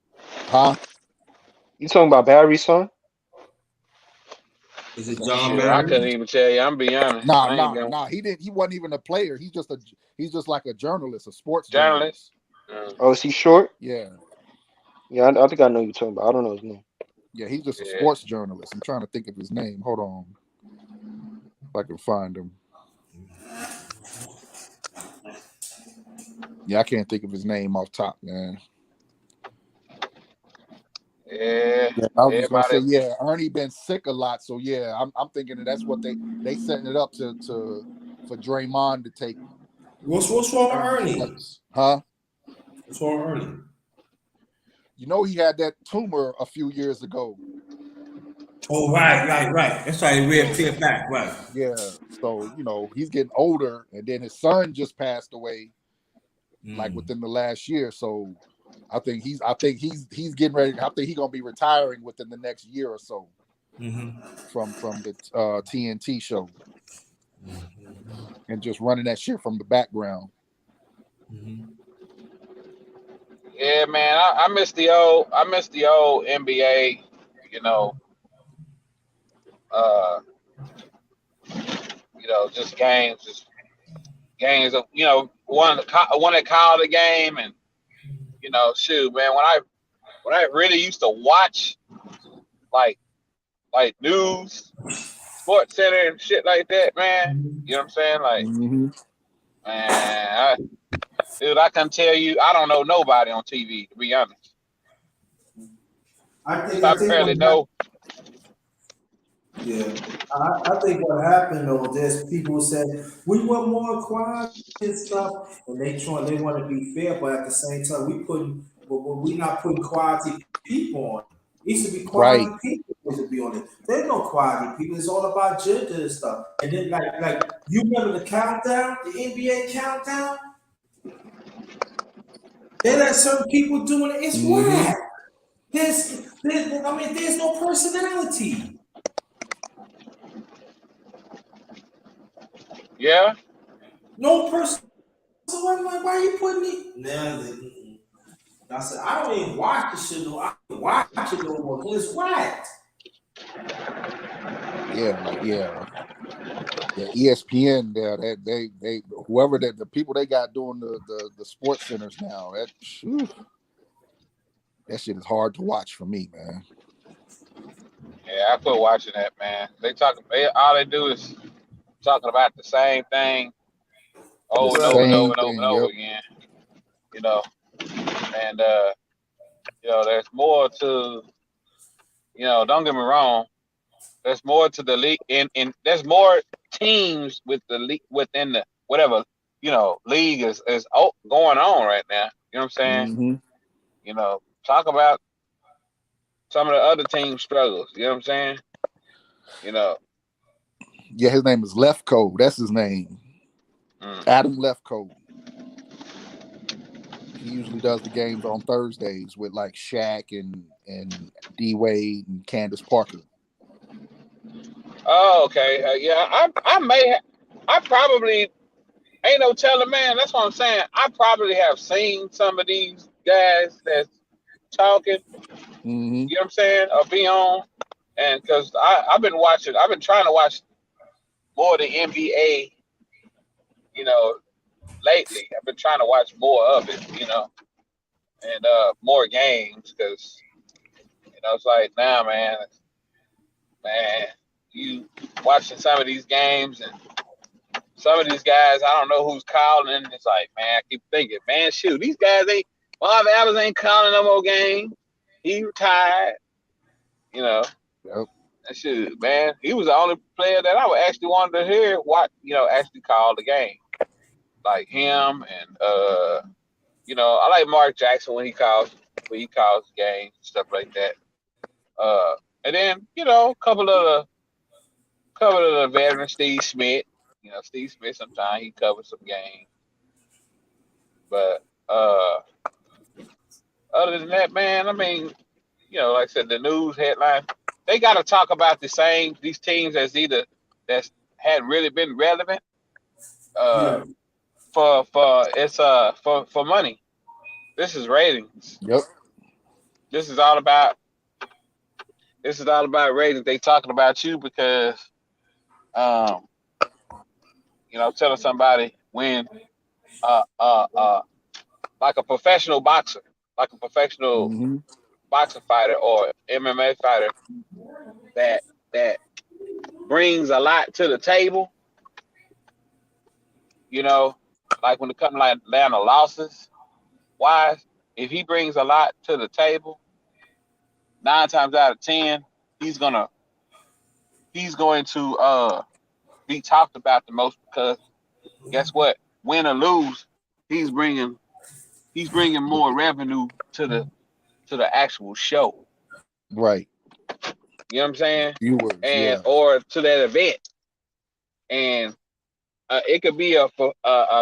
Huh? You talking about Barry's son? Is it John Shit, I Barry? couldn't even tell you. I'm be honest. I ain't been He didn't. He wasn't even a player. He's just like a journalist, a sports journalist. journalist. Oh, is he short? Yeah, Yeah, I think I know who you're talking about. I don't know his name. yeah. He's just a Yeah. sports journalist. I'm trying to think of his name. Hold on, if I can find him. Yeah, I can't think of his name off top, man. Yeah. Yeah, I was just gonna say, Everybody. yeah, Ernie been sick a lot, so yeah, I'm thinking that's what they setting it up for Draymond to take What's wrong with Ernie's Ernie? place, huh? What's wrong with Ernie? He had that tumor a few years ago. Oh, right. That's why he So reappeared back, right? yeah, so he's getting older, and then his son just passed away like within the last year. So I think he's getting ready. I think he's gonna be retiring within the next year or so from the TNT show and just running that shit from the background. Yeah, man. I miss the old. I miss the old NBA. You know. Uh. Just games of one that called the game, and shoot, man. When I really used to watch like news, Sports Center and shit like that, man. You know what I'm saying? Like, man, I can tell you, I don't know nobody on TV, to be honest. I think I barely know. Yeah, I think what happened though, there's people who said we want more quality and stuff, and they want to be fair, but at the same time we not putting quality people on. It used to be Right. quality people supposed to be on it. There's no quality people. It's all about gender and stuff. And then like you remember the countdown, the NBA countdown. They let certain people doing it. It's whack. There's no personality. Yeah. No person. So I'm like, why are you putting me? Nah, I said, I don't even watch the shit. No, I don't watch it no more because it's whacked. Yeah. ESPN there, that they whoever the people they got doing the sports centers now, that shit is hard to watch for me, man. Yeah, I quit watching that, man. All they do is talking about the same thing over and over and over Same and over and thing. over Yep. again. And there's more to, don't get me wrong. There's more to the league, and there's more teams with the league within the whatever league is going on right now. You know what I'm saying? Mm-hmm. Talk about some of the other team struggles. You know what I'm saying? You know, Yeah, his name is Lefko. That's his name. mm. Adam Lefko. He usually does the games on Thursdays with like Shaq and D Wade and Candace Parker. Oh, okay. Yeah, I probably ain't no telling, man. That's what I'm saying. I probably have seen some of these guys that's talking. Mm-hmm. You know what I'm saying? Or be on, and because I've been watching, I've been trying to watch more of the NBA. You know, lately I've been trying to watch more of it. And more games because it's like now, man, you watching some of these games and some of these guys, I don't know who's calling. And it's like, man, I keep thinking, man, shoot, these guys ain't. Bob Allen ain't calling no more games. He retired. You know, Yep. and shoot, man, he was the only player that I would actually wanted to hear what actually call the game, like him and I like Mark Jackson when he calls games and stuff like that. And then a couple of the veterans, Steve Smith. Steve Smith sometimes he covers some games, but other than that, man, I mean, like I said, the news headline, they got to talk about these teams that's hadn't really been relevant. Uh, Yeah. for money. This is ratings. Yep. This is all about ratings. They talking about you because um telling somebody when uh uh uh like a professional boxer, like a professional Mm-hmm. boxing fighter or MMA fighter that brings a lot to the table, like when it comes like down to losses wise, if he brings a lot to the table, 9 times out of 10, he's going to be talked about the most because guess what? Win or lose, he's bringing more revenue to the actual show. Right. You know what I'm saying? Viewers. And Yeah. or to that event, and it could be a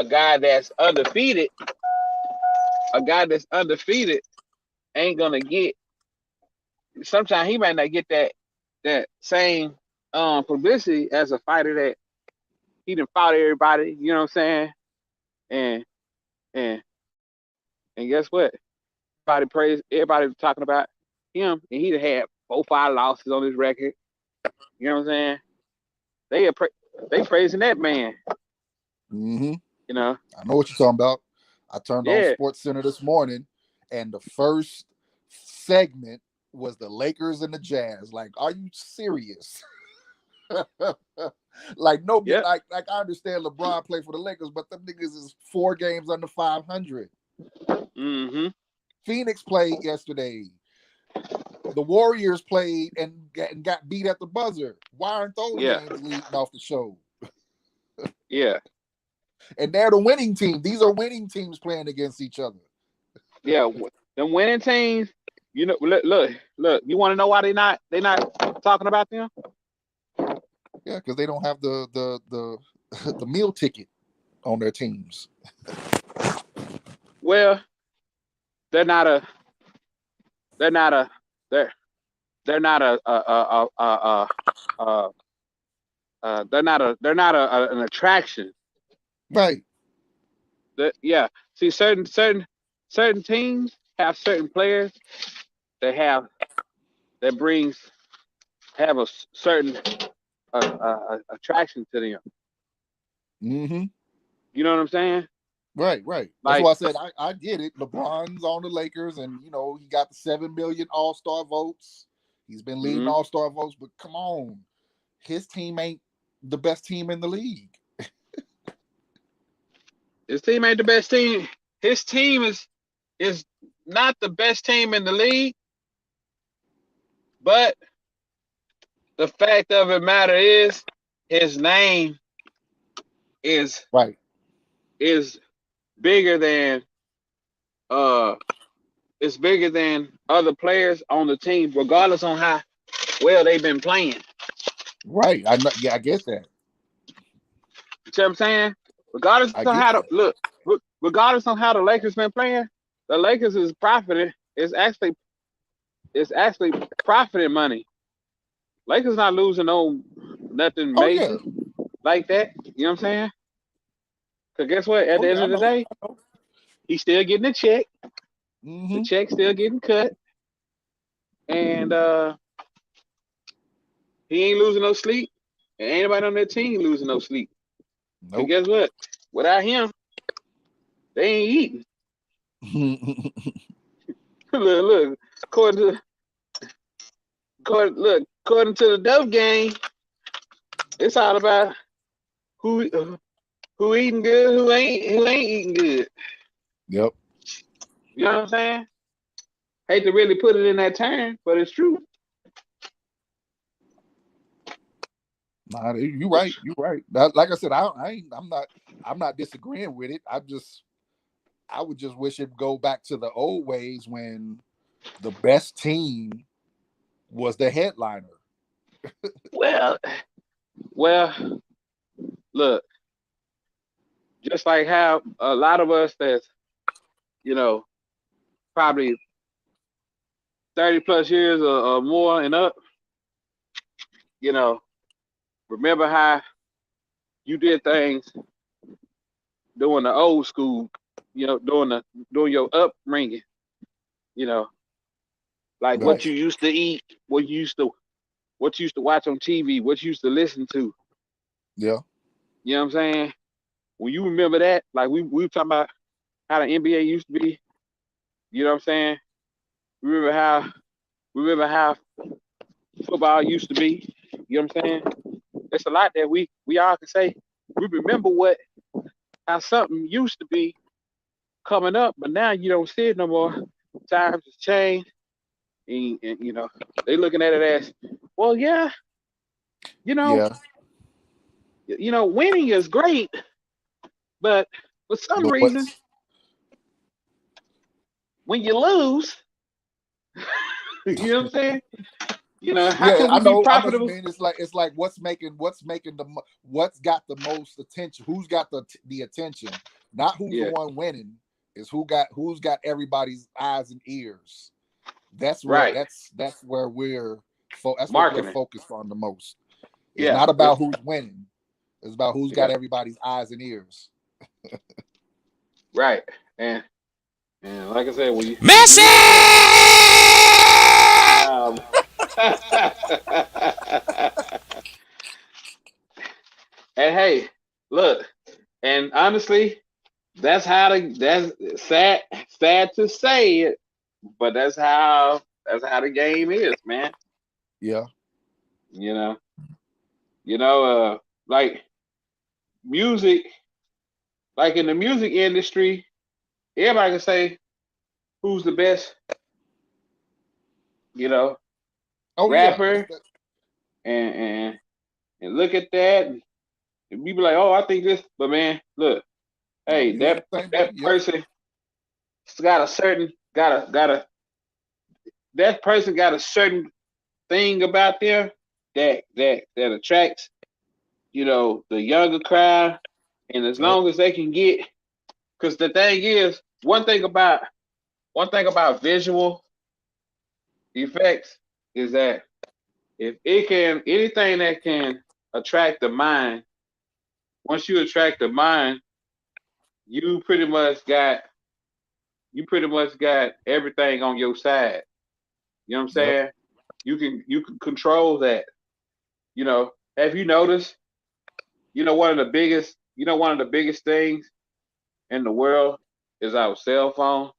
guy that's undefeated. A guy that's undefeated ain't gonna get. Sometimes he might not get that same publicity as a fighter that he done fought everybody. You know what I'm saying? And and and guess what? Everybody was talking about him, and he'd had 4, 5 losses on his record. You know what I'm saying? They praising that man. Mm-hmm. You know? I know what you're talking about. I turned on Yeah. Sports Center this morning, and the first segment was the Lakers and the Jazz. Like, are you serious? Like nobody, Yep. like I understand LeBron played for the Lakers, but them niggas is 4 games under 500. Mm-hmm. Phoenix played yesterday. The Warriors played and got beat at the buzzer. Why aren't those Yeah. games leading off the show? Yeah. And they're the winning team. These are winning teams playing against each other. Yeah. Them winning teams. Look. You want to know why they not talking about them? Yeah, because they don't have the the meal ticket on their teams. Well, they're not a. They're not a. They're they're not they're not an attraction. Right. Yeah. See, certain teams have certain players that brings have a certain attraction to them. Mm-hmm. You know what I'm saying? Right, right. That's Like, why I said I get it. LeBron's on the Lakers, and he got the 7 million All-Star votes. He's been leading mm-hmm. All-Star votes, but come on, his team ain't the best team in the league. His team ain't the best team. His team is not the best team in the league, but the fact of the matter is, his name is Right. is bigger than uh it's bigger than other players on the team, regardless on how well they've been playing. Right. I know. Yeah, I get that. You see what I'm saying? Regardless I on get how the that. look, regardless on how the Lakers been playing, the Lakers is profiting. It's actually profiting money. Lakers not losing no nothing Oh yeah. major like that. You know what I'm saying? Cause guess what? At Oh the yeah. end I of the know. day, I know. he's still getting a check. The Mm-hmm. check still getting cut, and he ain't losing no sleep. And anybody on that team losing no sleep. Cause Nope. guess what? Without him, they ain't eating. Look. According to according to the Dove game, it's all about who who eating good, who ain't eating good. Yep. You know what I'm saying? Hate to really put it in that term, but it's true. Nah, you right. You right. Like I said, I'm not disagreeing with it. I would just wish it go back to the old ways when the best team was the headliner. Well, well, look, just like how a lot of us that's you know probably 30 plus years or more and up, you know, remember how you did things doing the old school, doing your upbringing, you know, like what Right. you used to eat, what you used to watch on TV, what you used to listen to. Yeah. You know what I'm saying? When you remember that, like we were talking about how the NBA used to be, you know what I'm saying? Remember how football used to be. You know what I'm saying? It's a lot that we all can say. We remember how something used to be coming up, but now you don't see it no more. Times have changed, and they looking at it as, well, yeah, you know, Yeah. winning is great, but for some But reason, what's when you lose, you know what I'm saying? How Yeah, can we be I know what you profitable? mean. It's like what's making what's got the most attention? Who's got the attention? Not who's the Yeah, one winning. Is who's got everybody's eyes and ears. right. That's where that's what we're Marketing. focused on the most. It's Yeah, not about who's winning. It's about who's got yeah, everybody's eyes and ears. right. And like I said, when you Messi! look at that, um, and hey, look, and honestly, that's sad to say it, but that's how the game is, man. Yeah. You know, like music, like in the music industry, everybody can say who's the best, you know, Oh yeah. rapper, and and look at that, and we be like, oh, I think this, but man, look, No, hey, you ain't that the same way. that Yep. person got a certain got a that person got a certain thing about them that attracts, the younger crowd, and as Yep. long as they can get, because the thing is, one thing about visual effects is that if it can anything that can attract the mind, once you attract the mind, you pretty much got you pretty much got everything on your side. You know what I'm Yep. saying? You can control that. Have you noticed? One of the biggest things in the world is our cell phone.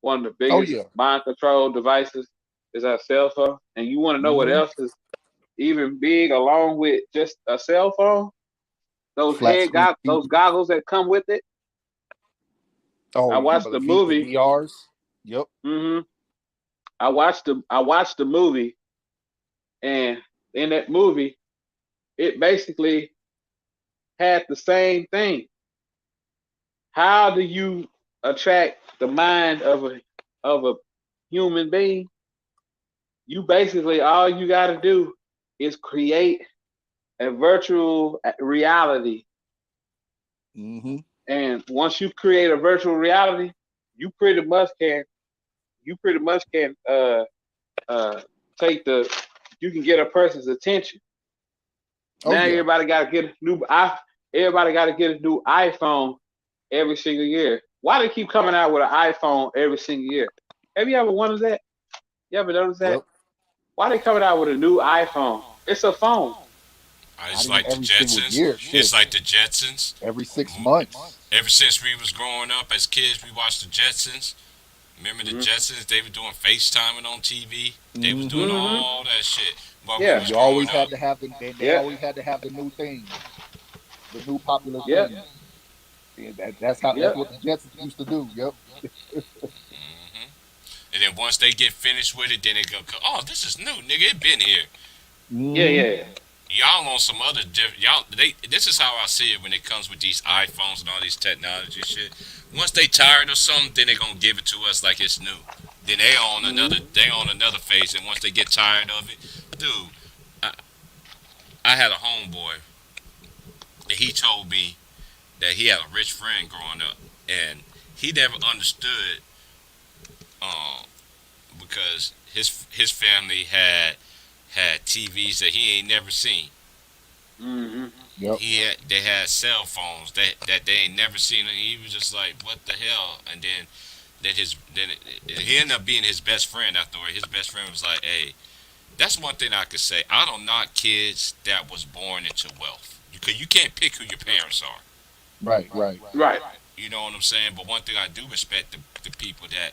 One of the Oh biggest yeah. mind control devices is our cell phone. And you want to know what Hmm. else is even big along with just a cell phone? Flat screen Those TV. goggles that come with it. I Oh, you talking watched about the the movie. VRs? Yep. hmm I watched the movie, and in that movie, it basically had the same thing. How do you attract the mind of a human being? You basically all you got to do is create a virtual reality, Mm-hmm. and once you create a virtual reality, you pretty much can you pretty much can uh take the you can get a person's attention. Oh Now yeah. everybody got to get a new iPhone every single year. Why they keep coming out with an iPhone every single year? Have you ever wondered that? You ever noticed that? Yep. Why they coming out with a new iPhone? It's a phone. Not It's even like the every single Jetsons. year. It's Shit. like the Jetsons. Every 6 months. Ever since we was growing up as kids, we watched the Jetsons. Remember the Mm-hmm. Jetsons? They were doing FaceTiming on TV. They was doing Mm-hmm. Mm-hmm. all that shit while we Yeah. And was you growing always up. had to have they Yeah. always had to have the new things, the new popular Yep. things. Yeah, that's Yep. what the Jets used to do. Yep. Hmm. And then once they get finished with it, then they go, "Oh, this is new, nigga. It been here." Yeah. Mm-hmm. Yeah. Y'all on some other y'all. This is how I see it when it comes with these iPhones and all these technology shit. Once they tired of something, then they gonna give it to us like it's new. Then Mm-hmm. they on another phase, and once they get tired of it, dude, I, I had a homeboy that he told me that he had a rich friend growing up, and he never understood um, because his family had TVs that he ain't never seen. Mm-hmm. Yep. They had cell phones that they ain't never seen, and he was just like, "What the hell?" And then he ended up being his best friend afterward. His best friend was like, "Hey, that's one thing I could say. I don't knock kids that was born into wealth because you can't pick who your parents are. Right. Right. Right. You know what I'm saying? But one thing I do respect the people that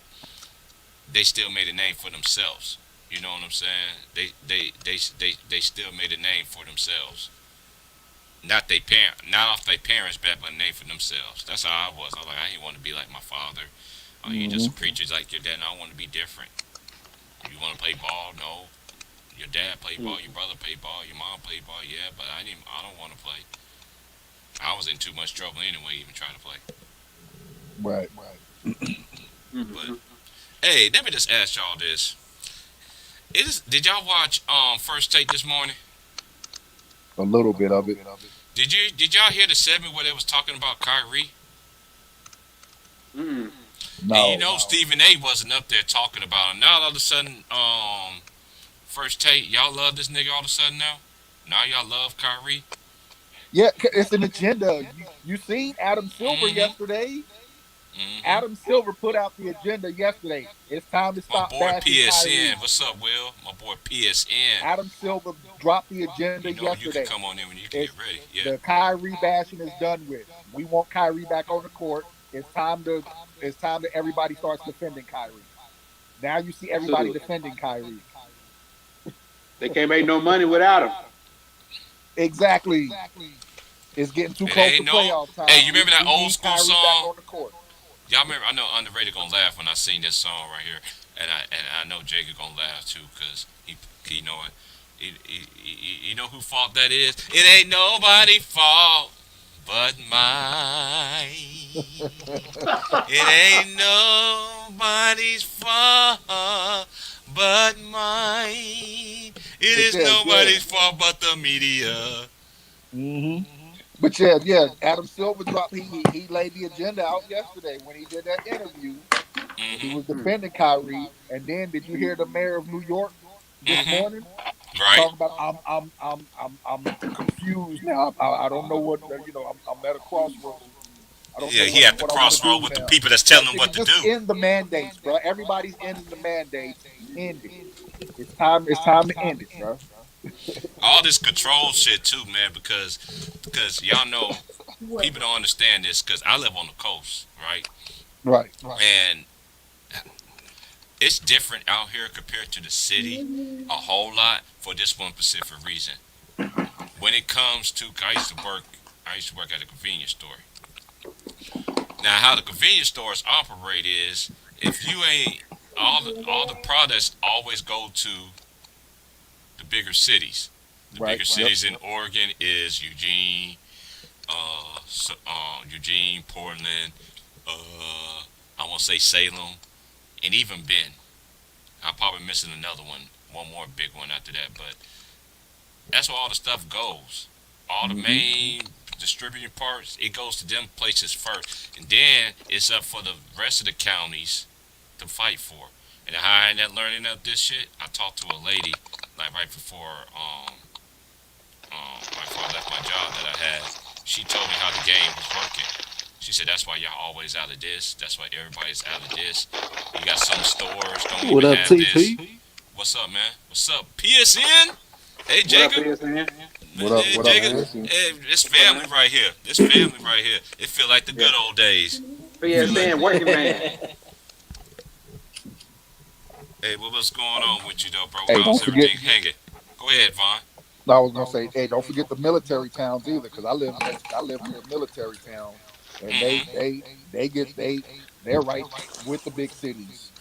they still made a name for themselves. You know what I'm saying? They still made a name for themselves. Not off their parents' back, but a name for themselves. That's how I was. I was like, I didn't want to be like my father. Oh, you just Mm-hmm. a preacher like your dad. No, I want to be different. You want to play ball? No. Your dad played ball. Your brother played ball. Your mom played ball. Yeah, but I didn't. I don't want to play. I was in too much trouble anyway, even trying to play. Right. But Mm-hmm. hey, let me just ask y'all this: did y'all watch First Take this morning? A little bit of it. Did y'all hear the segment where they was talking about Kyrie? Mm-hmm. And you No. know Stephen A wasn't up there talking about him. Now all of a sudden, First Take, y'all love this nigga all of a sudden now? Now y'all love Kyrie? Yeah, it's an agenda. You seen Adam Silver Mm-hmm. yesterday? Mm-hmm. Adam Silver put out the agenda yesterday. It's time to My stop boy bashing PSN. Kyrie. What's up, Will? My boy PSN. Adam Silver dropped the agenda You know you can yesterday. come on in when you can get It's ready. Yeah. the Kyrie bashing is done with. We want Kyrie back on the court. It's time that everybody starts defending Kyrie. Now you see everybody So defending Kyrie. they can't make no money without him. Exactly. It's getting too It close ain't to no. playoff Hey, time. you We remember that we old need school Kyrie back song? on the court. Y'all remember? I know Underrated gonna laugh when I sing this song right here, and I know Jacob gonna laugh too, cause he know it. You know who fault that is? It ain't nobody fault but mine. It ain't nobody's fault but mine. It But is yeah, yeah. nobody's fault but the media. hmm But yeah. Adam Silver dropped. He laid the agenda out yesterday when he did that interview. He Mhm. was defending Kyrie, and then did you hear the mayor of New York this Mhm. morning Right. talking about I'm confused now. I don't know what I'm at a crossroads. I don't Yeah, know he what at the what I want to crossroad do with the now. people that's telling Like him nigga, what to just do. end the mandates, bro. Everybody's ending the mandates. End it. It's time. It's time to end it, bro. All this control shit too, man, because y'all know people don't understand this because I live on the coast, right? Right. And it's different out here compared to the city a whole lot for this one specific reason. When it comes to, I used to work at a convenience store. Now, how the convenience stores operate is if you ain't all the products always go to the bigger cities. The Right. bigger Yep. cities in Oregon is Eugene, Eugene, Portland. I want to say Salem, and even Bend. I'm probably missing another one more big one after that. But that's where all the stuff goes. All the Mm-hmm. main distributing parts, it goes to them places first, and then it's up for the rest of the counties to fight for. And how I ended up learning of this shit, I talked to a lady like right before I left my job that I had. She told me how the game was working. She said that's why y'all always out of this. That's why everybody's out of this. You got some stores don't What even up, have this. TT? What's up, man? What's up, PSN? Hey, What up, Jacob. PSN? What up? Hey, What up, Jacob. PSN? Hey, this family right here. This family right here. It feel like the Yeah. good old days. Feel like. PSN working man. Hey, what's going on with you though, bro? Hey, How's don't forget. everything hanging? Go ahead, Vaughn. I was gonna say, hey, don't forget the military towns either, because I live near a military town, and Mm-hmm. they're right with the big cities.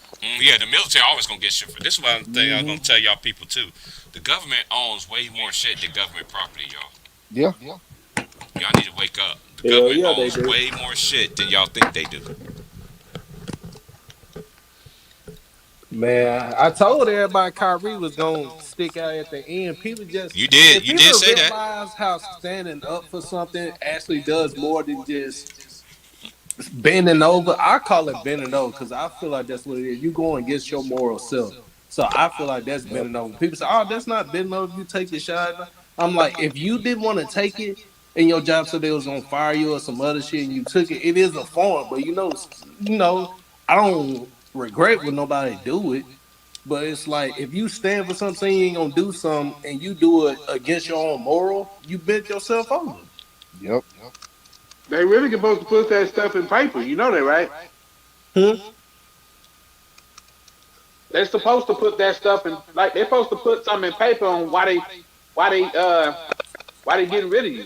Yeah, the military always gonna get shit for this. Is one thing I was Mm-hmm. gonna tell y'all people too. The government owns way more shit than government property, y'all. Yeah. Y'all need to wake up. The Hell government yeah, they owns do. way more shit than y'all think they do. Man, I told everybody Kyrie was gonna stick out at the end. People just, You did. if You people did say that. realize how standing up for something actually does more than just bending over. I call it bending over because I feel like that's what it is. You go against your moral self. So I feel like that's Yep. bending over. People say, "Oh, that's not bending over. You take the shot." I'm like, if you didn't want to take it, and your job said they was gonna fire you or some other shit, and you took it, it is a form. But I don't regret when nobody do it. But it's like if you stand for something, saying you ain't gonna do something, and you do it against your own moral, you bent yourself over. Yep. They really supposed to put that stuff in paper. You know that, right? Hmm? They're supposed to put that stuff in, like they're supposed to put something in paper on why they uh why they getting rid of you.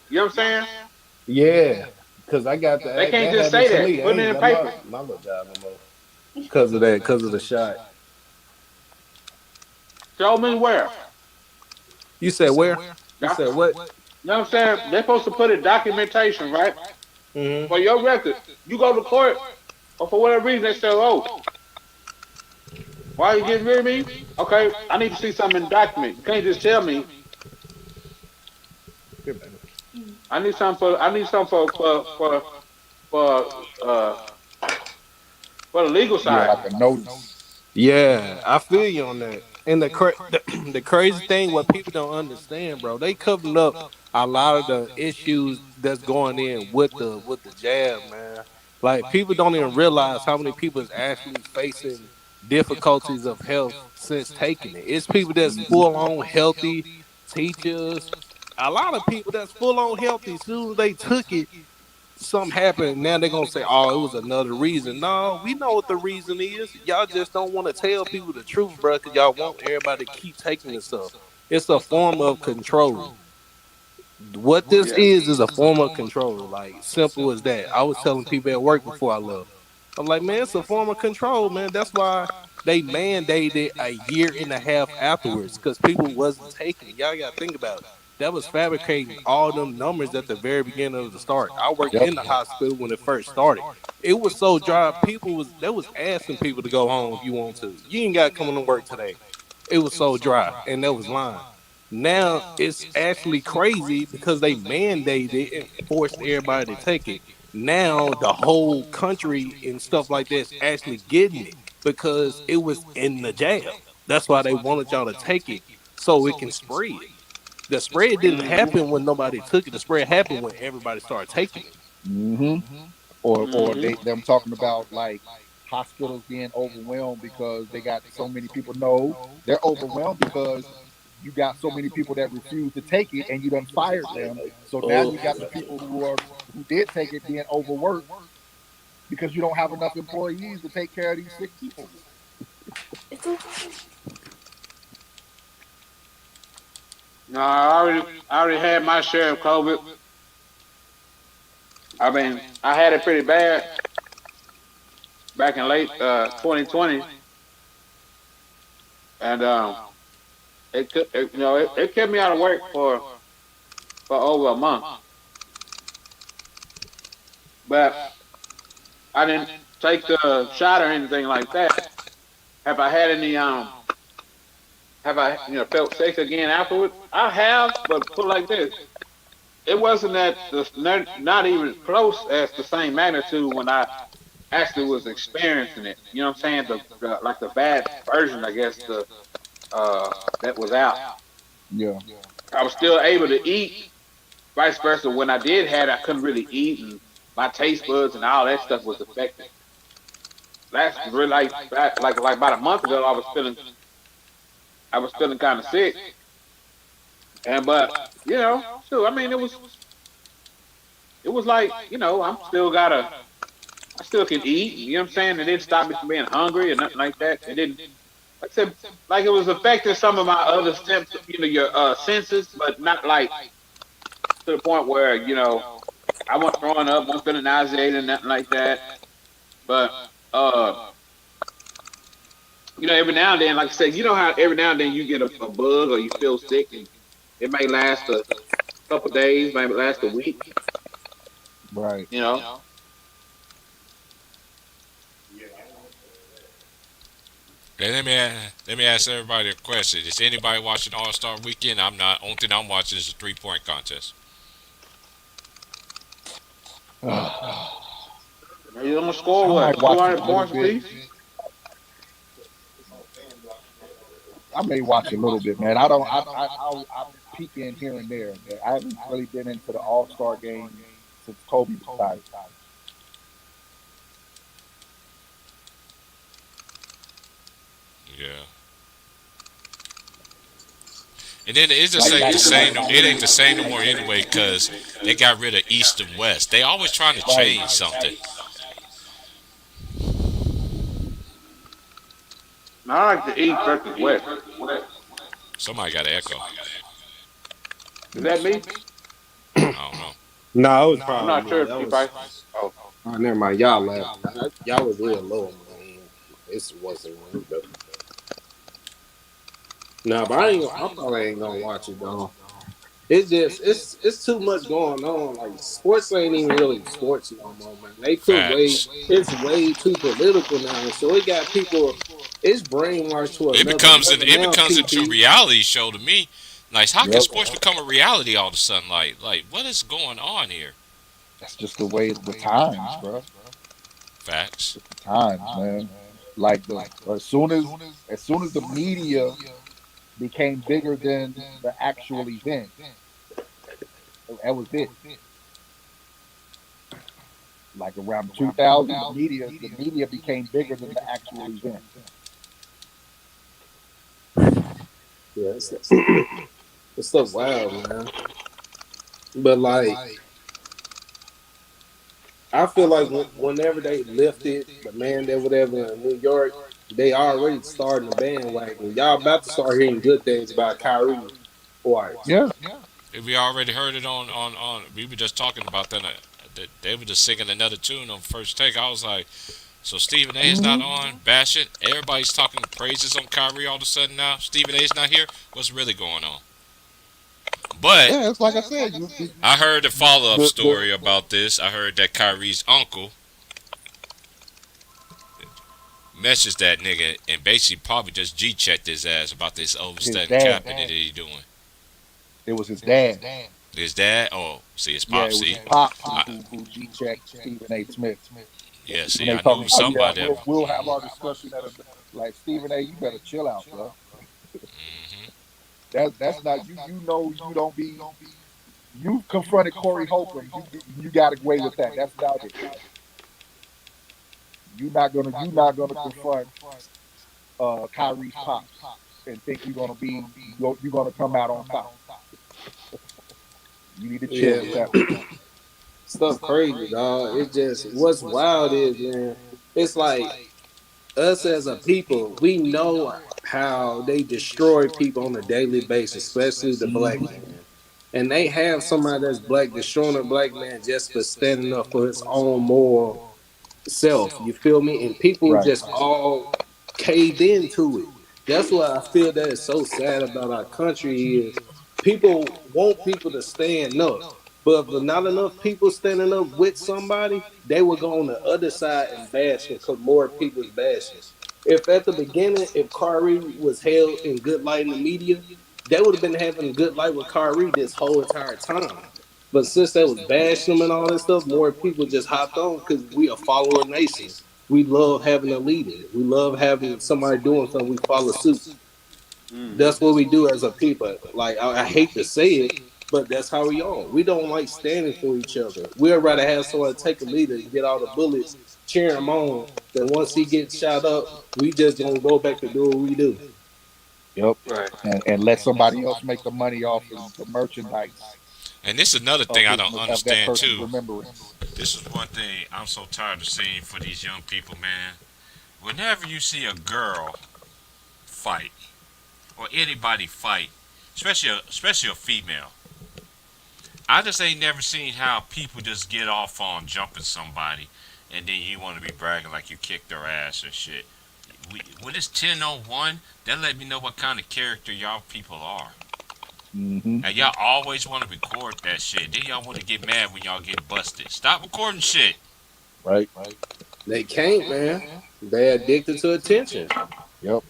You know what I'm saying? Yeah, because I got They that. can't That just happened say to that. me. I Put it ain't in got paper. my little job no more because of that. Because of the shot. Show me where. You said where? You Yeah. said what? You know what I'm saying? They're supposed to put in documentation, right? Hmm. For your record. You go to court, or for whatever reason, they say, oh, why are you getting rid of me? Okay, I need to see something in the document. You can't just tell me. Here, baby. I need something for for the legal Yeah, side. like a notice. Yeah, I feel you on that. And the crazy thing, what people don't understand, bro, they covering up a lot of the issues that's going in with the jab, man. Like people don't even realize how many people is actually facing difficulties of health since taking it. It's people that's full on healthy, teachers, a lot of people that's full on healthy. As soon as they took it, something happened. Now they're gonna say, "Oh, it was another reason." No, we know what the reason is. Y'all just don't want to tell people the truth, bro, because y'all want everybody to keep taking this stuff. It's a form of control. What this Yeah. is a form of control. Like simple as that. I was telling people at work before I left. I'm like, man, it's a form of control, man. That's why they mandated a year and a half afterwards because people wasn't taking it. Y'all got to think about it. That was fabricating all them numbers at the very beginning of the start. I worked Yep. in the hospital when it first started. It was so dry. They was asking people to go home if you want to. You ain't got to come to work today. It was so dry, and that was lying. Now it's actually crazy because they mandated it and forced everybody to take it. Now the whole country and stuff like this actually getting it because it was in the jab. That's why they wanted y'all to take it so it can spread. The spread didn't Mm-hmm. happen when nobody took it. The spread happened when everybody started taking it. Hmm. Or Mm-hmm. them talking about like hospitals being overwhelmed because they got so many people. No, they're overwhelmed because you got so many people that refuse to take it, and you done fired them. So now Oh, you got the people who did take it being overworked because you don't have enough employees to take care of these sick people. No, I already had my share of COVID. I mean, I had it pretty bad back in late 2020, and it kept me out of work for over a month, but I didn't take the shot or anything like that. Have I had any have I felt sick again afterwards? I have, but put it like this: it wasn't not even close as the same magnitude when I actually was experiencing it. You know what I'm saying? The like the bad version, I guess uh that was out. Yeah. I was still able to eat. Vice versa, when I did have it, I couldn't really eat, and my taste buds and all that stuff was affected. Last really like about a month ago, I was feeling kind of sick, and but so I mean, it was like I still can eat. You know what I'm saying? It didn't stop me from being hungry or nothing like that. It didn't, like I said, like it was affecting some of my other symptoms, your senses, but not like to the point where I wasn't throwing up, wasn't feeling nauseated, nothing like that. But uh, every now and then, like I said, you know how every now and then you get a bug or you feel sick, and it may last a couple days, maybe last a week. Right. You know, Okay, let me ask everybody a question. Is anybody watching All Star Weekend? I'm not. Only thing I'm watching is a 3-point contest. you gonna score I might what, watch it 200 a little points bit. apiece? I may watch a little bit, man. I don't. I'll peek in here and there, but I haven't really been into the All Star game since Kobe retired. Yeah. And then it just Like ain't back the in like same. It ain't the same no more anyway, because they got rid of East and West. They always trying to right. change something. I like the East versus West. Somebody got an echo. Is that me? I don't know. No, it was I'm probably not me. sure, That T. Price. was. Oh, Oh, never mind. Y'all left. Y'all was real low on my end. This wasn't one, but no, but I probably ain't gonna watch it though. It's just it's too much going on. Like sports ain't even really sports no more, man. They put way Facts. it's way too political now. So it got people. It's brainwashed to It another becomes level it now. becomes into a TP. reality show to me. Like, how can Yep. sports become a reality all of a sudden? Like what is going on here? That's just the way the times, bro. Facts. Just the times, man. Like the as soon as the media became bigger than the actual event, that was it. Like around 2000, the media became bigger than the actual event. Yeah, it's stuff wild, man. But like I feel like whenever they lifted the mandate, whatever in New York, they already starting the bandwagon. Y'all about to start hearing good things about Kyrie twice. Yeah. If we already heard it on we were just talking about that. They were just singing another tune on first take. I was like, so Stephen A is not Hmm. on. Bash it. Everybody's talking praises on Kyrie all of a sudden now. Stephen A is not here. What's really going on? But Yeah, it's like I said. You I heard the follow up the story about this. I heard that Kyrie's uncle messaged that nigga and basically probably just G checked his ass about this his overstepping dad. capping that he doing. It was his dad. His dad? Oh, see, his Yeah, pop. it was See, his pops who I, who, who G checked Stephen A. Smith. yeah, Stephen see, A. I knew talking it was about, yeah, somebody. we'll have our discussion at a, like Stephen A. You better chill out, bro. Mm-hmm. That's not you. You know you don't be. You confronted Corey Holcomb. You got away with that. That's about it. You're not gonna confront Kyrie's pops and think you're gonna come out on top. You need to chill Yeah, with that one. stuff crazy, dog. It just what's wild is, man. It's like us as a people, we know how they destroy people on a daily basis, especially the black Hmm. man. And they have somebody that's black destroying a black man just for standing up for his own moral self. You feel me? And people Right. just all caved into it. That's what I feel that is so sad about our country is people want people to stand up. But if not enough people standing up with somebody, they will go on the other side and bash them because more people is bashing. If at the beginning, if Kyrie was held in good light in the media, they would have been having good light with Kyrie this whole entire time. But since they was bashing him and all that stuff, more people just hopped on because we a follower nation. We love having a leader. We love having somebody doing something. We follow suit. Hmm. That's what we do as a people. Like I hate to say it, but that's how we are. We don't like standing for each other. We'd rather have someone take a leader and get all the bullets, cheer him on. Then once he gets shot up, we just gonna go back to do what we do. Yep. Right. And let somebody else make the money off of the merchandise And this is another thing I don't of that understand person's too. remembrance. This is one thing I'm so tired of seeing for these young people, man. Whenever you see a girl fight or anybody fight, especially a female, I just ain't never seen how people just get off on jumping somebody, and then you want to be bragging like you kicked their ass and shit. When it's 10:01, that let me know what kind of character y'all people are. Hmm. And y'all always want to record that shit. Then y'all want to get mad when y'all get busted. Stop recording shit. Right. They can't, man. They addicted to attention. Yep.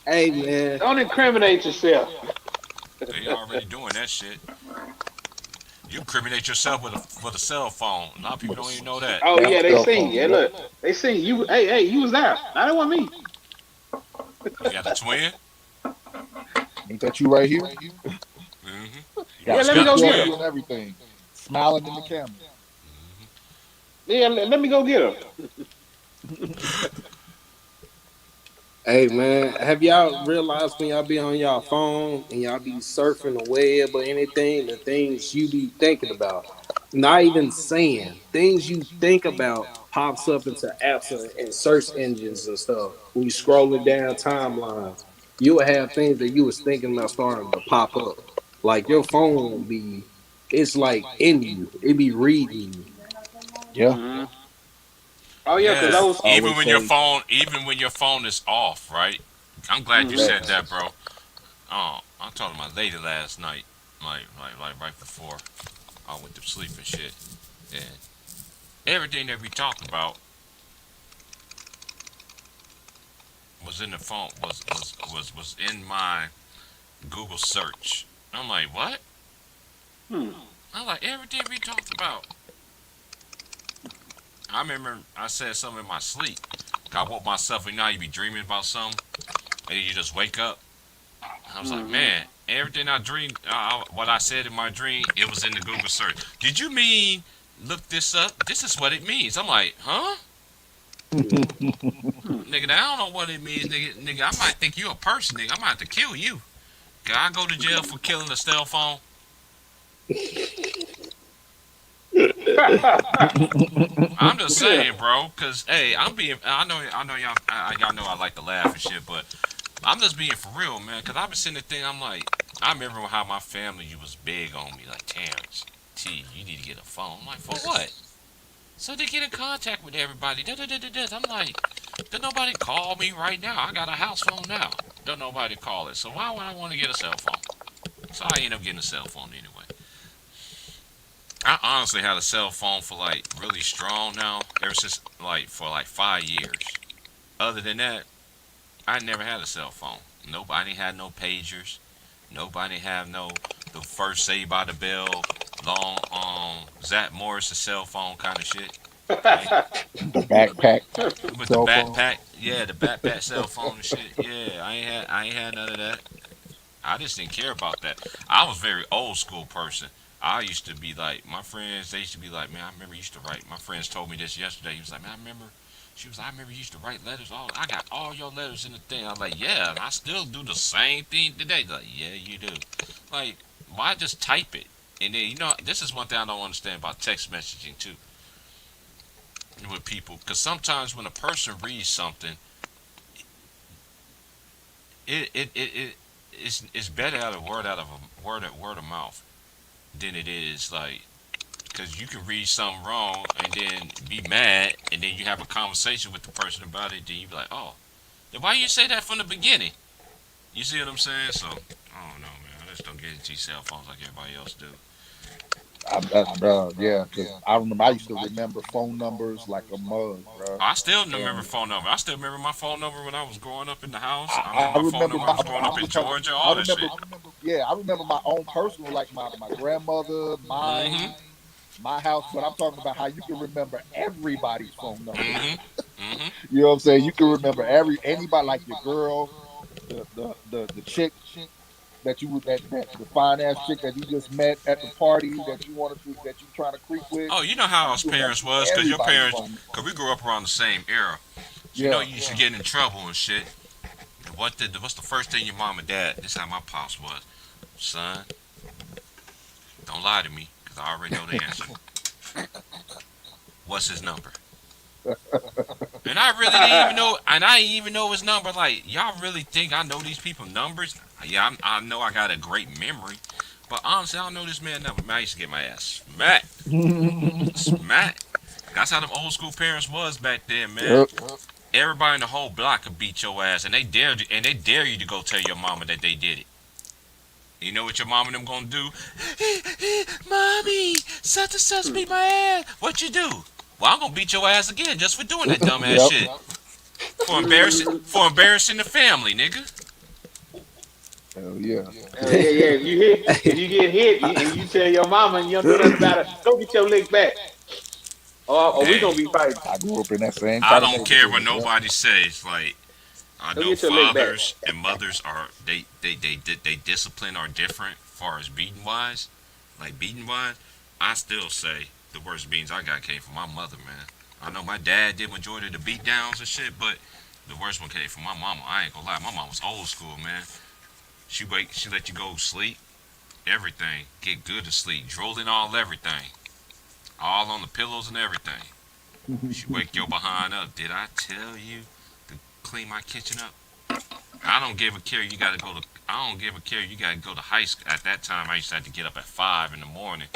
Hey, man. Don't incriminate yourself. They already doing that shit. You incriminate yourself with a cell phone. A lot of people don't even know that. Oh yeah, Damn they cell seen. phone. Yeah, Yep. look, they seen you. Hey, you was there. Now that wasn't me. You got a twin? Ain't that you right here? Mm-hmm. You Got Yeah, a must let me got a go picture of get twin. her. you and everything. Smiling in the camera. Yeah, let me go get her. Hey man, have y'all realized when y'all be on y'all phone and y'all be surfing the web or anything, the things you be thinking about, not even saying, things you think about pops up into apps and search engines and stuff. When you scrolling down timelines, you will have things that you was thinking about starting to pop up. Like your phone will be, it's like in you. It be reading you. Yeah. Hmm. Oh yeah, cause Yeah. It's those. Even always when your say phone, even when your phone is off, right? I'm glad you Hmm. said facts. that, bro. Oh, I talked to my lady last night, like right before I went to sleep and shit. And everything that we talked about was in the phone, was in my Google search. I'm like, what? Hmm. I'm like, everything we talked about. I remember I said something in my sleep. I woke myself, and now you be dreaming about something, and then you just wake up. I was like, Hmm. man, everything I dreamed, what I said in my dream, it was in the Google search. Did you mean look this up? This is what it means. I'm like, huh? Hmm. Nigga, I don't know what it means, nigga. I might think you a person, nigga. I might have to kill you. Can I go to jail for killing a cell phone? I'm just Yeah. saying, bro. Cause hey, I know y'all know I like to laugh and shit, but I'm just being for real, man. Cause I've been sitting there thinking, I'm like, I remember how my family was big on me, like Terrence, T, you need to get a phone. I'm like, for what? So they get in contact with everybody. Da, da, da, da, da. I'm like, don't nobody call me right now. I got a house phone now. Don't nobody call it. So why would I want to get a cell phone? So I end up getting a cell phone anyway. I honestly had a cell phone for like really strong now, ever since like for like 5 years. Other than that, I never had a cell phone. Nobody had no pagers. Nobody had no the first Saved by the Bell long Zach Morris cell phone kind of shit. I The backpack with the cell phone. backpack, yeah, the backpack cell phone and shit. Yeah, I ain't had none of that. I just didn't care about that. I was very old school person. I used to be like my friends. They used to be like, man, I remember you used to write. My friends told me this yesterday. He was like, man, I remember. She was like, I remember you used to write letters. All I got all your letters in the thing. I'm like, yeah, and I still do the same thing today. Like, yeah, you do. Like, why just type it? And then this is one thing I don't understand about text messaging too with people. Because sometimes when a person reads something, it's better out of word of mouth than it is like because you can read something wrong and then be mad and then you have a conversation with the person about it then you be like oh Then why you say that from the beginning? You see what I'm saying? So I don't know, man. I just don't get into cell phones like everybody else do. Bro, yeah, because I remember I used to remember phone numbers like a mug, bro. I still remember And phone number. I still remember my phone number when I was growing up in the house. I I remember my phone remember number. I my. was growing up I'm in just talking. Georgia. I All that remember. shit. Yeah, I remember my own personal, like my grandmother, Mhm. my house. But I'm talking about how you can remember everybody's phone number. Mhm. Mhm. You know what I'm saying? You can remember anybody, like your girl, the chick that you that the fine ass chick that you just met at the party that you wanted to that you trying to creep with. Oh, you know how You our can remember parents was, cause your everybody's parents, phone. cause we grew up around the same era. So you know Yeah. you used to get in trouble and shit. What's the first thing your mom and dad? This is how my pops was. Son, don't lie to me, cause I already know the answer. What's his number? And I really didn't even know, and I didn't even know his number. Like, y'all really think I know these people numbers? Yeah, I know I got a great memory, but honestly, I don't know this man number. Man, I used to get my ass smacked, smacked. That's how them old school parents was back then, man. Yep. Everybody in the whole block could beat your ass, and they dare you to go tell your mama that they did it. You know what your mom and them gonna do? Mommy, such and such beat my ass. What you do? Well, I'm gonna beat your ass again just for doing that dumbass Yep. shit. For embarrassing the family, nigga. Hell yeah. Yeah, yeah. If you get hit, and you tell your mama and you don't do nothing about it, go get your lick back, or we Hey, gonna be fighting. I grew up in that same I kind of don't care what neighborhood. Yep. nobody says. Like, I Go know get your lick back. fathers and mothers are they discipline are different as far as beating wise. Like beating wise, I still say the worst beatings I got came from my mother, man. I know my dad did majority of the beat downs and shit, but the worst one came from my mama. I ain't gonna lie, my mom was old school, man. She let you go sleep, everything, get good to sleep, drooling all everything, all on the pillows and everything. She wake your behind up. Did I tell you to clean my kitchen up? I don't give a care. You gotta go to. I don't give a care. You gotta go to high school. At that time, I used to have to get up at 5 in the morning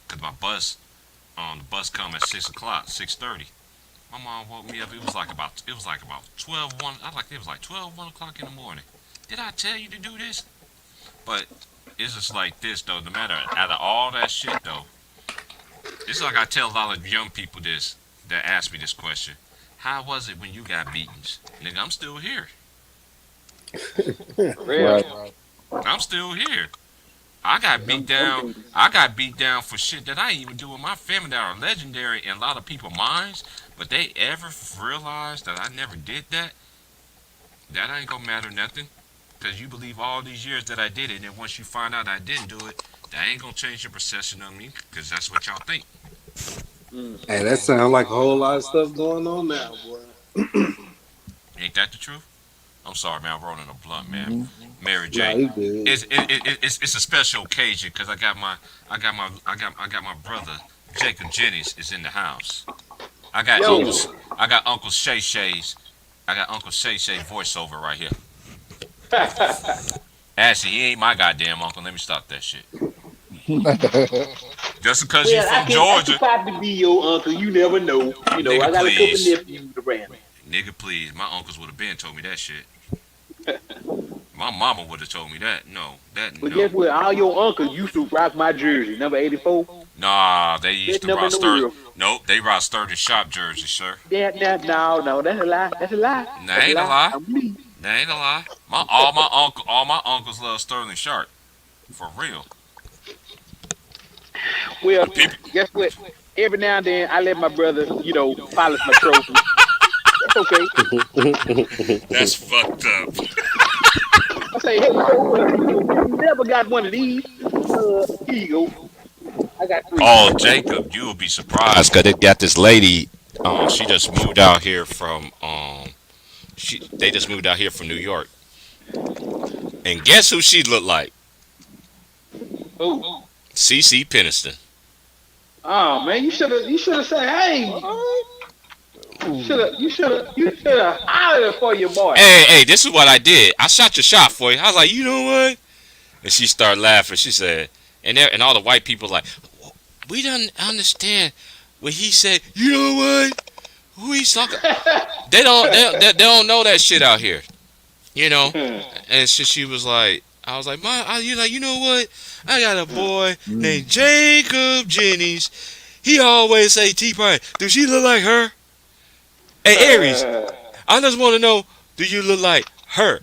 because my bus, the bus come at 6 o'clock, 6:30. My mom woke me up. It was like about 12, 1. I like it was like 12, 1 o'clock in the morning. Did I tell you to do this? But it's just like this though. No matter out of all that shit though, it's like I tell a lot of young people this that ask me this question. How was it when you got beatings? Nigga, I'm still here. For real. Right. I'm still here. I got beat Them down. things. I got beat down for shit that I ain't even do with my family that are legendary in a lot of people's minds. But they ever realize that I never did that? That ain't gonna matter nothing. Cause you believe all these years that I did it, and once you find out I didn't do it, that ain't gonna change your perception of me. Cause that's what y'all think. Mm. Hey, that sounds like a whole lot of stuff going on now, boy. Ain't that the truth? I'm sorry, man. I'm rolling a blunt, man. Hmm. Mary Nah, J. you good. It's a special occasion because I got my brother Jacob Jennings is in the house. I got Yo, uncles I got Uncle Shay Shay's I got Uncle Shay Shay voiceover right here. Actually, he ain't my goddamn uncle. Let me stop that shit. Just because you well, from I can Georgia, probably be your uncle. You never know. nigga, I got a couple please, nephews around. nigga, please. My uncles would have been told me that shit. My mama would have told me that. No, that But no. guess what? All your uncles used to rock my jersey, number 84. Nah, they used Best to number rock in the Sturdy. world. Nope, they rock Sturdy shop jerseys, sir. No, that's a lie. That's a lie. That That's a ain't a lie. lie. I'm me. That ain't a lie. All my uncles love Sterling Sharp, for real. Well, But people, guess what? Every now and then, I let my brother, polish my trophy. That's okay. that's fucked up. I say, hey, what? You never got one of these. Here you go. I got three. Oh, Jacob, you will be surprised because they got this lady. She just moved out here from. They just moved out here from New York, and guess who she looked like? Oh, CC Peniston. oh man, you should have said, hey, you should have hollered for your boy. Hey, this is what I did. I shot your shot for you. I was like, you know what? And she started laughing. She said, and all the white people like, we don't understand what he said. You know what? Who he's talking? They don't know that shit out here. You know, and she was like, I was like, you know what? I got a boy named Jacob Jennings. He always say T Pain. Does she look like her? Hey Aries, I just want to know, do you look like her?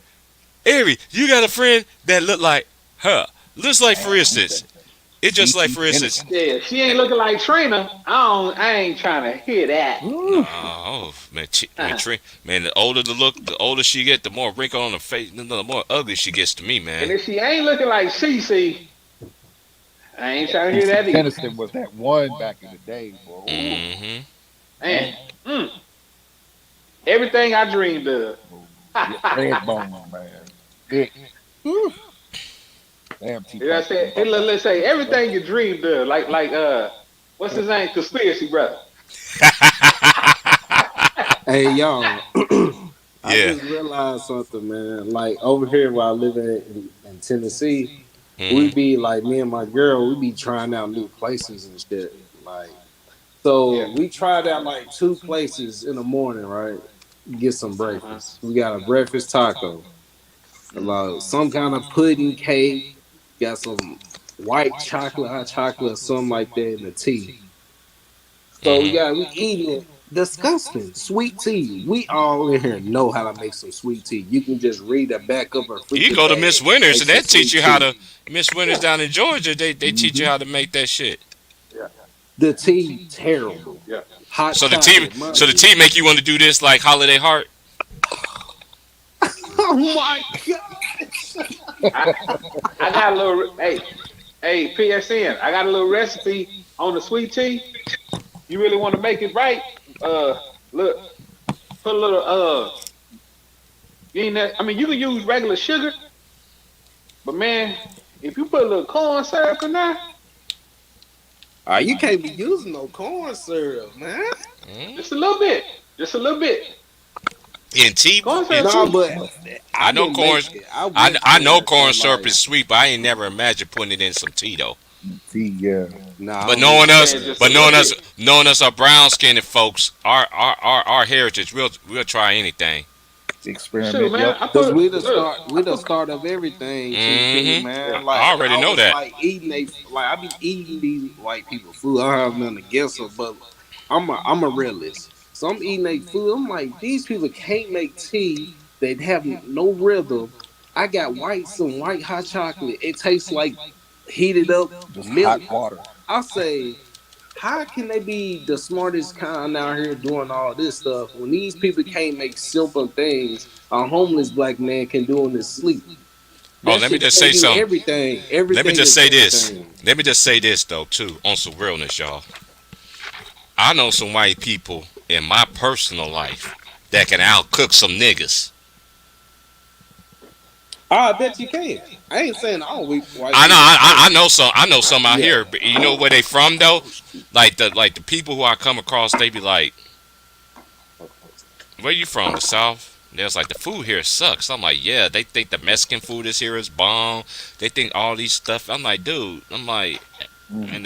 Aries, you got a friend that look like her. Looks like, for instance, it's just like, E.T. for instance. Innocent. Yeah, she ain't looking like Trina. I ain't trying to hear that. No, oh man, man, the older the look, the older she get, the more wrinkle on the face, the more ugly she gets to me, And man. if she ain't looking like Cece, I ain't trying to hear E.T. that either. Innocent was that one back in the day, boy. Ooh, Mm-hmm. Man, man. mm, everything I dreamed of. Ooh. Yeah, red bone, man. Thick. Whew. Damn, You know what I T-Pain said? Hey, brought back let's say some good stuff. everything you dreamed of, what's his name? Conspiracy brother. Hey y'all, I Yeah. just realized something, man. Like over here where I live in Tennessee, we Mm-hmm. be like me and my girl, we be trying out new places and shit. Like Yeah. so we tried out like two places in the morning, right? Get some Uh-huh. breakfast. We got a breakfast taco, about some kind of pudding cake, got some white chocolate, hot chocolate, or something like that in the tea. So Mm-hmm. we eating it. Disgusting. Sweet tea. We all in here know how to make some sweet tea. You can just read the back of a You freaking go to Miss bag. Winters Make and some they teach sweet you how tea. to. Miss Winters down in Georgia, they teach you Mm-hmm. how to make that shit. Yeah. The tea terrible. Yeah. Hot So the tea, chocolate, my so the tea make you want to do this like Holiday Heart. oh my gosh. I I got a little hey PSN. I got a little recipe on the sweet tea. You really want to make it right? Look, put a little you ain't that, I mean you can use regular sugar, but man, if you put a little corn syrup in there, Ah, you can't be using no corn syrup, man. just Mm. a little bit, just a little bit. In tea, Corn in syrup No, tea. sweet. but I I know didn't corn. make it. I went I know somewhere, so corn syrup like, is sweet, but I ain't never imagined putting it in some tea though. T, yeah. no, I But don't do none of Man, that just a shit. little bit. knowing us, our brown skinned folks, our heritage, we'll try anything. Shoot, Experiment. man, Yep. I Cause put look, we I the put start of everything, TP Mm-hmm. yeah. man. I Like already I know was that. like eating I be eating these white people food. I don't have nothing against them, but I'm a realist. So I'm eating their food. I'm like, these people can't make tea. They have no rhythm. I got some white hot chocolate. It tastes like heated up Just hot milk. water. I say, how can they be the smartest kind out here doing all this stuff when these people can't make simple things a homeless black man can do in his sleep? Oh, That let me should just tell say you something. everything. Let me Everything just is say this. everything. Let me just say this though too, on some realness, y'all. I know some white people in my personal life that can outcook some niggas. I bet you can. I ain't saying all white I know, people can't. I know some. I know some out Yeah. here. But you know where they from though? Like the people who I come across, they be like, "Where you from? The South?" There's like the food here sucks. I'm like, yeah. They think the Mexican food is here is bomb. They think all these stuff. I'm like, dude. I'm like, Mm.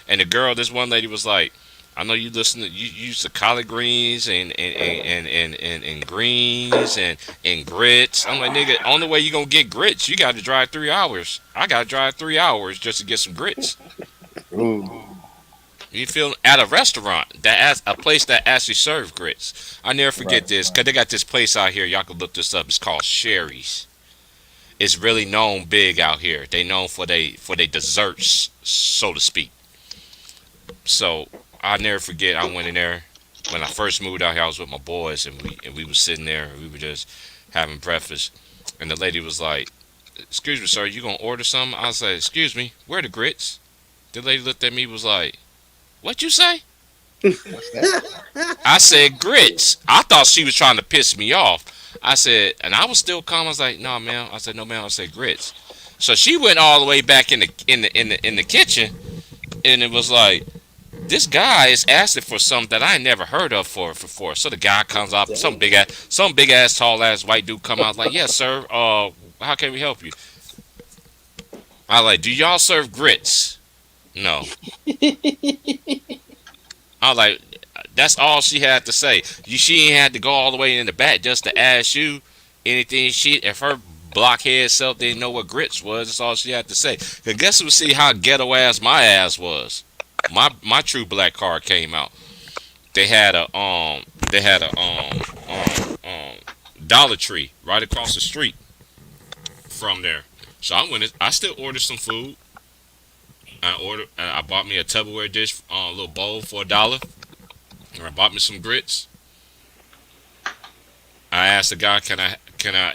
and the girl, this one lady was like, I know you listen to you use the collard greens and greens and grits. I'm like, nigga, only way you gonna get grits, you got to drive 3 hours. I got to drive 3 hours just to get some grits. Ooh. You feel at a restaurant a place that actually serves grits. I never forget Right. this because they got this place out here. Y'all can look this up. It's called Sherry's. It's really known big out here. They known for they desserts, so to speak. So I never forget. I went in there when I first moved out here. I was with my boys, and we was sitting there. And we were just having breakfast, and the lady was like, "Excuse me, sir, you gonna order something?" I said, "Excuse me, where the grits?" The lady looked at me, was like, "What you say?" What's that? I said grits. I thought she was trying to piss me off. I said, and I was still calm. I was like, "No, ma'am." I said, "No, ma'am." I said grits. So she went all the way back in the kitchen, and it was like, this guy is asking for something that I never heard of for. So the guy comes up, Damn. some big ass, tall ass white dude come out like, yes, sir. How can we help you? I like, do y'all serve grits? No. I like, That's all she had to say. She ain't had to go all the way in the back just to ask you anything. If her blockhead self didn't know what grits was, that's all she had to say. Cause guess who see how ghetto ass my ass was. My true black card came out. They had a Dollar Tree right across the street from there. So I went. I still ordered some food. I bought me a Tupperware dish, a little bowl for $1. And I bought me some grits. I asked the guy, cause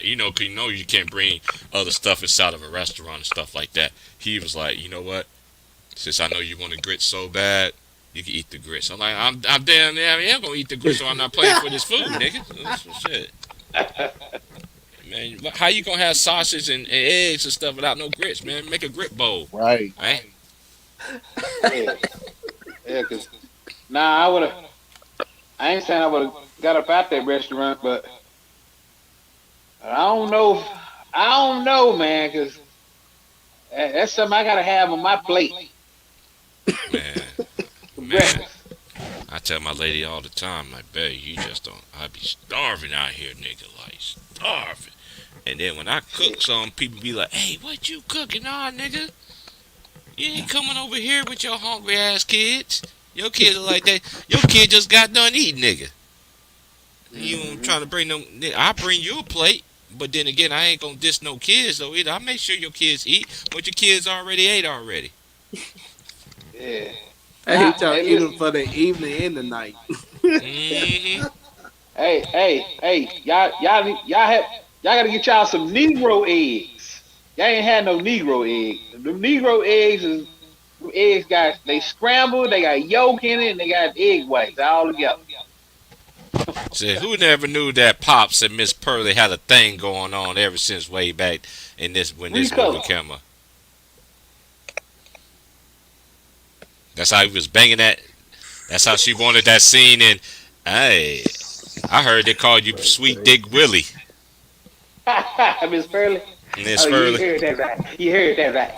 you can't bring other stuff inside of a restaurant and stuff like that. He was like, you know what? Since I know you want the grits so bad, you can eat the grits. I'm like, I'm damn near I am gonna eat the grits, so I'm not playing for this food, nigga. That's some shit. Man, how you gonna have sausage and eggs and stuff without no grits, man? Make a grit bowl, Right. right? Yeah, yeah. Cause nah, I would have. I ain't saying I would have got up out that restaurant, but I don't know. I don't know, man. Cause that's something I gotta have on my plate Man, for man. breakfast. I tell my lady all the time, like, babe, you just don't. I be starving out here, nigga, like starving. And then when I cook some, people be like, hey, what you cooking on, nigga? You ain't coming over here with your hungry ass kids. Your kids are like that. Your kid just got done eating, nigga. You Hmm. trying to bring them? I bring you a plate, but then again, I ain't gonna diss no kids though either. I make sure your kids eat what your kids already ate already. Yeah. I Nah. hate y'all Hey, eating listen. for the evening and the night. Mm-hmm. Hey. Y'all gotta get y'all some Negro eggs. Y'all ain't had no Negro eggs. The Negro eggs is them eggs got they scrambled, they got yolk in it, and they got egg whites all together. Say, who never knew that Pops and Miss Pearly had a thing going on ever since way back in this when this movie Recolor. came out? That's how he was banging that. That's how she wanted that scene in. Hey, I heard they called you That's Sweet crazy. Dick Willie, Miss Pearly. Miss Oh yeah, you Pearly. heard that right. You heard that right.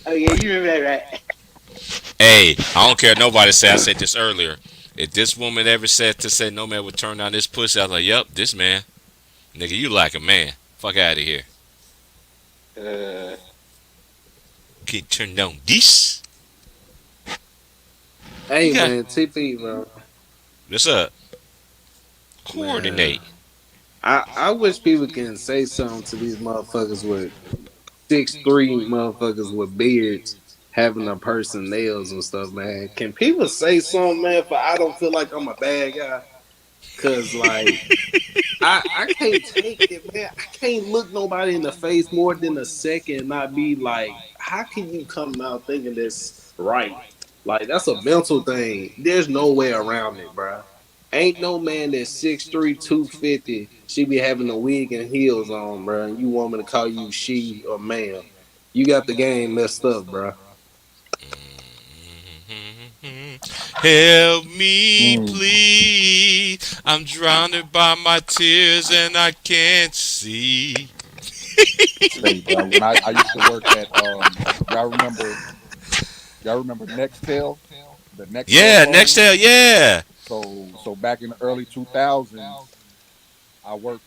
Oh yeah, you remember that right. Hey, I don't care what nobody say. I said this earlier. If this woman ever said to say no man would turn down this pussy, I was like, yup, this man. Nigga, you like a man. Fuck out of here. Uh, Can't turn down this. You Hey got man, TP, bro. what's up? Man, Coordinate. I wish people can say something to these motherfuckers with 6'3" motherfuckers with beards having a person nails and stuff, man. Can people say something, man? For I don't feel like I'm a bad guy, cause like I can't take it, man. I can't look nobody in the face more than a second and not be like, how can you come out thinking this right? Like that's a mental thing. There's no way around it, bro. Ain't no man that's 6'3", 250 she be having a wig and heels on, bro. And you want me to call you she or ma'am? You got the game messed up, bro. Help me, Mm. please. I'm drowning by my tears and I can't see. Say, bro, when I used to work at y'all remember Nextel, the Nextel Yeah, next phone. tell, yeah. So back in the early 2000s, I worked.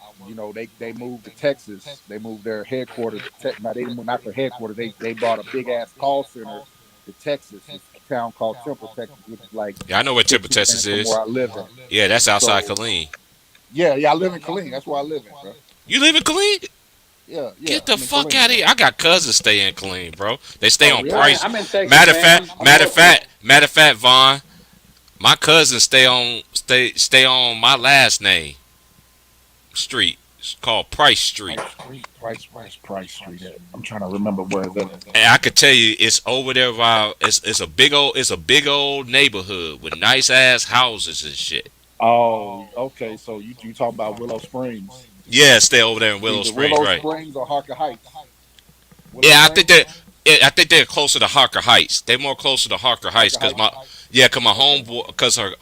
They moved to Texas. They moved their headquarters to Texas. Now they didn't move, not their headquarters. They brought a big ass call center to Texas. It's a town called Temple, Texas, which is like Yeah, I know what Tipper 15 Texas minutes from is. where I live at. Yeah, that's outside So Killeen. yeah, I live in Killeen. That's where I live at, bro. You live in Killeen? Yeah, Get the I'm in fuck Killeen, out of bro. here. I got cousins stay in Killeen, bro. They stay Oh, on really? Price. I'm in Texas, man. I'm local. Matter of fact, Vaughn, my cousins stay on my last name street. It's called Price Street. Price Street. I'm trying to remember where it's at. And I could tell you, it's over there. While it's a big old neighborhood with nice ass houses and shit. Oh, okay. So you talking about Willow Springs? Yeah, stay over there in It's Willow either Springs, Willow right? Springs or Harker Heights. Willow Yeah, Springs, I think they're closer to Harker Heights. They're more closer to Harker Heights Harker because Heights. my Okay. homeboy, because her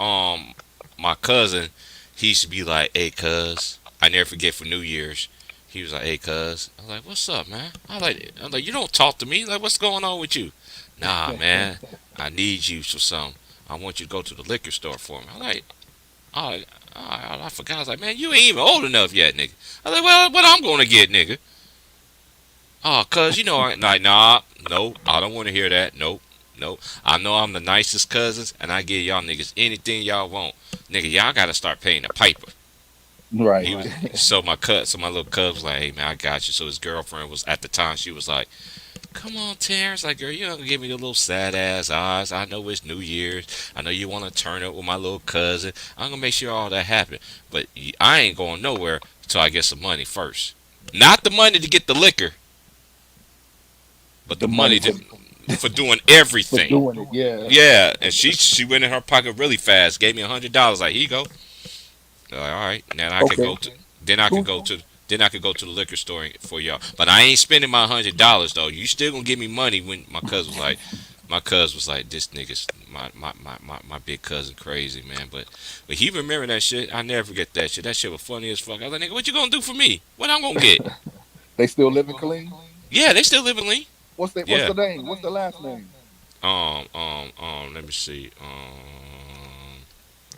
my cousin, he used to be like, hey cuz, I never forget for New Year's, he was like, hey cuz, I was like, what's up, man? I'm like, you don't talk to me, like, what's going on with you? Nah, man, I need you for something. I want you to go to the liquor store for me. I'm like, oh, I forgot. I was like, man, you ain't even old enough yet, nigga. I was like, well, what I'm gonna get, nigga? Oh, cuz, I like, nah, no, I don't want to hear that. Nope, nope. I know I'm the nicest cousins, and I give y'all niggas anything y'all want. Nigga, y'all gotta start paying the piper. Right. He was so my little cuz was like, hey man, I got you. So his girlfriend was at the time, she was like, come on, Terrence. Like, girl, you don't give me the little sad ass eyes. I know it's New Year's. I know you want to turn up with my little cousin. I'm gonna make sure all that happen. But I ain't going nowhere until I get some money first. Not the money to get the liquor, but the The money money for doing everything. doing it. Yeah. Yeah, and she went in her pocket really fast. Gave me $100. Like, here you go. Like, all right, now I could Okay. go to. Then I could Who's go to. Then I could go to the liquor store for y'all. But I ain't spending my $100 though. You still gonna give me money when my cousin was like. My cousin was like, this nigga's my big cousin crazy, man. But he remember that shit. I never forget that shit. That shit was funny as fuck. I was like, nigga, what you gonna do for me? What I'm gonna get? they still living clean? Yeah, they still living lean. What's Yeah. the name? What's the last name? Let me see.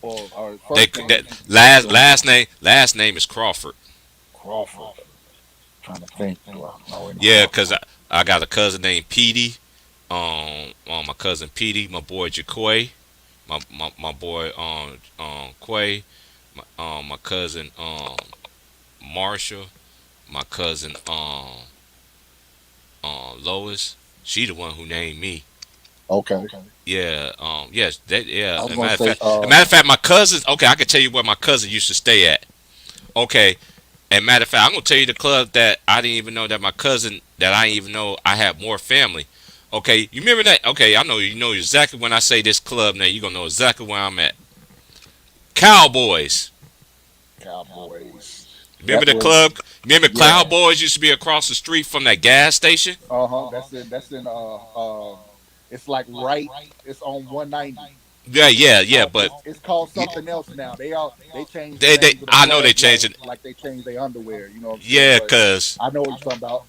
Or They first name? that last name is Crawford. Crawford. Trying to think. Do I know any Yeah, Crawford? cause I got a cousin named Petey. My cousin Petey, my boy Jaquay, my boy Quay, my cousin Marshall, my cousin Lois. She the one who named me. Okay. Yeah, yes, that yeah. I was As a gonna matter of say fact, my cousins. Okay, I can tell you where my cousin used to stay at. Okay, and matter of fact, I'm gonna tell you the club that I didn't even know that my cousin that I didn't even know I had more family. Okay, you remember that? Okay, I know you know exactly when I say this club name, you gonna know exactly where I'm at. Cowboys. Cowboys. Remember That the was club? Remember yeah. Cowboys used to be across the street from that gas station? Uh-huh. That's in it's like right it's on 190. Yeah, yeah, yeah. But It's called y- something else now. They changed the they names of the I know they clubs changed it. like they changed their underwear, you know what I'm saying? Yeah, But cause I know what you're talking about.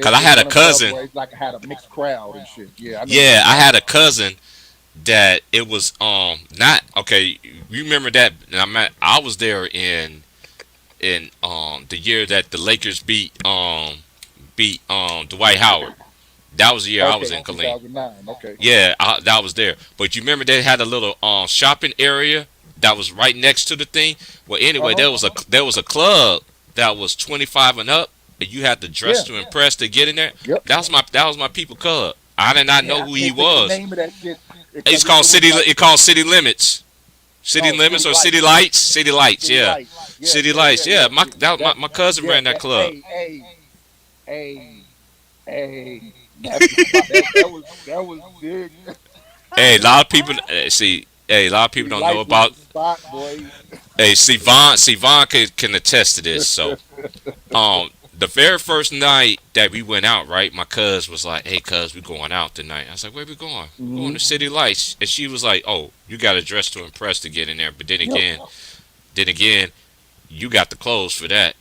cause I It's had a one of them clubs cousin. where it's like had a mixed crowd and shit. Yeah, I know what you're Yeah, I talking had a about. cousin that it was not okay. You remember that? I was there in the year that the Lakers beat Dwight Howard. That was the year I was Okay, in Killeen. 2009. Okay. Yeah, that was there. But you remember they had a little shopping area that was right next to the thing. Well, anyway, Uh-huh. there was a club that was 25 and up, and you had to dress Yeah. to impress to get in there. Yep. That was my people club. I did not know Yeah, I who he can't think of the was. name of that shit It's because called it was City. like It called City Limits. City oh, Limits City or City Lights. Lights. City Lights. City Yeah. Lights. Yeah, City yeah, Lights. yeah, yeah. Yeah. That My cousin yeah, ran that that club. hey, hey, that's that was big. Hey, a lot of people see. Hey, a lot of people City don't know Lights was about. the spot, boy. Hey, Sivan can attest to this. So, the very first night that we went out, right? My cuz was like, "Hey, cuz, we going out tonight." I was like, "Where we going?" "We're going Hmm. to City Lights." And she was like, "Oh, you got to dress to impress to get in there." But Yep. then again, you got the clothes for that.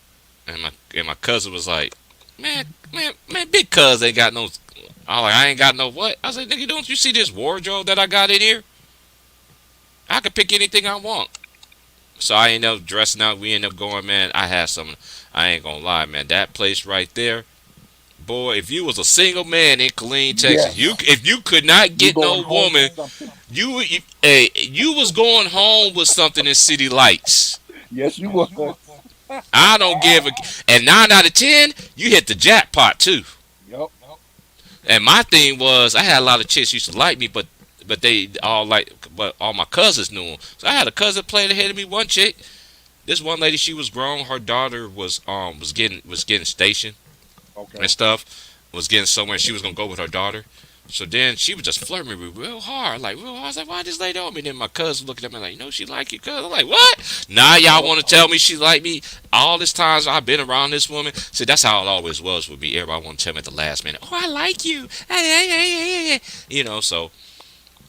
And my cousin was like, man, big cuz ain't got no. I was like, I ain't got no what? I was like, nigga, don't you see this wardrobe that I got in here? I can pick anything I want. So I ended up dressing out. We ended up going, man. I had some. I ain't gonna lie, man. That place right there, boy. If you was a single man in Killeen, Texas, Yes. if you could not You get going no home with woman, something? you was going home with something in City Lights. Yes, you was. I don't give a. And 9 out of 10, you hit the jackpot too. Yep. And my thing was, I had a lot of chicks used to like me, but they all but all my cousins knew them. So I had a cousin playing ahead of me. One chick, this one lady, she was grown. Her daughter was getting stationed Okay. and stuff. Was getting somewhere. She was gonna go with her daughter. So then she was just flirting me real hard, like real hard. I was like, why this lady on me? Then my cousin looking at me like, she like you, cuz. I'm like, what? Now y'all want to tell me she like me? All this times I've been around this woman. See, that's how it always was with me. Everybody want to tell me at the last minute, oh, I like you. Hey, hey, hey, hey, hey. So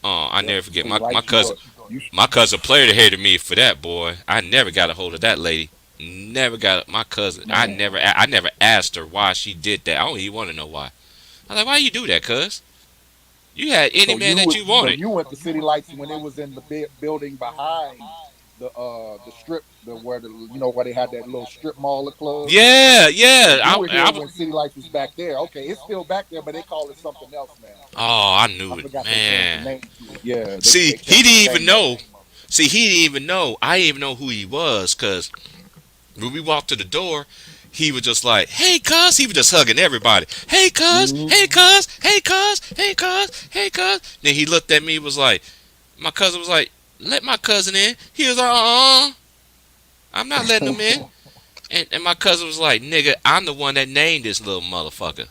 I Yep. never forget City my Lights. You cousin. were. You. My cousin played ahead of me for that, boy. I never got a hold of that lady. Never got my cousin. Man. I never asked her why she did that. I don't even want to know why. I was like, why you do that, cuz? You had any So man that you so wanted. you went to City Lights when it was in the building behind the strip, the where the where they had that little strip mall of clubs. Yeah, So yeah. you were here when City Lights was back there. Okay, it's still back there, but they call it something else now. oh, I I knew it, forgot they changed the man. name to it. Yeah, See, they he changed didn't the even name of know. it. See, he didn't even know. I didn't even know who he was, cause when we walked to the door, he was just like, "Hey, cuz." He was just hugging everybody. "Hey, cuz. Hmm. Hey, cuz. Hey, cuz. Hey, cuz. Hey, cuz." Then he looked at me. Was like, my cousin was like, "Let my cousin in." He was like, I'm not letting him in." And my cousin was like, "Nigga, I'm the one that named this little motherfucker.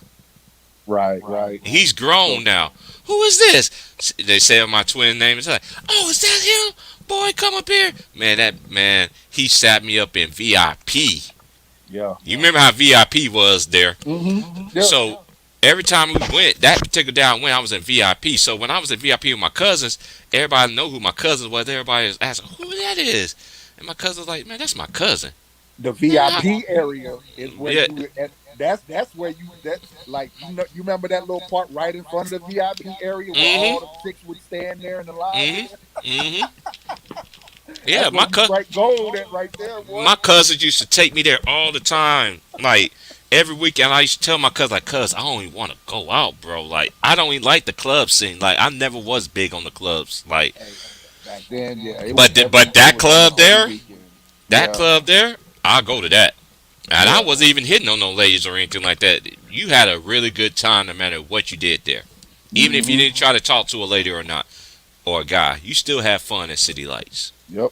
Right, right. He's grown So now. Who is this?" They say my twin name. It's like, "Oh, is that him? Boy, come up here." Man, that man, he sat me up in VIP. yeah. You remember how VIP was there? Hmm. Yep. So every time we went, that particular day I went, I was in VIP. So when I was in VIP with my cousins, everybody know who my cousins was. Everybody was asking who that is, and my cousin was like, "Man, that's my cousin." The Man, VIP area is where yeah. you at. That's where you that like you remember that little part right in front of the VIP area where Mhm. all the chicks would stand there in the line. Mhm. Mhm. Yeah, That's where you strike gold at right there, boy. my cousins used to take me there all the time. Like every weekend, I used to tell my cousin, like, "Cuz, I don't even want to go out, bro. Like, I don't even like the club scene. Like, I never was big on the clubs. Like, Hey, back then, yeah, but it that was club every there, weekend. that Yeah, club there, I go to that." And I yeah. wasn't even hitting on no ladies or anything like that. You had a really good time no matter what you did there. Even if you Hmm. didn't try to talk to a lady or not, or a guy, you still have fun at City Lights. Yep.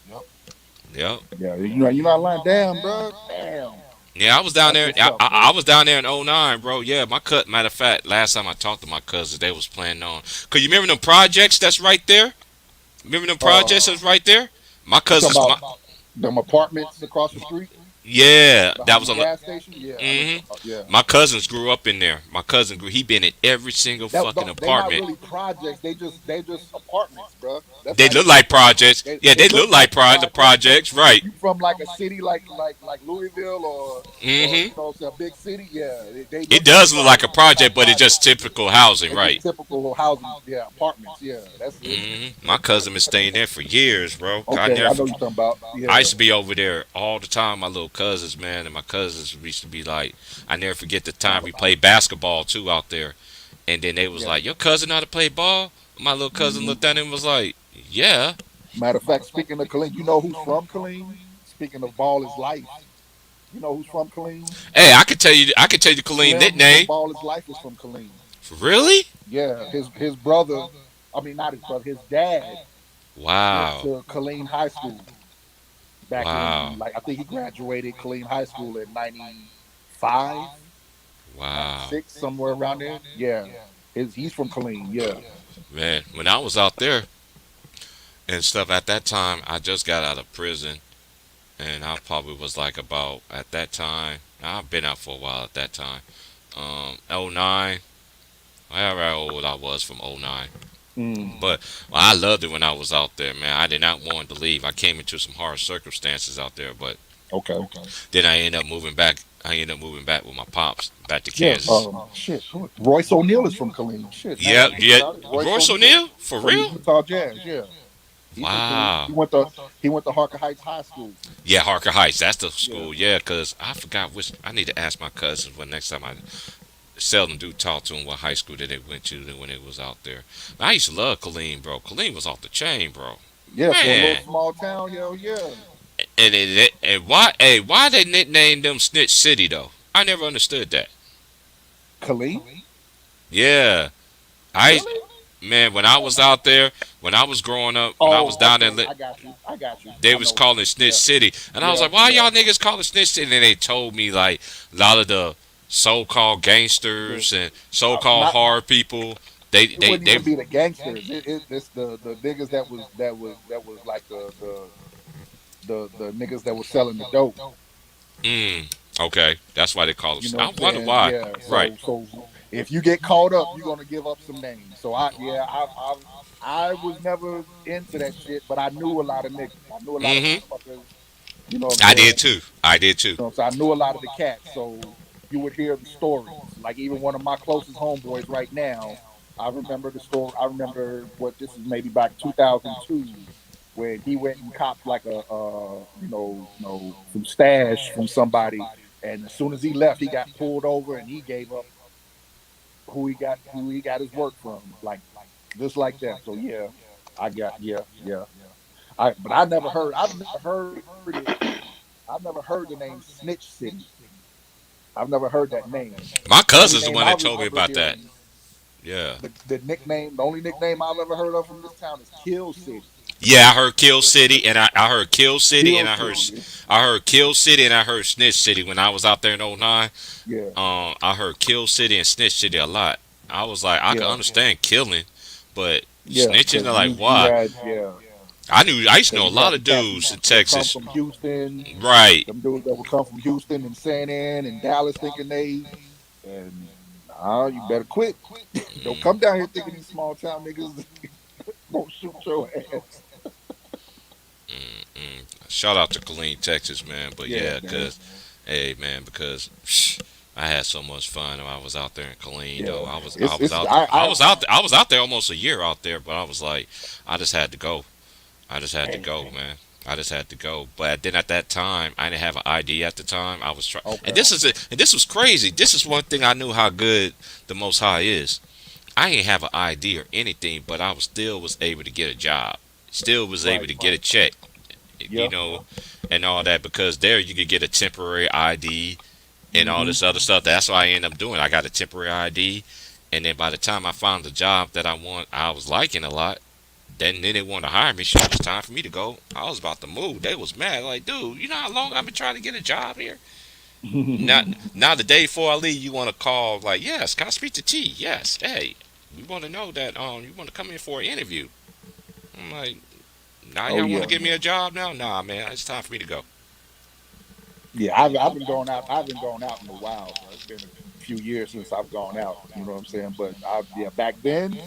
Yep. Yeah, you're not lying. Damn, bro. Damn. Yeah, I was down That's there. what's up, I man. was down there in '09, bro. Yeah, my cut. Matter of fact, last time I talked to my cousins, they was planning on. Cause you remember them projects that's right there? Remember them projects Uh, that's right there? My you talking cousins, about them apartments across the street yeah, that behind was the on the. gas station? Yeah, I know. Hmm. Yeah. My cousins grew up in there. My cousin grew. He been in every single fucking They not apartment. really projects. They just apartments, bro. That's They how they look look like to me. projects. Yeah, They they look look like like the projects, but projects, if right? you from like a city like Louisville or Hmm. say a big city, yeah, they It look like does look like a projects, but they're project, not but it's just projects. typical housing, They just right? typical housing, yeah, apartments. Yeah, that's it. My cousin been staying there for years, bro. I Okay, never I know forget. you're talking about. I Yeah, used to be over there all the time. My little cousins, man, and my cousins used to be like, I never forget the time we played basketball too out there. And then they was yeah. like, "Your cousin know how to play ball?" My little cousin Hmm. looked at him and was like, "Yeah." Matter of fact, speaking of Killeen, you know who's from Killeen? Speaking of ball is life, you know who's from Killeen? Hey, I could tell you Kaleem Slim from nickname. Ball is Life is from Killeen. Really? Yeah, his brother, I mean not his brother, his dad went Wow. to Killeen High School back in Wow. like I think he graduated Killeen High School in 95, Wow. 96, somewhere around there. Yeah. He's from Killeen, yeah. Man, when I was out there and stuff at that time, I just got out of prison and I probably was like about at that time. I've been out for a while at that time. '09, however old I was from '09. Mm, But well, I loved it when I was out there, man. I did not want to leave. I came into some hard circumstances out there, but okay. then I ended up moving back. I ended up moving back with my pops back to Yeah, Kansas. shit. Royce O'Neal is from Killeen. Shit, now that Yeah, I think yeah. about it. Royce Royce O'Neal O'Neal, for from the real? Utah Jazz, yeah. He's from Killeen. Wow. He went to Harker Heights High School. Yeah, Harker Heights. That's the Yeah. school. Yeah, cause I forgot which. I need to ask my cousins when next time I seldom do talk to them what high school that they went to when they was out there. I used to love Killeen, bro. Killeen was off the chain, bro. Yeah, for a Man, little small town, hell yeah. and why? Hey, why they nicknamed them Snitch City though? I never understood that. Killeen? Yeah, I Really? man, when I was out there, when I was growing up, when I was Oh, down there, okay. I got you. I got you. they I was know. calling it Snitch Yeah, City, and I was yeah, like, why yeah, y'all niggas call it Snitch City? And then they told me like a lot of the so-called yeah. gangsters and so-called Not. hard people, they It they wouldn't they even be the gangsters. It's the niggas that was like the niggas that was selling the dope. mm, okay, that's why they call You it. know I what I'm wonder saying? why. Yeah. Right. So if you get caught up, you're gonna give up some names. So I was never into that shit, but I knew a lot of niggas. I knew a lot of Hmm. motherfuckers. You know what I'm I did saying? too. I did too. So I knew a lot of the cats. So you would hear the stories. Like even one of my closest homeboys right now, I remember the story. I remember what this is maybe back 2002 when he went and copped like some stash from somebody, and as soon as he left, he got pulled over and he gave up who he got his work from, like just like that. So yeah, I got yeah. I never heard. It. I've never heard the name Snitch City. I've never heard that name. My The only cousin's the name one I that told me remember about that. hearing, Yeah. the only nickname I've ever heard of from this town is Kill City. Yeah, I heard Kill City, and I heard Kill City, and Kill City. I heard Kill City, and I heard Snitch City when I was out there in '09. Yeah, I heard Kill City and Snitch City a lot. I was like, I can yeah, understand killing, but yeah. snitching, Because they're like, you why? had yeah. I used to know Because a you had lot the of cats dudes in that would come Texas. from Houston, Right. them dudes that would come from Houston and San Ann and Dallas thinking and you better quit. Don't come down here thinking these small town niggas won't shoot your ass. Shout out to Killeen, Texas, man. But Yeah, yeah, man. cause, hey, man, because I had so much fun when I was out there in Killeen, Yeah, though. man. I was It's out, I was out there almost a year out there, but I was like, I just had to go. I just had to Hey, go, man. I just had to go. But then at that time, I didn't have an ID at the time. I was trying, and okay. and this was crazy. This is one thing I knew how good the Most High is. I didn't have an ID or anything, but I was still was able to get a job. Still was able Right. to get a check, you Yep. know, and all that because there you could get a temporary ID and all Mm-hmm. this other stuff. That's what I ended up doing. I got a temporary ID, and then by the time I found the job that I was liking a lot. Then they wanted to hire me. Shit, it was time for me to go. I was about to move. They was mad. Like, dude, you know how long I've been trying to get a job here? Now, now the day before I leave, you want to call like, yes, can I speak to T? Yes. Hey, we want to know that you want to come in for an interview. I'm like, now Oh y'all want to yeah. give me a job now? Nah, man, it's time for me to go. Yeah, I've been going out. I haven't gone out in a while, bro. It's been a few years since I've gone out. You know what I'm saying? But yeah, back then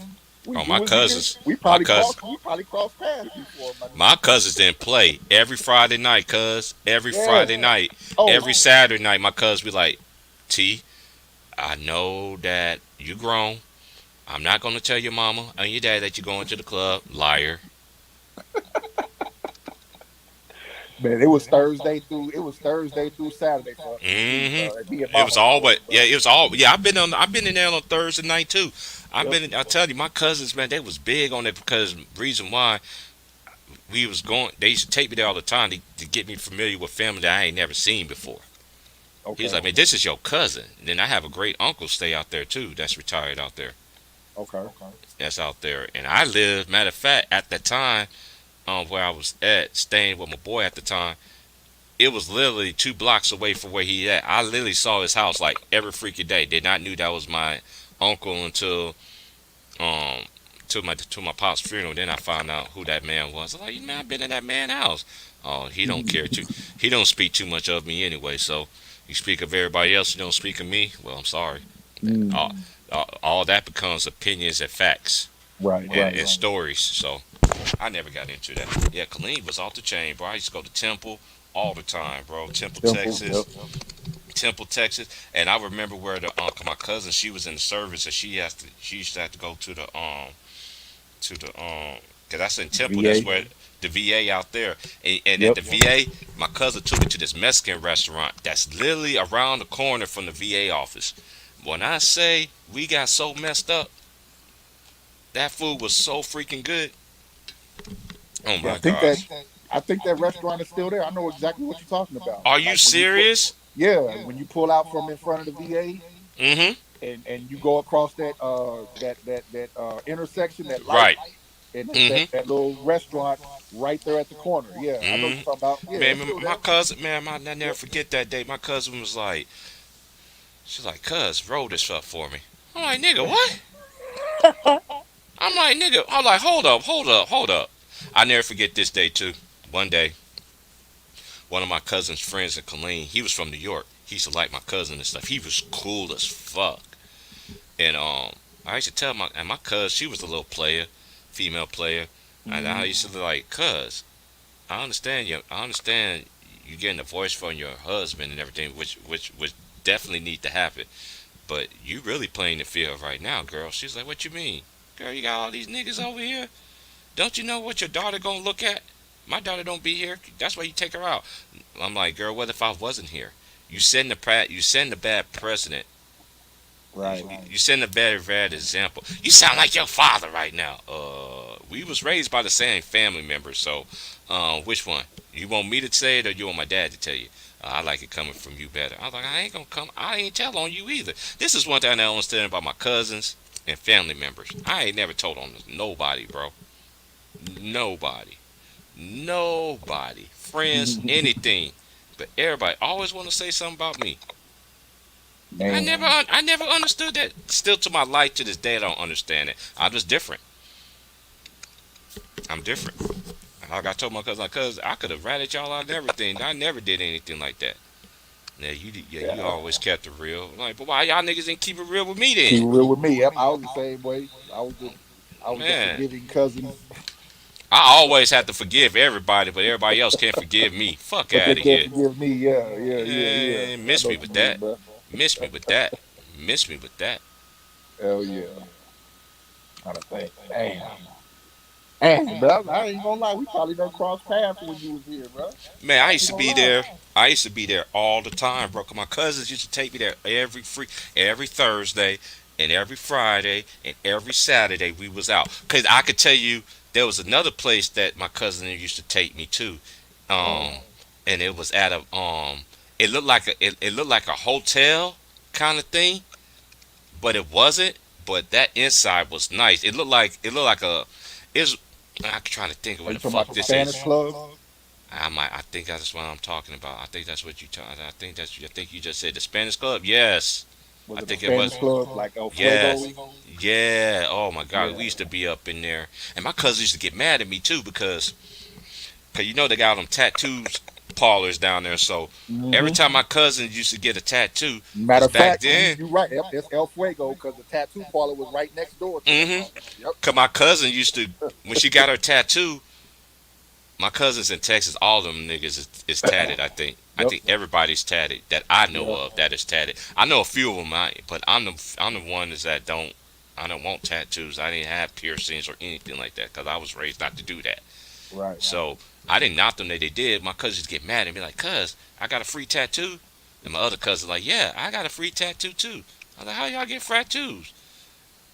when Oh, you my was in it, cousins, my cousin, we probably crossed paths before, my my nigga. cousins didn't play every Friday night, cuz every Yeah. Friday night, Oh, every Saturday night, my cousins be like, T, I know that you grown. I'm not gonna tell your mama and your dad that you're going to the club. Liar. man, it was Thursday through Saturday for Hmm. me and It my was all homeboys, but bro. yeah, it was all yeah. I've been in there on Thursday night too. Yep. I tell you, my cousins, man, they was big on it because reason why we was going. They used to take me there all the time to get me familiar with family that I ain't never seen before. He was Okay. like, man, this is your cousin. And then I have a great uncle stay out there too. That's retired out there. Okay. That's out there, and I lived. Matter of fact, at the time, where I was at, staying with my boy at the time. It was literally 2 blocks away from where he at. I literally saw his house like every freaking day. Did not knew that was my uncle um to my pop's funeral. Then I found out who that man was. I was like, man, I've been in that man's house. Oh, he don't care too. He don't speak too much of me anyway. So you speak of everybody else. You don't speak of me. Well, I'm sorry. All, Mm, all that becomes opinions and facts right. and Right. stories. So I never got into that. Yeah, Khalid was off the chain, bro. I used to go to Temple all the time, bro. Temple, Temple. Texas. Yep. Temple, Texas. And I remember where the my cousin, she was in the service, and she used to have to go to the cause that's in Temple. That's VA. where the VA out there, and at Yep. the VA, my cousin took me to this Mexican restaurant that's literally around the corner from the VA office. When I say we got so messed up, that food was so freaking good. Oh Yeah. my gosh. I think that restaurant is still there. I know exactly what you're talking about. Are you Like when you put serious? yeah, when you pull out from in front of the VA Mm-hmm. and you go across that intersection, that light, Right. and it's Mm-hmm. that little restaurant right there at the corner. Yeah, I know what Mm-hmm. you're talking about. Yeah, Man, it's still my there. cousin, man, I never Yep. forget that day. My cousin was like, she's like, cuz, roll this up for me. I'm like, nigga, what? I'm like, nigga, I'm like, hold up, hold up, hold up. I never forget this day too. One day, one of my cousin's friends in Killeen, he was from New York. He used to like my cousin and stuff. He was cool as fuck. And I used to tell my cousin, she was a little player, female player. And I Hmm. used to be like, cuz, I understand you. I understand you getting a voice from your husband and everything, which definitely need to happen. But you really playing the field right now, girl. She's like, what you mean? Girl, you got all these niggas over here. Don't you know what your daughter gonna look at? My daughter don't be here. That's why you take her out. I'm like, girl, what if I wasn't here? You send the bad precedent. Right. You send a bad example. You sound like your father right now. We was raised by the same family members, so which one? You want me to say it, or you want my dad to tell you? I like it coming from you better. I was like, I ain't gonna come. I ain't tell on you either. This is one thing I don't understand about my cousins and family members. I ain't never told on nobody, bro. Nobody. Nobody. Friends, anything. But everybody always want to say something about me. Man. I never understood that. Still to my life to this day, I don't understand it. I'm just different. I'm different. Like I told my cousin, I could have ratted y'all out and everything. I never did anything like that. You Yeah. always kept it real. Like, but why y'all niggas didn't keep it real with me Keep then? it real with me. Yep, I was the same way. I was the Man, forgiving cousin, I always have to forgive everybody, but everybody else can't forgive me. Fuck but they out of can't here. forgive me. Yeah, yeah, yeah, yeah. I Miss know me what you with mean, that. bro. Miss me with that. Miss me with that. Hell yeah. Trying to think. Damn, bro. I ain't gonna lie. We probably done crossed paths when you was here, bro. Man, I I ain't used to gonna be lie. there. I used to be there all the time, bro. 'Cause my cousins used to take me there every Thursday, and every Friday, and every Saturday. We was out. 'Cause I could tell you there was another place that my cousin used to take me to, um, Oh, and it was at a it looked like a hotel kind of thing, but it wasn't. But that inside was nice. It looked like a is. I'm trying to think of are what you the talking about fuck the this Spanish is. Club? I think that's what I'm talking about. I think that's what you. I think you just said the Spanish Club. Yes, Was I it the think it was. Spanish Club like El Yes, Fuego? yeah. Oh my God, we Yeah. used to be up in there, and my cousins used to get mad at me too because you know they got them tattoos parlors down there. So every Hmm. time my cousins used to get a tattoo, Matter because of back fact, then, you right. Yep, it's El Fuego because the tattoo parlor was right next door to that mm-hmm. motherfucker. Yep. Cause my cousin used to when she got her tattoo. My cousins in Texas, all of them niggas is tatted. I think. I Yep. think everybody's tatted that I know Yep. of that is tatted. I know a few of them, but I'm the one that don't. I don't want tattoos. I didn't have piercings or anything like that because I was raised not to do that. Right. So I didn't knock them that they did. My cousins get mad and be like, "Cuz, I got a free tattoo," and my other cousin like, "Yeah, I got a free tattoo too." I was like, "How y'all get tattoos?"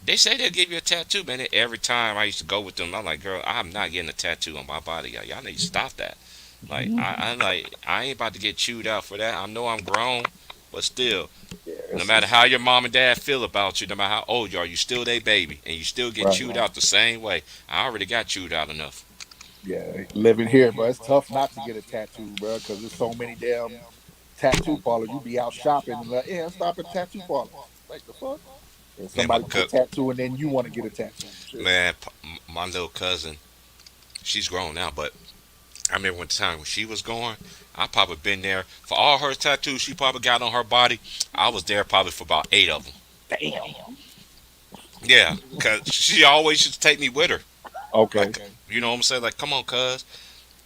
They say they'll give you a tattoo, man. Every time I used to go with them, I'm like, girl, I'm not getting a tattoo on my body. Y'all need to stop that. Like, I ain't about to get chewed out for that. I know I'm grown, but still, Yeah. no matter how your mom and dad feel about you, no matter how old you are, you still their baby, and you still get Right. chewed out the same way. I already got chewed out enough. Yeah. Living here, but it's tough not to get a tattoo, bro, because there's so many damn tattoo parlors. You be out shopping and like, yeah, let's stop at tattoo parlor. Like the fuck? And Man, my somebody get a tattoo and then you want to get a tattoo. Shit. man, my little cousin, she's grown now, but I remember one time when she was going, I probably been there for all her tattoos she probably got on her body. I was there probably for about 8 of them. Damn. Yeah, cause she always used to take me with her. Okay. Like, you know what I'm saying? Like, come on, cuz.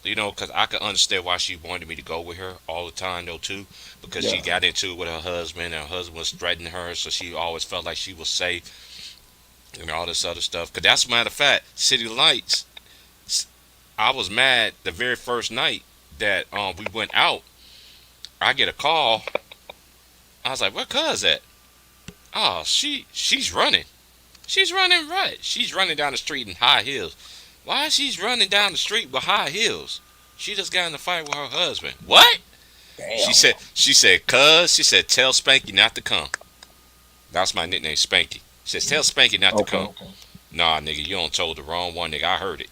You know, cause I could understand why she wanted me to go with her all the time, though, too. Because she Yeah. got into it with her husband, and her husband was threatening her, so she always felt like she was safe and all this other stuff. Cause that's a matter of fact, City Lights. I was mad the very first night that we went out. I get a call. I was like, "Where cuz at?" Oh, she's running. She's running right. She's running down the street in high heels. Why is she running down the street with high heels? She just got in a fight with her husband. What? Damn. She said, cuz, she said, tell Spanky not to come. That's my nickname, Spanky. She says, tell Spanky not to come. Okay. Nah, nigga, you don't told the wrong one, nigga. I heard it.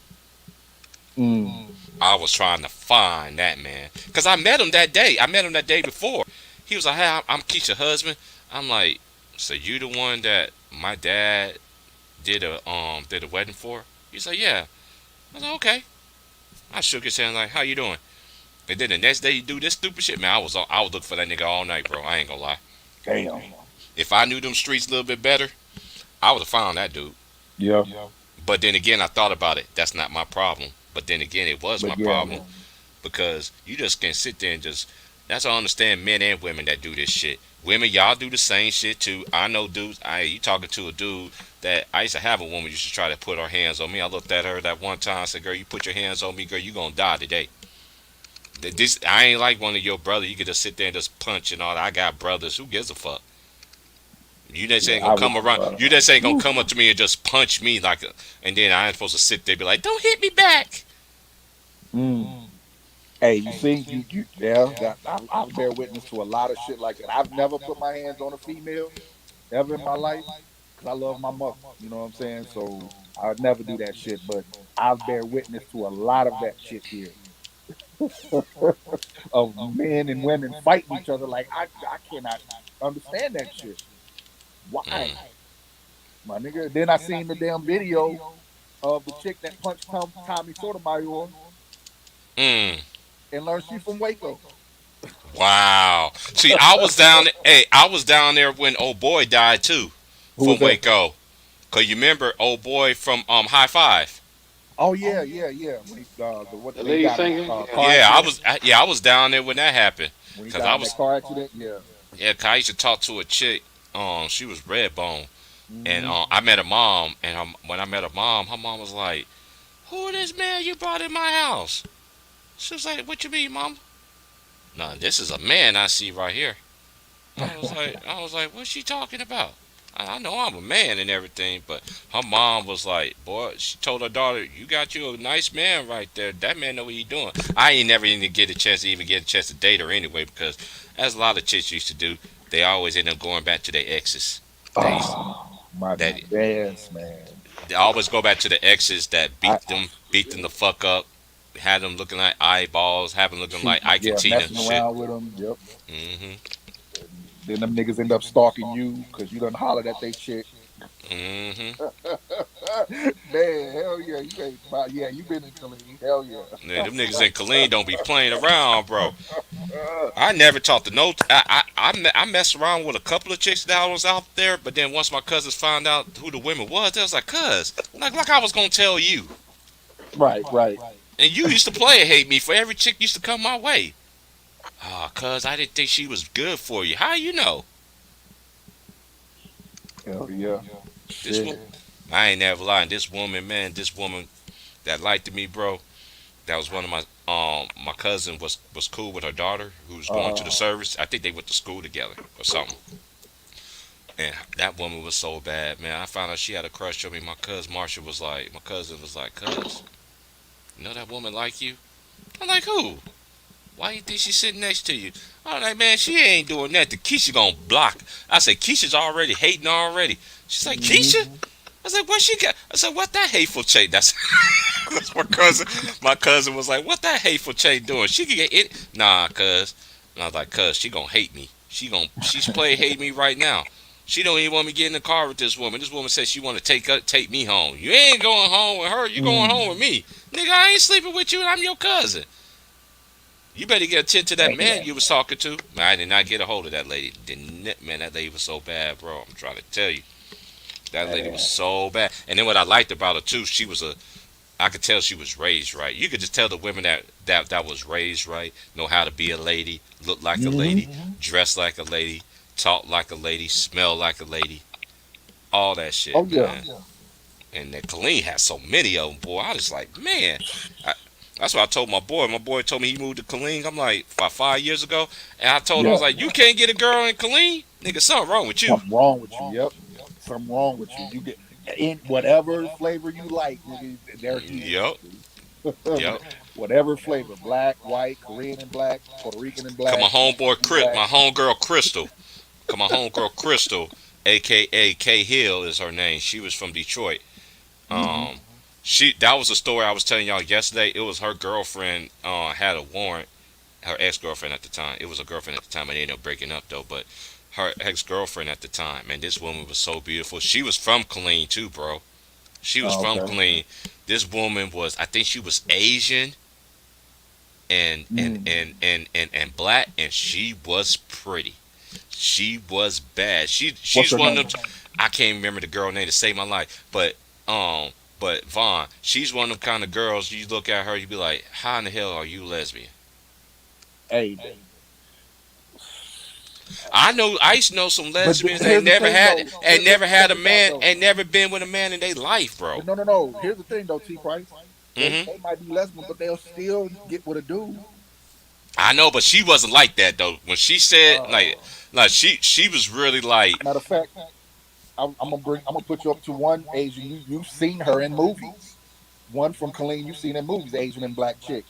Mm. I was trying to find that man. Because I met him that day. I met him that day before. He was like, hey, I'm Keisha's husband. I'm like, so you the one that my dad did a wedding for? He's like, yeah. I was like, okay. I shook his hand like, how you doing? And then the next day you do this stupid shit, man. I was looking for that nigga all night, bro. I ain't gonna lie. Damn. If I knew them streets a little bit better, I would have found that dude. Yeah. But then again, I thought about it. That's not my problem. But then again, it was my But yeah, problem because you just can't sit there and just. That's why I understand men and women that do this shit. Women, y'all do the same shit too. I know dudes. You talking to a dude that I used to have a woman used to try to put her hands on me. I looked at her that one time. I said, "Girl, you put your hands on me, girl, you gonna die today." This I ain't like one of your brothers. You could just sit there and just punch and all that. I got brothers. Who gives a fuck? You just Yeah, ain't gonna I come wouldn't. around. You just ain't gonna Whew. come up to me and just punch me like, and then I ain't supposed to sit there and be like, "Don't hit me back." Mm. Hey, you see, yeah, I bear witness to a lot of shit like that. I've never put my hands on a female ever in my life because I love my mother. You know what I'm saying? So I'd never do that shit. But I bear witness to a lot of that shit here of men and women fighting each other. Like I cannot understand that shit. Why, Mm. my nigga? Then I seen the damn video of the chick that punched Tommy Sotomayor Mm. and learned she from Waco. Wow. See, I was down. Hey, I was down there when old boy died too, Who was from that? Waco. Cause you remember old boy from High Five. Oh yeah, yeah, yeah. When he The when he lead got in singer. a Yeah. car Yeah, I accident, was. I was down there when that happened. when he Cause died I in that was. car accident, yeah. Yeah, 'cause I used to talk to a chick. She was red bone, and Hmm. I met her mom. And when I met her mom was like, "Who is this man you brought in my house?" She was like, "What you mean, mom?" No, this is a man I see right here. I was like, what's she talking about? I know I'm a man and everything, but her mom was like, boy, she told her daughter, you got you a nice man right there. That man know what he doing. I ain't never even get a chance to date her anyway, because as a lot of chicks used to do, they always end up going back to their exes. That used Oh, my that yes, man. they always go back to the exes that I beat them the fuck up, had them looking like eyeballs, have them looking like cheating, Ike and yeah, Tina messing shit. around with them. Yep. Mhm. Then them niggas end up stalking you because you done hollered at they chick. Mhm. Man, hell yeah, you ain't. Yeah, you been in Killeen. Hell Man, yeah. them niggas in Killeen don't be playing around, bro. I never talked to no. I messed around with a couple of chicks that was out there, but then once my cousins found out who the women was, they was like, "Cuz, like I was gonna tell you." Right, right. And you used to play and hate me for every chick used to come my way. Ah, cuz I didn't think she was good for you. How you know? Hell yeah. This Shit. one, I ain't never lying. This woman, man, this woman that liked me, bro. That was one of my cousin was cool with her daughter who was going to the Uh, service. I think they went to school together or something. And that woman was so bad, man. I found out she had a crush on me. My cousin was like, "Cuz, you know that woman like you?" I'm like, "Who? Why you think she's sitting next to you?" I'm like, "Man, she ain't doing that. The Keisha gonna block." I said, "Keisha's already hating already." She's like, mhm. "Keisha?" I said, "What she got?" I said, "What that hateful chick?" That's my cousin. My cousin was like, "What that hateful chick doing? She can get it." Nah, cuz. And I was like, "Cuz, she gonna hate me. She's playing hate me right now. She don't even want me to get in the car with this woman. This woman says she want to take me home. You ain't going home with her. You going home with Mm. me, nigga. I ain't sleeping with you. And I'm your cousin. You better get attention to that man Man. you was talking to." Man, I did not get a hold of that lady. Man, that lady was so bad, bro. I'm trying to tell you, that lady was Man. so bad. And then what I liked about her too, I could tell she was raised right. You could just tell the women that was raised right, know how to be a lady, look like a Hmm. lady, dress like a lady, talk like a lady, smell like a lady, all that Oh shit, yeah. man. And then Colleen has so many of them, boy. I was like, man. I, that's what I told my boy. My boy told me he moved to Colleen. I'm like, 5 years ago, and I told him I Yeah. was like, you can't get a girl in Colleen, nigga. Something wrong with you. Something wrong with you. Yep. Something wrong with you. You get in whatever flavor you like, nigga. They're here. Yup, yup. Whatever flavor, black, white, Korean and black, Puerto Rican and Come my black, homeboy, Mexican black. My homegirl Crystal. Come my homegirl Crystal, aka K Hill is her name. She was from Detroit. Hmm. Um, that was a story I was telling y'all yesterday. It was her girlfriend had a warrant. Her ex girlfriend at the time. It was a girlfriend at the time. And they ended up breaking up though. But her ex girlfriend at the time, and this woman was so beautiful. She was from Killeen too, bro. She was Oh, from okay. Killeen. This woman was, I think she was Asian Mm. and black, and she was pretty. She was bad. What's She's her one of name? them. I can't remember the girl name to save my life, um, but Vaughn, she's one of them kind of girls. You look at her, you be like, how in the hell are you lesbian? Hey, I know. I used to know some But lesbians here's the thing, though. ain't never had Check a this out, man, though. ain't never been with a man in their life, bro. But no, no, no. Here's the thing, though. T. Price. Hmm. They might be lesbian, but they'll still get with a dude. I know, but she wasn't like that though. When she said Uh, like she was really like, Matter of fact, I'm gonna put you up to one Asian. You've seen her in movies. One from Colleen you've seen in movies, Asian and black chick.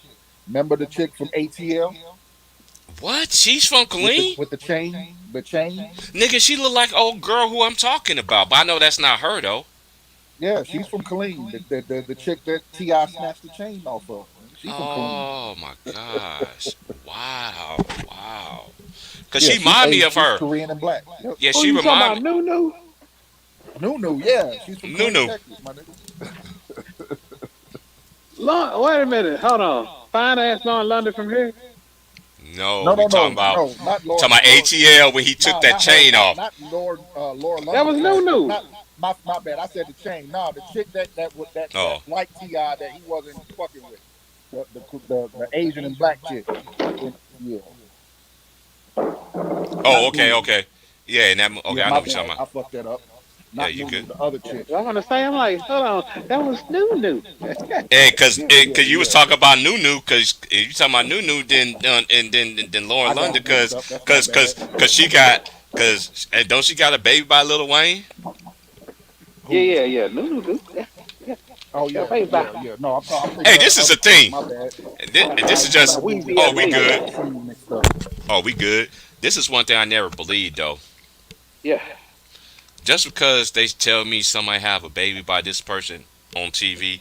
Remember the chick from ATL what? She's from Killeen? with the chain, the chain. Nigga, she look like old girl who I'm talking about, but I know that's not her though. Yeah, she's from Colleen. The chick that Ti snatched the chain off of. She's from Colleen. Oh my gosh! Wow, wow. Cause Yeah, she remind me of She's her. Korean and black. Yep. Yeah, Who she you talking remind about? me. Nunu? Nunu, yeah, she's from Killeen, Nunu. Texas, my nigga. Wait a minute. Hold on. Fine ass Lauren London from here. No, No, we no, talking no, about no, not Laura. talking about ATL when he took Nah, that not her. chain off. Not Laura That London was class. Nunu. Not my bad. I said the chain. No, the chick that Oh, like Ti that he wasn't fucking with. The Asian and black chick. Yeah, oh, not okay, Nunu. okay. Yeah, and that okay, Yeah, I know my what you're talking bad. about. I fucked that up. Yeah, Not you Nunu, good? the other chick. I'm gonna say, I'm like, hold on, that was Nunu. And Yeah, yeah, cause you was yeah. talking about Nunu, cause if you talking about Nunu, then and then I Lauren got London, it mixed cause up. That's my cause bad. cause cause she got cause and don't she got a baby by Lil Wayne? Yeah, Who? yeah, yeah. Nunu do. Yeah, yeah. Oh Yeah, yeah, baby. yeah, yeah. No, I'm thinking Hey, of the this is other a chick. thing, My bad. and this is I just got Nunu oh and we good, Maxine mixed up. oh we good. This is one thing I never believed though. Yeah. Just because they tell me somebody have a baby by this person on TV,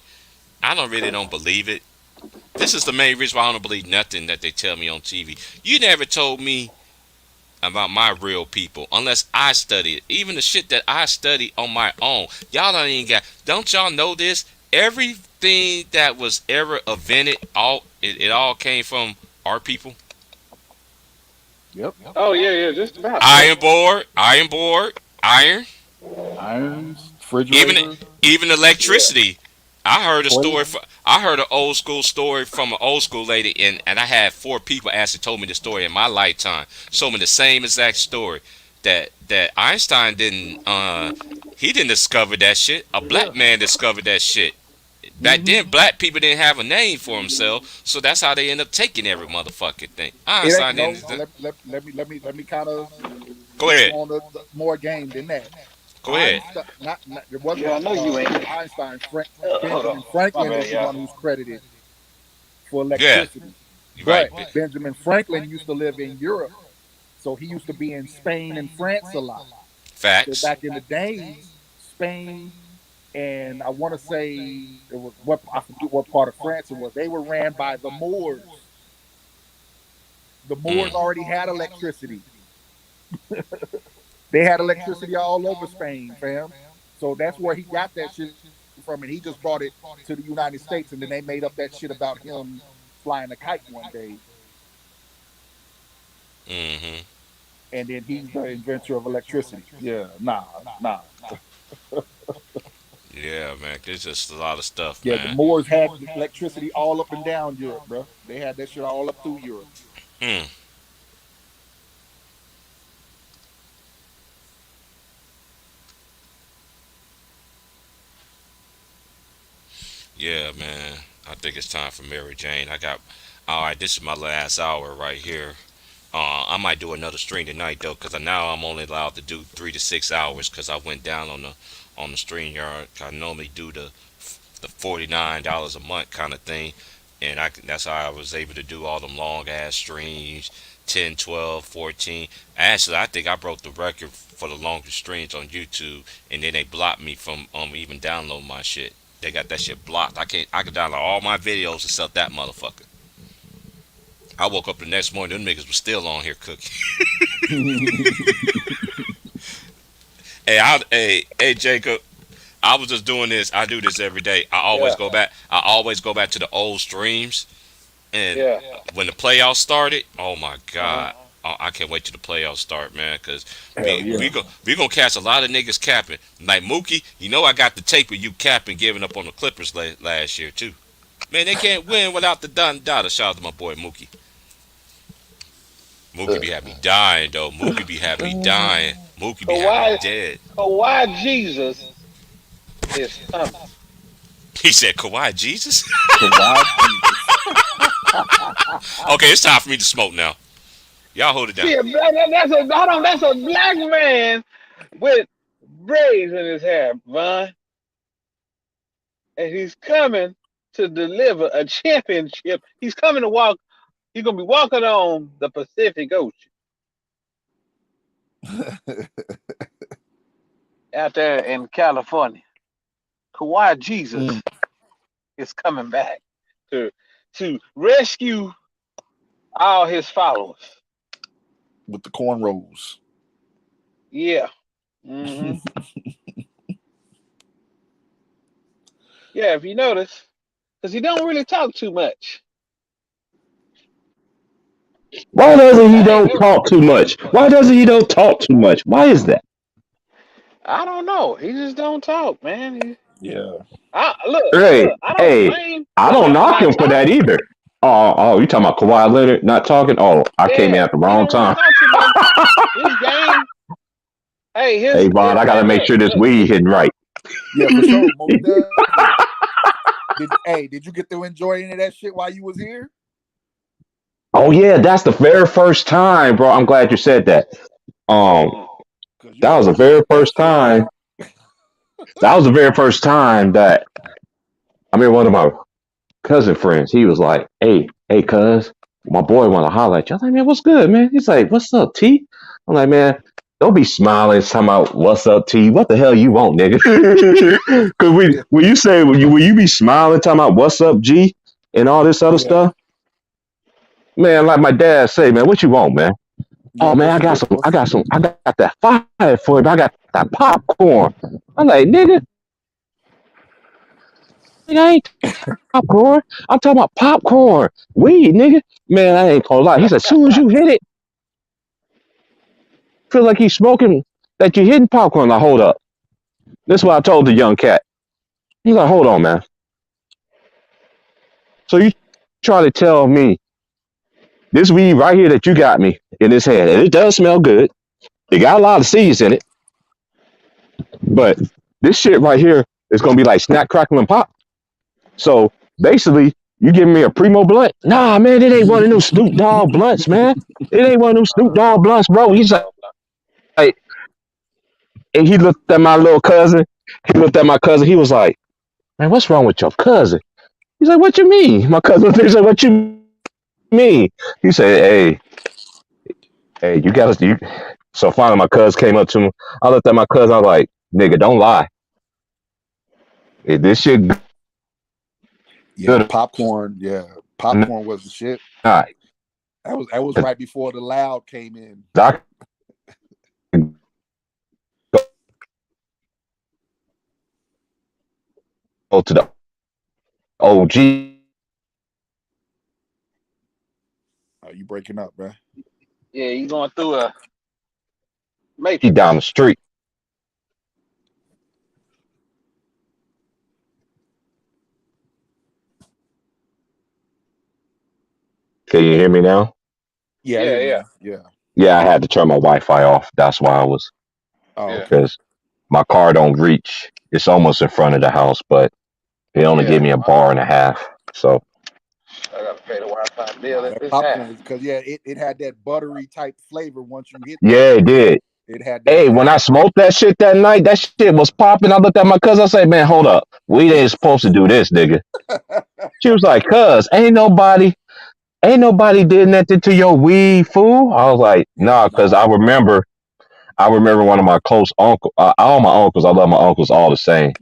I don't believe it. This is the main reason why I don't believe nothing that they tell me on TV. You never told me about my real people unless I study it. Even the shit that I study on my own. Y'all don't even got. Don't y'all know this? Everything that was ever invented, it all came from our people. Yep. Oh yeah, yeah. Just about. Yep. Iron. Irons, Even refrigerators, even Yeah. electricity. I heard a story. plates. I heard an old school story from an old school lady, and I had four people actually told me the story in my lifetime. Told me the same exact story. That Einstein didn't. He didn't discover that shit. A Yeah. black man discovered that shit. Back Mm-hmm. then, black people didn't have a name for themselves, so that's how they end up taking every motherfucking thing. It ain't Einstein no. didn't. Let me kind of Go put you ahead. on the more game than that. Go ahead. Einstein, not there wasn't Yeah, I know you ain't. Einstein. Hold on. Benjamin My Franklin bad, is the y'all. one who's credited for Yeah. electricity. You're right. But Benjamin Franklin used to live in Europe, so he used to be in Spain and France a lot. So Facts. back in the days, Spain and I want to say it was what I forget what part of France it was. They were ran by the Moors. The Moors Mm. already had electricity. They had electricity all over Spain, fam. So that's where he got that shit from, and he just brought it to the United States, and then they made up that shit about him flying a kite one day, Mm-hmm. and then he's the inventor of electricity. Yeah, nah, nah. Yeah, man. There's just a lot of stuff, Yeah, the man. Moors had electricity all up and down Europe, bro. They had that shit all up through Europe. Hmm. Yeah, man. I think it's time for Mary Jane. I got. All right, this is my last hour right here. I might do another stream tonight though, cause now I'm only allowed to do 3 to 6 hours, cause I went down on the stream yard. I normally do the $49 a month kind of thing, and that's how I was able to do all them long ass streams, 10, 12, 14. Actually, I think I broke the record for the longest streams on YouTube, and then they blocked me from even downloading my shit. They got that shit blocked. I can download all my videos except that motherfucker. I woke up the next morning, them niggas was still on here cooking. Hey, Jacob. I was just doing this. I do this every day. Yeah. I always go back to the old streams, and Yeah. when the playoffs started, oh my Uh-huh. god, I can't wait till the playoffs start, man. Cause Hell yeah. we gonna catch a lot of niggas capping. Like Mookie, you know I got the tape of you capping, giving up on the Clippers last year too. Man, they can't win without the Don Dada. Shout out to my boy Mookie. Mookie be had me dying though. Mookie be had me dying. Mookie be had me Kawhi, dead. Kawhi Jesus is coming. He said Kawhi Jesus. Kawhi Jesus. Okay, it's time for me to smoke now. Y'all hold it down. See, that's a hold on. That's a black man with braids in his hair, Von, and he's coming to deliver a championship. He's coming to walk. He's gonna be walking on the Pacific Ocean out there in California. Kawhi Jesus Mm, is coming back to rescue all his followers. with the cornrows. Yeah. hmm Yeah, if you notice, because he don't really talk too much. Why doesn't he I ain't don't never. talk too much? Why doesn't he don't talk too much? Why is that? I don't know. He just don't talk, man. Yeah. Hey, Look. I don't hey, blame I him don't for knock not him for that talking. either. You talking about Kawhi Leonard not talking? Oh, I came in Yeah, at the he wrong don't really time. talk too much. His game. Hey, Hey, Vaughn, I gotta man. make Look, sure this look. weed hitting right. Yeah, for sure. Most definitely. Did you get to enjoy any of that shit while you was here? Oh yeah, that's the very first time, bro. I'm glad you said that. Um, Mm. Cause you that know was the I very missed that first shit. time. That was the very first time that I mean one of my cousin friends. He was like, hey, cuz, my boy want to holler at you. I was like, man, what's good, man? He's like, what's up, T? I'm like, man, don't be smiling, talking about what's up, T. What the hell you want, nigga? Because when you say when you be smiling, talking about what's up, G, and all this other Yeah. stuff, man, like my dad say, man, what you want, man? Yeah. Oh man, I got that fire for you. I got that popcorn. I'm like, nigga, I ain't popcorn. I'm talking about popcorn. Weed, nigga. Man, I ain't gonna lie. He said, as soon as you hit it, feel like he's smoking, that you hitting popcorn. Like, hold up. This is what I told the young cat. He's like, hold on, man. So you try to tell me this weed right here that you got me in this hand, and it does smell good. It got a lot of seeds in it, but this shit right here is gonna be like snack, crackle, and pop. So basically, you giving me a primo blunt? Nah, man, it ain't one of them Snoop Dogg blunts, man. It ain't one of them Snoop Dogg blunts, bro. He's like, and he looked at my little cousin. He looked at my cousin. He was like, man, what's wrong with your cousin? He's like, what you mean? My cousin was like, what you mean? He said, hey, you got to. So finally, my cousin came up to me. I looked at my cousin. I was like, nigga, don't lie. Is this shit Yeah. good Popcorn. Yeah. or Popcorn was the shit. not? That was right before the loud came in. I could go to the OG Oh, you breaking up, man? Yeah, you going through a matrix. down the street. Can you hear me now? Yeah, I Yeah, hear you yeah, now. Yeah. Yeah, I had to turn my Wi-Fi off. That's why I was Oh, yeah, okay. because my car don't reach. It's almost in front of the house, but it only yeah. gave me a bar and a half. So I gotta pay the Wi-Fi bill Nah, at that this house. popcorn is because it had that buttery type flavor once you hit that yeah, it shit. did. It had that Hey, when I smoked that shit that night, that shit was popping. I looked at my cousin. I said, "Man, hold up, we ain't supposed to do this, nigga." She was like, "Cuz, ain't nobody did nothing to your weed, fool." I was like, Yeah, "Nah," because nah. I remember one of my close uncle, all my uncles. I love my uncles all the same.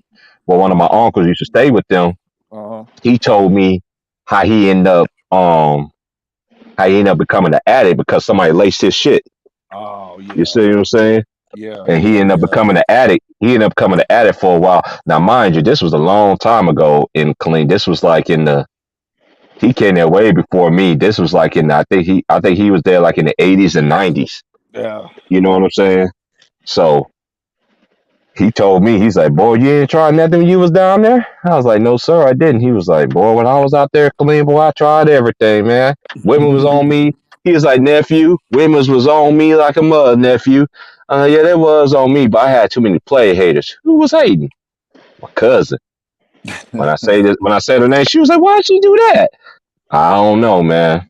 But one of my uncles used to stay with them. Uh-huh. He told me how he ended up, becoming an addict because somebody laced his shit. Oh You yeah. see what I'm saying? Yeah, And he yeah, ended up yeah. becoming an addict. He ended up becoming an addict for a while. Now, mind you, this was a long time ago in clean. This was like in the he came there way before me. This was like in I think he was there like in the 80s and 90s. Yeah. You know what I'm saying? So he told me, he's like, boy, you ain't tried nothing when you was down there? I was like, no, sir, I didn't. He was like, boy, when I was out there clean, boy, I tried everything, man. Women was on me. He was like, nephew, women's was on me like a mother, nephew. Yeah, that was on me, but I had too many play haters. Who was hating? My cousin. When I said her name, she was like, why'd she do that? I don't know, man.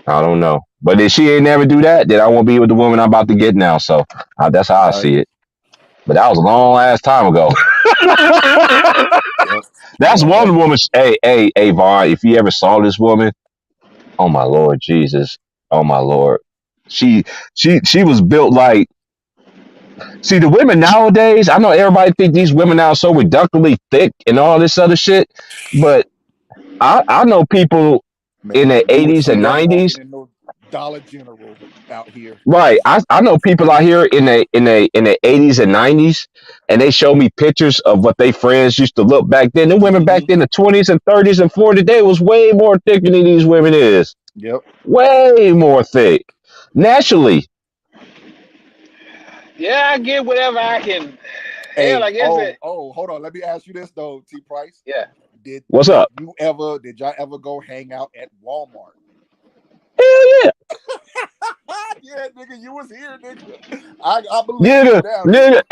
I don't know. But if she ain't never do that, then I won't be with the woman I'm about to get now. So that's how I Right. see it. But that was a long ass time ago. Yep. That's Yeah. one woman. Hey, Vaughn, if you ever saw this woman, oh my Lord Jesus. Oh my Lord. She she was built like, see, the women nowadays, I know everybody think these women now are so reductively thick and all this other shit, but I know people in the Man, you would 80s see and that walking 90s. in the Dollar General out here. Right. I know people out here in the 80s and 90s, and they show me pictures of what they friends used to look back then. The women back Hmm. then, the 20s and 30s and 40s, they was way more thicker than these women is. Yep. Way more thick. Naturally. Yeah, I get whatever I can. Hell, Hey, I guess it. hold on. Let me ask you this though, T Price. Yeah. Did What's did up? you ever did y'all ever go hang out at Walmart? Hell yeah. Yeah, nigga, you was here, nigga. I believe you Nigga, now, nigga, nigga.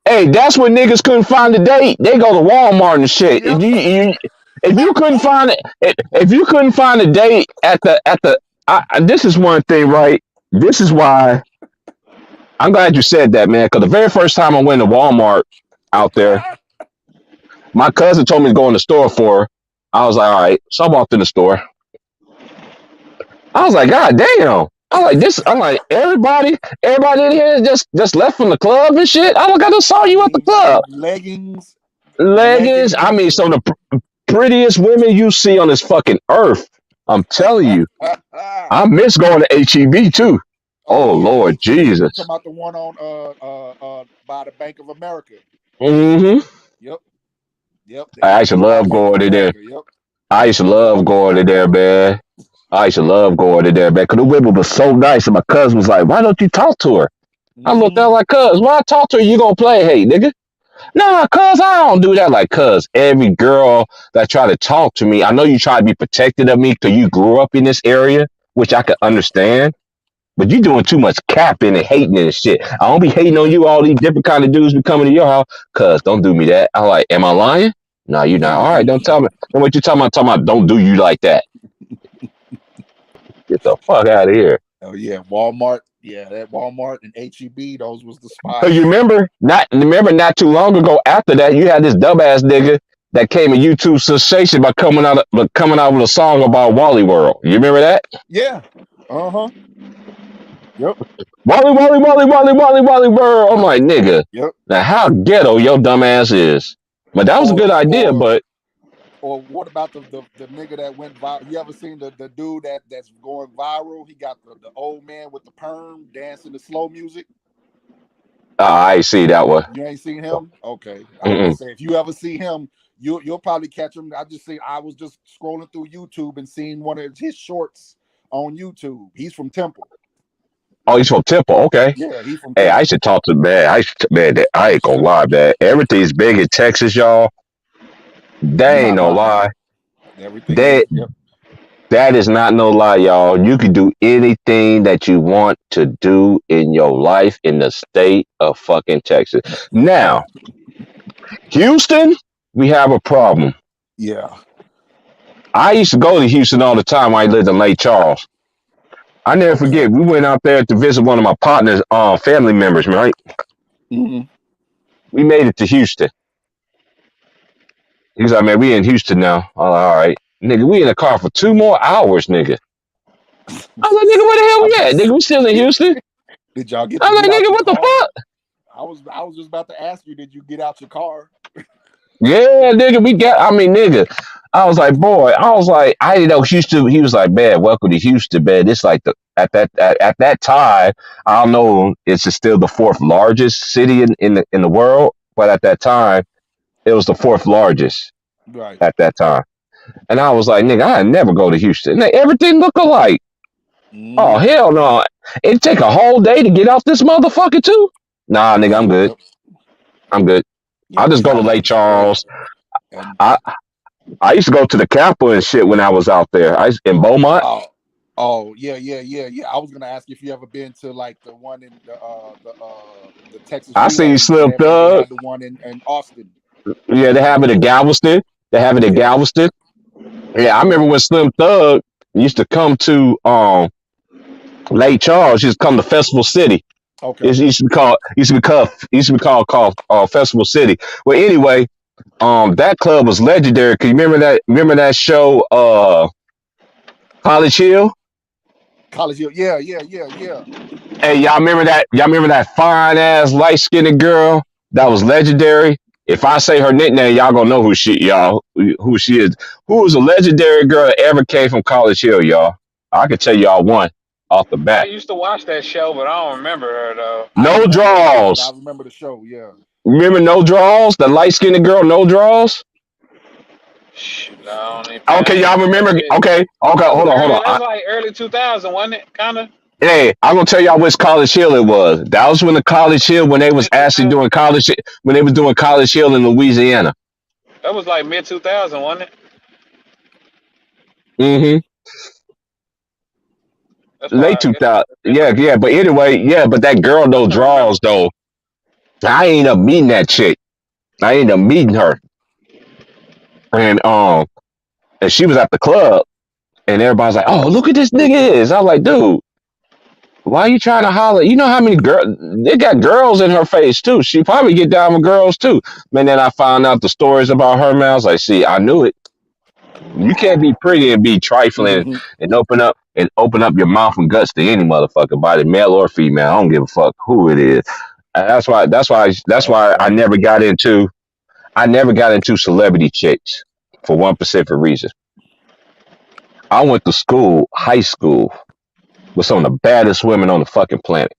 hey, that's when niggas couldn't find a date. They go to Walmart and shit. Yep. If you couldn't find it, if you couldn't find a date this is one thing, right? This is why I'm glad you said that, man. Because the very first time I went to Walmart out there, my cousin told me to go in the store for her. I was like, all right. So I walked in the store. I was like, God damn. I'm like this. I'm like everybody in here just left from the club and shit. I just saw I you at the club. mean, leggings, Leggings. leggings I and mean, some. some of the prettiest women you see on this fucking earth. I'm telling you, I miss going to HEB too. Oh Oh yeah, Lord HEB. You Jesus. talking about the one on by the Bank of America? Hmm. Yep, yep. The I used to HEB by love Bank of going in there. America. Yep. I used to love going in there, man. I used to love going in there, man. Cause the women was so nice, and my cousin was like, "Why don't you talk to her?" I looked at her Hmm. like, "Cuz, why I talk to her? You gonna play, hey, nigga?" Nah, cuz I don't do that. Like, cuz every girl that try to talk to me, I know you try to be protected of me because you grew up in this area, which I could understand. But you doing too much capping and hating and shit. I don't be hating on you. All these different kind of dudes be coming to your house. Cuz don't do me that. I'm like, am I lying? No, you not. All right, don't tell me. Then what you talking about? Talking about don't do you like that. Get the fuck out of here. Oh yeah, Walmart. Yeah, that Walmart and HEB. Those was the Cause you spots. remember not too long ago after that, you had this dumbass nigga that came a YouTube sensation by coming out with a song about Wally World. You remember that? Yeah. Uh huh. Yep. Wally, Wally, Wally, Wally, Wally, Wally World. I'm like, nigga, Yep. now how ghetto your dumb ass is. But that was a Or good idea, or but or what about the nigga that went viral? You ever seen the dude that's going viral? He got the old man with the perm dancing to slow music. I see that one. You ain't seen him? Okay. I was gonna Mm-mm. say if you ever see him, you'll probably catch him. I was just scrolling through YouTube and seeing one of his shorts on YouTube. He's from Temple. Oh, he's from Temple. Okay. Yeah, he's from Hey, I Temple. should talk to man. I ain't gonna lie, man. Everything's big in Texas, y'all. That You're ain't not no lying. lie. Everything is. That Yep. That is not no lie, y'all. You can do anything that you want to do in your life in the state of fucking Texas. Now, Houston, we have a problem. Yeah. I used to go to Houston all the time when I lived in Lake Charles. I never Okay. forget, we went out there to visit one of my partner's family members, right? Hmm. We made it to Houston. He was like, man, we in Houston now. I'm like, all right. Nigga, we in the car for 2 more hours, nigga. I was like, nigga, where the hell we at? Nigga, we still in Houston. Did y'all get to I'm get like, out nigga, your what the car? fuck? I was just about to ask you, did you get out your car? Yeah, nigga, nigga. I was like, boy, I didn't know Houston. He was like, man, welcome to Houston, man. It's like at that time, I don't know, it's still the fourth largest city in the world, but at that time, it was the fourth largest Right. at that time. And I was like, nigga, I never go to Houston. Nigga, everything look alike. Oh Hmm. hell no! It take a whole day to get out this motherfucker too. Nah, nigga, I'm good. Yep. I'm good. Yeah, I'll just because go to Lake Charles. and I I used to go to the Capitol and shit when I was out there. In Beaumont. oh Oh yeah. I was gonna ask you if you ever been to like the one in the Texas I seen Relays, Slim and they Thug. had the one in Austin. Yeah, they have it at Galveston. They have it at Yeah, Galveston. Yeah, I yeah. remember when Slim Thug used to come to Lake Charles. He used to come to Festival City. It Okay. used to be called Festival City. Well, anyway, that club was legendary. Cause you remember that show, College Hill. College Hill. Yeah. Hey, y'all remember that? Y'all remember that fine ass light skinned girl that was legendary? If I say her nickname, y'all gonna know who she is. Who was a legendary girl that ever came from College Hill, y'all? I could tell y'all one off the I bat. used to watch that show, but I don't remember her though. I No ain't never watched it, but I draws. remember the show. Yeah. Remember no draws? The light skinned girl, no draws. Shoot, I don't even pay. I Okay, ain't y'all even remember? it. Okay. That was Hold early. on. That was like early 2000, wasn't it? Kind of Hey, I'm gonna tell y'all which College Hill it was. That was when the College Hill when they was mid actually 2000. doing when they was doing College Hill in Louisiana. That was like mid 2000, wasn't it? Mm-hmm. That's Late why two thousand. it's been a Yeah. minute. But anyway, yeah. But that girl I no still remember. draws though. I ain't up meeting that chick. I ain't up meeting her, and and she was at the club, and everybody's like, "Oh, look at this nigga is." I was like, "Dude, why are you trying to holler? You know how many girls they got girls in her face too. She probably get down with girls too." Man, then I found out the stories about her. Man, I was like, "See, I knew it. You can't be pretty and be trifling Hmm. and open up your mouth and guts to any motherfucker, body male or female. I don't give a fuck who it is." And that's why I Right. never got into celebrity chicks for one specific reason. I went to school, high school, with some of the baddest women on the fucking planet,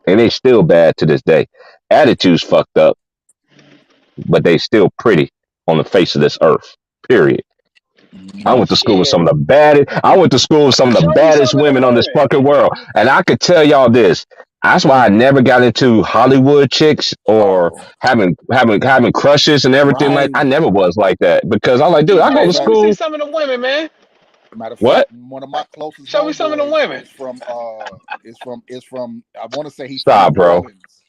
and they still bad to this day. Attitudes fucked up, but they still pretty on the face of this earth. Period. I Hmm. went to school with Shit. some of the baddest. I went to school with some of the Show me baddest some of them women on this women. fucking world, and I could tell y'all this. That's why I never got into Hollywood chicks or Oh, having crushes and everything like. right. I never was like that because I'm like, dude, I Matter go of to Let me fact, see school. some of the women, man. What? One of my closest Show me some of the homeboys women. is from I want to say he's from Stop, New bro. Orleans.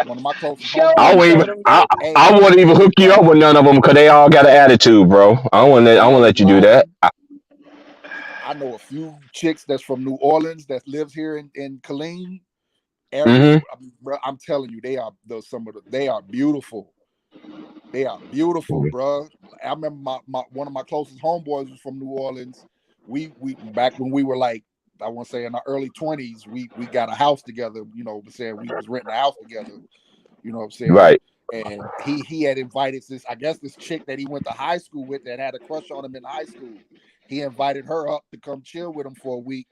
One of my closest Show I me homeboys. won't some even. of them, I man. I Hey, won't even hook you up with none of them because they all got an attitude, bro. I don't hey, let you do that. man. I know a few chicks that's from New Orleans that lives here in Killeen. Mm-hmm. Bro, I'm telling you, they are beautiful. They are beautiful, bro. I remember my one of my closest homeboys was from New Orleans. We back when we were like, I want to say in our early 20s, we got a house together. You know what I'm saying? We was renting a house together. You know what I'm saying? Right. And he had invited I guess this chick that he went to high school with that had a crush on him in high school. He invited her up to come chill with him for a week.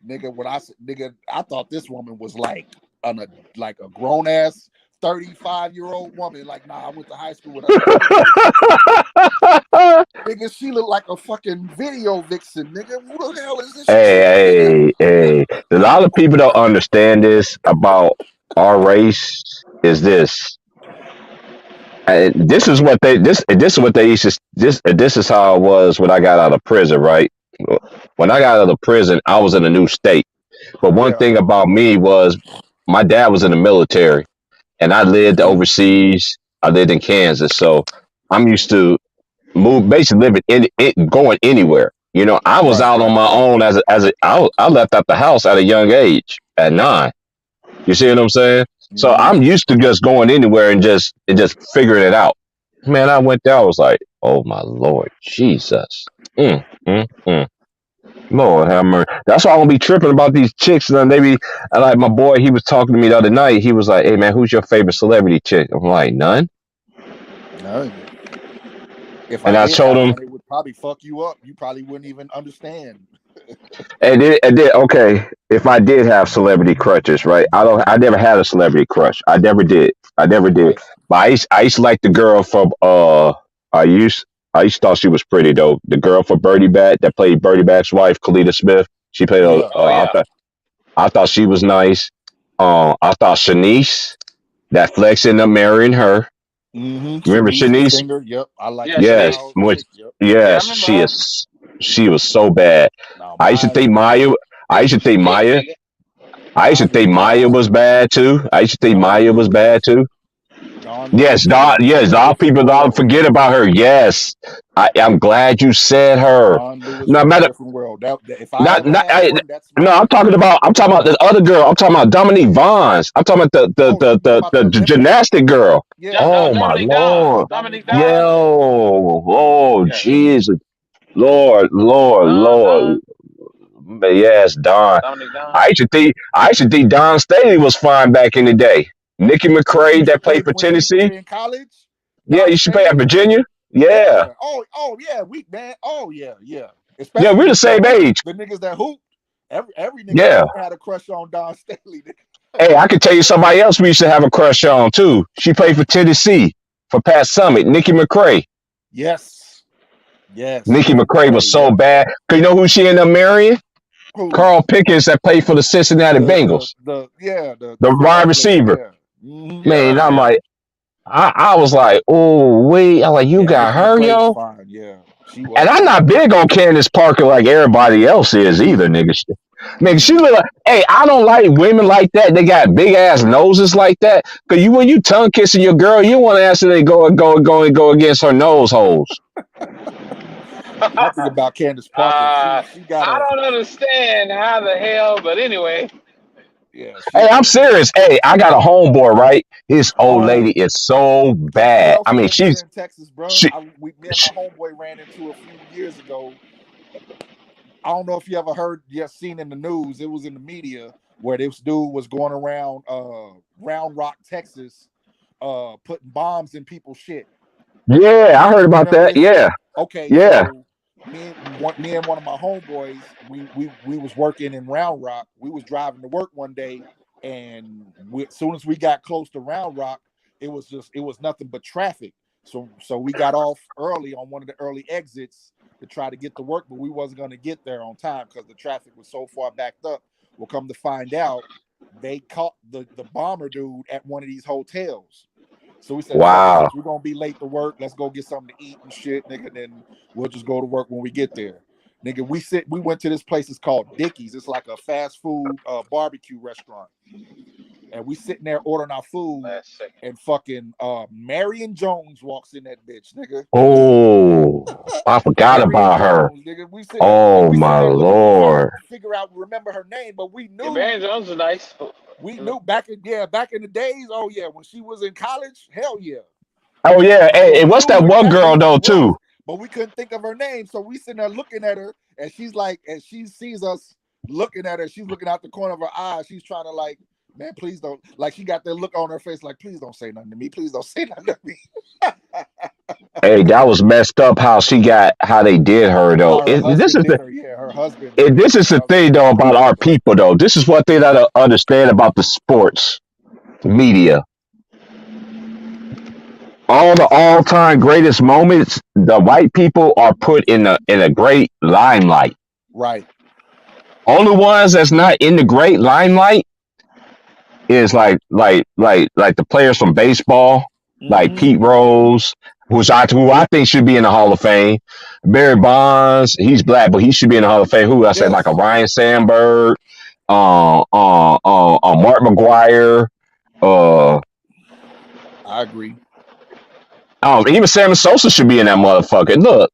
Nigga, I thought this woman was like a grown ass 35-year-old woman. Like, nah, I went to high school with her. Nigga, she looked like a fucking video vixen, nigga. Who the hell is this chick, nigga? Hey. A lot of people don't understand this about our race. Is this? This is what they used to this is how it was when I got out of prison, right? When I got out of prison, I was in a new state. But one Yeah, thing about me was my dad was in the military, and I lived mm-hmm. overseas. I lived in Kansas, so I'm used to basically living going anywhere. I was Right, out on right. my own I left out the house at a young age at 9. You see what I'm saying? So Mm-hmm. I'm used to just going anywhere and just figuring it out. Man, I went there. I was like, oh my Lord, Jesus. Mm. Lord have mercy. That's why I don't be tripping about these chicks. And they be like my boy. He was talking to me the other night. He was like, "Hey man, who's your favorite celebrity chick?" I'm like, none. None. If I And I did told have him, one, it would probably fuck you up. You probably wouldn't even understand. okay, if I did have celebrity crushes, right? I never had a celebrity crush. I never did. I never did. Right. But I used to like the girl from I used I used to thought she was pretty though. The girl from Birdie Bat that played Birdie Bat's wife, Kalita Smith. She played Yeah. Oh yeah. I thought she was nice. I thought Shanice, that Flex ended up marrying her. Mm-hmm. Remember Shanice, the Shanice? singer. Yep. I like Yeah, her Yes, Shanice. style. which Yep. Yeah, I yes, remember her. She was so bad. No, I used to mine, think Maya. I used to think Shit, Maya. nigga. I used to mine was think Maya Dawn. was bad too. I used to think Dawn Maya was bad Lewis. too. Dawn Yes, Lewis Don. is Yes, a all different people don't world. forget about her. Yes, I'm glad you said her. Dawn Lewis No was a matter, different world. If I not, ever not had one, that's no. mine. I'm talking about the other girl. I'm talking about Dominique Vaughns. I'm talking about Oh, you talking about the the Olympic? gymnastic girl. Yeah, Oh my Dominique Dominic Vaughn. Don. lord. Dominique Dominic Yeah. Don. Vaughn. Oh Yeah. Jesus. Lord, Lord, Don Don. Lord. Yes, Don. Dominic Don. I used to think Don Staley was fine back in the day. Nicky When she McCray used to that play played for when she used to Tennessee. play in college, Yeah, Don you should play at Staley. Virginia. Yeah. Yeah. Oh yeah, we man. Oh yeah, yeah. Yeah, we're Especially the same age. the niggas that hoop. Every nigga that Yeah. hoop had a crush on Don Staley. Hey, I could tell you somebody else we used to have a crush on too. She played for Tennessee for Pat Summit, Nikki McCray. Yes. Yes. Nikki Nicky McCray McCray. was so Yep. bad. Cause you know who she ended up marrying? Who? Carl Pickens that played for the Cincinnati Bengals. The The wide football player. receiver. Yeah. Hmm. Man, Yeah, I'm yeah. like, I was like, oh wait. I was like, you Yeah. got Nicky her, McCray was yo? fine. Yeah. She And was I'm fine. not big on Candace Parker like everybody else is either, nigga. Nigga, she look like, hey, I don't like women like that. They got big ass noses like that. Cause when you tongue kissing your girl, you want to actually go against her nose holes. My thing about Candace Parker, she got I a don't understand how the hell, but anyway. yeah. Hey, She I'm serious. Hey, I got a homeboy, right? His old lady home. is so He bad. I also mean, lives here in Texas, bro. she, Me and my she homeboy ran into a few years ago. I don't know if you ever heard, yet seen in the news. It was in the media where this dude was going around Round Rock, Texas, putting bombs in people's shit. yeah, I heard You about remember that. this shit? Yeah, Okay, yeah, so me and one of my homeboys, we was working in Round Rock. We was driving to work one day, and as soon as we got close to Round Rock, it was nothing but traffic. So we got off early on one of the early exits to try to get to work, but we wasn't going to get there on time because the traffic was so far backed up. We'll come to find out, they caught the bomber dude at one of these hotels. So we said, fuck it, wow, since we're gonna be late to work, let's go get something to eat and shit, nigga. Then we'll just go to work when we get there. Nigga, we went to this place, it's called Dickie's. It's like a fast food barbecue restaurant. And we sitting there ordering our food, Last second. and fucking Marion Jones walks in that bitch, nigga. oh, I forgot Marion about her. Jones, nigga. Oh We sitting my there looking to try to lord. figure out, remember her name, but Yeah, Barry Jones is nice. we knew back in the days, oh yeah, when she was in college, hell yeah. Oh yeah, So hey, and we what's knew that one exactly girl who she though was, too? but we couldn't think of her name. So we sitting there looking at her, and she's like, and she sees us looking at her. She's looking out the corner of her eye. She's trying to like, man, please don't. Like she got that look on her face, like, please don't say nothing to me. Please don't say nothing to me. Hey, that was messed up how they did her though. How her This husband is did the her. Yeah, her husband. this is the Her husband thing though did her. about our people though. This is what they gotta understand about the sports media. All the all time greatest moments, the white people are put in a great limelight. Right. Only ones that's not in the great limelight is like the players from baseball, like Mm-hmm. Pete Rose, who I think should be in the Hall of Fame. Barry Bonds, he's black, but he should be in the Hall of Fame. Who I said like a Yes, Ryan Sandberg, Mark McGuire, uh, I agree. even Sammy Sosa should be in that motherfucker. Look,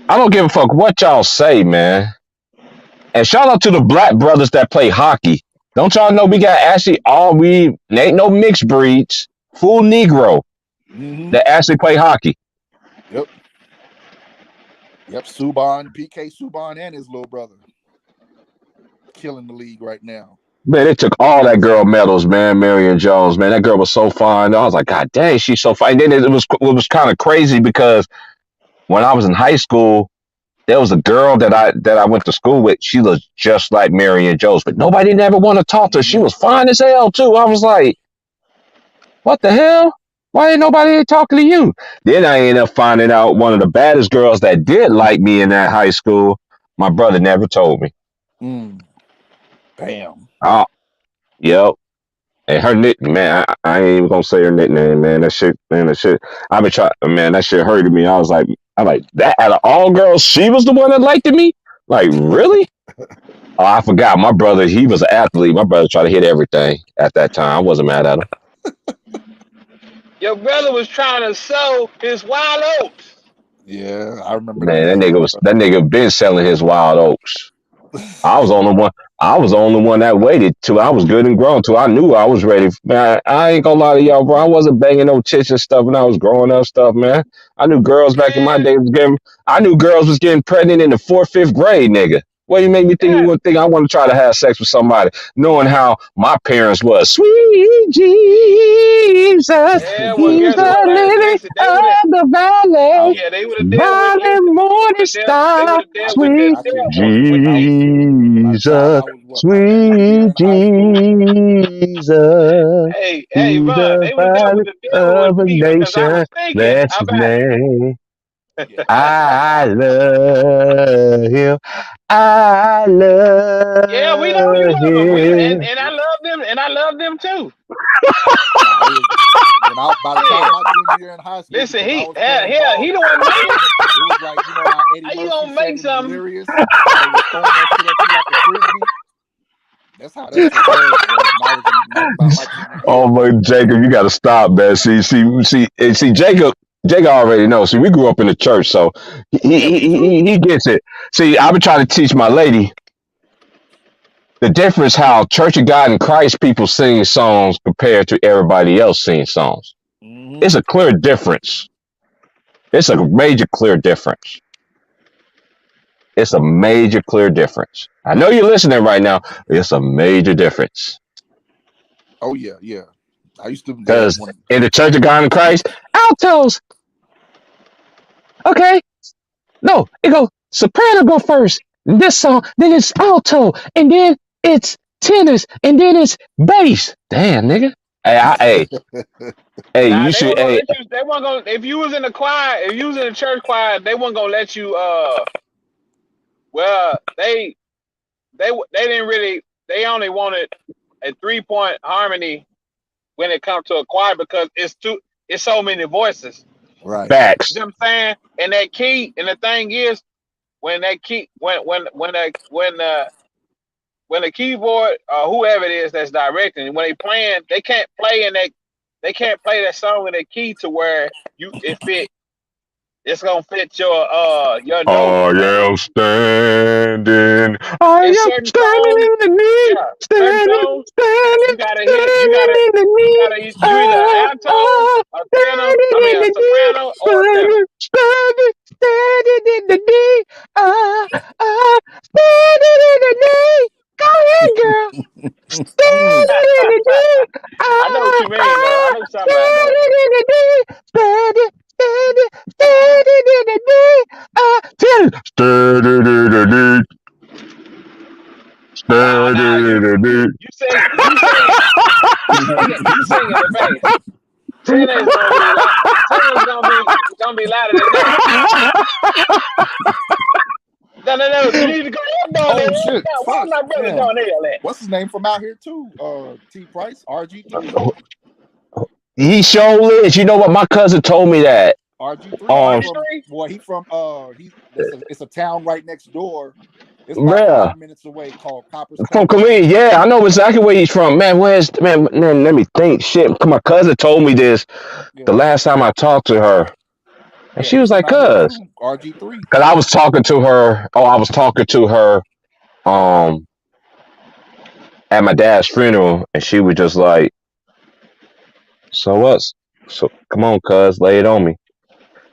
I don't give a fuck what y'all say, man. And shout out to the black brothers that play hockey. Don't y'all know we got actually we ain't no mixed breeds, full Negro Mm-hmm. that actually play hockey. Yep. Yep. Subban, PK Subban, and his little brother killing the league right now. Man, they took all that girl medals, man. Marion Jones, man, that girl was so fine. I was like, God dang, she's so fine. And then it was kind of crazy because when I was in high school, there was a girl that I went to school with. She looked just like Marion Jones, but nobody never wanted to talk to her. She Mm-hmm. was fine as hell too. I was like, what the hell? Why ain't nobody talking to you? Then I ended up finding out one of the baddest girls that did like me in that high school. My brother never told me. Mm. Damn. Oh, yep. And her nick, man, I ain't even gonna say her nickname, man. That shit, man, that shit. I been trying, man, that shit hurted me. I was like, I'm like, that out of all girls, she was the one that liked me? Like, really? Oh, I forgot. My brother, he was an athlete. My brother tried to hit everything at that time. I wasn't mad at him. Your brother was trying to sow his wild oats. Yeah, I remember Man, that. that nigga been selling his wild oats. I was the only one. I was the only one that waited till I was good and grown. Till I knew I was ready. Man, I ain't gonna lie to y'all, bro. I wasn't banging no chicks and stuff when I was growing up. Stuff, man. I knew girls back in my Man, day was getting. I knew girls was getting pregnant in the fourth, fifth grade, nigga. What you make me think? You yeah, would think I want to try to have sex with somebody, knowing how my parents was. Sweet Jesus, yeah. Well, He's guess the what? Lily Listen, they would have. of the I valley, Yeah, they would have dealt with. bright morning They would star, have I dealt with the sweet I couldn't devil believe with when I this. was by the time Jesus. I was what, my junior year Sweet in high school. Jesus, Hey, He's Von, the they would have dealt valley with the devil with of a me because I nation. was thinking Bless his about it. name. Yeah, I love him. I Yeah, we know you love love them. him. And I love them and I love them too. nah, it was when I by the time Yeah. my junior year in high school Listen, because I was playing he ball. the one make it. It was like how Eddie How you Murphy gonna said make in something? Delirious, how they was throwing that shit at you like a frisbee. That's how that shit was, bro. When I was in my junior Oh year. my Jacob, you gotta stop, man. See, Jacob. Jacob already knows. See, we grew up in the church, so Yeah, me too. he gets it. See, I've been trying to teach my lady the difference how Church of God in Christ people sing songs compared to everybody else singing songs. Hmm. It's a clear difference. It's a major clear difference. It's a major clear difference. I know you're listening right now. It's a major difference. Oh yeah, yeah. I used to Because when in the Church of God in Christ, altos, okay? No, it go soprano go first. This song, then it's alto, and then it's tenors, and then it's bass. Damn, nigga. Hey, Nah, you they should, weren't gonna hey, let you. They weren't gonna. If you was in the choir, if you was in the church choir, they weren't gonna let you. Well, they didn't really. They only wanted a 3-point harmony when it comes to a choir because it's so many voices. right. facts. You know what I'm saying? And that key, and the thing is, when that key, when the keyboard or whoever it is that's directing, when they playing, they can't play that song in a key to where it's gonna fit your note. I am standing. I In am certain standing tones, in the need. yeah, certain Standing, tones, standing, you gotta hit, standing in the need. you either alto, a tenor, I Standing mean in a the need. soprano or a tenor. Standing, standing, standing in the need. Standing in the need. Go ahead, girl. Standing in the need. I know what you mean though. I know what you're talking about though. Standing in the need. Standing, standing, standing in the need. Standing in the need. Nah, Standing in the need. you sing in the bass. Tenor is gonna be loud. Tenor is gonna be louder than that. No. You need to go ahead, down there. Oh shit, Why fuck. my brother Damn. down there at? What's his name from out here too? T Price, RG3. He sure is. You know what? My cousin told me that. RG3. He Um, from RG3? it's a town right next door. It's about yeah, 5 minutes away called Copper's from Comfort. Comedian. Yeah, I know exactly where he's from. Man, man? Let me think. Shit, my cousin told me this the Yeah. last time I talked to her, and Yeah, she he was from like, out here "Cuz," too. RG3. because I was talking to her. Oh, I was talking to her. Um, at my dad's funeral, and she was just like, "So what's? So come on, cuz, lay it on me."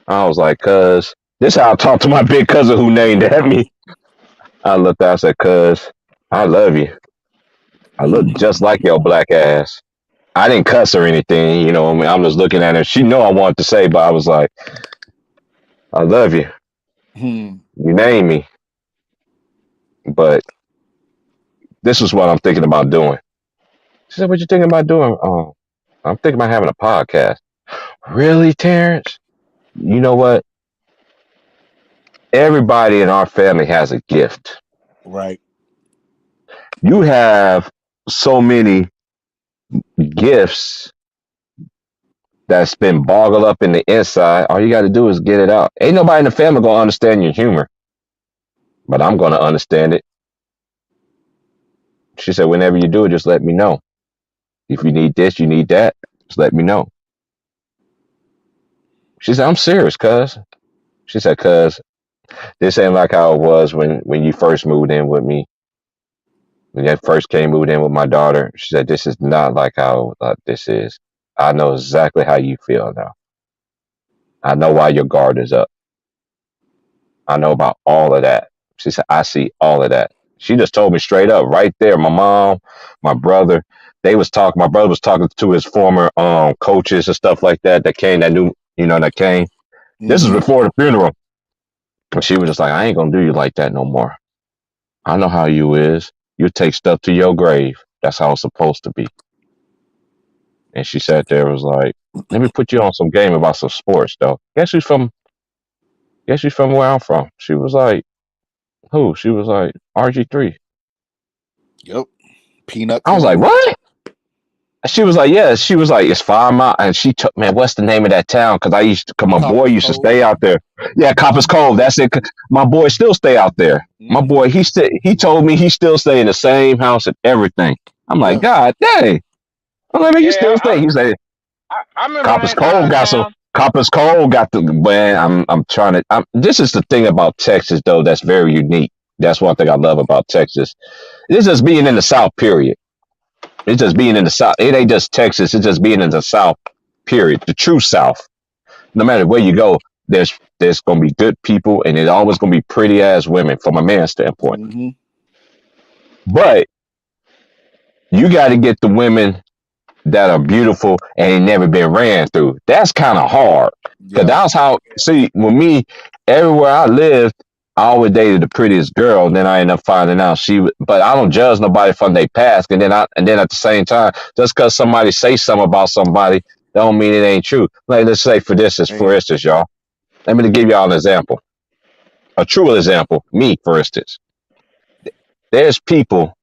I was like, "Cuz." This is how I talked to my big cousin who named at me. I looked out, I said, "Cuz, I love you. I look just like your black ass." I didn't cuss or anything, you know what I mean? I'm just looking at her. She know I wanted to say, but I was like, I love you. Hmm. You name me. But this is what I'm thinking about doing. She said, what you thinking about doing? Oh, I'm thinking about having a podcast. Really, Terrence? You know what? Everybody in our family has a gift. Right. You have so many gifts that's been boggled up in the inside. All you got to do is get it out. Ain't nobody in the family gonna understand your humor, but I'm gonna understand it. She said, whenever you do it, just let me know. If you need this, you need that, just let me know. She said, I'm serious, cuz. She said, cuz this ain't like how it was when you first moved in with me. When you first came moved in with my daughter, she said, this is not like how this is. I know exactly how you feel now. I know why your guard is up. I know about all of that. She said, I see all of that. She just told me straight up right there. My mom, my brother, they was talking. My brother was talking to his former coaches and stuff like that. That came, that knew, that came. This is Mm-hmm. before the funeral. And she was just like, I ain't gonna do you like that no more. I know how you is. You take stuff to your grave. That's how it's supposed to be. And she sat there and was like, let me put you on some game about some sports though. Guess she's from where I'm from. She was like, who? She was like, RG3. Yep. Peanut I was like, County. what? She was like, yeah. She was like, it's 5 miles. And she took, man, what's the name of that town? Because cause my boy Copper's used to Cove. stay out there. Yeah, Coppers Cove. That's it. My boy still stay out there. My Mm-hmm. boy, he told me he still stay in the same house and everything. I'm like, Yeah. God dang. I'm like, man, you Yeah, still stay. He said, I remember Coppers that Cove got some. downtown. Coppers Cove got the man. I'm trying to. This is the thing about Texas though. That's very unique. That's one thing I love about Texas. It's just being in the South. Period. It's just being in the South. It ain't just Texas. It's just being in the South. Period. The true South. No matter where you go, there's gonna be good people, and it's always gonna be pretty ass women from a man's standpoint. Mm-hmm. But you got to get the women that are beautiful and ain't never been ran through. That's kind of hard. Cause Yeah. that's how. See, with me, everywhere I lived, I always dated the prettiest girl. And then I ended up finding out but I don't judge nobody from their past. And then at the same time, just cause somebody say something about somebody, don't mean it ain't true. Like let's say for And instance, y'all. Let me give y'all an example, a true example. Me, for instance, there's people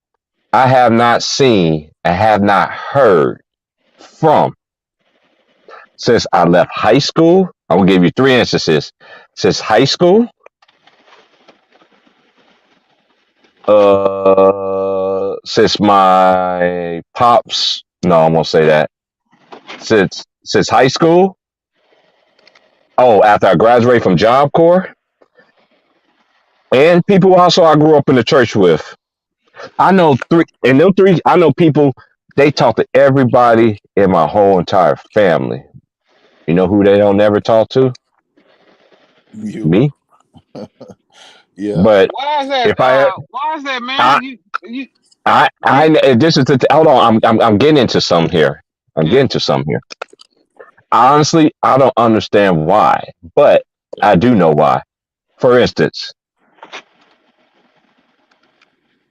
I have not seen and have not heard from since I left high school. I'm gonna give you 3 instances. Since high school, since my pops, no, I won't say that. Since high school. Oh, after I graduated from Job Corps, and people also I grew up in the church with. I know three, and them three, I know people. They talk to everybody in my whole entire family. You know who they don't never talk to? you. Me. Yeah. But Why is that? if I, Why is that, I, man? You, I, you. this is the, hold on. I'm getting into some here. I'm Yeah. getting to some here. Honestly, I don't understand why, but I do know why. For instance,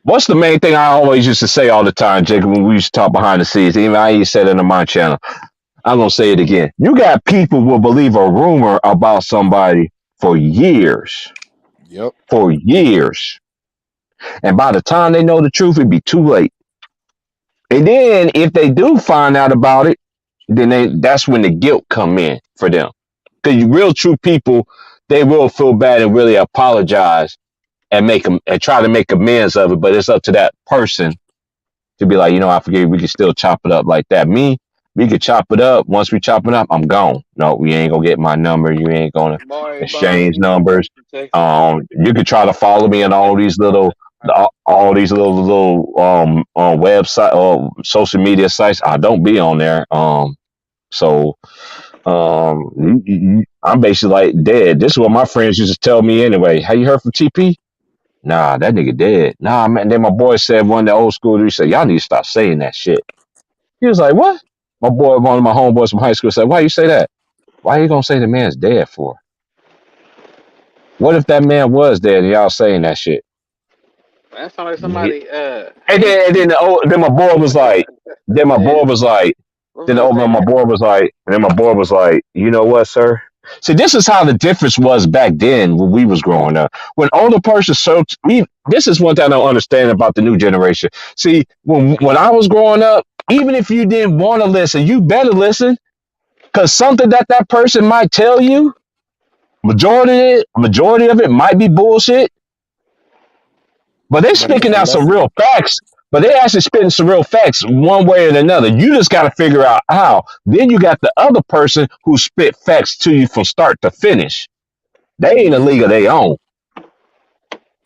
what's the main thing I always used to say all the time, Jacob, when we used to talk behind the scenes? Even I used to say it on my channel. I'm gonna say it again. You got people will believe a rumor about somebody for years, Yep. for years, and by the time they know the truth, it'd be too late. And then if they do find out about it, then that's when the guilt come in for them. Because real true people, they will feel bad and really apologize and make them and try to make amends of it. But it's up to that person to be like, I forget. We can still chop it up like that. Me, we could chop it up. Once we chop it up, I'm gone. No, we ain't gonna get my number. You ain't gonna Boy, exchange Bronny, numbers. Texas. You could try to follow me on all these little website or social media sites. I don't be on there. So I'm basically like dead. This is what my friends used to tell me anyway. Have you heard from TP? Nah, that nigga dead. Nah, man. Then my boy said one of the old school. He said, "Y'all need to stop saying that shit." He was like, "What?" My boy, one of my homeboys from high school, said, "Why you say that? Why you gonna say the man's dead for? What if that man was dead and y'all saying that shit?" That sounds like And somebody then then my boy was like, then my boy yeah, was like, what then was the I old say man, my that? boy was like, and then my boy was like, you know what, sir? See, this is how the difference was back then when we was growing up. When older person this is one thing I don't understand about the new generation. See, when I was growing up, even if you didn't want to listen, you better listen. Because something that person might tell you, majority of it might be bullshit, but they But it's speaking a out some lesson. real facts. But they actually spitting some real facts one way or another. You just got to figure out how. Then you got the other person who spit facts to you from start to finish. They ain't a Hmm. league of their own.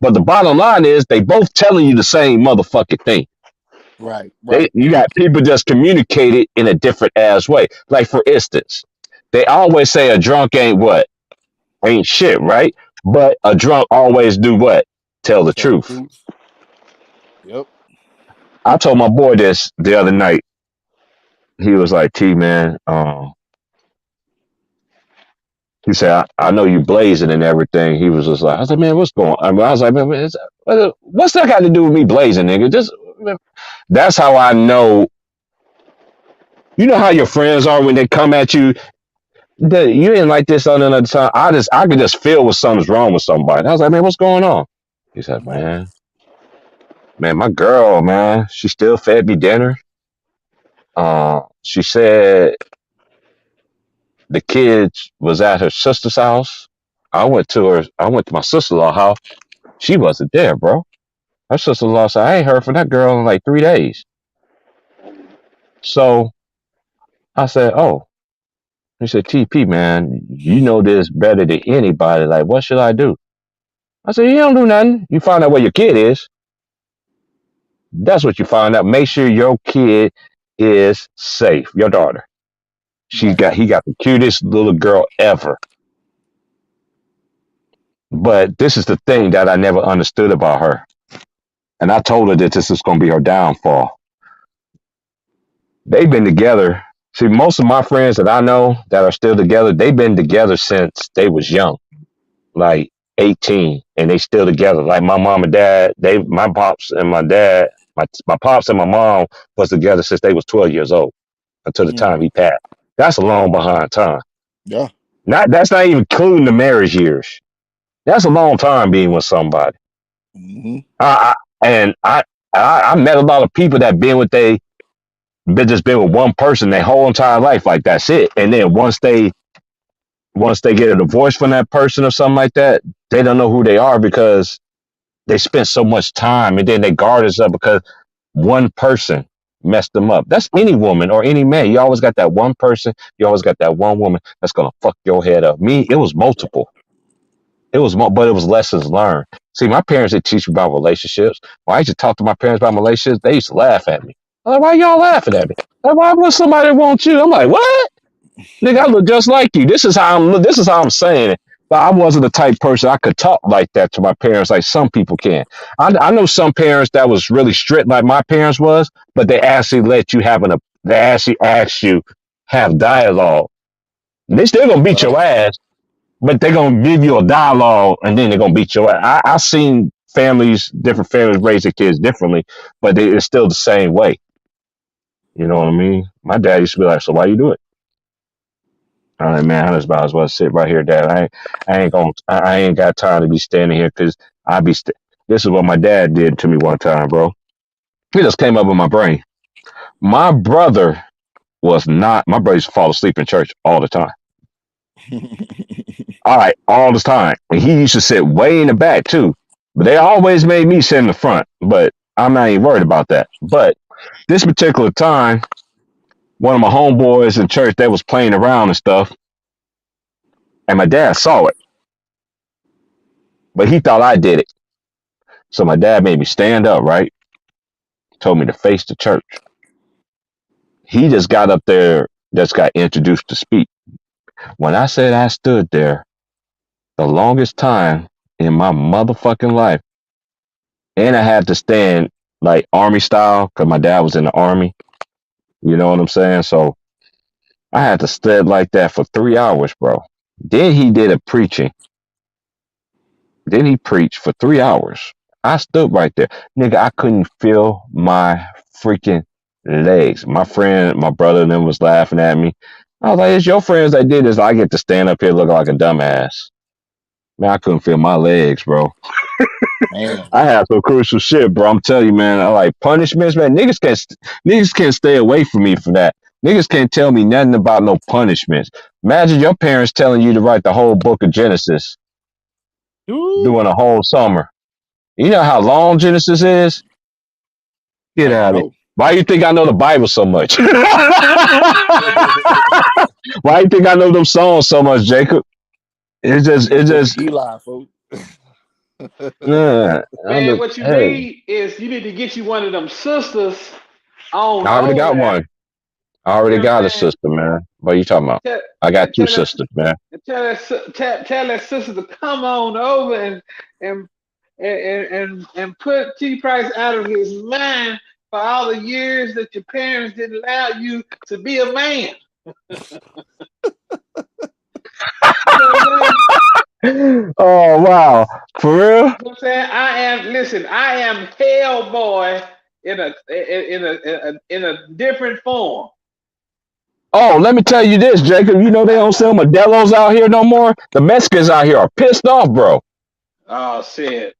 But the bottom line is they both telling you the same motherfucking thing. Right, right. You got people just communicate it in a different ass way. Like for instance, they always say a drunk ain't what? Ain't shit, right? But a drunk always do what? Tell the Tell the truth. truth. Yep. I told my boy this the other night. He was like, T man, he said, I know you blazing and everything. He was just like, I said, man, what's going on? I was like, man, what's that got to do with me blazing, nigga? Just that's how I know. You know how your friends are when they come at you. You didn't like this on another time. I could just feel when something's wrong with somebody. I was like, man, what's going on? He said, Hmm. man, my girl, man, she still fed me dinner. She said the kids was at her sister's house. I went to my sister-in-law house. She wasn't there, bro. Her sister-in-law said, I ain't heard from that girl in like 3 days. So I said, oh. He said, TP, man, you know this better than anybody. Like, what should I do? I said, you don't do nothing. You find out where your kid is. That's what you find out. Make sure your kid is safe. Your daughter. Right. He got the cutest little girl ever. But this is the thing that I never understood about her. And I told her that this is going to be her downfall. They've been together. See, most of my friends that I know that are still together, they've been together since they was young, like 18, and they still together. Like my mom and dad, my pops and my dad, my pops and my mom was together since they was 12 years old until the time Hmm. he passed. That's a long behind time. Yeah. That's not even including the marriage years. That's a long time being with somebody. Hmm. I, and I met a lot of people that been with one person their whole entire life, like that's it. And then once they get a divorce from that person or something like that, they don't know who they are because they spent so much time, and then they guard us up because one person messed them up. That's any woman or any man. You always got that one person. You always got that one woman that's gonna fuck your head up. Me, it was multiple. But it was lessons learned. See, my parents didn't teach me about relationships. When I used to talk to my parents about relationships, they used to laugh at me. I'm like, why y'all laughing at me? Like, why would somebody want you? I'm like, what? Nigga, I look just like you. This is how I'm saying it. But I wasn't the type person I could talk like that to my parents like some people can. I know some parents that was really strict like my parents was, but they actually they actually ask you have dialogue. They still gonna beat Yeah. your ass, but they're gonna give you a dialogue and then they're gonna beat your ass. I seen different families raise their kids differently, but it's still the same way. You know what I mean? My dad used to be like, "So why you do it?" I'm like, man, I just about as well sit right here, Dad. I ain't got time to be standing here because I be. This is what my dad did to me one time, bro. It just came up in my brain. My brother was not. My brother used to fall asleep in church all the time. All right, all the time. And he used to sit way in the back too. But they always made me sit in the front. But I'm not even worried about that. But this particular time, one of my homeboys in church, they was playing around and stuff, and my dad saw it, but he thought I did it. So my dad made me stand up, right? Told me to face the church. He just got up there, just got introduced to speak. When I said I stood there the longest time in my motherfucking life, and I had to stand like army style, because my dad was in the army. You know what I'm saying? So I had to stand like that for 3 hours, bro. Then he did a preaching. Then he preached for 3 hours. I stood right there. Nigga, I couldn't feel my freaking legs. My friend, my brother, and them was laughing at me. I was like, it's your friends that did this. I get to stand up here looking like a dumbass. Man, I couldn't feel my legs, bro. Man. I had some crucial shit, bro. I'm telling you, man. I like punishments, man. Niggas can't stay away from me for that. Niggas can't tell me nothing about no punishments. Imagine your parents telling you to write the whole book of Genesis Ooh, during a whole summer. You know how long Genesis is? Get I don't out of it. know. Why you think I know the Bible so much? Why you think I know them songs so much, Jacob? You It's look at just, Eli, folks. Man, what you hey, need is you need to get you one of them sisters on I already over got there. one. I You already know what got a I'm saying? sister, man. What are you talking about? Tell, I got and two tell us sisters, man. and tell that sister to come on over and and put T Price out of his mind for all the years that your parents didn't allow you to be a man. You know what I'm saying? Oh wow, for real? You know what I'm saying? I am Hellboy in a different form. Oh, let me tell you this, Jacob. You know they don't sell Modelo's out here no more. The Mexicans out here are pissed off, bro. Oh shit.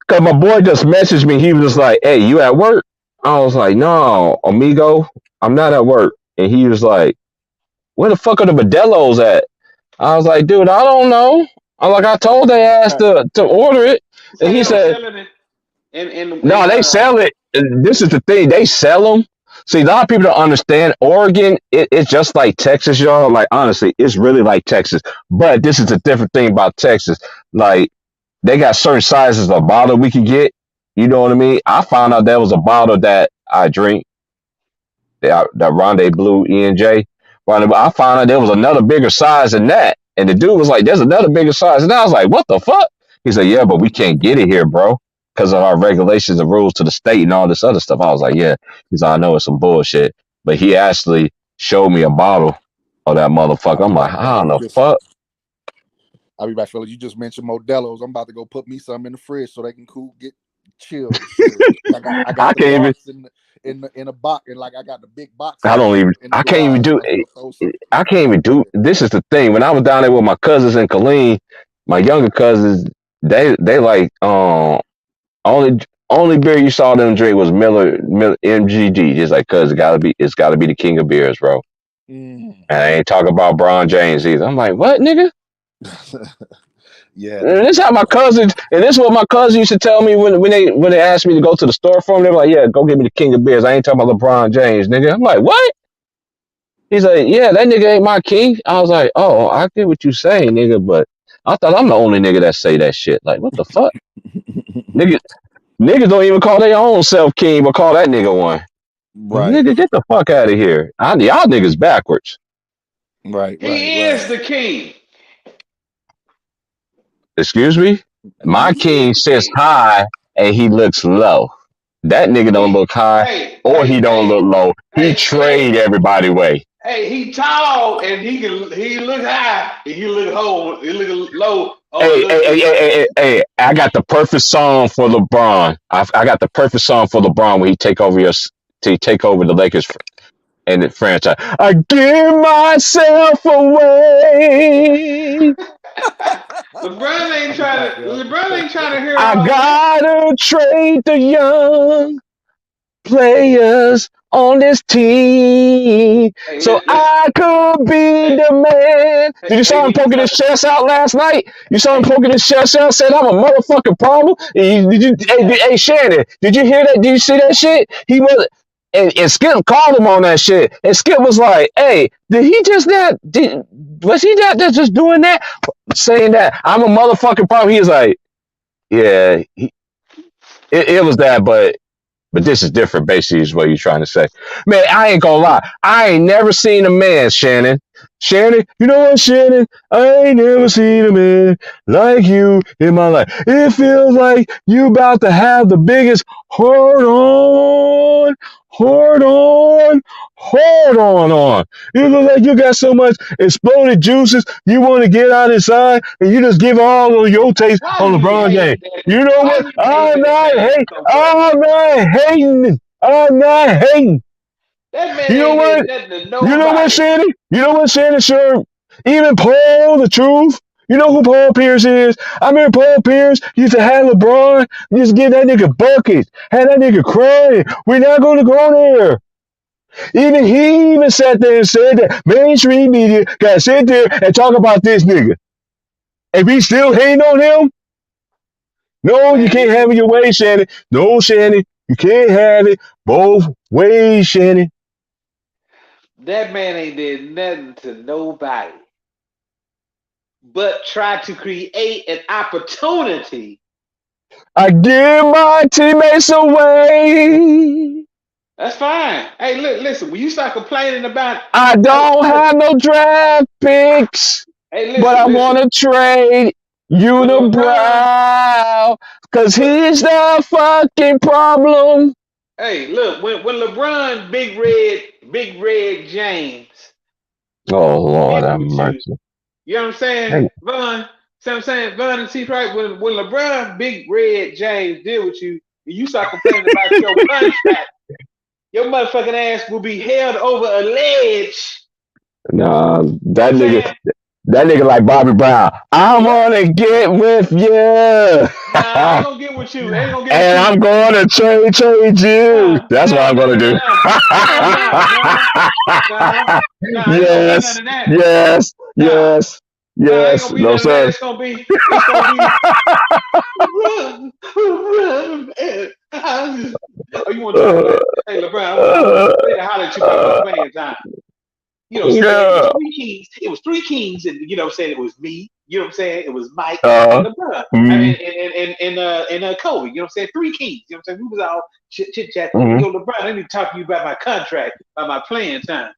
Cause my boy just messaged me. He was just like, "Hey, you at work?" I was like, "No, amigo, I'm not at work." And he was like, "Where the fuck are the Modelo's at?" I was like, "Dude, I don't know." I told they ass to order it, and So he they don't said, sell it in "No, they sell it. This is the thing. They sell them." See, a lot of people don't understand. Oregon, it's just like Texas, y'all. Like honestly, it's really like Texas. But this is a different thing about Texas. Like they got certain sizes of bottle we can get. You know what I mean? I found out there was a bottle that I drink, that Ronde Blue E&J. I found out there was another bigger size than that. And the dude was like, there's another bigger size. And I was like, what the fuck? He said, yeah, but we can't get it here, bro. Because of our regulations and rules to the state and all this other stuff. I was like, yeah. He's like, I know it's some bullshit. But he actually showed me a bottle of that motherfucker. I'll be I'm like, back, how fellas. in the fuck? I'll be back, fellas. You just mentioned Modelo's. I'm about to go put me some in the fridge so they can get chilled and shit. I got I the can't even, box in a box, and like I got the big boxes in the I can't even garage. do I'm gonna throw some. I can't even do. This is the thing. When I was down there with my cousins in Killeen, my younger cousins, they like only only beer you saw them drink was Miller MGD. Just like cause it's gotta be the king of beers, bro. Mm. And I ain't talking about Bron James either. I'm like, what, nigga? Yeah, And this how my cousins, and this is what my cousin used to tell me when they asked me to go to the store for them. They were like, yeah, go get me the king of beers. I ain't talking about LeBron James, nigga. I'm like, what? He's like, yeah, that nigga ain't my king. I was like, oh, I get what you saying, nigga, but I thought I'm the only nigga that say that shit. Like, what the fuck? Nigga, niggas don't even call their own self king, but call that nigga one. right, Nigga, get the fuck out of here. Y'all niggas backwards. He right. is the king. Excuse me? My He Mm-hmm. king is the sits king. high and he looks low. That nigga don't He look high hey or hey he don't look hey low. He hey hey trade everybody away. hey. He tall and he look high and he look low on a Hey, little hey, hey, bit. hey, hey, hey, hey, I got the perfect song for LeBron. I got the perfect song for LeBron when he take over the Lakers and the franchise. I give myself away. I'll be back, y'all. LeBron ain't trying to hear I all of that. gotta trade the young players on this team so Hey, I could be hey, the man. Did you hey, saw him he poking his chest out last night? You saw him hey, poking his chest out, said I'm a motherfucking problem. Hey, Shannon, did you hear that? Did you see that shit? He was. And Skip called him on that shit. And Skip was like, hey, was he not just doing that? Saying that I'm a motherfucking problem. He was like, yeah, it was that, but this is different, basically, is what you're trying to say. Man, I ain't gonna lie. I ain't never seen a man, Shannon. Shannon, you know what, Shannon? I ain't never seen a man like you in my life. It feels like you about to have the biggest hard on, on. You look like you got so much exploded juices you want to get out inside, and you just give all of your taste why on do you LeBron James. hate that? You know Why what? do you hate that man so much? I'm not hating. I'm not hating. That man You know ain't did what? nothing to You know what, nobody. Shannon? You know what, Shannon? Sure. Even Paul, the truth. You know who Paul Pierce is? I remember Paul Pierce used to have LeBron, used to give that nigga buckets, had that nigga crying. We're not going to go there. Even he even sat there and said that mainstream media got to sit there and talk about this nigga. If we still hating on him, no, you Man, can't have it your way, Shannon. No, Shannon, you can't have it both ways, Shannon. that man ain't did nothing to nobody but try to create an opportunity. I give my teammates away. That's fine. Hey, look, listen. When you start complaining about, I hey, don't look, have no draft picks, hey, but I want listen. to trade When LeBron, Unibrow because when, he's the fucking problem. hey, look, when LeBron, Big Red James Oh, Lord deal have with you, mercy. you know what I'm saying, Hey, Von? See what I'm saying, Von and T. Right? When LeBron, Big Red James deal with you, and you start complaining about your contract, your motherfucking ass will be held over a ledge. nah, You know what I'm saying? that nigga like Bobby Brown. I What? want to get with you. Nah, I ain't gonna get with you. I ain't gonna get with And you. I'm going to trade you. Nah, That's what nah, I'm nah, going to nah, do. nah, nah, nah, nah, nah, nah. Ain't gonna be none Yes, of that. yes, Nah, yes, nah, ain't yes. gonna be No, none of that. sir. It's gonna be. Run, run, man. Oh, you want to talk about? Hey, LeBron, I want to holler at you about my playing time. You know, saying it was Yeah. three kings. It was three kings, and you know, what I'm saying it was me. You know, what I'm saying it was Mike and Uh, LeBron. I mean, mm, and Kobe. You know, what I'm saying three kings. You know, what I'm saying we was all chit chat. mm, Yo, LeBron, I need to talk to you about my contract, about my playing time.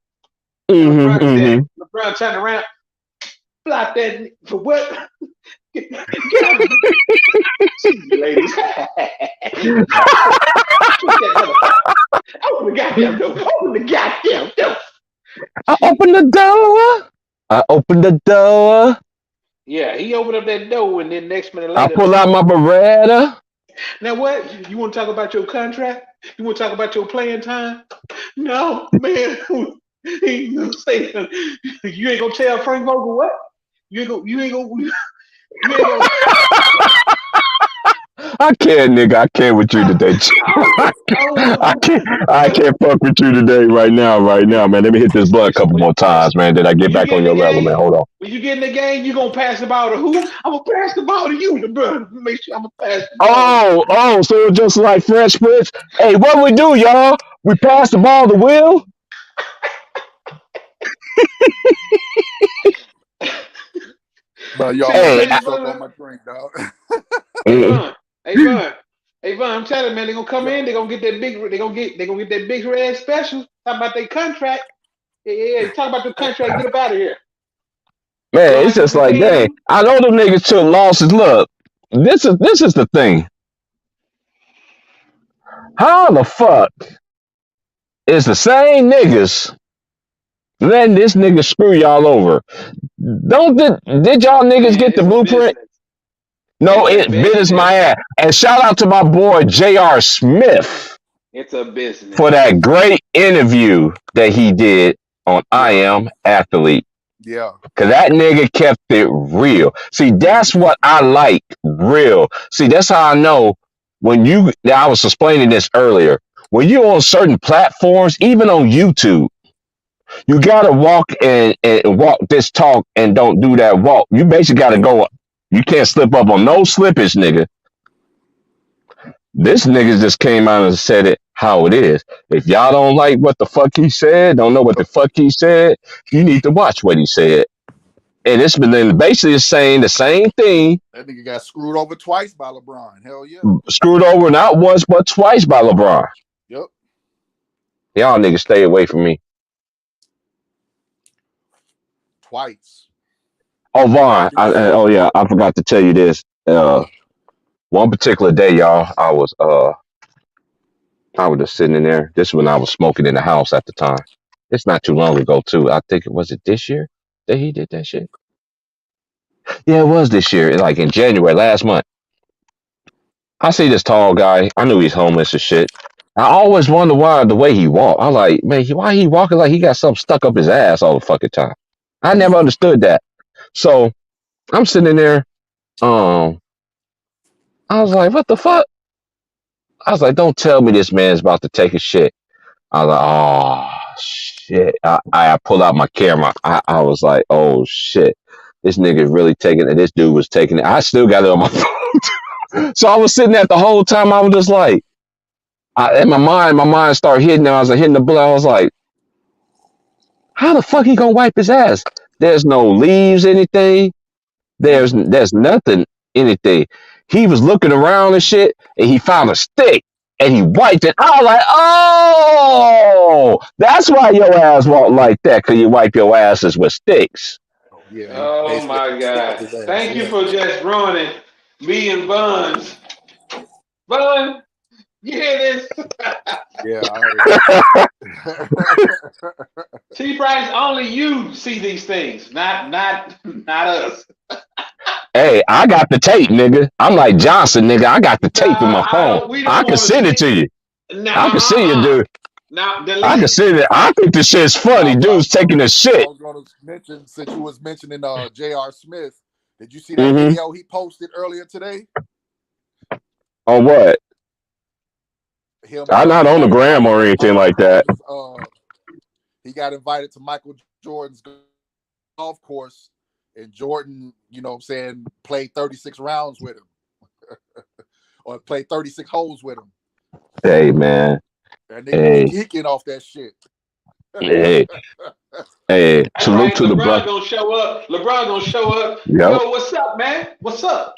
And mm, LeBron said, mm. LeBron turned around, block that for what? Get out of the ladies. Shoot that motherfucker. Open the goddamn door. Open the goddamn door. I Shit. opened the door. I opened the door. Yeah, he opened up that door, and then next minute I later, pull out my Beretta. now what? You want to talk about your contract? You want to talk about your playing time? No, man. He ain't gonna say that. You ain't gonna tell Frank Vogel what? You ain't gonna. I can't, nigga. I can't with you today. I can't. I Look, can't fuck with you today. Right now. Right now, man. Let me hit this blunt a couple when, more times, man. Then I when get you back get on in the your level, man. game, Hold on. when you get in the game, you gonna pass the ball to who? I'm gonna pass the ball to you, bro. Make sure I'm gonna pass the ball. So just like Fresh Prince. Hey, what we do, y'all? We pass the ball to Will. But You you see what I'm almost Hey, had me saying, choke on Von? my drink, dog. Hey mm, Von, hey Von, hey Von. I'm telling you, man, they gonna come in. Yo, They gonna get that big. They gonna get that big red special. Talk about their contract. Yeah, yeah, yeah. Talk about your contract. Get up out of here. man, it's Lying on just the like, dang. team. I know them niggas took losses. Look, this is the thing. How the fuck is the same niggas letting this nigga screw y'all over? Did y'all niggas Man, get the it's a blueprint? business. No, It's a it business business. my ass. And shout out to my boy J.R. Smith It's a for business. that great interview that he did on I yeah, Am Athlete. yeah. Cause that nigga kept it real. See, that's what I like, real. See, that's how I know when you, I was explaining this earlier, when you're on certain platforms, even on YouTube, you gotta walk and walk this talk and don't do that walk. You basically gotta go, you can't slip up on no slippage, nigga. This nigga just came out and said it how it is. If y'all don't like what the fuck he said, don't know what the fuck he said, you need to watch what he said. And it's been basically saying the same thing, That nigga got screwed over twice by LeBron. Hell yeah. screwed over not once but twice by LeBron. Yep. Y'all niggas stay away from me. Twice. Oh, And Vaughn. Bobby Lee. Oh yeah, I forgot to tell you this. One particular day, y'all, I was just sitting in there. This is when I was smoking in the house at the time. It's not too long ago too. I think it was it this year that he did that shit. Yeah, it was this year, like in January last month. I see this tall guy. I knew he's homeless and shit. I always wonder why the way he walked. I like, man, why he walking like he got something stuck up his ass all the fucking time. I never understood that. So I'm sitting in there. Um, I was like, what the fuck? I was like, don't tell me this man's about to take a shit. I was like, oh shit. I pulled out my camera. I was like, oh shit. This nigga really taking it. This dude was taking it. I still got it on my phone. So I was sitting there the whole time. I was just like, in my mind started hitting. I was like hitting the bullet. I was like, how the fuck he gonna wipe his ass? There's no leaves, anything. There's nothing, anything. He was looking around and shit, and he found a stick, and he wiped it. I was like, oh, that's why your ass walk like that, cause you wipe your asses with sticks. Oh yeah, he Oh basically my stick up God! his ass. Thank you Yeah. for just ruining me and Buns. Bun, you hear this? Yeah, I heard that. See, Bryce, only you see these things, not us. Hey, I got the tape, nigga. I'm like Johnson, nigga. I got the No, tape in my I phone. don't. We I don't can want to send it see. to you. No, I can send you, dude. Now I can delete. send it. I think the shit's funny. Dude's taking a I shit. was gonna mention, since you was mentioning J.R. Smith, did you see that Mm-hmm. video he posted earlier today? On what? Him I'm not he on the got gram invited or to anything Michael like that. Jordan's he got invited to Michael Jordan's golf course, and Jordan, you know what I'm saying, played 36 rounds with him. Or played 36 holes with him. Hey, man. That nigga was Hey, geeking off that shit. hey, hey. All Salute right, to the brother. LeBron gonna show up. LeBron gonna show up. Yep. Yo, what's up, man? What's up?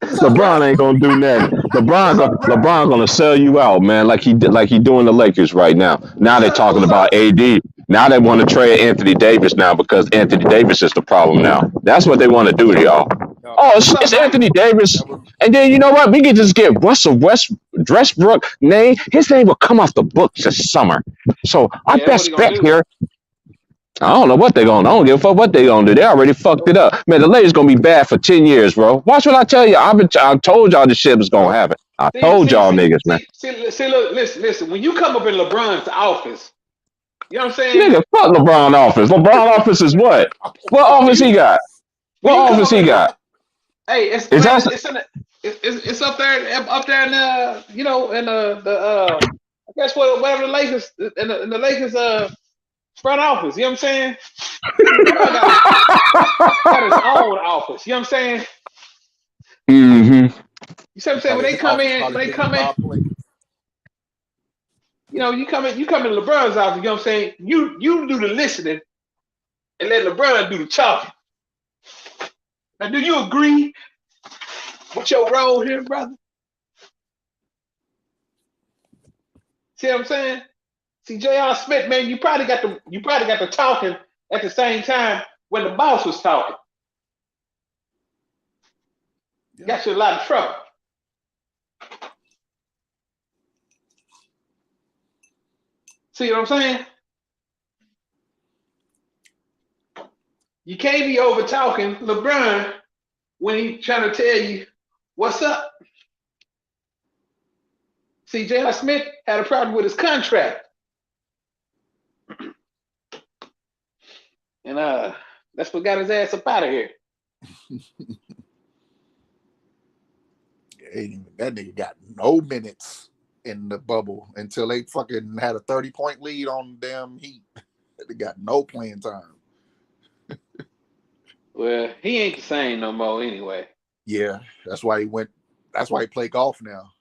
What's up, LeBron bro? ain't gonna do nothing. What's up, bro? LeBron gonna sell you out, man, like he doing the Lakers right now. Now What's they up? talking What's about up? AD. Now they want to trade Anthony Davis now because Anthony Davis is the problem now. That's what they want to do to y'all. No, Oh, What's up, it's Mike? Anthony Davis. that was And then you know what? We can just get Russell Westbrook name. His name will come off the books this summer. So our Yeah, that's what he best gonna bet do. here. I don't know what they're going to do. I don't give a fuck what they're going to do. They already fucked it up. Man, the Lakers going to be bad for 10 years, bro. Watch what I tell you. I told y'all this shit was going to yep. happen. I See, told see, y'all see, niggas, man. see, see, look, listen. When you come up in LeBron's office, you know what I'm saying? Nigga, fuck LeBron office. LeBron office is what? What office he You got? when What you come office up he in got? hey, it's Is man, that it's in the, it's up there in you know, in the I guess whatever the Lakers in the Lakers front office. You know what I'm saying? LeBron got his own office. You know what I'm saying? mm-hmm. You see what I'm saying? Probably his office probably When they bigger than come in, Rob Palinka. you know, you come in LeBron's office. You know what I'm saying? You do the listening and let LeBron do the talking. Now, do you agree with your role here, brother? See what I'm saying? See, J.R. Smith, man, you probably got the talking at the same time when the boss was talking. Yeah. Got you in a lot of trouble. See what I'm saying? You can't be over talking LeBron when he's trying to tell you what's up. See, J.R. Smith had a problem with his contract. And that's what got his ass up out of here. That nigga got no minutes in the bubble until they fucking had a 30-point lead on the damn Heat. They got no playing time. Well, he ain't the same no more anyway. Yeah, that's why he played golf now.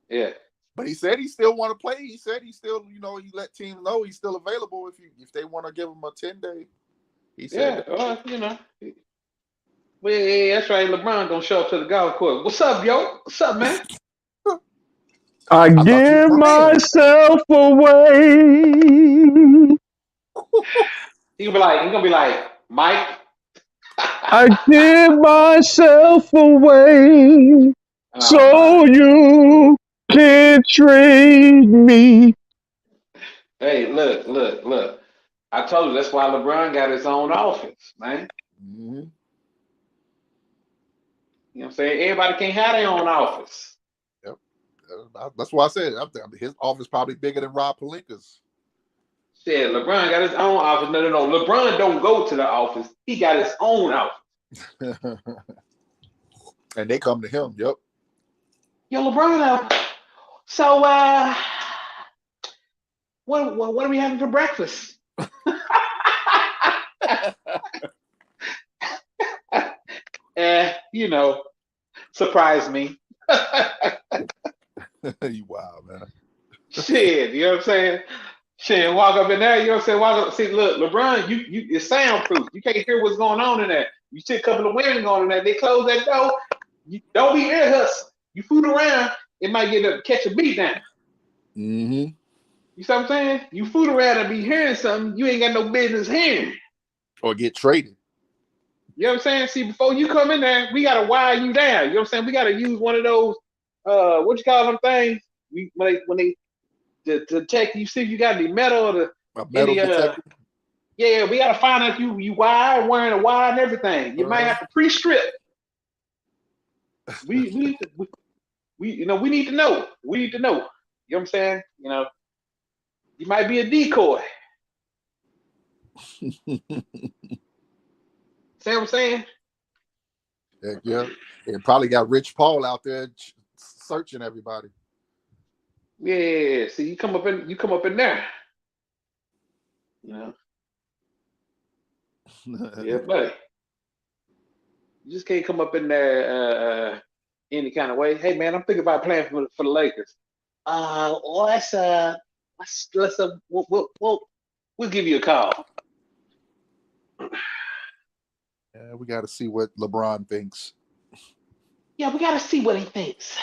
Yeah. But he said he still want to play. He said he still, you know, he let teams know he's still available if they want to give him a 10-day. He said Yeah, well, you know. Well, yeah, that's right. LeBron gonna show up to the golf course. What's up, yo? What's up, man? I I thought you was give my man. myself away. He gonna be like, Mike. I give myself away. Oh So my. you can trade me. Hey, look. I told you that's why LeBron got his own office, man. Mm-hmm. You know what I'm saying? Everybody can't have their own office. Yep. That's why I said his office probably bigger than Rob Palinka's. Shit, LeBron got his own office. No. LeBron don't go to the office. He got his own office. And they come to him. Yep. Yo, LeBron. So what are we having for breakfast? And surprise me. You wild, man. Shit, you know what I'm saying? Shit, walk up in there, you know what I'm saying? Walk up, see, look, LeBron, it's soundproof. You can't hear what's going on in there. You see a couple of women going in there, they close that door. You don't be ear hustling. You fool around, it might get a catch a beat down. Mm-hmm. You see what I'm saying? You fool around and be hearing something you ain't got no business hearing. Or get traded. You know what I'm saying? See, before you come in there, we gotta wire you down. You know what I'm saying? We gotta use one of those what you call them things? When they to check you see if you got any metal or A metal any detector. yeah, we gotta find out you wearing a wire and everything. You might have to pre-strip. We need to know. We need to know. You know what I'm saying? You might be a decoy. See what I'm saying? Heck yeah. It probably got Rich Paul out there searching everybody. Yeah. See, you come up in there. You know, yeah, buddy. You just can't come up in there any kind of way. Hey man, I'm thinking about playing for the Lakers. Let's we'll give you a call. Yeah, we got to see what LeBron thinks. Yeah, we gotta see what he thinks.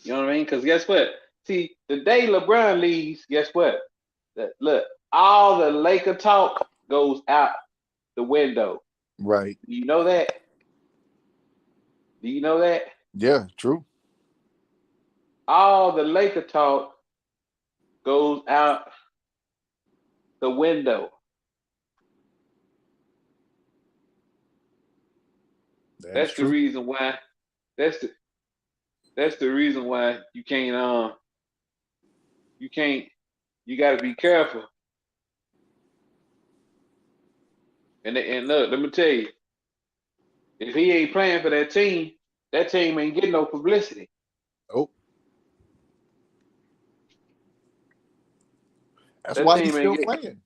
You know what I mean? Because guess what? See, the day LeBron leaves, guess what? Look, all the Laker talk goes out the window. Right. Do you know that? Do you know that? Yeah, true. All the Laker talk goes out the window. That is That's the true. reason why. That's the that's the reason why you can't you got to be careful. And look, let me tell you, if he ain't playing for that team ain't getting no publicity. Oh, that's That why he's team ain't still getting playing.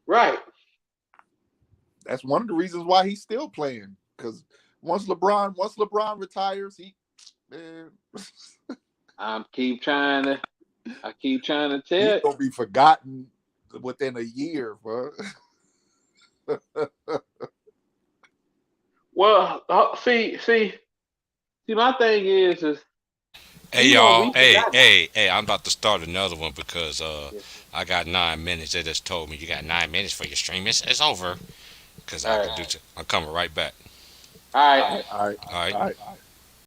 right. That's one of the reasons why he's still playing. Because once LeBron retires, man, I keep trying to tell he's it. gonna be forgotten within a year, bro. Well, see, my thing is Hey he won't y'all, be hey, forgotten. hey, hey! I'm about to start another one because Yeah. I got 9 minutes. They just told me you got 9 minutes for your stream. It's over because I All right, could do. I'm coming right back. all right. All right, all right, All right. all right.